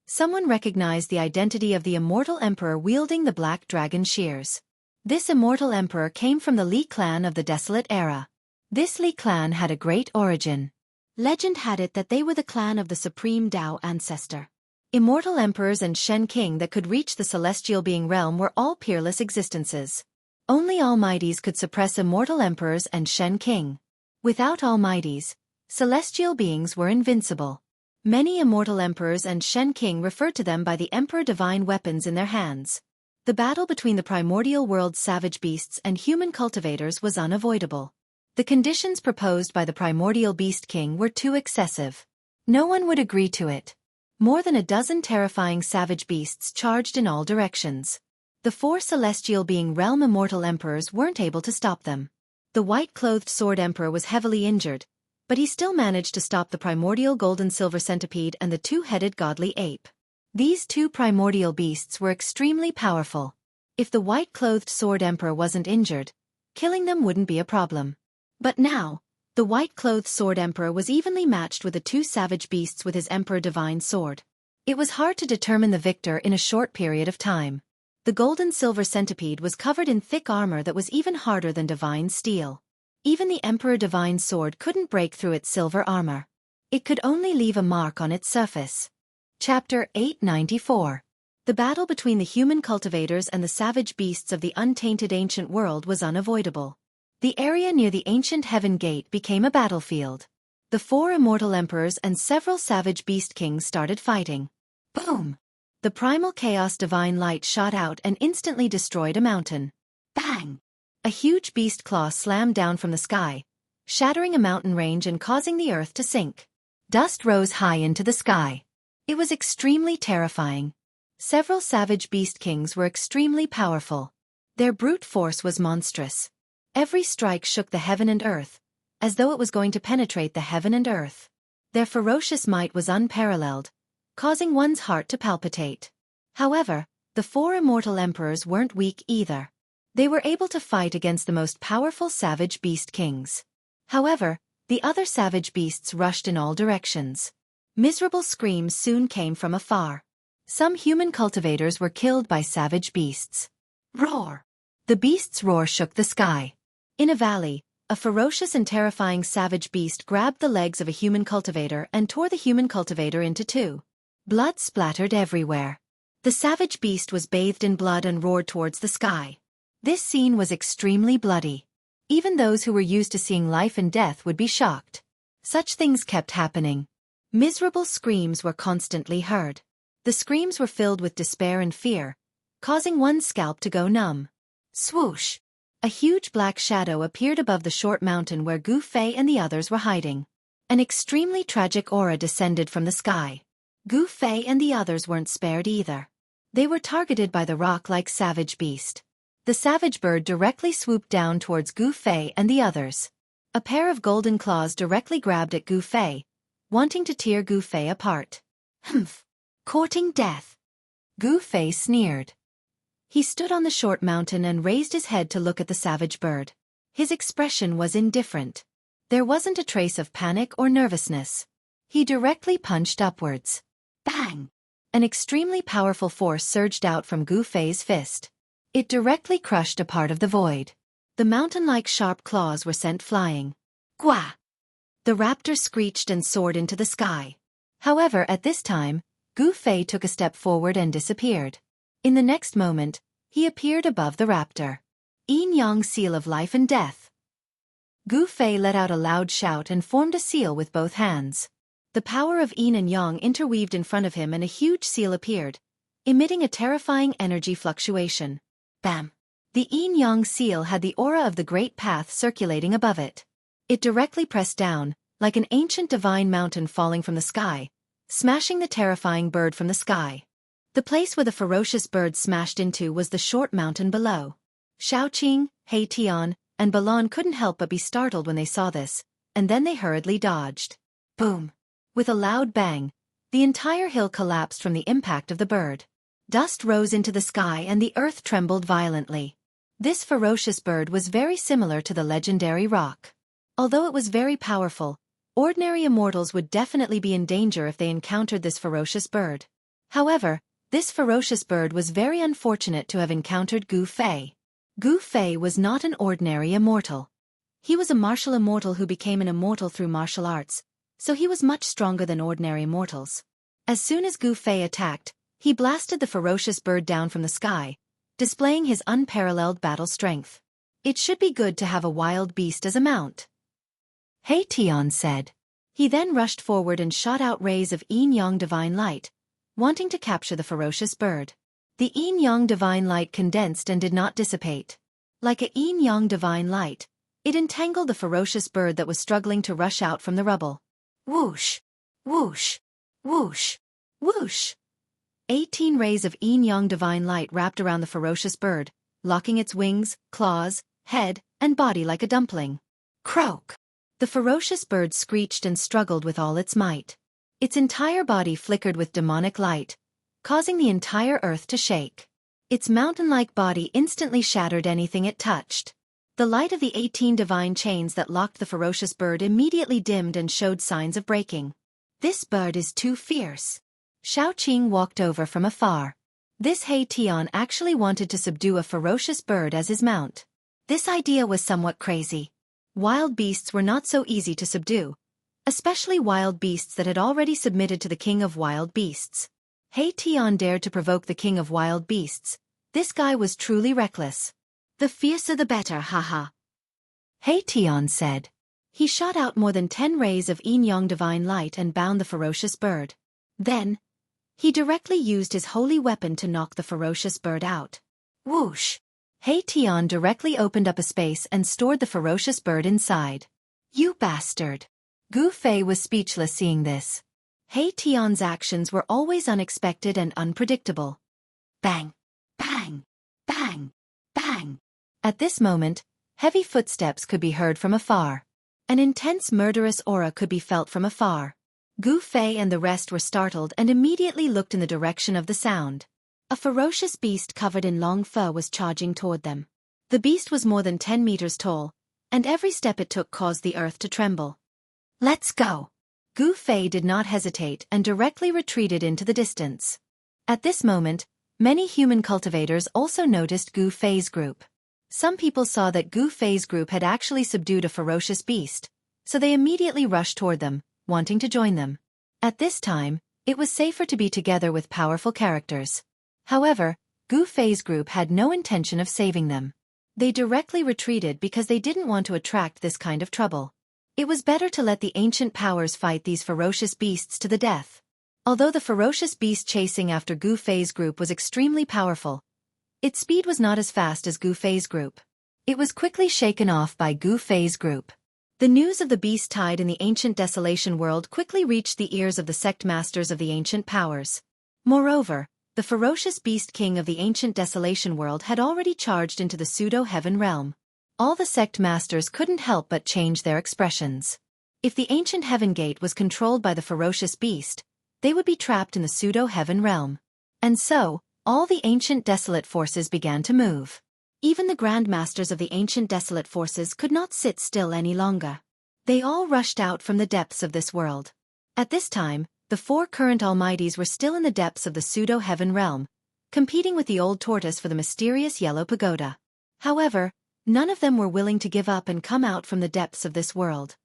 Someone recognized the identity of the Immortal Emperor wielding the black dragon shears. This Immortal Emperor came from the Li clan of the Desolate Era. This Li clan had a great origin. Legend had it that they were the clan of the supreme Dao ancestor. Immortal emperors and Shen King that could reach the celestial being realm were all peerless existences. Only Almighties could suppress immortal emperors and Shen King. Without Almighties, celestial beings were invincible. Many immortal emperors and Shen King referred to them by the Emperor Divine weapons in their hands. The battle between the primordial world's savage beasts and human cultivators was unavoidable. The conditions proposed by the primordial beast king were too excessive. No one would agree to it. More than a dozen terrifying savage beasts charged in all directions. The four celestial being realm immortal emperors weren't able to stop them. The white-clothed sword emperor was heavily injured, but he still managed to stop the primordial golden silver centipede and the two-headed godly ape. These two primordial beasts were extremely powerful. If the white-clothed sword emperor wasn't injured, killing them wouldn't be a problem. But now, the white-clothed sword emperor was evenly matched with the two savage beasts with his Emperor Divine sword. It was hard to determine the victor in a short period of time. The golden silver centipede was covered in thick armor that was even harder than divine steel. Even the Emperor Divine sword couldn't break through its silver armor. It could only leave a mark on its surface. Chapter 894. The battle between the human cultivators and the savage beasts of the untainted ancient world was unavoidable. The area near the ancient heaven gate became a battlefield. The four immortal emperors and several savage beast kings started fighting. Boom! The primal chaos divine light shot out and instantly destroyed a mountain. Bang! A huge beast claw slammed down from the sky, shattering a mountain range and causing the earth to sink. Dust rose high into the sky. It was extremely terrifying. Several savage beast kings were extremely powerful. Their brute force was monstrous. Every strike shook the heaven and earth, as though it was going to penetrate the heaven and earth. Their ferocious might was unparalleled, causing one's heart to palpitate. However, the four immortal emperors weren't weak either. They were able to fight against the most powerful savage beast kings. However, the other savage beasts rushed in all directions. Miserable screams soon came from afar. Some human cultivators were killed by savage beasts. Roar! The beast's roar shook the sky. In a valley, a ferocious and terrifying savage beast grabbed the legs of a human cultivator and tore the human cultivator into two. Blood splattered everywhere. The savage beast was bathed in blood and roared towards the sky. This scene was extremely bloody. Even those who were used to seeing life and death would be shocked. Such things kept happening. Miserable screams were constantly heard. The screams were filled with despair and fear, causing one's scalp to go numb. Swoosh! A huge black shadow appeared above the short mountain where Gu Fei and the others were hiding. An extremely tragic aura descended from the sky. Gu Fei and the others weren't spared either. They were targeted by the rock-like savage beast. The savage bird directly swooped down towards Gu Fei and the others. A pair of golden claws directly grabbed at Gu Fei, wanting to tear Gu Fei apart. Humph! Courting death. Gu Fei sneered. He stood on the short mountain and raised his head to look at the savage bird. His expression was indifferent. There wasn't a trace of panic or nervousness. He directly punched upwards. Bang! An extremely powerful force surged out from Gu Fei's fist. It directly crushed a part of the void. The mountain-like sharp claws were sent flying. Gwa! The raptor screeched and soared into the sky. However, at this time, Gu Fei took a step forward and disappeared. In the next moment, he appeared above the raptor. Yin Yang seal of life and death. Gu Fei let out a loud shout and formed a seal with both hands. The power of Yin and Yang interweaved in front of him and a huge seal appeared, emitting a terrifying energy fluctuation. Bam! The Yin Yang seal had the aura of the Great Path circulating above it. It directly pressed down, like an ancient divine mountain falling from the sky, smashing the terrifying bird from the sky. The place where the ferocious bird smashed into was the short mountain below. Xueqi, He Tian, and Balan couldn't help but be startled when they saw this, and then they hurriedly dodged. Boom! With a loud bang, the entire hill collapsed from the impact of the bird. Dust rose into the sky and the earth trembled violently. This ferocious bird was very similar to the legendary roc. Although it was very powerful, ordinary immortals would definitely be in danger if they encountered this ferocious bird. However, this ferocious bird was very unfortunate to have encountered Gu Fei. Gu Fei was not an ordinary immortal. He was a martial immortal who became an immortal through martial arts, so he was much stronger than ordinary immortals. As soon as Gu Fei attacked, he blasted the ferocious bird down from the sky, displaying his unparalleled battle strength. It should be good to have a wild beast as a mount, He Tian said. He then rushed forward and shot out rays of Yin Yang divine light, wanting to capture the ferocious bird. The Yin Yang divine light condensed and did not dissipate. Like a Yin Yang divine light, it entangled the ferocious bird that was struggling to rush out from the rubble. Whoosh! Whoosh! Whoosh! Whoosh! 18 rays of Yin Yang divine light wrapped around the ferocious bird, locking its wings, claws, head, and body like a dumpling. Croak! The ferocious bird screeched and struggled with all its might. Its entire body flickered with demonic light, causing the entire earth to shake. Its mountain-like body instantly shattered anything it touched. The light of the 18 divine chains that locked the ferocious bird immediately dimmed and showed signs of breaking. This bird is too fierce. Xueqi walked over from afar. This He Tian actually wanted to subdue a ferocious bird as his mount. This idea was somewhat crazy. Wild beasts were not so easy to subdue, especially wild beasts that had already submitted to the king of wild beasts. He Tian dared to provoke the king of wild beasts. This guy was truly reckless. The fiercer the better, haha. He Tian said. He shot out more than 10 rays of Yin Yang divine light and bound the ferocious bird. Then, he directly used his holy weapon to knock the ferocious bird out. Whoosh! He Tian directly opened up a space and stored the ferocious bird inside. You bastard! Gu Fei was speechless seeing this. He Tian's actions were always unexpected and unpredictable. Bang! Bang! Bang! Bang! At this moment, heavy footsteps could be heard from afar. An intense murderous aura could be felt from afar. Gu Fei and the rest were startled and immediately looked in the direction of the sound. A ferocious beast covered in long fur was charging toward them. The beast was more than 10 meters tall, and every step it took caused the earth to tremble. Let's go! Gu Fei did not hesitate and directly retreated into the distance. At this moment, many human cultivators also noticed Gu Fei's group. Some people saw that Gu Fei's group had actually subdued a ferocious beast, so they immediately rushed toward them, wanting to join them. At this time, it was safer to be together with powerful characters. However, Gu Fei's group had no intention of saving them. They directly retreated because they didn't want to attract this kind of trouble. It was better to let the ancient powers fight these ferocious beasts to the death. Although the ferocious beast chasing after Gu Fei's group was extremely powerful, its speed was not as fast as Gu Fei's group. It was quickly shaken off by Gu Fei's group. The news of the beast tide in the ancient desolation world quickly reached the ears of the sect masters of the ancient powers. Moreover, the ferocious beast king of the ancient desolation world had already charged into the pseudo-heaven realm. All the sect masters couldn't help but change their expressions. If the ancient heaven gate was controlled by the ferocious beast, they would be trapped in the pseudo-heaven realm. And so, all the ancient desolate forces began to move. Even the grand masters of the ancient desolate forces could not sit still any longer. They all rushed out from the depths of this world. At this time, the four current almighties were still in the depths of the pseudo-heaven realm, competing with the old tortoise for the mysterious yellow pagoda. However, none of them were willing to give up and come out from the depths of this world.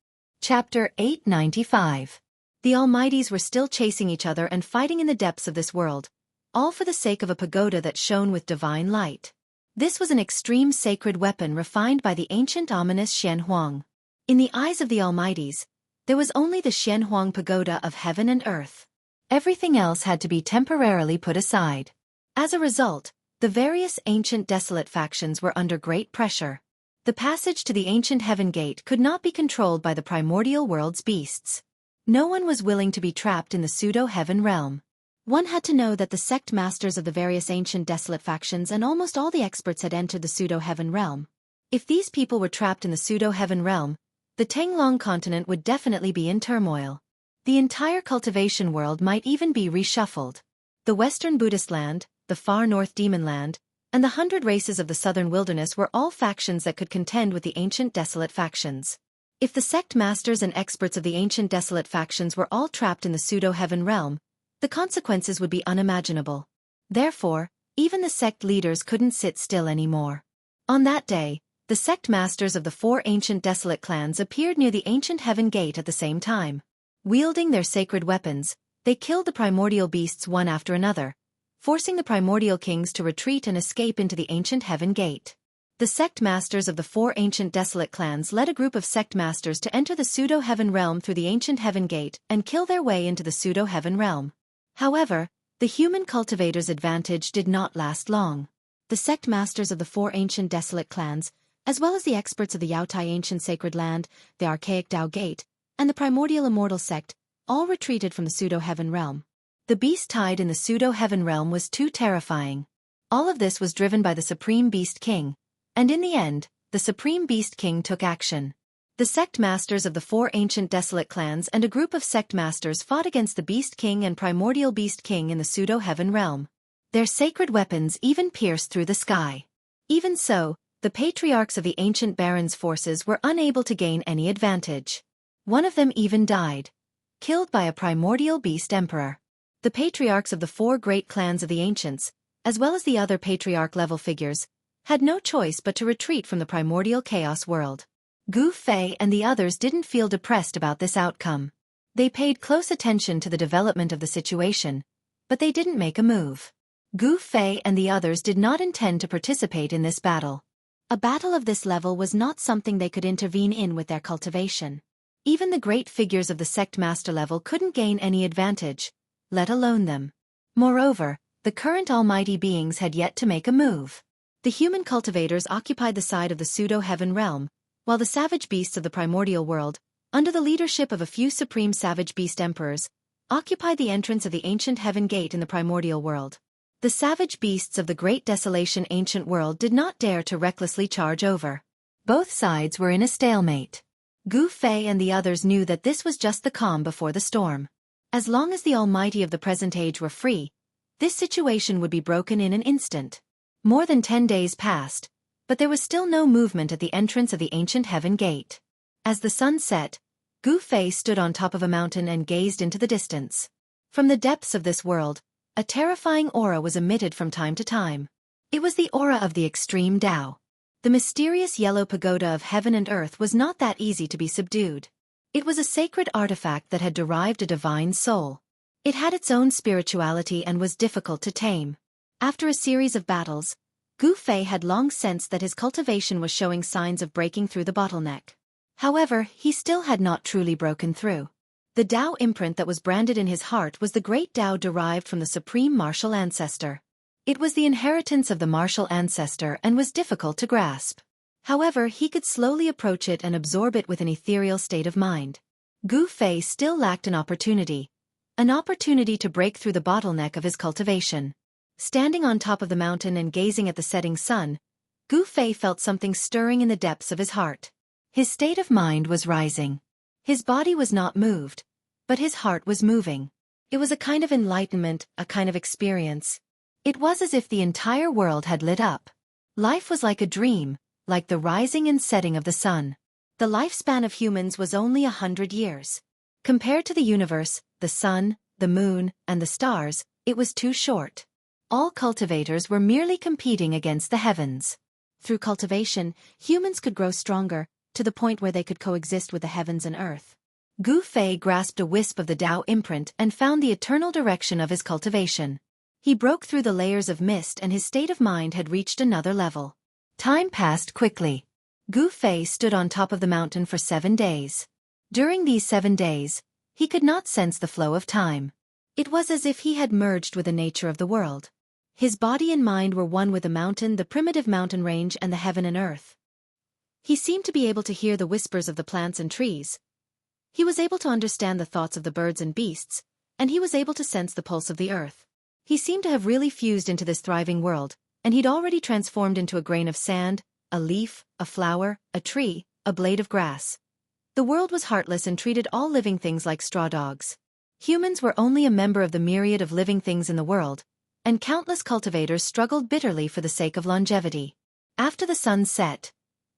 Chapter 895. The almighties were still chasing each other and fighting in the depths of this world, all for the sake of a pagoda that shone with divine light. This was an extreme sacred weapon refined by the ancient ominous Xianxia. In the eyes of the almighties, there was only the Xianxia pagoda of heaven and earth. Everything else had to be temporarily put aside. As a result, the various ancient desolate factions were under great pressure. The passage to the ancient heaven gate could not be controlled by the primordial world's beasts. No one was willing to be trapped in the pseudo-heaven realm. One had to know that the sect masters of the various ancient desolate factions and almost all the experts had entered the pseudo-heaven realm. If these people were trapped in the pseudo-heaven realm, the Tenglong continent would definitely be in turmoil. The entire cultivation world might even be reshuffled. The Western Buddhist land, the far north demon land, and the 100 races of the southern wilderness were all factions that could contend with the ancient desolate factions. If the sect masters and experts of the ancient desolate factions were all trapped in the pseudo-heaven realm, the consequences would be unimaginable. Therefore, even the sect leaders couldn't sit still anymore. On that day, the sect masters of the four ancient desolate clans appeared near the ancient heaven gate at the same time. Wielding their sacred weapons, they killed the primordial beasts one after another, forcing the primordial kings to retreat and escape into the ancient heaven gate. The sect masters of the four ancient desolate clans led a group of sect masters to enter the pseudo-heaven realm through the ancient heaven gate and kill their way into the pseudo-heaven realm. However, the human cultivators' advantage did not last long. The sect masters of the four ancient desolate clans, as well as the experts of the Yaotai ancient sacred land, the archaic Tao Gate, and the primordial immortal sect, all retreated from the pseudo-heaven realm. The beast tide in the pseudo-heaven realm was too terrifying. All of this was driven by the Supreme Beast King, and in the end, the Supreme Beast King took action. The sect masters of the four ancient desolate clans and a group of sect masters fought against the Beast King and Primordial Beast King in the pseudo-heaven realm. Their sacred weapons even pierced through the sky. Even so, the patriarchs of the ancient barons' forces were unable to gain any advantage. One of them even died, killed by a primordial beast emperor. The patriarchs of the four great clans of the ancients, as well as the other patriarch-level figures, had no choice but to retreat from the primordial chaos world. Gu Fei and the others didn't feel depressed about this outcome. They paid close attention to the development of the situation, but they didn't make a move. Gu Fei and the others did not intend to participate in this battle. A battle of this level was not something they could intervene in with their cultivation. Even the great figures of the sect master level couldn't gain any advantage, let alone them. Moreover, the current almighty beings had yet to make a move. The human cultivators occupied the side of the pseudo-heaven realm, while the savage beasts of the primordial world, under the leadership of a few supreme savage beast emperors, occupied the entrance of the ancient heaven gate in the primordial world. The savage beasts of the great desolation ancient world did not dare to recklessly charge over. Both sides were in a stalemate. Gu Fei and the others knew that this was just the calm before the storm. As long as the almighty of the present age were free, this situation would be broken in an instant. More than 10 days passed, but there was still no movement at the entrance of the ancient heaven gate. As the sun set, Gu Fei stood on top of a mountain and gazed into the distance. From the depths of this world, a terrifying aura was emitted from time to time. It was the aura of the extreme Tao. The mysterious yellow pagoda of heaven and earth was not that easy to be subdued. It was a sacred artifact that had derived a divine soul. It had its own spirituality and was difficult to tame. After a series of battles, Gu Fei had long sensed that his cultivation was showing signs of breaking through the bottleneck. However, he still had not truly broken through. The Tao imprint that was branded in his heart was the great Tao derived from the supreme martial ancestor. It was the inheritance of the martial ancestor and was difficult to grasp. However, he could slowly approach it and absorb it with an ethereal state of mind. Gu Fei still lacked an opportunity to break through the bottleneck of his cultivation. Standing on top of the mountain and gazing at the setting sun, Gu Fei felt something stirring in the depths of his heart. His state of mind was rising. His body was not moved, but his heart was moving. It was a kind of enlightenment, a kind of experience. It was as if the entire world had lit up. Life was like a dream, like the rising and setting of the sun. The lifespan of humans was only 100 years. Compared to the universe, the sun, the moon, and the stars, it was too short. All cultivators were merely competing against the heavens. Through cultivation, humans could grow stronger, to the point where they could coexist with the heavens and earth. Gu Fei grasped a wisp of the Tao imprint and found the eternal direction of his cultivation. He broke through the layers of mist and his state of mind had reached another level. Time passed quickly. Gu Fei stood on top of the mountain for 7 days. During these 7 days, he could not sense the flow of time. It was as if he had merged with the nature of the world. His body and mind were one with the mountain, the primitive mountain range, and the heaven and earth. He seemed to be able to hear the whispers of the plants and trees. He was able to understand the thoughts of the birds and beasts, and he was able to sense the pulse of the earth. He seemed to have really fused into this thriving world, and he'd already transformed into a grain of sand, a leaf, a flower, a tree, a blade of grass. The world was heartless and treated all living things like straw dogs. Humans were only a member of the myriad of living things in the world, and countless cultivators struggled bitterly for the sake of longevity. After the sun set,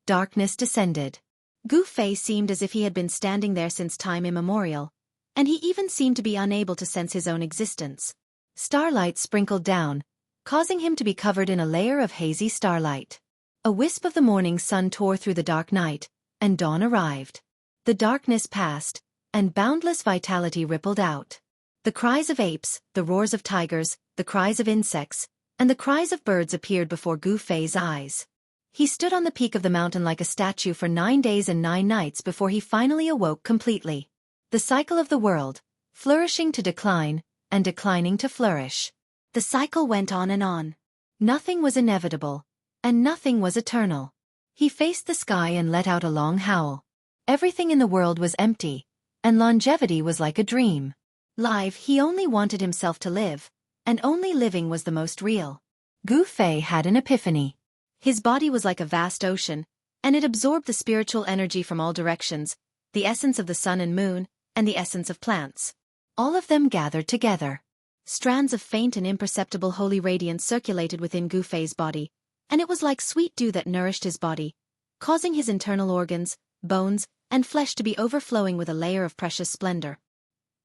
darkness descended. Gu Fei seemed as if he had been standing there since time immemorial, and he even seemed to be unable to sense his own existence. Starlight sprinkled down, causing him to be covered in a layer of hazy starlight. A wisp of the morning sun tore through the dark night, and dawn arrived. The darkness passed, and boundless vitality rippled out. The cries of apes, the roars of tigers, the cries of insects, and the cries of birds appeared before Gu Fei's eyes. He stood on the peak of the mountain like a statue for 9 days and 9 nights before he finally awoke completely. The cycle of the world, flourishing to decline, and declining to flourish. The cycle went on and on. Nothing was inevitable, and nothing was eternal. He faced the sky and let out a long howl. Everything in the world was empty, and longevity was like a dream. He only wanted himself to live, and only living was the most real. Gu Fei had an epiphany. His body was like a vast ocean, and it absorbed the spiritual energy from all directions, the essence of the sun and moon, and the essence of plants. All of them gathered together. Strands of faint and imperceptible holy radiance circulated within Gu Fei's body, and it was like sweet dew that nourished his body, causing his internal organs, bones, and flesh to be overflowing with a layer of precious splendor.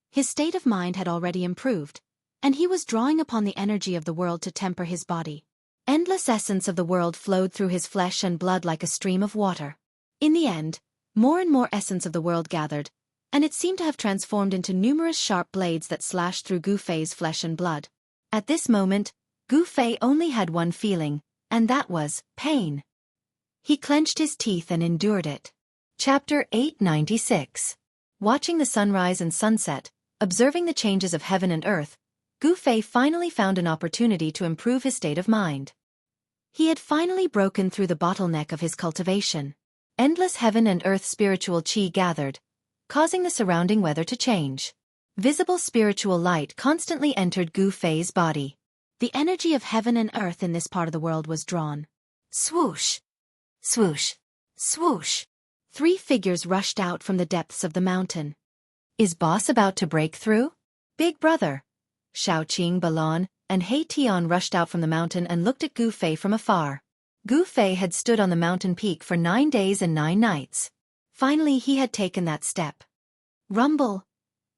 His state of mind had already improved, and he was drawing upon the energy of the world to temper his body. Endless essence of the world flowed through his flesh and blood like a stream of water. In the end, more and more essence of the world gathered, and it seemed to have transformed into numerous sharp blades that slashed through Gu Fei's flesh and blood. At this moment, Gu Fei only had one feeling, and that was pain. He clenched his teeth and endured it. Chapter 896. Watching the sunrise and sunset, observing the changes of heaven and earth, Gu Fei finally found an opportunity to improve his state of mind. He had finally broken through the bottleneck of his cultivation. Endless heaven and earth spiritual qi gathered, causing the surrounding weather to change. Visible spiritual light constantly entered Gu Fei's body. The energy of heaven and earth in this part of the world was drawn. Swoosh! Swoosh! Swoosh! 3 figures rushed out from the depths of the mountain. Is boss about to break through? Big brother! Xiaoqing Balon and He Tian rushed out from the mountain and looked at Gu Fei from afar. Gu Fei had stood on the mountain peak for 9 days and 9 nights. Finally he had taken that step. Rumble!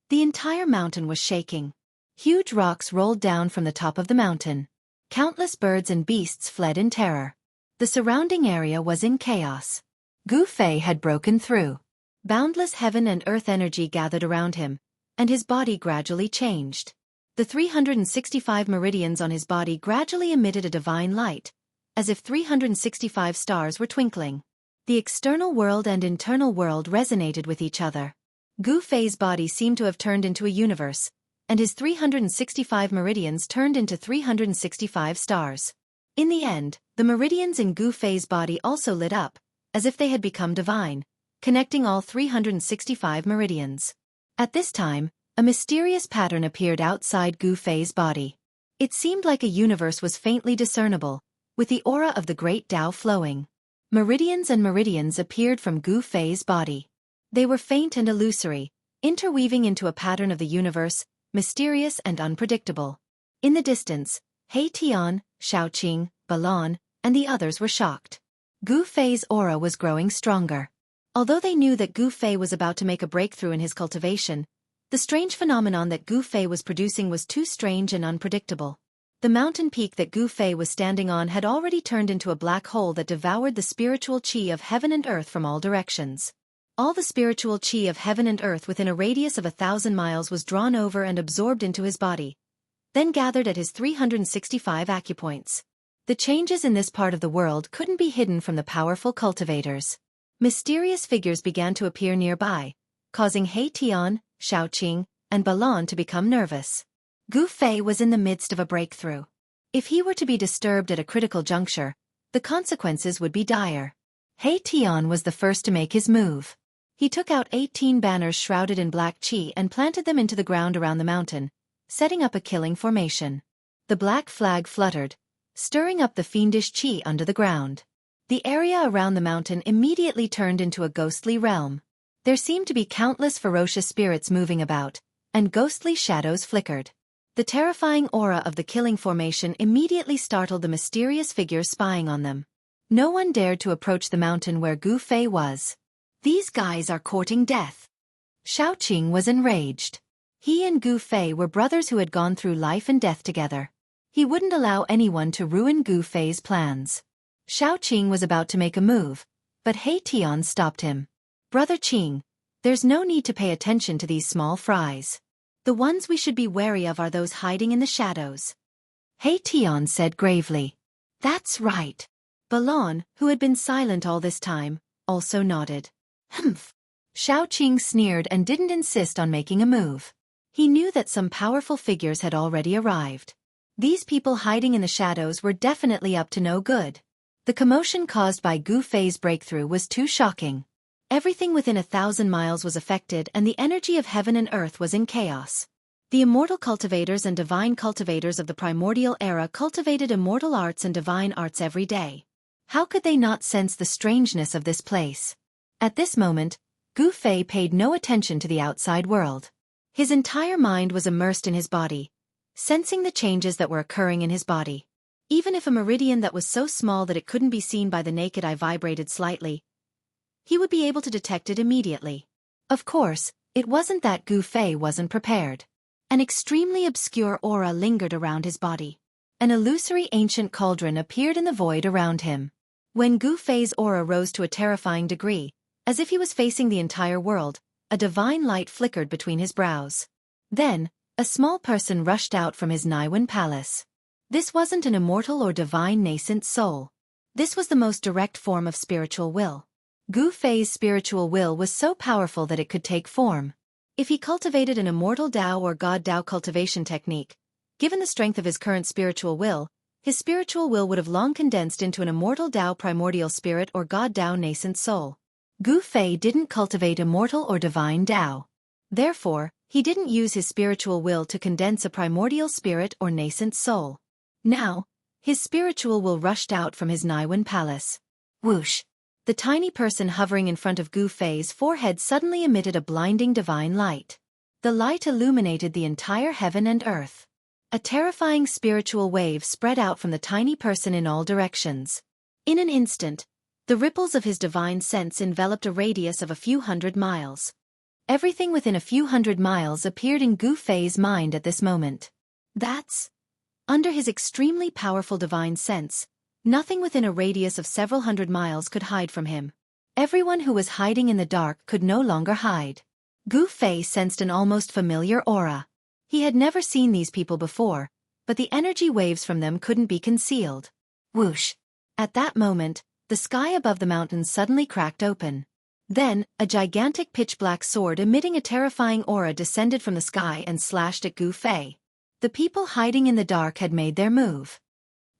The entire mountain was shaking. Huge rocks rolled down from the top of the mountain. Countless birds and beasts fled in terror. The surrounding area was in chaos. Gu Fei had broken through. Boundless heaven and earth energy gathered around him, and his body gradually changed. The 365 meridians on his body gradually emitted a divine light, as if 365 stars were twinkling. The external world and internal world resonated with each other. Gu Fei's body seemed to have turned into a universe, and his 365 meridians turned into 365 stars. In the end, the meridians in Gu Fei's body also lit up, as if they had become divine, connecting all 365 meridians. At this time, a mysterious pattern appeared outside Gu Fei's body. It seemed like a universe was faintly discernible, with the aura of the great Tao flowing. Meridians and meridians appeared from Gu Fei's body. They were faint and illusory, interweaving into a pattern of the universe, mysterious and unpredictable. In the distance, He Tian, Xueqi, Balon, and the others were shocked. Gu Fei's aura was growing stronger. Although they knew that Gu Fei was about to make a breakthrough in his cultivation, the strange phenomenon that Gu Fei was producing was too strange and unpredictable. The mountain peak that Gu Fei was standing on had already turned into a black hole that devoured the spiritual qi of heaven and earth from all directions. All the spiritual qi of heaven and earth within a radius of 1,000 miles was drawn over and absorbed into his body, then gathered at his 365 acupoints. The changes in this part of the world couldn't be hidden from the powerful cultivators. Mysterious figures began to appear nearby, causing He Tian, Xueqi, and Balon to become nervous. Gu Fei was in the midst of a breakthrough. If he were to be disturbed at a critical juncture, the consequences would be dire. He Tian was the first to make his move. He took out 18 banners shrouded in black qi and planted them into the ground around the mountain, setting up a killing formation. The black flag fluttered, stirring up the fiendish qi under the ground. The area around the mountain immediately turned into a ghostly realm. There seemed to be countless ferocious spirits moving about, and ghostly shadows flickered. The terrifying aura of the killing formation immediately startled the mysterious figures spying on them. No one dared to approach the mountain where Gu Fei was. These guys are courting death. Xueqi was enraged. He and Gu Fei were brothers who had gone through life and death together. He wouldn't allow anyone to ruin Gu Fei's plans. Xueqi was about to make a move, but He Tian stopped him. Brother Qing, there's no need to pay attention to these small fries. The ones we should be wary of are those hiding in the shadows. He Tian said gravely. That's right. Balon, who had been silent all this time, also nodded. Humph. Xueqi sneered and didn't insist on making a move. He knew that some powerful figures had already arrived. These people hiding in the shadows were definitely up to no good. The commotion caused by Gu Fei's breakthrough was too shocking. Everything within 1,000 miles was affected and the energy of heaven and earth was in chaos. The immortal cultivators and divine cultivators of the primordial era cultivated immortal arts and divine arts every day. How could they not sense the strangeness of this place? At this moment, Gu Fei paid no attention to the outside world. His entire mind was immersed in his body, sensing the changes that were occurring in his body. Even if a meridian that was so small that it couldn't be seen by the naked eye vibrated slightly, he would be able to detect it immediately. Of course, it wasn't that Gu Fei wasn't prepared. An extremely obscure aura lingered around his body. An illusory ancient cauldron appeared in the void around him. When Gu Fei's aura rose to a terrifying degree, as if he was facing the entire world, a divine light flickered between his brows. Then, a small person rushed out from his Niwen palace. This wasn't an immortal or divine nascent soul. This was the most direct form of spiritual will. Gu Fei's spiritual will was so powerful that it could take form. If he cultivated an immortal Tao or God Tao cultivation technique, given the strength of his current spiritual will, his spiritual will would have long condensed into an immortal Tao primordial spirit or God Tao nascent soul. Gu Fei didn't cultivate immortal or divine Tao. Therefore, he didn't use his spiritual will to condense a primordial spirit or nascent soul. Now, his spiritual will rushed out from his Niwen palace. Whoosh! The tiny person hovering in front of Gu Fei's forehead suddenly emitted a blinding divine light. The light illuminated the entire heaven and earth. A terrifying spiritual wave spread out from the tiny person in all directions. In an instant, the ripples of his divine sense enveloped a radius of a few hundred miles. Everything within a few hundred miles appeared in Gu Fei's mind at this moment. Under his extremely powerful divine sense, nothing within a radius of several hundred miles could hide from him. Everyone who was hiding in the dark could no longer hide. Gu Fei sensed an almost familiar aura. He had never seen these people before, but the energy waves from them couldn't be concealed. Whoosh! At that moment, the sky above the mountains suddenly cracked open. Then, a gigantic pitch-black sword emitting a terrifying aura descended from the sky and slashed at Gu Fei. The people hiding in the dark had made their move.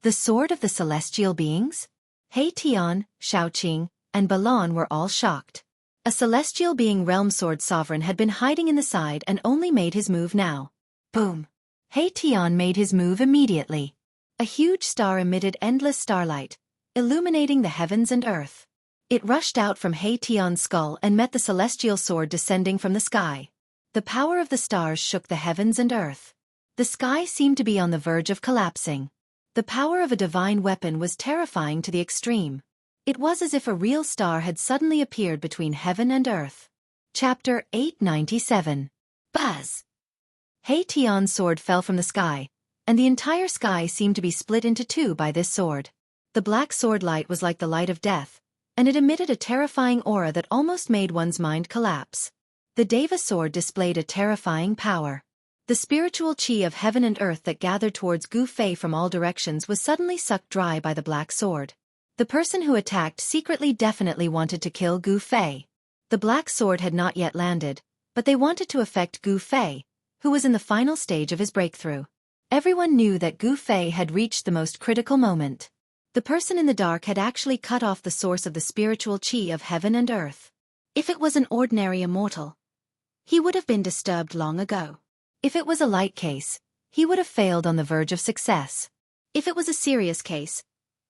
The sword of the celestial beings? He Tian, Xueqi, and Balon were all shocked. A celestial being realm sword sovereign had been hiding in the side and only made his move now. Boom! He Tian made his move immediately. A huge star emitted endless starlight, illuminating the heavens and earth. It rushed out from He Tian's skull and met the celestial sword descending from the sky. The power of the stars shook the heavens and earth. The sky seemed to be on the verge of collapsing. The power of a divine weapon was terrifying to the extreme. It was as if a real star had suddenly appeared between heaven and earth. Chapter 897. Buzz! He Tian's sword fell from the sky, and the entire sky seemed to be split into two by this sword. The black sword light was like the light of death, and it emitted a terrifying aura that almost made one's mind collapse. The Deva sword displayed a terrifying power. The spiritual chi of heaven and earth that gathered towards Gu Fei from all directions was suddenly sucked dry by the black sword. The person who attacked secretly definitely wanted to kill Gu Fei. The black sword had not yet landed, but they wanted to affect Gu Fei, who was in the final stage of his breakthrough. Everyone knew that Gu Fei had reached the most critical moment. The person in the dark had actually cut off the source of the spiritual chi of heaven and earth. If it was an ordinary immortal, he would have been disturbed long ago. If it was a light case, he would have failed on the verge of success. If it was a serious case,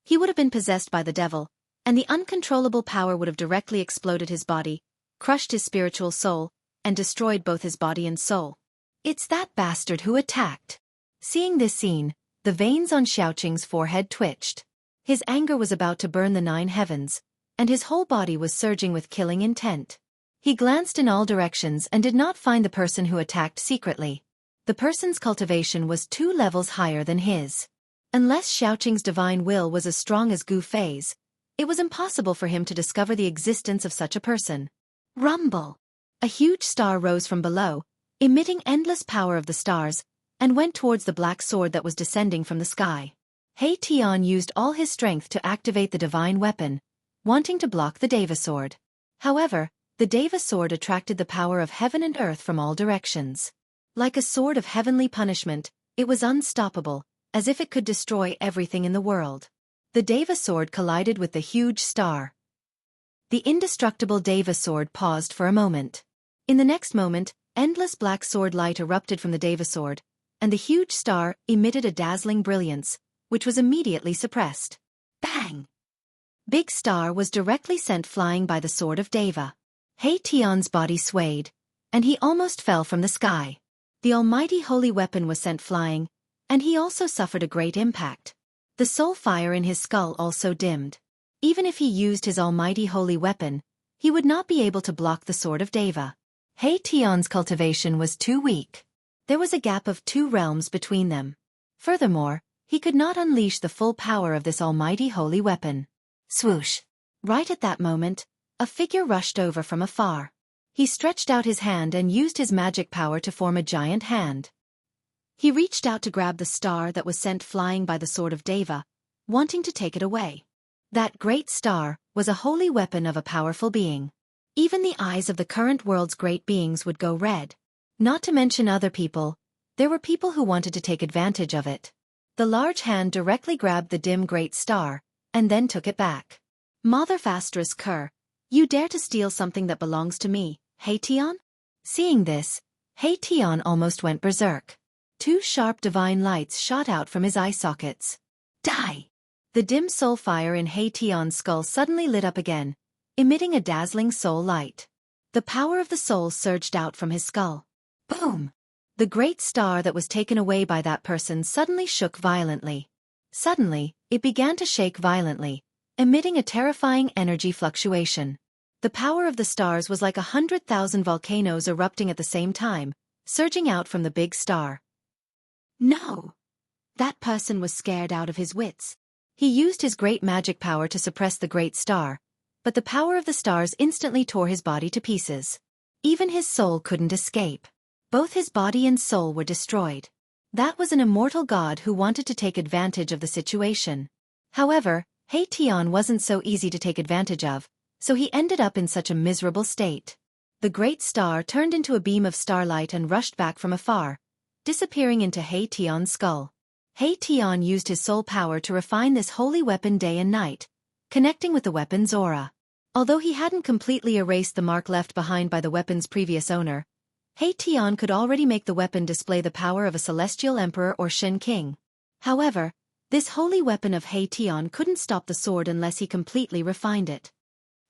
he would have been possessed by the devil, and the uncontrollable power would have directly exploded his body, crushed his spiritual soul, and destroyed both his body and soul. It's that bastard who attacked. Seeing this scene, the veins on Xiaoqing's forehead twitched. His anger was about to burn the 9 heavens, and his whole body was surging with killing intent. He glanced in all directions and did not find the person who attacked secretly. The person's cultivation was 2 levels higher than his. Unless Xiaoqing's divine will was as strong as Gu Fei's, it was impossible for him to discover the existence of such a person. Rumble! A huge star rose from below, emitting endless power of the stars, and went towards the black sword that was descending from the sky. He Tian used all his strength to activate the divine weapon, wanting to block the Deva sword. However, the Deva sword attracted the power of heaven and earth from all directions. Like a sword of heavenly punishment, it was unstoppable, as if it could destroy everything in the world. The Deva sword collided with the huge star. The indestructible Deva sword paused for a moment. In the next moment, endless black sword light erupted from the Deva sword, and the huge star emitted a dazzling brilliance, which was immediately suppressed. Bang! Big Star was directly sent flying by the sword of Deva. He Tian's body swayed, and he almost fell from the sky. The almighty holy weapon was sent flying, and he also suffered a great impact. The soul fire in his skull also dimmed. Even if he used his almighty holy weapon, he would not be able to block the sword of Deva. He Tian's cultivation was too weak. There was a gap of 2 realms between them. Furthermore, he could not unleash the full power of this almighty holy weapon. Swoosh! Right at that moment, a figure rushed over from afar. He stretched out his hand and used his magic power to form a giant hand. He reached out to grab the star that was sent flying by the sword of Deva, wanting to take it away. That great star was a holy weapon of a powerful being. Even the eyes of the current world's great beings would go red. Not to mention other people, there were people who wanted to take advantage of it. The large hand directly grabbed the dim great star, and then took it back. Mother Fastress Kerr, you dare to steal something that belongs to me, He Tian? Seeing this, He Tian almost went berserk. 2 sharp divine lights shot out from his eye sockets. Die! The dim soul fire in He Tian's skull suddenly lit up again, emitting a dazzling soul light. The power of the soul surged out from his skull. Boom! The great star that was taken away by that person suddenly shook violently. Suddenly, it began to shake violently, emitting a terrifying energy fluctuation. The power of the stars was like 100,000 volcanoes erupting at the same time, surging out from the big star. No! That person was scared out of his wits. He used his great magic power to suppress the great star, but the power of the stars instantly tore his body to pieces. Even his soul couldn't escape. Both his body and soul were destroyed. That was an immortal god who wanted to take advantage of the situation. However, He Tian wasn't so easy to take advantage of, so he ended up in such a miserable state. The great star turned into a beam of starlight and rushed back from afar, disappearing into He Tian's skull. He Tian used his soul power to refine this holy weapon day and night, connecting with the weapon's aura. Although he hadn't completely erased the mark left behind by the weapon's previous owner, He Tian could already make the weapon display the power of a celestial emperor or Shen king. However, this holy weapon of He Tian couldn't stop the sword unless he completely refined it.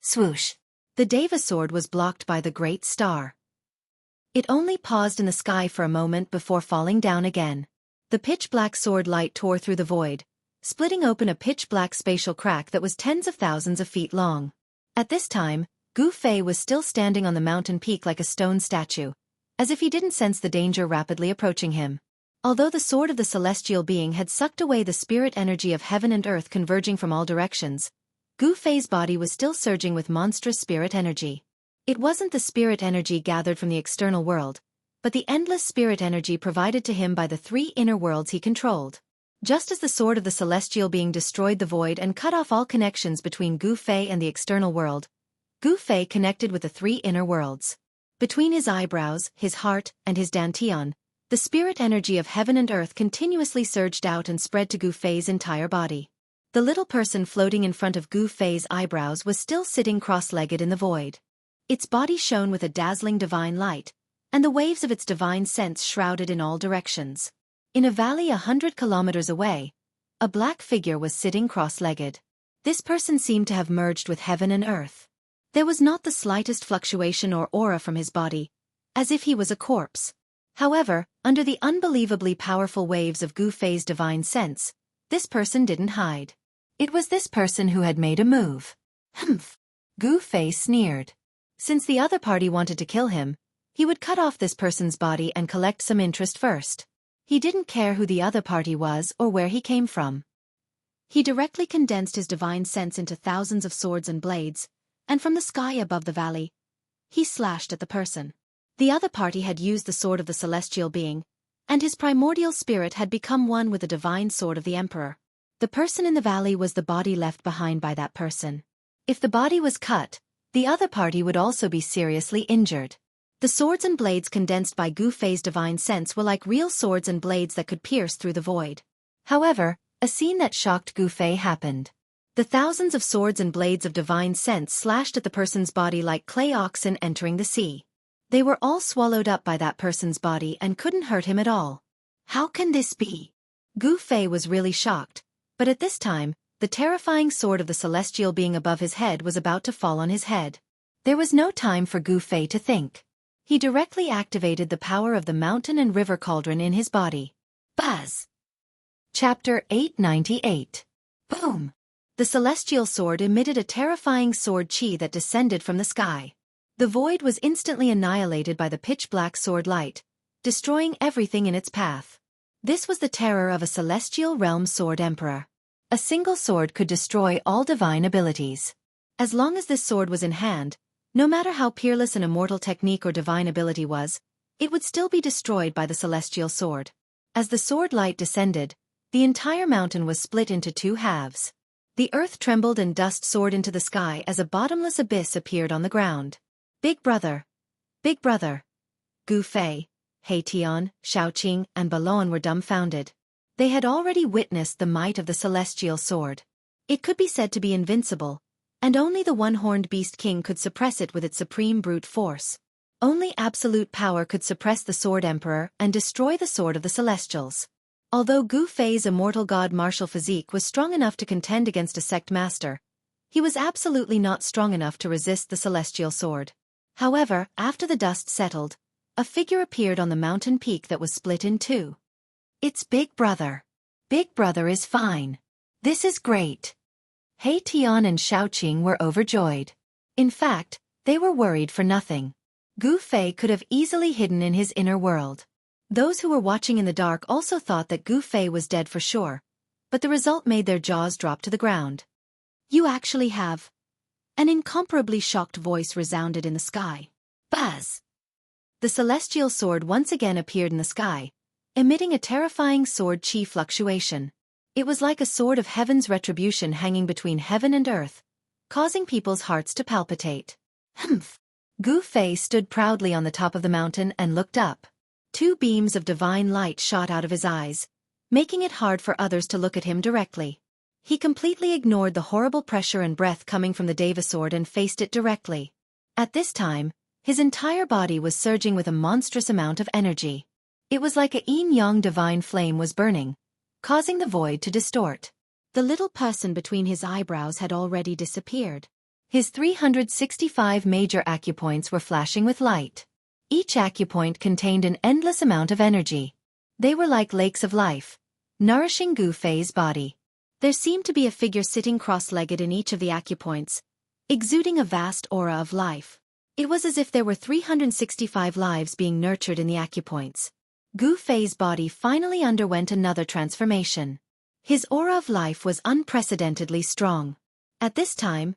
Swoosh! The Deva sword was blocked by the great star. It only paused in the sky for a moment before falling down again. The pitch-black sword light tore through the void, splitting open a pitch-black spatial crack that was tens of thousands of feet long. At this time, Gu Fei was still standing on the mountain peak like a stone statue, as if he didn't sense the danger rapidly approaching him. Although the sword of the celestial being had sucked away the spirit energy of heaven and earth converging from all directions, Gu Fei's body was still surging with monstrous spirit energy. It wasn't the spirit energy gathered from the external world, but the endless spirit energy provided to him by the three inner worlds he controlled. Just as the sword of the celestial being destroyed the void and cut off all connections between Gu Fei and the external world, Gu Fei connected with the three inner worlds. Between his eyebrows, his heart, and his dantian, the spirit energy of heaven and earth continuously surged out and spread to Gu Fei's entire body. The little person floating in front of Gu Fei's eyebrows was still sitting cross-legged in the void. Its body shone with a dazzling divine light, and the waves of its divine sense shrouded in all directions. In a valley 100 kilometers away, a black figure was sitting cross-legged. This person seemed to have merged with heaven and earth. There was not the slightest fluctuation or aura from his body, as if he was a corpse. However, under the unbelievably powerful waves of Gu Fei's divine sense, this person didn't hide. It was this person who had made a move. Humph! Gu Fei sneered. Since the other party wanted to kill him, he would cut off this person's body and collect some interest first. He didn't care who the other party was or where he came from. He directly condensed his divine sense into thousands of swords and blades, and from the sky above the valley, he slashed at the person. The other party had used the sword of the celestial being, and his primordial spirit had become one with the divine sword of the emperor. The person in the valley was the body left behind by that person. If the body was cut, the other party would also be seriously injured. The swords and blades condensed by Gu Fei's divine sense were like real swords and blades that could pierce through the void. However, a scene that shocked Gu Fei happened. The thousands of swords and blades of divine sense slashed at the person's body like clay oxen entering the sea. They were all swallowed up by that person's body and couldn't hurt him at all. How can this be? Gu Fei was really shocked, but at this time, the terrifying sword of the celestial being above his head was about to fall on his head. There was no time for Gu Fei to think. He directly activated the power of the mountain and river cauldron in his body. Buzz! Chapter 898. Boom! The celestial sword emitted a terrifying sword chi that descended from the sky. The void was instantly annihilated by the pitch-black sword light, destroying everything in its path. This was the terror of a celestial realm sword emperor. A single sword could destroy all divine abilities. As long as this sword was in hand, no matter how peerless an immortal technique or divine ability was, it would still be destroyed by the celestial sword. As the sword light descended, the entire mountain was split into two halves. The earth trembled and dust soared into the sky as a bottomless abyss appeared on the ground. Big brother! Big brother! Gu Fei, He Tian, Xueqi, and Balon were dumbfounded. They had already witnessed the might of the celestial sword. It could be said to be invincible, and only the one-horned beast king could suppress it with its supreme brute force. Only absolute power could suppress the sword emperor and destroy the sword of the celestials. Although Gu Fei's immortal god martial physique was strong enough to contend against a sect master, he was absolutely not strong enough to resist the celestial sword. However, after the dust settled, a figure appeared on the mountain peak that was split in two. It's Big Brother. Big Brother is fine. This is great. He Tian and Xueqi were overjoyed. In fact, they were worried for nothing. Gu Fei could have easily hidden in his inner world. Those who were watching in the dark also thought that Gu Fei was dead for sure, but the result made their jaws drop to the ground. You actually have. An incomparably shocked voice resounded in the sky. Buzz! The celestial sword once again appeared in the sky, emitting a terrifying sword chi fluctuation. It was like a sword of heaven's retribution hanging between heaven and earth, causing people's hearts to palpitate. Humph! Gu Fei stood proudly on the top of the mountain and looked up. Two beams of divine light shot out of his eyes, making it hard for others to look at him directly. He completely ignored the horrible pressure and breath coming from the Deva sword and faced it directly. At this time, his entire body was surging with a monstrous amount of energy. It was like a yin-yang divine flame was burning, causing the void to distort. The little person between his eyebrows had already disappeared. His 365 major acupoints were flashing with light. Each acupoint contained an endless amount of energy. They were like lakes of life, nourishing Gu Fei's body. There seemed to be a figure sitting cross-legged in each of the acupoints, exuding a vast aura of life. It was as if there were 365 lives being nurtured in the acupoints. Gu Fei's body finally underwent another transformation. His aura of life was unprecedentedly strong. At this time,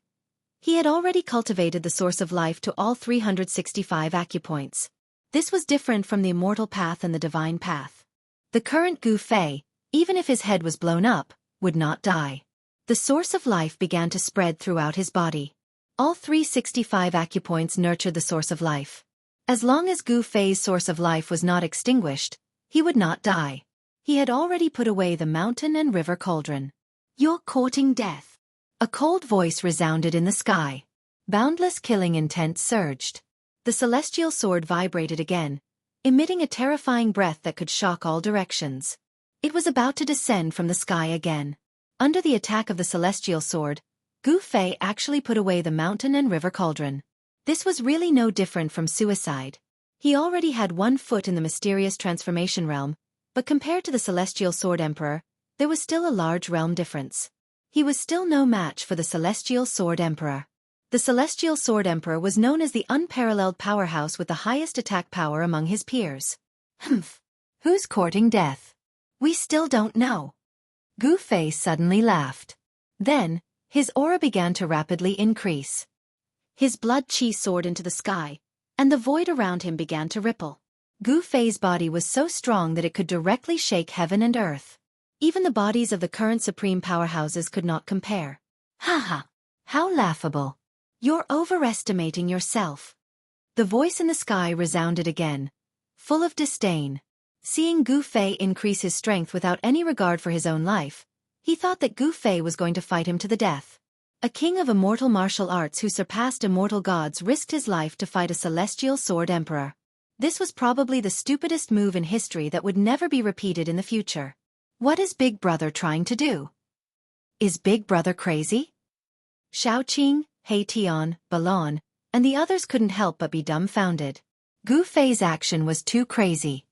he had already cultivated the source of life to all 365 acupoints. This was different from the immortal path and the divine path. The current Gu Fei, even if his head was blown up, would not die. The source of life began to spread throughout his body. All 365 acupoints nurtured the source of life. As long as Gu Fei's source of life was not extinguished, he would not die. He had already put away the mountain and river cauldron. "You're courting death." A cold voice resounded in the sky. Boundless killing intent surged. The celestial sword vibrated again, emitting a terrifying breath that could shock all directions. It was about to descend from the sky again. Under the attack of the celestial sword, Gu Fei actually put away the mountain and river cauldron. This was really no different from suicide. He already had 1 foot in the mysterious transformation realm, but compared to the celestial sword emperor, there was still a large realm difference. He was still no match for the celestial sword emperor. The celestial sword emperor was known as the unparalleled powerhouse with the highest attack power among his peers. Humph! Who's courting death? We still don't know. Gu Fei suddenly laughed. Then, his aura began to rapidly increase. His blood chi soared into the sky, and the void around him began to ripple. Gu Fei's body was so strong that it could directly shake heaven and earth. Even the bodies of the current supreme powerhouses could not compare. Ha ha! How laughable! You're overestimating yourself. The voice in the sky resounded again, full of disdain. Seeing Gu Fei increase his strength without any regard for his own life, he thought that Gu Fei was going to fight him to the death. A king of immortal martial arts who surpassed immortal gods risked his life to fight a celestial sword emperor. This was probably the stupidest move in history that would never be repeated in the future. What is Big Brother trying to do? Is Big Brother crazy? Xiaoqing, Tian, Balon, and the others couldn't help but be dumbfounded. Gu Fei's action was too crazy.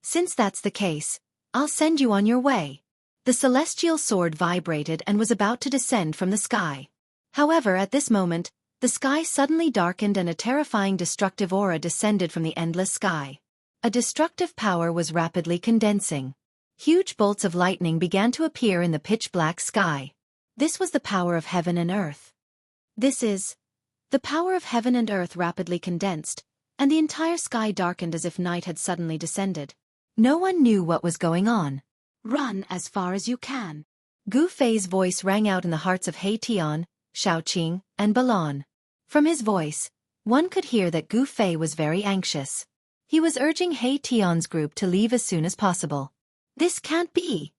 Since that's the case, I'll send you on your way. The celestial sword vibrated and was about to descend from the sky. However, at this moment, the sky suddenly darkened and a terrifying destructive aura descended from the endless sky. A destructive power was rapidly condensing. Huge bolts of lightning began to appear in the pitch-black sky. This was the power of heaven and earth. The power of heaven and earth rapidly condensed, and the entire sky darkened as if night had suddenly descended. No one knew what was going on. Run as far as you can. Gu Fei's voice rang out in the hearts of Tian, Xiaoqing, and Balon. From his voice, one could hear that Gu Fei was very anxious. He was urging Tian's group to leave as soon as possible. This can't be.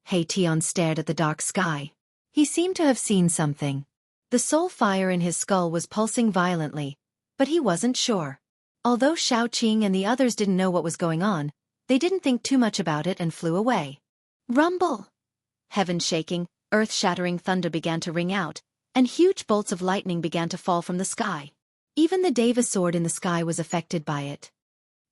Tian stared at the dark sky. He seemed to have seen something. The soul fire in his skull was pulsing violently, but he wasn't sure. Although Xiaoqing and the others didn't know what was going on, they didn't think too much about it and flew away. Rumble! Heaven shaking, earth-shattering thunder began to ring out, and huge bolts of lightning began to fall from the sky. Even the Deva sword in the sky was affected by it.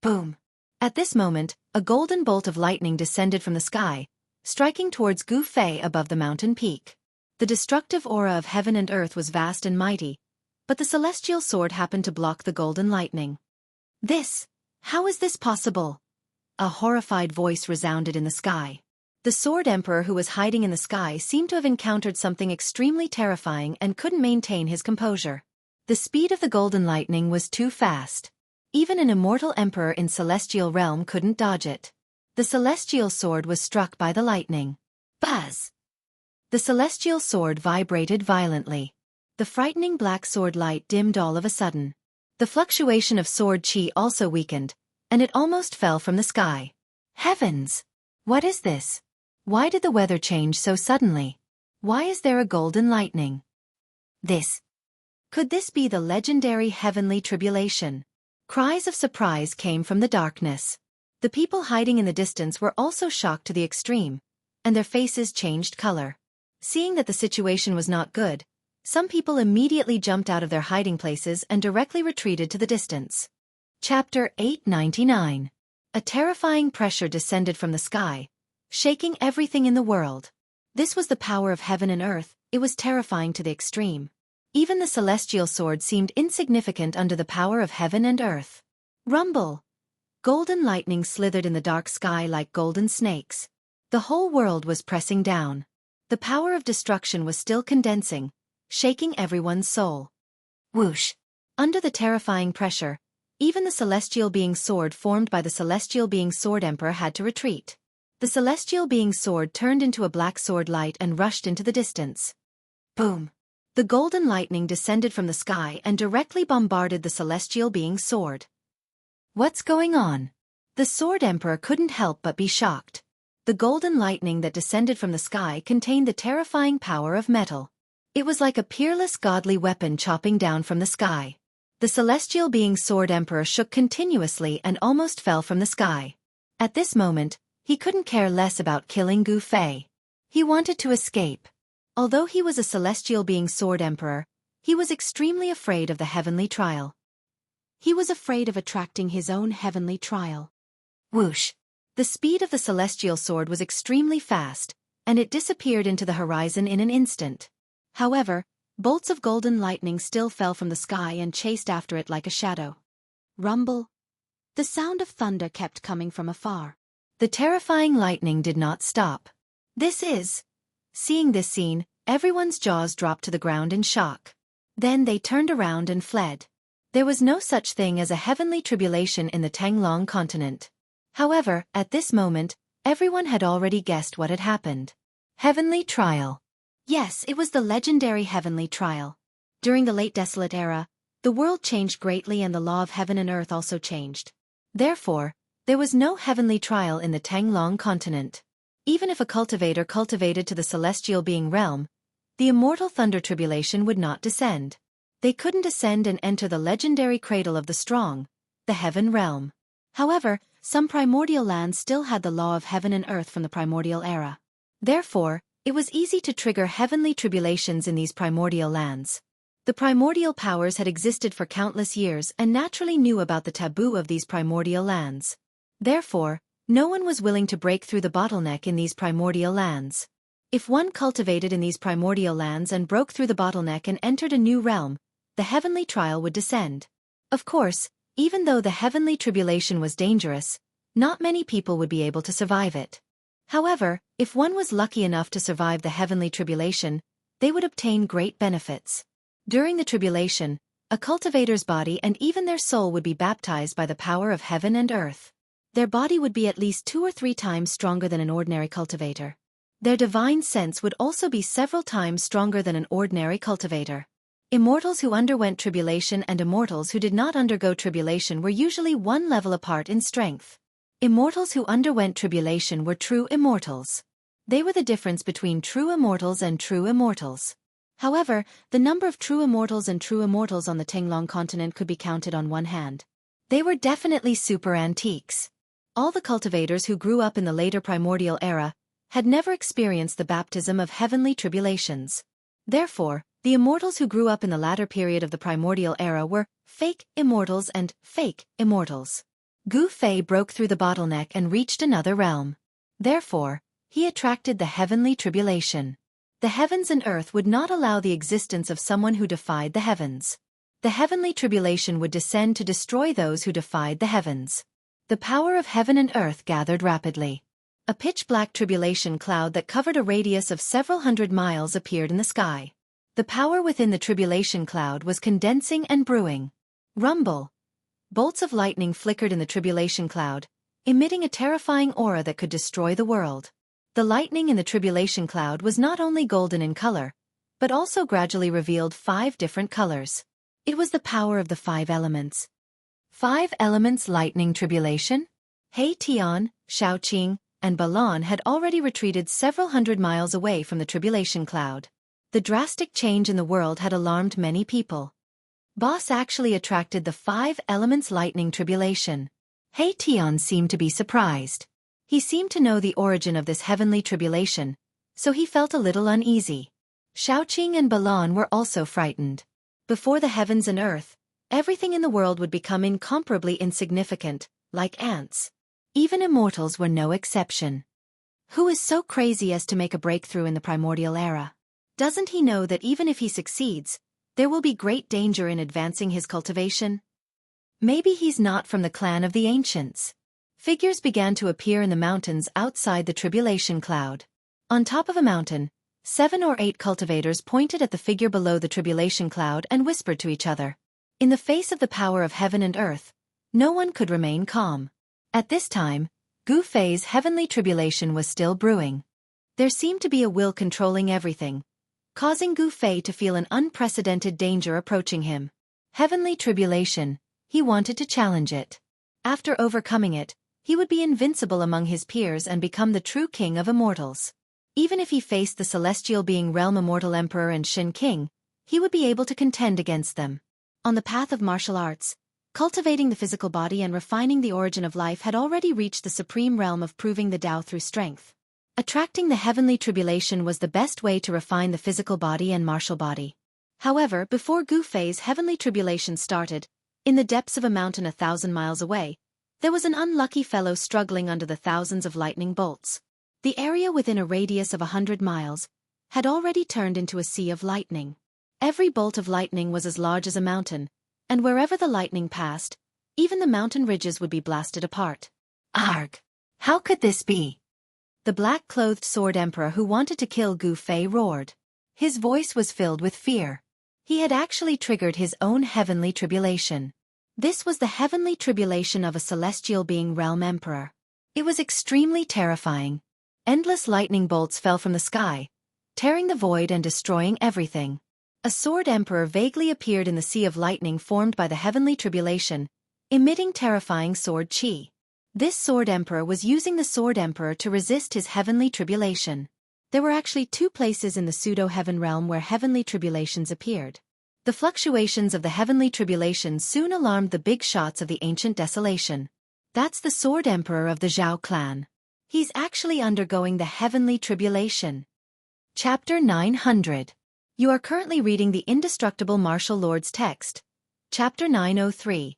Boom! At this moment, a golden bolt of lightning descended from the sky, striking towards Gu Fei above the mountain peak. The destructive aura of heaven and earth was vast and mighty, but the celestial sword happened to block the golden lightning. How is this possible? A horrified voice resounded in the sky. The Sword Emperor who was hiding in the sky seemed to have encountered something extremely terrifying and couldn't maintain his composure. The speed of the golden lightning was too fast. Even an immortal emperor in celestial realm couldn't dodge it. The celestial sword was struck by the lightning. Buzz! The celestial sword vibrated violently. The frightening black sword light dimmed all of a sudden. The fluctuation of sword chi also weakened, and it almost fell from the sky. Heavens! What is this? Why did the weather change so suddenly? Why is there a golden lightning? Could this be the legendary heavenly tribulation? Cries of surprise came from the darkness. The people hiding in the distance were also shocked to the extreme, and their faces changed color. Seeing that the situation was not good, some people immediately jumped out of their hiding places and directly retreated to the distance. Chapter 899. A terrifying pressure descended from the sky, shaking everything in the world. This was the power of heaven and earth. It was terrifying to the extreme. Even the celestial sword seemed insignificant under the power of heaven and earth. Rumble! Golden lightning slithered in the dark sky like golden snakes. The whole world was pressing down. The power of destruction was still condensing, shaking everyone's soul. Whoosh! Under the terrifying pressure, even the celestial being sword formed by the celestial being sword emperor had to retreat. The celestial being sword turned into a black sword light and rushed into the distance. Boom! The golden lightning descended from the sky and directly bombarded the celestial being sword. What's going on? The sword emperor couldn't help but be shocked. The golden lightning that descended from the sky contained the terrifying power of metal. It was like a peerless godly weapon chopping down from the sky. The celestial being sword emperor shook continuously and almost fell from the sky. At this moment, he couldn't care less about killing Gu Fei. He wanted to escape. Although he was a celestial being sword emperor, he was extremely afraid of the heavenly trial. He was afraid of attracting his own heavenly trial. Whoosh! The speed of the celestial sword was extremely fast, and it disappeared into the horizon in an instant. However, bolts of golden lightning still fell from the sky and chased after it like a shadow. Rumble! The sound of thunder kept coming from afar. The terrifying lightning did not stop. Seeing this scene, everyone's jaws dropped to the ground in shock. Then they turned around and fled. There was no such thing as a heavenly tribulation in the Tanglong continent. However, at this moment, everyone had already guessed what had happened. Heavenly trial. Yes, it was the legendary heavenly trial. During the late desolate era, the world changed greatly and the law of heaven and earth also changed. Therefore, there was no heavenly trial in the Tanglong continent. Even if a cultivator cultivated to the celestial being realm, the immortal thunder tribulation would not descend. They couldn't ascend and enter the legendary cradle of the strong, the heaven realm. However, some primordial lands still had the law of heaven and earth from the primordial era. Therefore, it was easy to trigger heavenly tribulations in these primordial lands. The primordial powers had existed for countless years and naturally knew about the taboo of these primordial lands. Therefore, no one was willing to break through the bottleneck in these primordial lands. If one cultivated in these primordial lands and broke through the bottleneck and entered a new realm, the heavenly trial would descend. Of course, even though the heavenly tribulation was dangerous, not many people would be able to survive it. However, if one was lucky enough to survive the heavenly tribulation, they would obtain great benefits. During the tribulation, a cultivator's body and even their soul would be baptized by the power of heaven and earth. Their body would be at least 2 or 3 times stronger than an ordinary cultivator. Their divine sense would also be several times stronger than an ordinary cultivator. Immortals who underwent tribulation and immortals who did not undergo tribulation were usually one level apart in strength. Immortals who underwent tribulation were true immortals. They were the difference between true immortals and true immortals. However, the number of true immortals and true immortals on the Tanglong continent could be counted on one hand. They were definitely super antiques. All the cultivators who grew up in the later primordial era had never experienced the baptism of heavenly tribulations. Therefore, the immortals who grew up in the latter period of the primordial era were fake immortals and fake immortals. Gu Fei broke through the bottleneck and reached another realm. Therefore, he attracted the heavenly tribulation. The heavens and earth would not allow the existence of someone who defied the heavens. The heavenly tribulation would descend to destroy those who defied the heavens. The power of heaven and earth gathered rapidly. A pitch-black tribulation cloud that covered a radius of several hundred miles appeared in the sky. The power within the tribulation cloud was condensing and brewing. Rumble! Bolts of lightning flickered in the tribulation cloud, emitting a terrifying aura that could destroy the world. The lightning in the tribulation cloud was not only golden in color, but also gradually revealed 5 different colors. It was the power of the 5 elements. 5 elements lightning tribulation? He Tian, Xueqi, and Balan had already retreated several hundred miles away from the tribulation cloud. The drastic change in the world had alarmed many people. Boss actually attracted the 5 elements lightning tribulation. He Tian seemed to be surprised. He seemed to know the origin of this heavenly tribulation, so he felt a little uneasy. Xueqi and Balan were also frightened. Before the heavens and earth, everything in the world would become incomparably insignificant, like ants. Even immortals were no exception. Who is so crazy as to make a breakthrough in the primordial era? Doesn't he know that even if he succeeds, there will be great danger in advancing his cultivation? Maybe he's not from the clan of the ancients. Figures began to appear in the mountains outside the tribulation cloud. On top of a mountain, 7 or 8 cultivators pointed at the figure below the tribulation cloud and whispered to each other. In the face of the power of heaven and earth, no one could remain calm. At this time, Gu Fei's heavenly tribulation was still brewing. There seemed to be a will controlling everything, causing Gu Fei to feel an unprecedented danger approaching him. Heavenly tribulation, he wanted to challenge it. After overcoming it, he would be invincible among his peers and become the true king of immortals. Even if he faced the celestial being realm immortal emperor and Shin King, he would be able to contend against them. On the path of martial arts, cultivating the physical body and refining the origin of life had already reached the supreme realm of proving the Tao through strength. Attracting the heavenly tribulation was the best way to refine the physical body and martial body. However, before Gu Fei's heavenly tribulation started, in the depths of a mountain 1,000 miles away, there was an unlucky fellow struggling under the thousands of lightning bolts. The area within a radius of 100 miles had already turned into a sea of lightning. Every bolt of lightning was as large as a mountain, and wherever the lightning passed, even the mountain ridges would be blasted apart. Arg! How could this be? The black-clothed sword emperor who wanted to kill Gu Fei roared. His voice was filled with fear. He had actually triggered his own heavenly tribulation. This was the heavenly tribulation of a celestial being realm emperor. It was extremely terrifying. Endless lightning bolts fell from the sky, tearing the void and destroying everything. A sword emperor vaguely appeared in the sea of lightning formed by the heavenly tribulation, emitting terrifying sword chi. This sword emperor was using the sword emperor to resist his heavenly tribulation. There were actually 2 places in the pseudo-heaven realm where heavenly tribulations appeared. The fluctuations of the heavenly tribulation soon alarmed the big shots of the ancient desolation. That's the sword emperor of the Zhao clan. He's actually undergoing the heavenly tribulation. Chapter 900. You are currently reading the Indestructible Martial Lord's text. Chapter 903.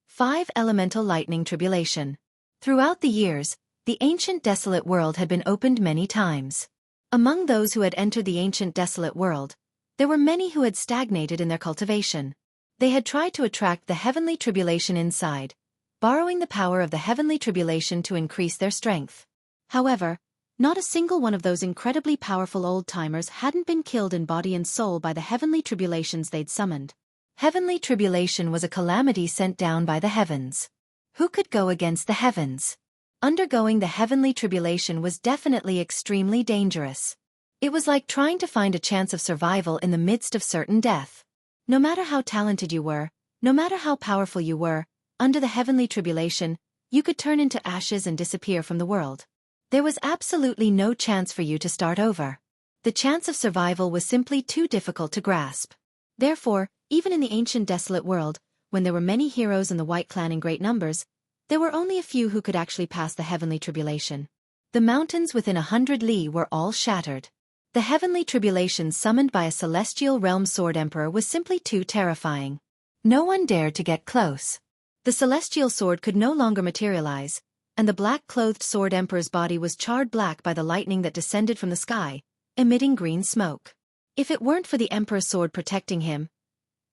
5 Elemental Lightning Tribulation. Throughout the years, the ancient desolate world had been opened many times. Among those who had entered the ancient desolate world, there were many who had stagnated in their cultivation. They had tried to attract the heavenly tribulation inside, borrowing the power of the heavenly tribulation to increase their strength. However, not a single one of those incredibly powerful old-timers hadn't been killed in body and soul by the heavenly tribulations they'd summoned. Heavenly tribulation was a calamity sent down by the heavens. Who could go against the heavens? Undergoing the heavenly tribulation was definitely extremely dangerous. It was like trying to find a chance of survival in the midst of certain death. No matter how talented you were, no matter how powerful you were, under the heavenly tribulation, you could turn into ashes and disappear from the world. There was absolutely no chance for you to start over. The chance of survival was simply too difficult to grasp. Therefore, even in the ancient desolate world, when there were many heroes in the White Clan in great numbers, there were only a few who could actually pass the heavenly tribulation. The mountains within 100 li were all shattered. The heavenly tribulation summoned by a celestial realm sword emperor was simply too terrifying. No one dared to get close. The celestial sword could no longer materialize, and the black-clothed sword emperor's body was charred black by the lightning that descended from the sky, emitting green smoke. If it weren't for the emperor's sword protecting him,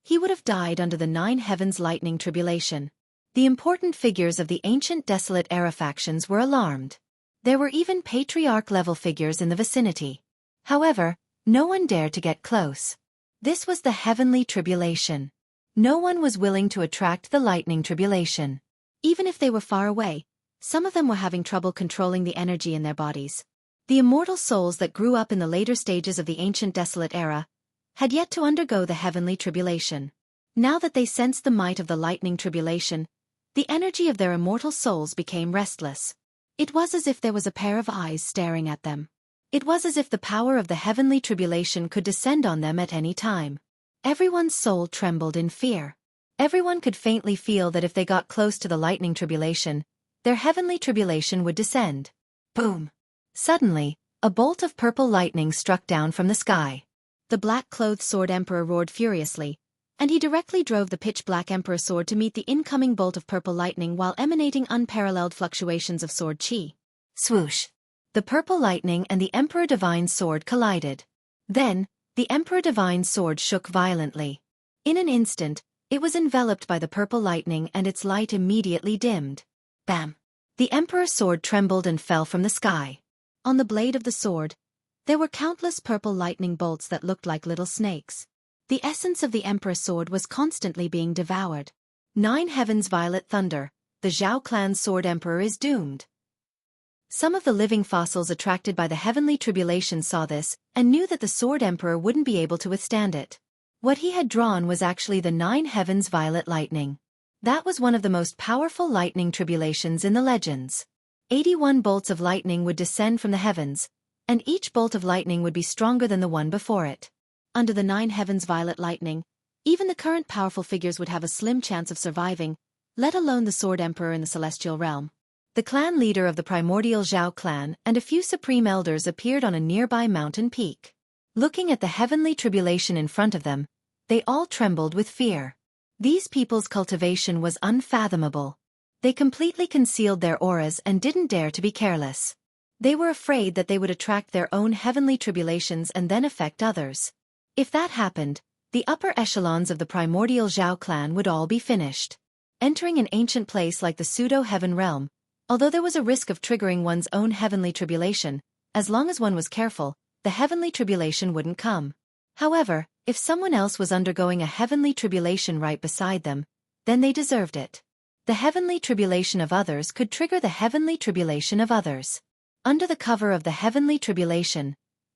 he would have died under the 9 heavens lightning tribulation. The important figures of the ancient desolate era factions were alarmed. There were even patriarch-level figures in the vicinity. However, no one dared to get close. This was the heavenly tribulation. No one was willing to attract the lightning tribulation. Even if they were far away, some of them were having trouble controlling the energy in their bodies. The immortal souls that grew up in the later stages of the ancient desolate era had yet to undergo the heavenly tribulation. Now that they sensed the might of the lightning tribulation, the energy of their immortal souls became restless. It was as if there was a pair of eyes staring at them. It was as if the power of the heavenly tribulation could descend on them at any time. Everyone's soul trembled in fear. Everyone could faintly feel that if they got close to the lightning tribulation, their heavenly tribulation would descend. Boom! Suddenly, a bolt of purple lightning struck down from the sky. The black-clothed sword emperor roared furiously, and he directly drove the pitch-black emperor sword to meet the incoming bolt of purple lightning while emanating unparalleled fluctuations of sword chi. Swoosh! The purple lightning and the Emperor Divine's sword collided. Then, the Emperor Divine's sword shook violently. In an instant, it was enveloped by the purple lightning and its light immediately dimmed. Bam! The Emperor's sword trembled and fell from the sky. On the blade of the sword, there were countless purple lightning bolts that looked like little snakes. The essence of the Emperor's sword was constantly being devoured. 9 Heavens Violet Thunder, the Zhao clan's sword emperor is doomed. Some of the living fossils attracted by the heavenly tribulation saw this and knew that the sword emperor wouldn't be able to withstand it. What he had drawn was actually the 9 Heavens Violet Lightning. That was one of the most powerful lightning tribulations in the legends. 81 bolts of lightning would descend from the heavens, and each bolt of lightning would be stronger than the one before it. Under the 9 Heavens Violet Lightning, even the current powerful figures would have a slim chance of surviving, let alone the Sword Emperor in the Celestial Realm. The clan leader of the primordial Zhao clan and a few supreme elders appeared on a nearby mountain peak. Looking at the heavenly tribulation in front of them, they all trembled with fear. These people's cultivation was unfathomable. They completely concealed their auras and didn't dare to be careless. They were afraid that they would attract their own heavenly tribulations and then affect others. If that happened, the upper echelons of the primordial Zhao clan would all be finished. Entering an ancient place like the pseudo-heaven realm, although there was a risk of triggering one's own heavenly tribulation, as long as one was careful, the heavenly tribulation wouldn't come. However, if someone else was undergoing a heavenly tribulation right beside them, then they deserved it. The heavenly tribulation of others could trigger the heavenly tribulation of others. Under the cover of the heavenly tribulation,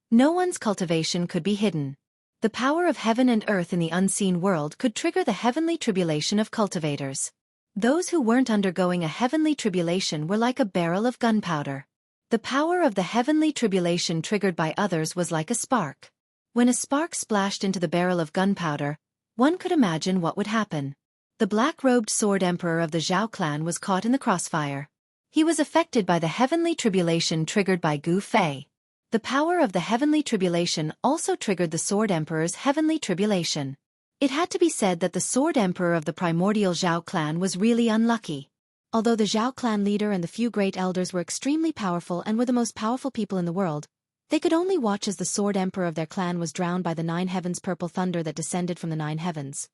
no one's cultivation could be hidden. The power of heaven and earth in the unseen world could trigger the heavenly tribulation of cultivators. Those who weren't undergoing a heavenly tribulation were like a barrel of gunpowder. The power of the heavenly tribulation triggered by others was like a spark. When a spark splashed into the barrel of gunpowder, one could imagine what would happen. The black-robed sword emperor of the Zhao clan was caught in the crossfire. He was affected by the heavenly tribulation triggered by Gu Fei. The power of the heavenly tribulation also triggered the Sword Emperor's heavenly tribulation. It had to be said that the Sword Emperor of the primordial Zhao clan was really unlucky. Although the Zhao clan leader and the few great elders were extremely powerful and were the most powerful people in the world, they could only watch as the Sword Emperor of their clan was drowned by the 9 Heavens purple thunder that descended from the 9 Heavens.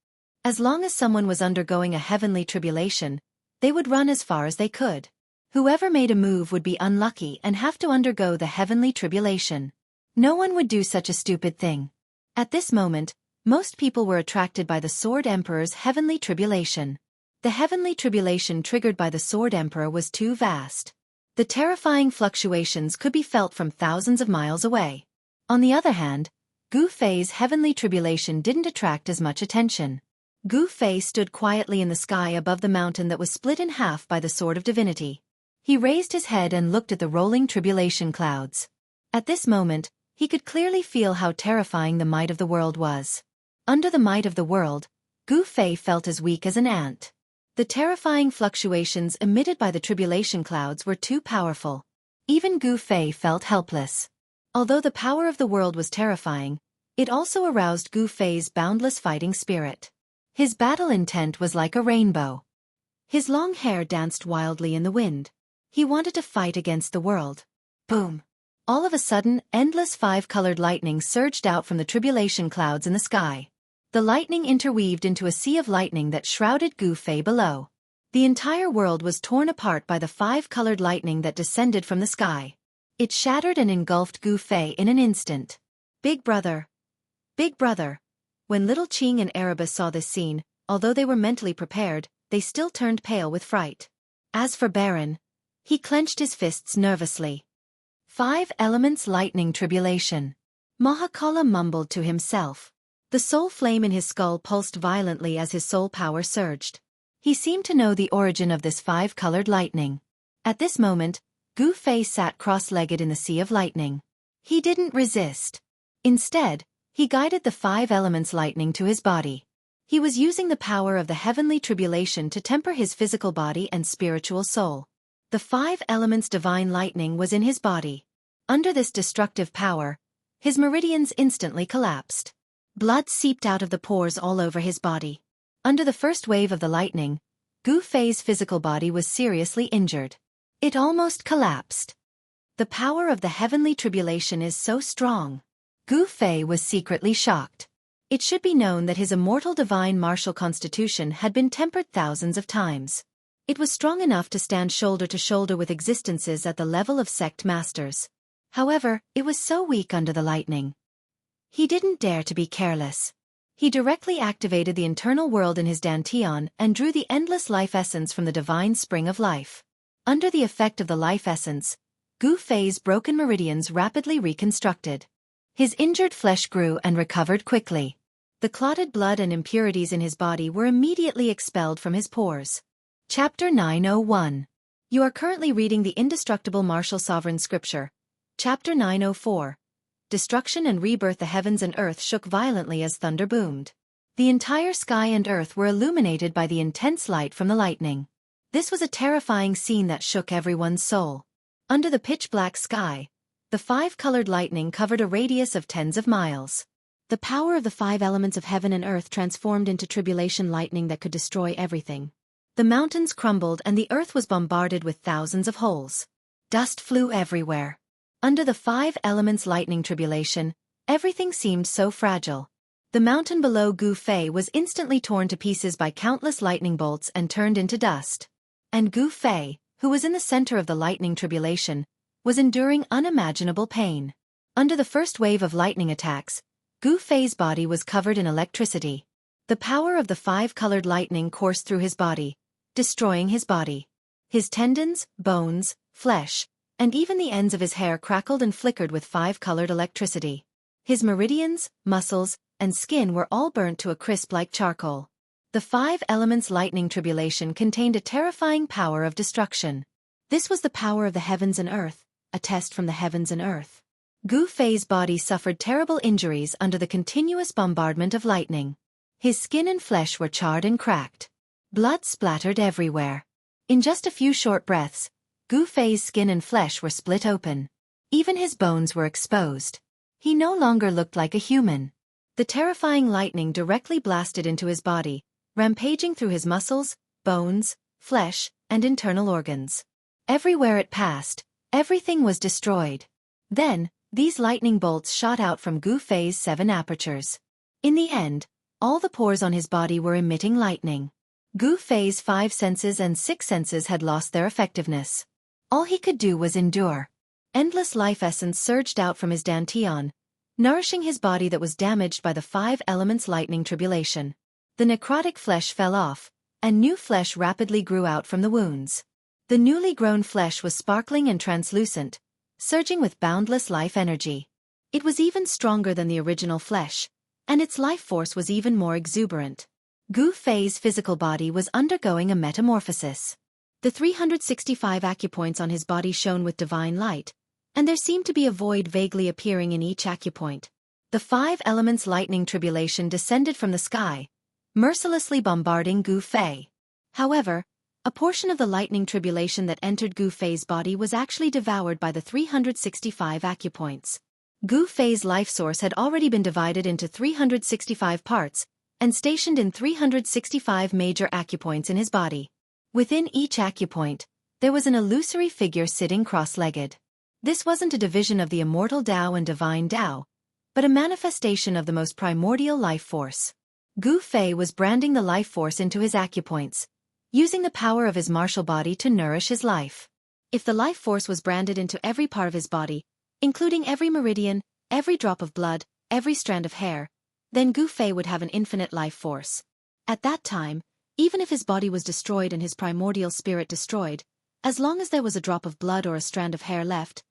As long as someone was undergoing a heavenly tribulation, they would run as far as they could. Whoever made a move would be unlucky and have to undergo the heavenly tribulation. No one would do such a stupid thing. At this moment, most people were attracted by the Sword Emperor's heavenly tribulation. The heavenly tribulation triggered by the Sword Emperor was too vast. The terrifying fluctuations could be felt from thousands of miles away. On the other hand, Gu Fei's heavenly tribulation didn't attract as much attention. Gu Fei stood quietly in the sky above the mountain that was split in half by the Sword of Divinity. He raised his head and looked at the rolling tribulation clouds. At this moment, he could clearly feel how terrifying the might of the world was. Under the might of the world, Gu Fei felt as weak as an ant. The terrifying fluctuations emitted by the tribulation clouds were too powerful. Even Gu Fei felt helpless. Although the power of the world was terrifying, it also aroused Gu Fei's boundless fighting spirit. His battle intent was like a rainbow. His long hair danced wildly in the wind. He wanted to fight against the world. Boom! All of a sudden, endless 5-colored lightning surged out from the tribulation clouds in the sky. The lightning interweaved into a sea of lightning that shrouded Gu Fei below. The entire world was torn apart by the 5-colored lightning that descended from the sky. It shattered and engulfed Gu Fei in an instant. Big brother! Big brother! When little Qing and Erebus saw this scene, although they were mentally prepared, they still turned pale with fright. As for Baron, he clenched his fists nervously. 5 elements lightning tribulation. Mahakala mumbled to himself. The soul flame in his skull pulsed violently as his soul power surged. He seemed to know the origin of this 5-colored lightning. At this moment, Gu Fei sat cross-legged in the sea of lightning. He didn't resist. Instead, he guided the 5 elements lightning to his body. He was using the power of the heavenly tribulation to temper his physical body and spiritual soul. The 5 elements divine lightning was in his body. Under this destructive power, his meridians instantly collapsed. Blood seeped out of the pores all over his body. Under the first wave of the lightning, Gu Fei's physical body was seriously injured. It almost collapsed. The power of the heavenly tribulation is so strong. Gu Fei was secretly shocked. It should be known that his immortal divine martial constitution had been tempered thousands of times. It was strong enough to stand shoulder to shoulder with existences at the level of sect masters. However, it was so weak under the lightning. He didn't dare to be careless. He directly activated the internal world in his dantian and drew the endless life essence from the divine spring of life. Under the effect of the life essence, Gu Fei's broken meridians rapidly reconstructed. His injured flesh grew and recovered quickly. The clotted blood and impurities in his body were immediately expelled from his pores. Chapter 901. You are currently reading the Indestructible Martial Sovereign Scripture. Chapter 904. Destruction and rebirth. The heavens and earth shook violently as thunder boomed. The entire sky and earth were illuminated by the intense light from the lightning. This was a terrifying scene that shook everyone's soul. Under the pitch-black sky, the 5-colored lightning covered a radius of tens of miles. The power of the 5 elements of heaven and earth transformed into tribulation lightning that could destroy everything. The mountains crumbled and the earth was bombarded with thousands of holes. Dust flew everywhere. Under the 5 elements lightning tribulation, everything seemed so fragile. The mountain below Gu Fei was instantly torn to pieces by countless lightning bolts and turned into dust. And Gu Fei, who was in the center of the lightning tribulation, was enduring unimaginable pain. Under the first wave of lightning attacks, Gu Fei's body was covered in electricity. The power of the 5-colored lightning coursed through his body, destroying his body. His tendons, bones, flesh, and even the ends of his hair crackled and flickered with 5-colored electricity. His meridians, muscles, and skin were all burnt to a crisp like charcoal. The 5 elements lightning tribulation contained a terrifying power of destruction. This was the power of the heavens and earth, a test from the heavens and earth. Gu Fei's body suffered terrible injuries under the continuous bombardment of lightning. His skin and flesh were charred and cracked. Blood splattered everywhere. In just a few short breaths, Gu Fei's skin and flesh were split open. Even his bones were exposed. He no longer looked like a human. The terrifying lightning directly blasted into his body, rampaging through his muscles, bones, flesh, and internal organs. Everywhere it passed, everything was destroyed. Then, these lightning bolts shot out from Gu Fei's 7 apertures. In the end, all the pores on his body were emitting lightning. Gu Fei's 5 senses and 6 senses had lost their effectiveness. All he could do was endure. Endless life essence surged out from his dantian, nourishing his body that was damaged by the 5 elements lightning tribulation. The necrotic flesh fell off, and new flesh rapidly grew out from the wounds. The newly grown flesh was sparkling and translucent, surging with boundless life energy. It was even stronger than the original flesh, and its life force was even more exuberant. Gu Fei's physical body was undergoing a metamorphosis. The 365 acupoints on his body shone with divine light, and there seemed to be a void vaguely appearing in each acupoint. The 5 elements lightning tribulation descended from the sky, mercilessly bombarding Gu Fei. However, a portion of the lightning tribulation that entered Gu Fei's body was actually devoured by the 365 acupoints. Gu Fei's life source had already been divided into 365 parts, and stationed in 365 major acupoints in his body. Within each acupoint, there was an illusory figure sitting cross-legged. This wasn't a division of the immortal Tao and divine Tao, but a manifestation of the most primordial life force. Gu Fei was branding the life force into his acupoints, using the power of his martial body to nourish his life. If the life force was branded into every part of his body, including every meridian, every drop of blood, every strand of hair, then Gu Fei would have an infinite life force. At that time, even if his body was destroyed and his primordial spirit destroyed, as long as there was a drop of blood or a strand of hair left,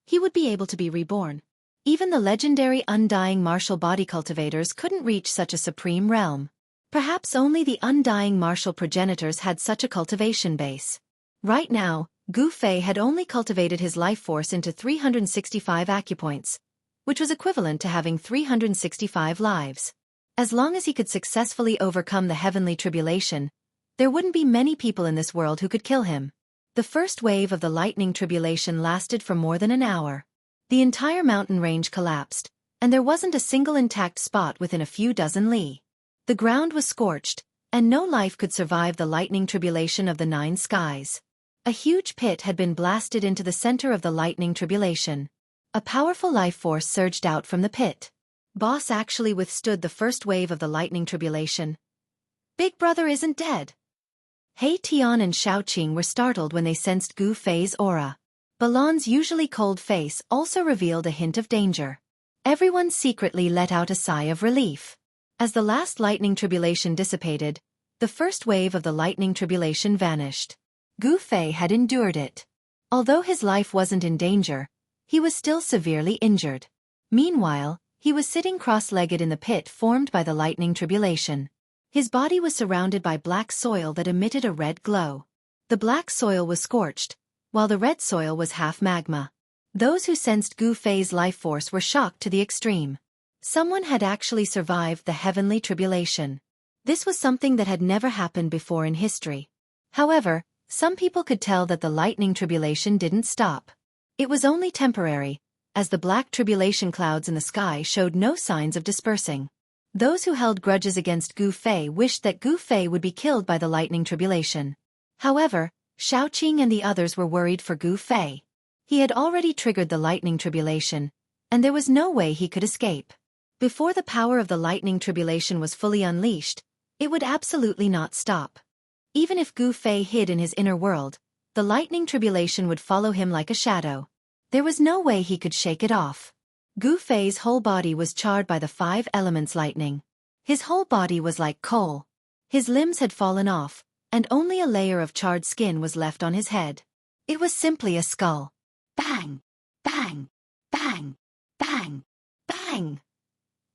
he would be able to be reborn. Even the legendary undying martial body cultivators couldn't reach such a supreme realm. Perhaps only the undying martial progenitors had such a cultivation base. Right now, Gu Fei had only cultivated his life force into 365 acupoints, which was equivalent to having 365 lives. As long as he could successfully overcome the heavenly tribulation, there wouldn't be many people in this world who could kill him. The first wave of the lightning tribulation lasted for more than an hour. The entire mountain range collapsed, and there wasn't a single intact spot within a few dozen li. The ground was scorched, and no life could survive the lightning tribulation of the 9 skies. A huge pit had been blasted into the center of the lightning tribulation. A powerful life force surged out from the pit. Boss actually withstood the first wave of the lightning tribulation. Big brother isn't dead. He Tian and Xueqi were startled when they sensed Gu Fei's aura. Balan's usually cold face also revealed a hint of danger. Everyone secretly let out a sigh of relief. As the last lightning tribulation dissipated, the first wave of the lightning tribulation vanished. Gu Fei had endured it. Although his life wasn't in danger, he was still severely injured. Meanwhile, he was sitting cross-legged in the pit formed by the lightning tribulation. His body was surrounded by black soil that emitted a red glow. The black soil was scorched, while the red soil was half magma. Those who sensed Gu Fei's life force were shocked to the extreme. Someone had actually survived the heavenly tribulation. This was something that had never happened before in history. However, some people could tell that the lightning tribulation didn't stop. It was only temporary, as the black tribulation clouds in the sky showed no signs of dispersing. Those who held grudges against Gu Fei wished that Gu Fei would be killed by the lightning tribulation. However, Xueqi and the others were worried for Gu Fei. He had already triggered the lightning tribulation, and there was no way he could escape. Before the power of the lightning tribulation was fully unleashed, it would absolutely not stop. Even if Gu Fei hid in his inner world, the lightning tribulation would follow him like a shadow. There was no way he could shake it off. Gu Fei's whole body was charred by the 5 elements lightning. His whole body was like coal. His limbs had fallen off, and only a layer of charred skin was left on his head. It was simply a skull. Bang! Bang! Bang! Bang! Bang!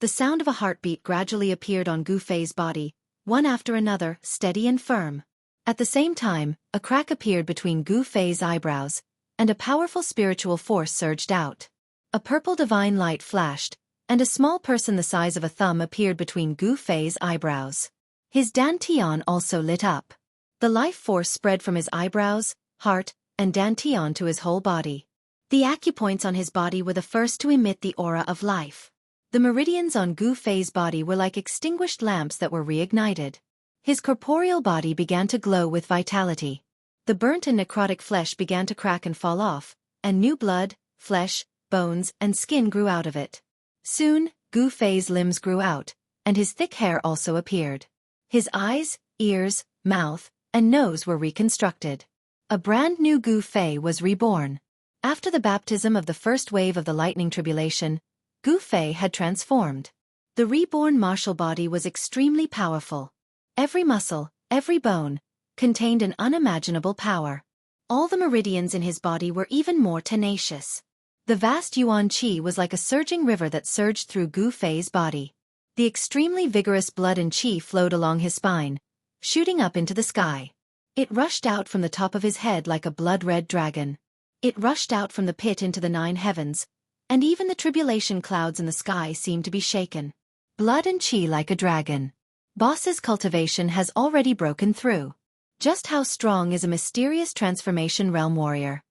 The sound of a heartbeat gradually appeared on Gu Fei's body, one after another, steady and firm. At the same time, a crack appeared between Gu Fei's eyebrows, and a powerful spiritual force surged out. A purple divine light flashed, and a small person the size of a thumb appeared between Gu Fei's eyebrows. His dantian also lit up. The life force spread from his eyebrows, heart, and dantian to his whole body. The acupoints on his body were the first to emit the aura of life. The meridians on Gu Fei's body were like extinguished lamps that were reignited. His corporeal body began to glow with vitality. The burnt and necrotic flesh began to crack and fall off, and new blood, flesh, bones, and skin grew out of it. Soon, Gu Fei's limbs grew out, and his thick hair also appeared. His eyes, ears, mouth, and nose were reconstructed. A brand new Gu Fei was reborn. After the baptism of the first wave of the lightning tribulation, Gu Fei had transformed. The reborn martial body was extremely powerful. Every muscle, every bone, contained an unimaginable power. All the meridians in his body were even more tenacious. The vast yuan qi was like a surging river that surged through Gu Fei's body. The extremely vigorous blood and qi flowed along his spine, shooting up into the sky. It rushed out from the top of his head like a blood-red dragon. It rushed out from the pit into the 9 heavens, and even the tribulation clouds in the sky seemed to be shaken. Blood and qi like a dragon. Boss's cultivation has already broken through. Just how strong is a mysterious transformation realm warrior?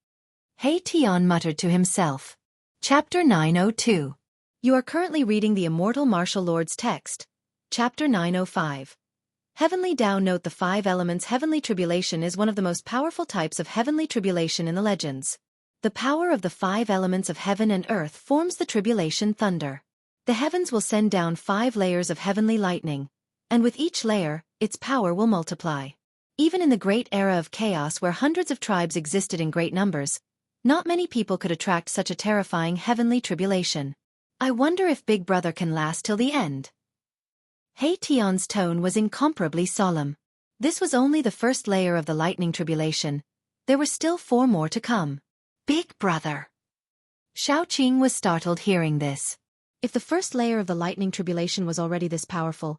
He Tian muttered to himself. Chapter 902. You are currently reading the Immortal Martial Lord's text. Chapter 905. Heavenly Tao. Note: the 5 elements heavenly tribulation is one of the most powerful types of heavenly tribulation in the legends. The power of the 5 elements of heaven and earth forms the tribulation thunder. The heavens will send down 5 layers of heavenly lightning, and with each layer, its power will multiply. Even in the great era of chaos where hundreds of tribes existed in great numbers, not many people could attract such a terrifying heavenly tribulation. I wonder if Big Brother can last till the end. He Tian's tone was incomparably solemn. This was only the first layer of the lightning tribulation. There were still 4 more to come. Big brother. Xueqi was startled hearing this. If the first layer of the lightning tribulation was already this powerful,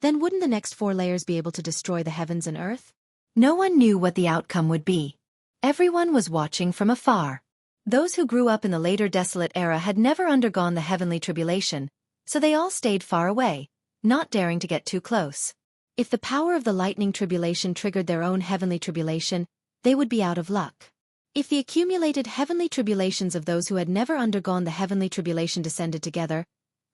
then wouldn't the next 4 layers be able to destroy the heavens and earth? No one knew what the outcome would be. Everyone was watching from afar. Those who grew up in the later desolate era had never undergone the heavenly tribulation, so they all stayed far away, not daring to get too close. If the power of the lightning tribulation triggered their own heavenly tribulation, they would be out of luck. If the accumulated heavenly tribulations of those who had never undergone the heavenly tribulation descended together,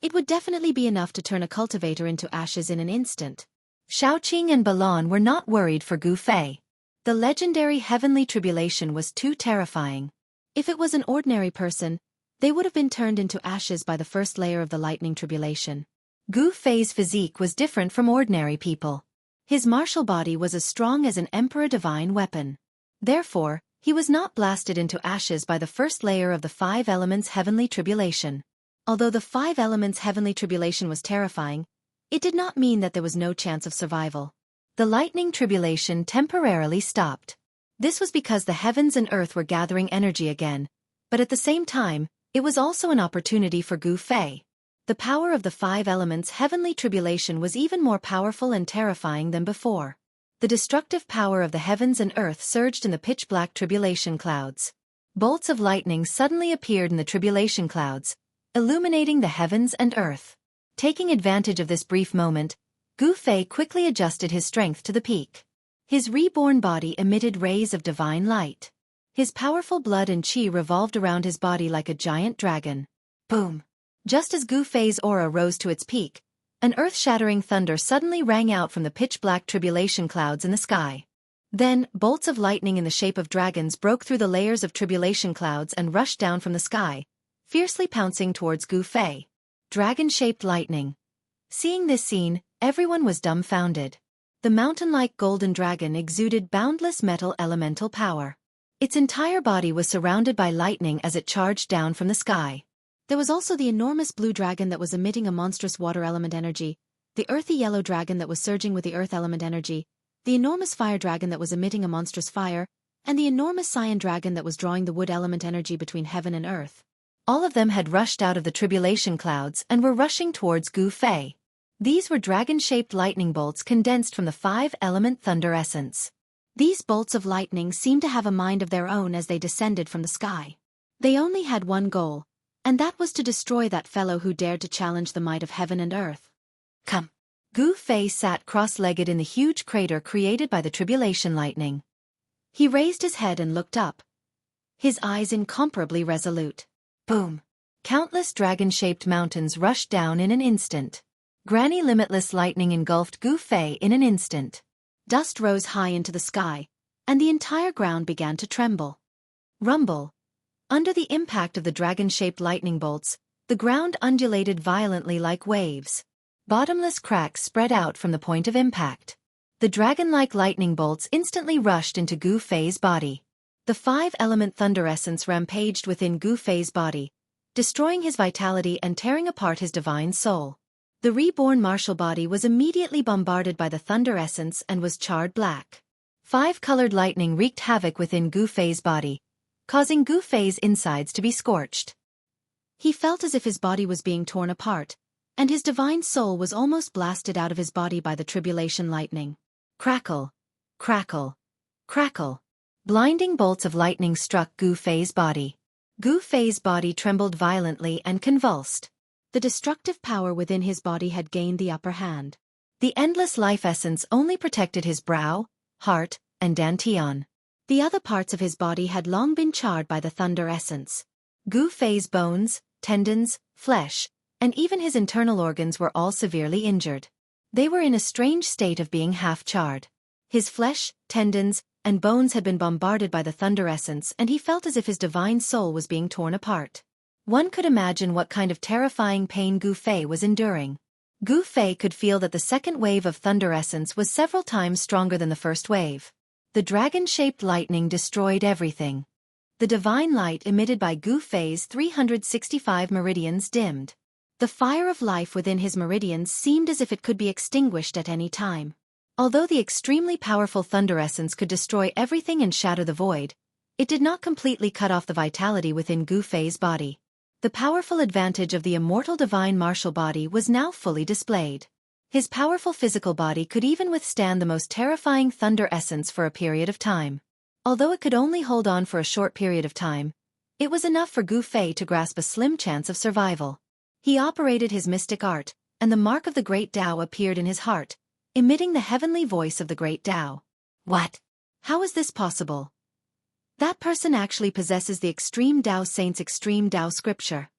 it would definitely be enough to turn a cultivator into ashes in an instant. Xueqi and Balan were not worried for Gu Fei. The legendary heavenly tribulation was too terrifying. If it was an ordinary person, they would have been turned into ashes by the first layer of the lightning tribulation. Gu Fei's physique was different from ordinary people. His martial body was as strong as an emperor divine weapon. Therefore, he was not blasted into ashes by the first layer of the 5 elements heavenly tribulation. Although the 5 elements heavenly tribulation was terrifying, it did not mean that there was no chance of survival. The lightning tribulation temporarily stopped. This was because the heavens and earth were gathering energy again, but at the same time, it was also an opportunity for Gu Fei. The power of the 5 elements heavenly tribulation was even more powerful and terrifying than before. The destructive power of the heavens and earth surged in the pitch-black tribulation clouds. Bolts of lightning suddenly appeared in the tribulation clouds, illuminating the heavens and earth. Taking advantage of this brief moment, Gu Fei quickly adjusted his strength to the peak. His reborn body emitted rays of divine light. His powerful blood and qi revolved around his body like a giant dragon. Boom! Just as Gu Fei's aura rose to its peak, an earth-shattering thunder suddenly rang out from the pitch-black tribulation clouds in the sky. Then, bolts of lightning in the shape of dragons broke through the layers of tribulation clouds and rushed down from the sky, fiercely pouncing towards Gu Fei. Dragon-shaped lightning. Seeing this scene, everyone was dumbfounded. The mountain-like golden dragon exuded boundless metal elemental power. Its entire body was surrounded by lightning as it charged down from the sky. There was also the enormous blue dragon that was emitting a monstrous water element energy, the earthy yellow dragon that was surging with the earth element energy, the enormous fire dragon that was emitting a monstrous fire, and the enormous cyan dragon that was drawing the wood element energy between heaven and earth. All of them had rushed out of the tribulation clouds and were rushing towards Gu Fei. These were dragon-shaped lightning bolts condensed from the 5-element thunder essence. These bolts of lightning seemed to have a mind of their own as they descended from the sky. They only had one goal, and that was to destroy that fellow who dared to challenge the might of heaven and earth. Come! Gu Fei sat cross-legged in the huge crater created by the tribulation lightning. He raised his head and looked up, his eyes incomparably resolute. Boom! Countless dragon-shaped mountains rushed down in an instant. Granny limitless lightning engulfed Gu Fei in an instant. Dust rose high into the sky, and the entire ground began to tremble. Rumble! Under the impact of the dragon-shaped lightning bolts, the ground undulated violently like waves. Bottomless cracks spread out from the point of impact. The dragon-like lightning bolts instantly rushed into Gu Fei's body. The 5-element thunder essence rampaged within Gu Fei's body, destroying his vitality and tearing apart his divine soul. The reborn martial body was immediately bombarded by the thunder essence and was charred black. 5-colored lightning wreaked havoc within Gu Fei's body, causing Gu Fei's insides to be scorched. He felt as if his body was being torn apart, and his divine soul was almost blasted out of his body by the tribulation lightning. Crackle! Crackle! Crackle! Blinding bolts of lightning struck Gu Fei's body. Gu Fei's body trembled violently and convulsed. The destructive power within his body had gained the upper hand. The endless life essence only protected his brow, heart, and dantian. The other parts of his body had long been charred by the thunder essence. Gu Fei's bones, tendons, flesh, and even his internal organs were all severely injured. They were in a strange state of being half-charred. His flesh, tendons, and bones had been bombarded by the thunder essence, and he felt as if his divine soul was being torn apart. One could imagine what kind of terrifying pain Gu Fei was enduring. Gu Fei could feel that the second wave of thunder essence was several times stronger than the first wave. The dragon-shaped lightning destroyed everything. The divine light emitted by Gu Fei's 365 meridians dimmed. The fire of life within his meridians seemed as if it could be extinguished at any time. Although the extremely powerful thunder essence could destroy everything and shatter the void, it did not completely cut off the vitality within Gu Fei's body. The powerful advantage of the immortal divine martial body was now fully displayed. His powerful physical body could even withstand the most terrifying thunder essence for a period of time. Although it could only hold on for a short period of time, it was enough for Gu Fei to grasp a slim chance of survival. He operated his mystic art, and the mark of the Great Tao appeared in his heart, emitting the heavenly voice of the Great Tao. What? How is this possible? That person actually possesses the Extreme Tao Saint's Extreme Tao scripture.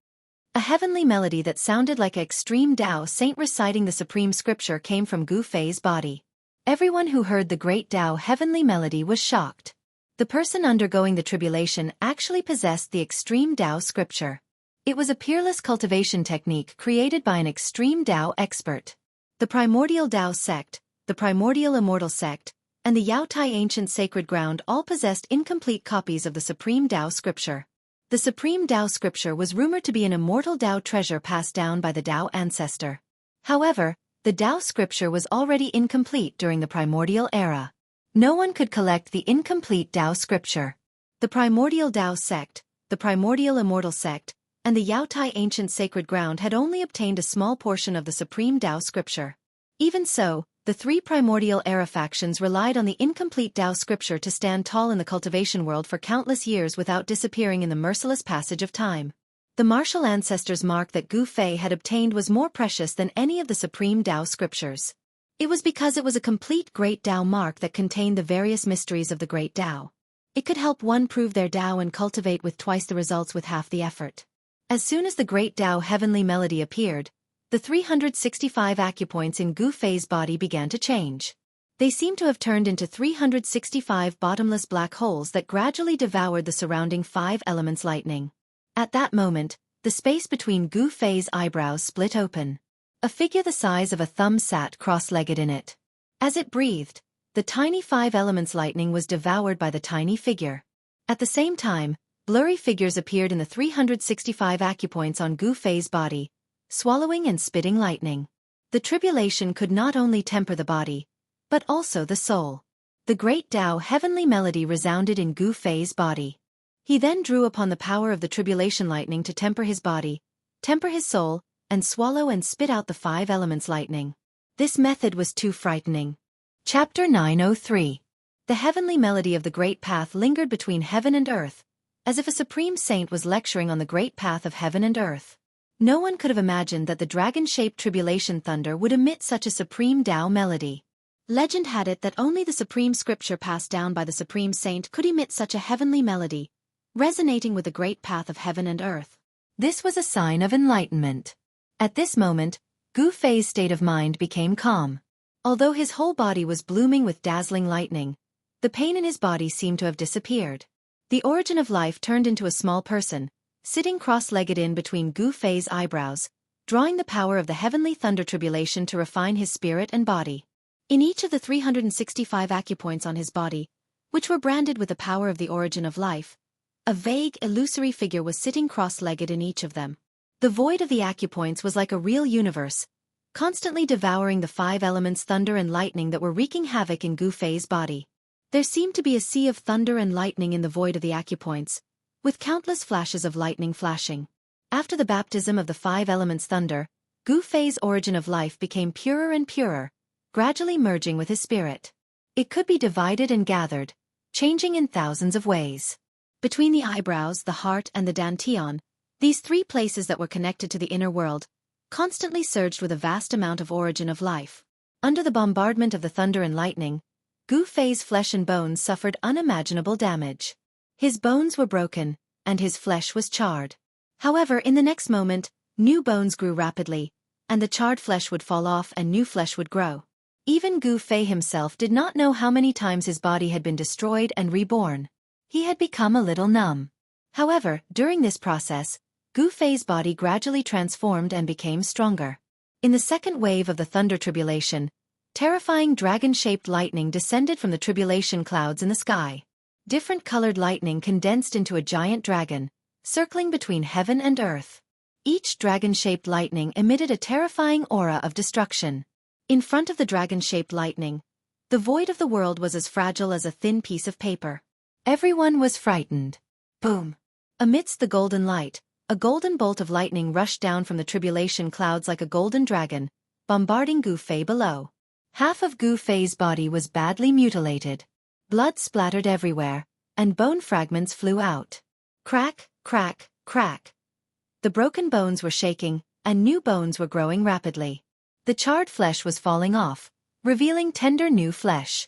A heavenly melody that sounded like an Extreme Tao Saint reciting the supreme scripture came from Gu Fei's body. Everyone who heard the Great Tao heavenly melody was shocked. The person undergoing the tribulation actually possessed the Extreme Tao scripture. It was a peerless cultivation technique created by an Extreme Tao expert. The Primordial Tao sect, the Primordial Immortal sect, and the Yaotai Ancient Sacred Ground all possessed incomplete copies of the Supreme Tao Scripture. The Supreme Tao Scripture was rumored to be an immortal Tao treasure passed down by the Tao ancestor. However, the Tao Scripture was already incomplete during the Primordial era. No one could collect the incomplete Tao Scripture. The Primordial Tao sect, the Primordial Immortal sect, and the Yaotai Ancient Sacred Ground had only obtained a small portion of the Supreme Tao Scripture. Even so, the three Primordial Era factions relied on the incomplete Tao scripture to stand tall in the cultivation world for countless years without disappearing in the merciless passage of time. The martial ancestor's mark that Gu Fei had obtained was more precious than any of the supreme Tao scriptures. It was because it was a complete Great Tao mark that contained the various mysteries of the Great Tao. It could help one prove their Tao and cultivate with twice the results with half the effort. As soon as the Great Tao heavenly melody appeared, the 365 acupoints in Gu Fei's body began to change. They seemed to have turned into 365 bottomless black holes that gradually devoured the surrounding 5 elements lightning. At that moment, the space between Gu Fei's eyebrows split open. A figure the size of a thumb sat cross-legged in it. As it breathed, the tiny 5 elements lightning was devoured by the tiny figure. At the same time, blurry figures appeared in the 365 acupoints on Gu Fei's body, swallowing and spitting lightning. The tribulation could not only temper the body, but also the soul. The Great Tao heavenly melody resounded in Gu Fei's body. He then drew upon the power of the tribulation lightning to temper his body, temper his soul, and swallow and spit out the 5 elements lightning. This method was too frightening. Chapter 903. The heavenly melody of the Great Path lingered between heaven and earth, as if a supreme saint was lecturing on the great path of heaven and earth. No one could have imagined that the dragon-shaped tribulation thunder would emit such a supreme Tao melody. Legend had it that only the supreme scripture passed down by the supreme saint could emit such a heavenly melody, resonating with the great path of heaven and earth. This was a sign of enlightenment. At this moment, Gu Fei's state of mind became calm. Although his whole body was blooming with dazzling lightning, the pain in his body seemed to have disappeared. The origin of life turned into a small person, sitting cross-legged in between Gu Fei's eyebrows, drawing the power of the heavenly thunder tribulation to refine his spirit and body. In each of the 365 acupoints on his body, which were branded with the power of the origin of life, a vague, illusory figure was sitting cross-legged in each of them. The void of the acupoints was like a real universe, constantly devouring the 5 elements thunder and lightning that were wreaking havoc in Gu Fei's body. There seemed to be a sea of thunder and lightning in the void of the acupoints, with countless flashes of lightning flashing. After the baptism of the 5 elements thunder, Gu Fei's origin of life became purer and purer, gradually merging with his spirit. It could be divided and gathered, changing in thousands of ways. Between the eyebrows, the heart, and the dantian, these 3 places that were connected to the inner world, constantly surged with a vast amount of origin of life. Under the bombardment of the thunder and lightning, Gu Fei's flesh and bones suffered unimaginable damage. His bones were broken, and his flesh was charred. However, in the next moment, new bones grew rapidly, and the charred flesh would fall off and new flesh would grow. Even Gu Fei himself did not know how many times his body had been destroyed and reborn. He had become a little numb. However, during this process, Gu Fei's body gradually transformed and became stronger. In the second wave of the thunder tribulation, terrifying dragon-shaped lightning descended from the tribulation clouds in the sky. Different colored lightning condensed into a giant dragon, circling between heaven and earth. Each dragon-shaped lightning emitted a terrifying aura of destruction. In front of the dragon-shaped lightning, the void of the world was as fragile as a thin piece of paper. Everyone was frightened. Boom! Amidst the golden light, a golden bolt of lightning rushed down from the tribulation clouds like a golden dragon, bombarding Gu Fei below. Half of Gu Fei's body was badly mutilated. Blood splattered everywhere, and bone fragments flew out. Crack, crack, crack. The broken bones were shaking, and new bones were growing rapidly. The charred flesh was falling off, revealing tender new flesh.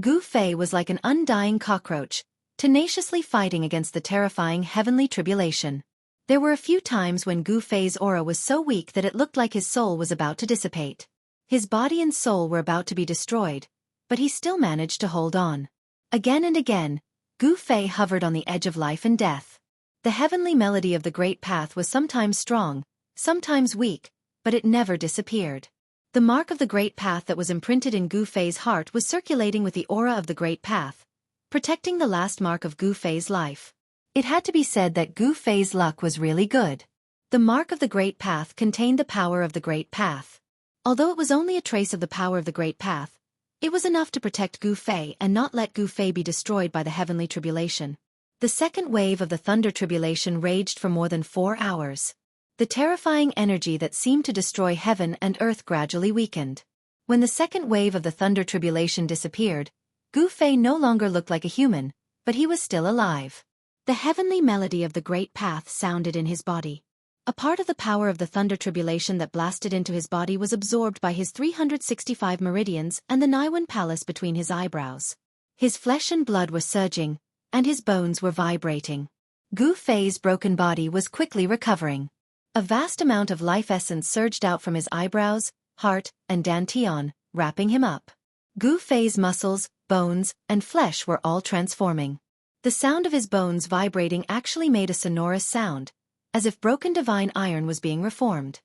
Gu Fei was like an undying cockroach, tenaciously fighting against the terrifying heavenly tribulation. There were a few times when Gu Fei's aura was so weak that it looked like his soul was about to dissipate. His body and soul were about to be destroyed, but he still managed to hold on. Again and again, Gu Fei hovered on the edge of life and death. The heavenly melody of the Great Path was sometimes strong, sometimes weak, but it never disappeared. The mark of the Great Path that was imprinted in Gu Fei's heart was circulating with the aura of the Great Path, protecting the last mark of Gu Fei's life. It had to be said that Gu Fei's luck was really good. The mark of the Great Path contained the power of the Great Path. Although it was only a trace of the power of the Great Path, it was enough to protect Gu Fei and not let Gu Fei be destroyed by the heavenly tribulation. The second wave of the thunder tribulation raged for more than 4 hours. The terrifying energy that seemed to destroy heaven and earth gradually weakened. When the second wave of the thunder tribulation disappeared, Gu Fei no longer looked like a human, but he was still alive. The heavenly melody of the Great Path sounded in his body. A part of the power of the thunder tribulation that blasted into his body was absorbed by his 365 meridians and the Naiwan Palace between his eyebrows. His flesh and blood were surging, and his bones were vibrating. Gu Fei's broken body was quickly recovering. A vast amount of life essence surged out from his eyebrows, heart, and dantian, wrapping him up. Gu Fei's muscles, bones, and flesh were all transforming. The sound of his bones vibrating actually made a sonorous sound, as if broken divine iron was being reformed.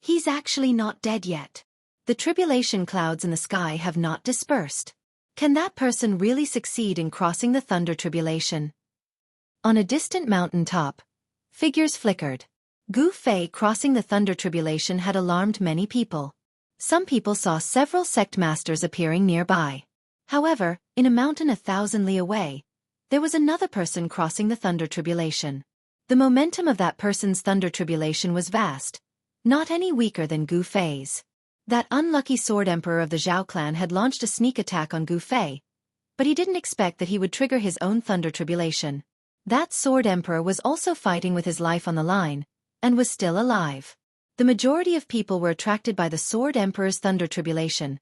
He's actually not dead yet. The tribulation clouds in the sky have not dispersed. Can that person really succeed in crossing the thunder tribulation? On a distant mountain top, figures flickered. Gu Fei crossing the thunder tribulation had alarmed many people. Some people saw several sect masters appearing nearby. However, in a mountain 1,000 li away, there was another person crossing the thunder tribulation. The momentum of that person's thunder tribulation was vast, not any weaker than Gu Fei's. That unlucky sword emperor of the Zhao clan had launched a sneak attack on Gu Fei, but he didn't expect that he would trigger his own thunder tribulation. That sword emperor was also fighting with his life on the line, and was still alive. The majority of people were attracted by the sword emperor's thunder tribulation,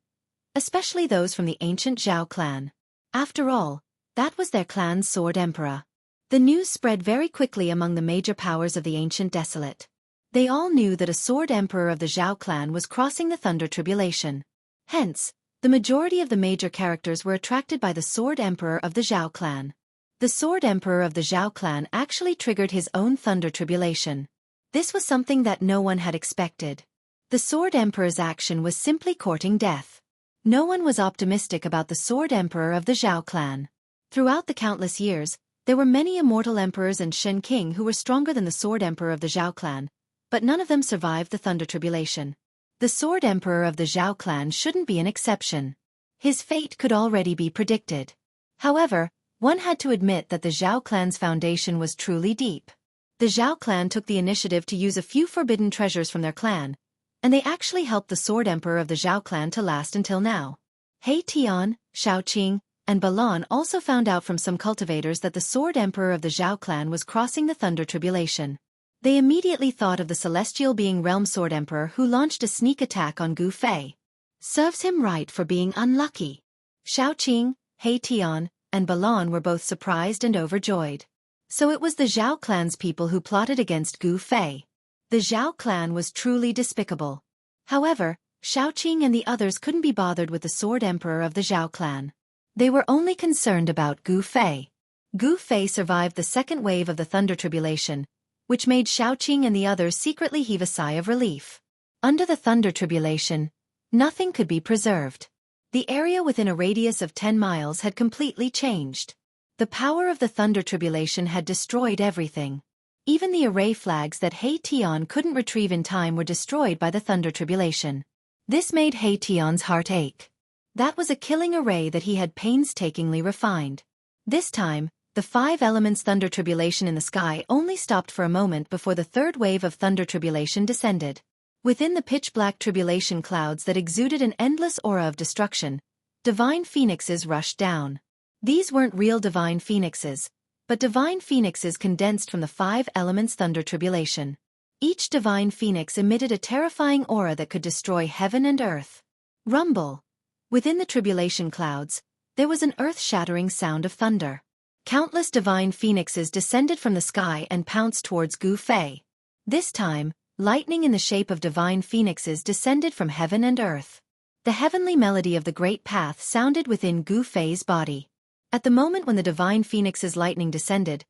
especially those from the ancient Zhao clan. After all, that was their clan's sword emperor. The news spread very quickly among the major powers of the ancient desolate. They all knew that a sword emperor of the Zhao clan was crossing the thunder tribulation. Hence, the majority of the major characters were attracted by the sword emperor of the Zhao clan. The sword emperor of the Zhao clan actually triggered his own thunder tribulation. This was something that no one had expected. The sword emperor's action was simply courting death. No one was optimistic about the sword emperor of the Zhao clan. Throughout the countless years, there were many immortal emperors and Shen King who were stronger than the sword emperor of the Zhao clan, but none of them survived the thunder tribulation. The sword emperor of the Zhao clan shouldn't be an exception. His fate could already be predicted. However, one had to admit that the Zhao clan's foundation was truly deep. The Zhao clan took the initiative to use a few forbidden treasures from their clan, and they actually helped the sword emperor of the Zhao clan to last until now. He Tian, Xiaoqing, and Balan also found out from some cultivators that the sword emperor of the Zhao clan was crossing the thunder tribulation. They immediately thought of the celestial being Realm Sword Emperor who launched a sneak attack on Gu Fei. Serves him right for being unlucky. Xiaoqing, He Tian, and Balan were both surprised and overjoyed. So it was the Zhao clan's people who plotted against Gu Fei. The Zhao clan was truly despicable. However, Xiaoqing and the others couldn't be bothered with the sword emperor of the Zhao clan. They were only concerned about Gu Fei. Gu Fei survived the second wave of the thunder tribulation, which made Xiaoqing and the others secretly heave a sigh of relief. Under the thunder tribulation, nothing could be preserved. The area within a radius of 10 miles had completely changed. The power of the thunder tribulation had destroyed everything. Even the array flags that He Tian couldn't retrieve in time were destroyed by the thunder tribulation. This made He Tian's heart ache. That was a killing array that he had painstakingly refined. This time, the 5 elements thunder tribulation in the sky only stopped for a moment before the third wave of thunder tribulation descended. Within the pitch-black tribulation clouds that exuded an endless aura of destruction, divine phoenixes rushed down. These weren't real divine phoenixes, but divine phoenixes condensed from the 5 elements thunder tribulation. Each divine phoenix emitted a terrifying aura that could destroy heaven and earth. Rumble. Within the tribulation clouds, there was an earth-shattering sound of thunder. Countless divine phoenixes descended from the sky and pounced towards Gu Fei. This time, lightning in the shape of divine phoenixes descended from heaven and earth. The heavenly melody of the great path sounded within Gu Fei's body. At the moment when the divine phoenix's lightning descended,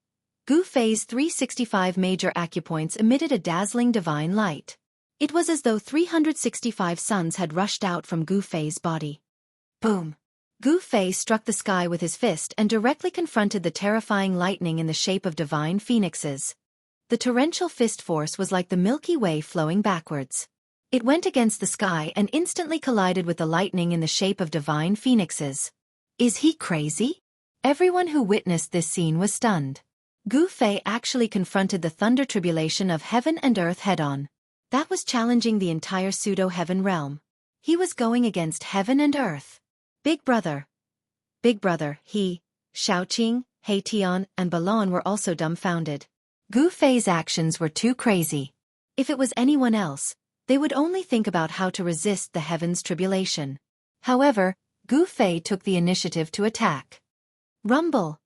Gu Fei's 365 major acupoints emitted a dazzling divine light. It was as though 365 suns had rushed out from Gu Fei's body. Boom! Gu Fei struck the sky with his fist and directly confronted the terrifying lightning in the shape of divine phoenixes. The torrential fist force was like the Milky Way flowing backwards. It went against the sky and instantly collided with the lightning in the shape of divine phoenixes. Is he crazy? Everyone who witnessed this scene was stunned. Gu Fei actually confronted the thunder tribulation of heaven and earth head-on. That was challenging the entire pseudo-heaven realm. He was going against heaven and earth. Big Brother, he, Xiaoqing, He Tian, and Balon were also dumbfounded. Gu Fei's actions were too crazy. If it was anyone else, they would only think about how to resist the heavens' tribulation. However, Gu Fei took the initiative to attack. Rumble!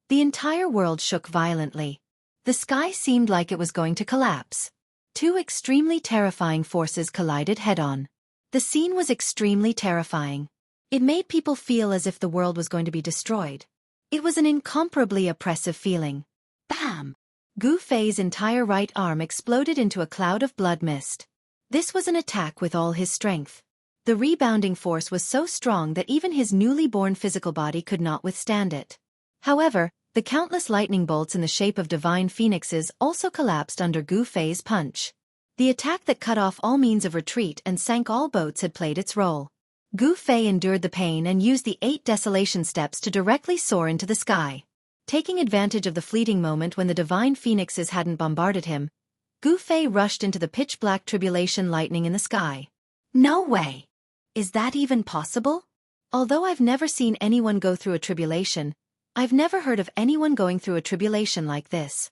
The entire world shook violently. The sky seemed like it was going to collapse. 2 extremely terrifying forces collided head-on. The scene was extremely terrifying. It made people feel as if the world was going to be destroyed. It was an incomparably oppressive feeling. Bam! Gu Fei's entire right arm exploded into a cloud of blood mist. This was an attack with all his strength. The rebounding force was so strong that even his newly born physical body could not withstand it. However, the countless lightning bolts in the shape of divine phoenixes also collapsed under Gu Fei's punch. The attack that cut off all means of retreat and sank all boats had played its role. Gu Fei endured the pain and used the 8 desolation steps to directly soar into the sky. Taking advantage of the fleeting moment when the divine phoenixes hadn't bombarded him, Gu Fei rushed into the pitch-black tribulation lightning in the sky. No way! Is that even possible? Although I've never seen anyone go through a tribulation, I've never heard of anyone going through a tribulation like this.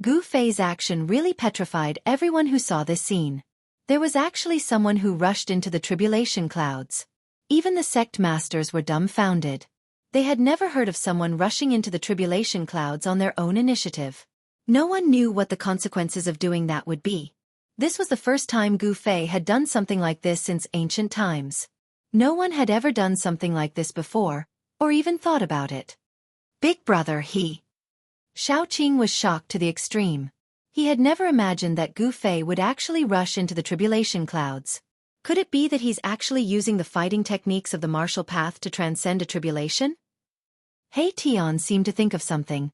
Gu Fei's action really petrified everyone who saw this scene. There was actually someone who rushed into the tribulation clouds. Even the sect masters were dumbfounded. They had never heard of someone rushing into the tribulation clouds on their own initiative. No one knew what the consequences of doing that would be. This was the first time Gu Fei had done something like this since ancient times. No one had ever done something like this before, or even thought about it. Big Brother, he. Xiaoqing was shocked to the extreme. He had never imagined that Gu Fei would actually rush into the tribulation clouds. Could it be that he's actually using the fighting techniques of the martial path to transcend a tribulation? He Tian seemed to think of something.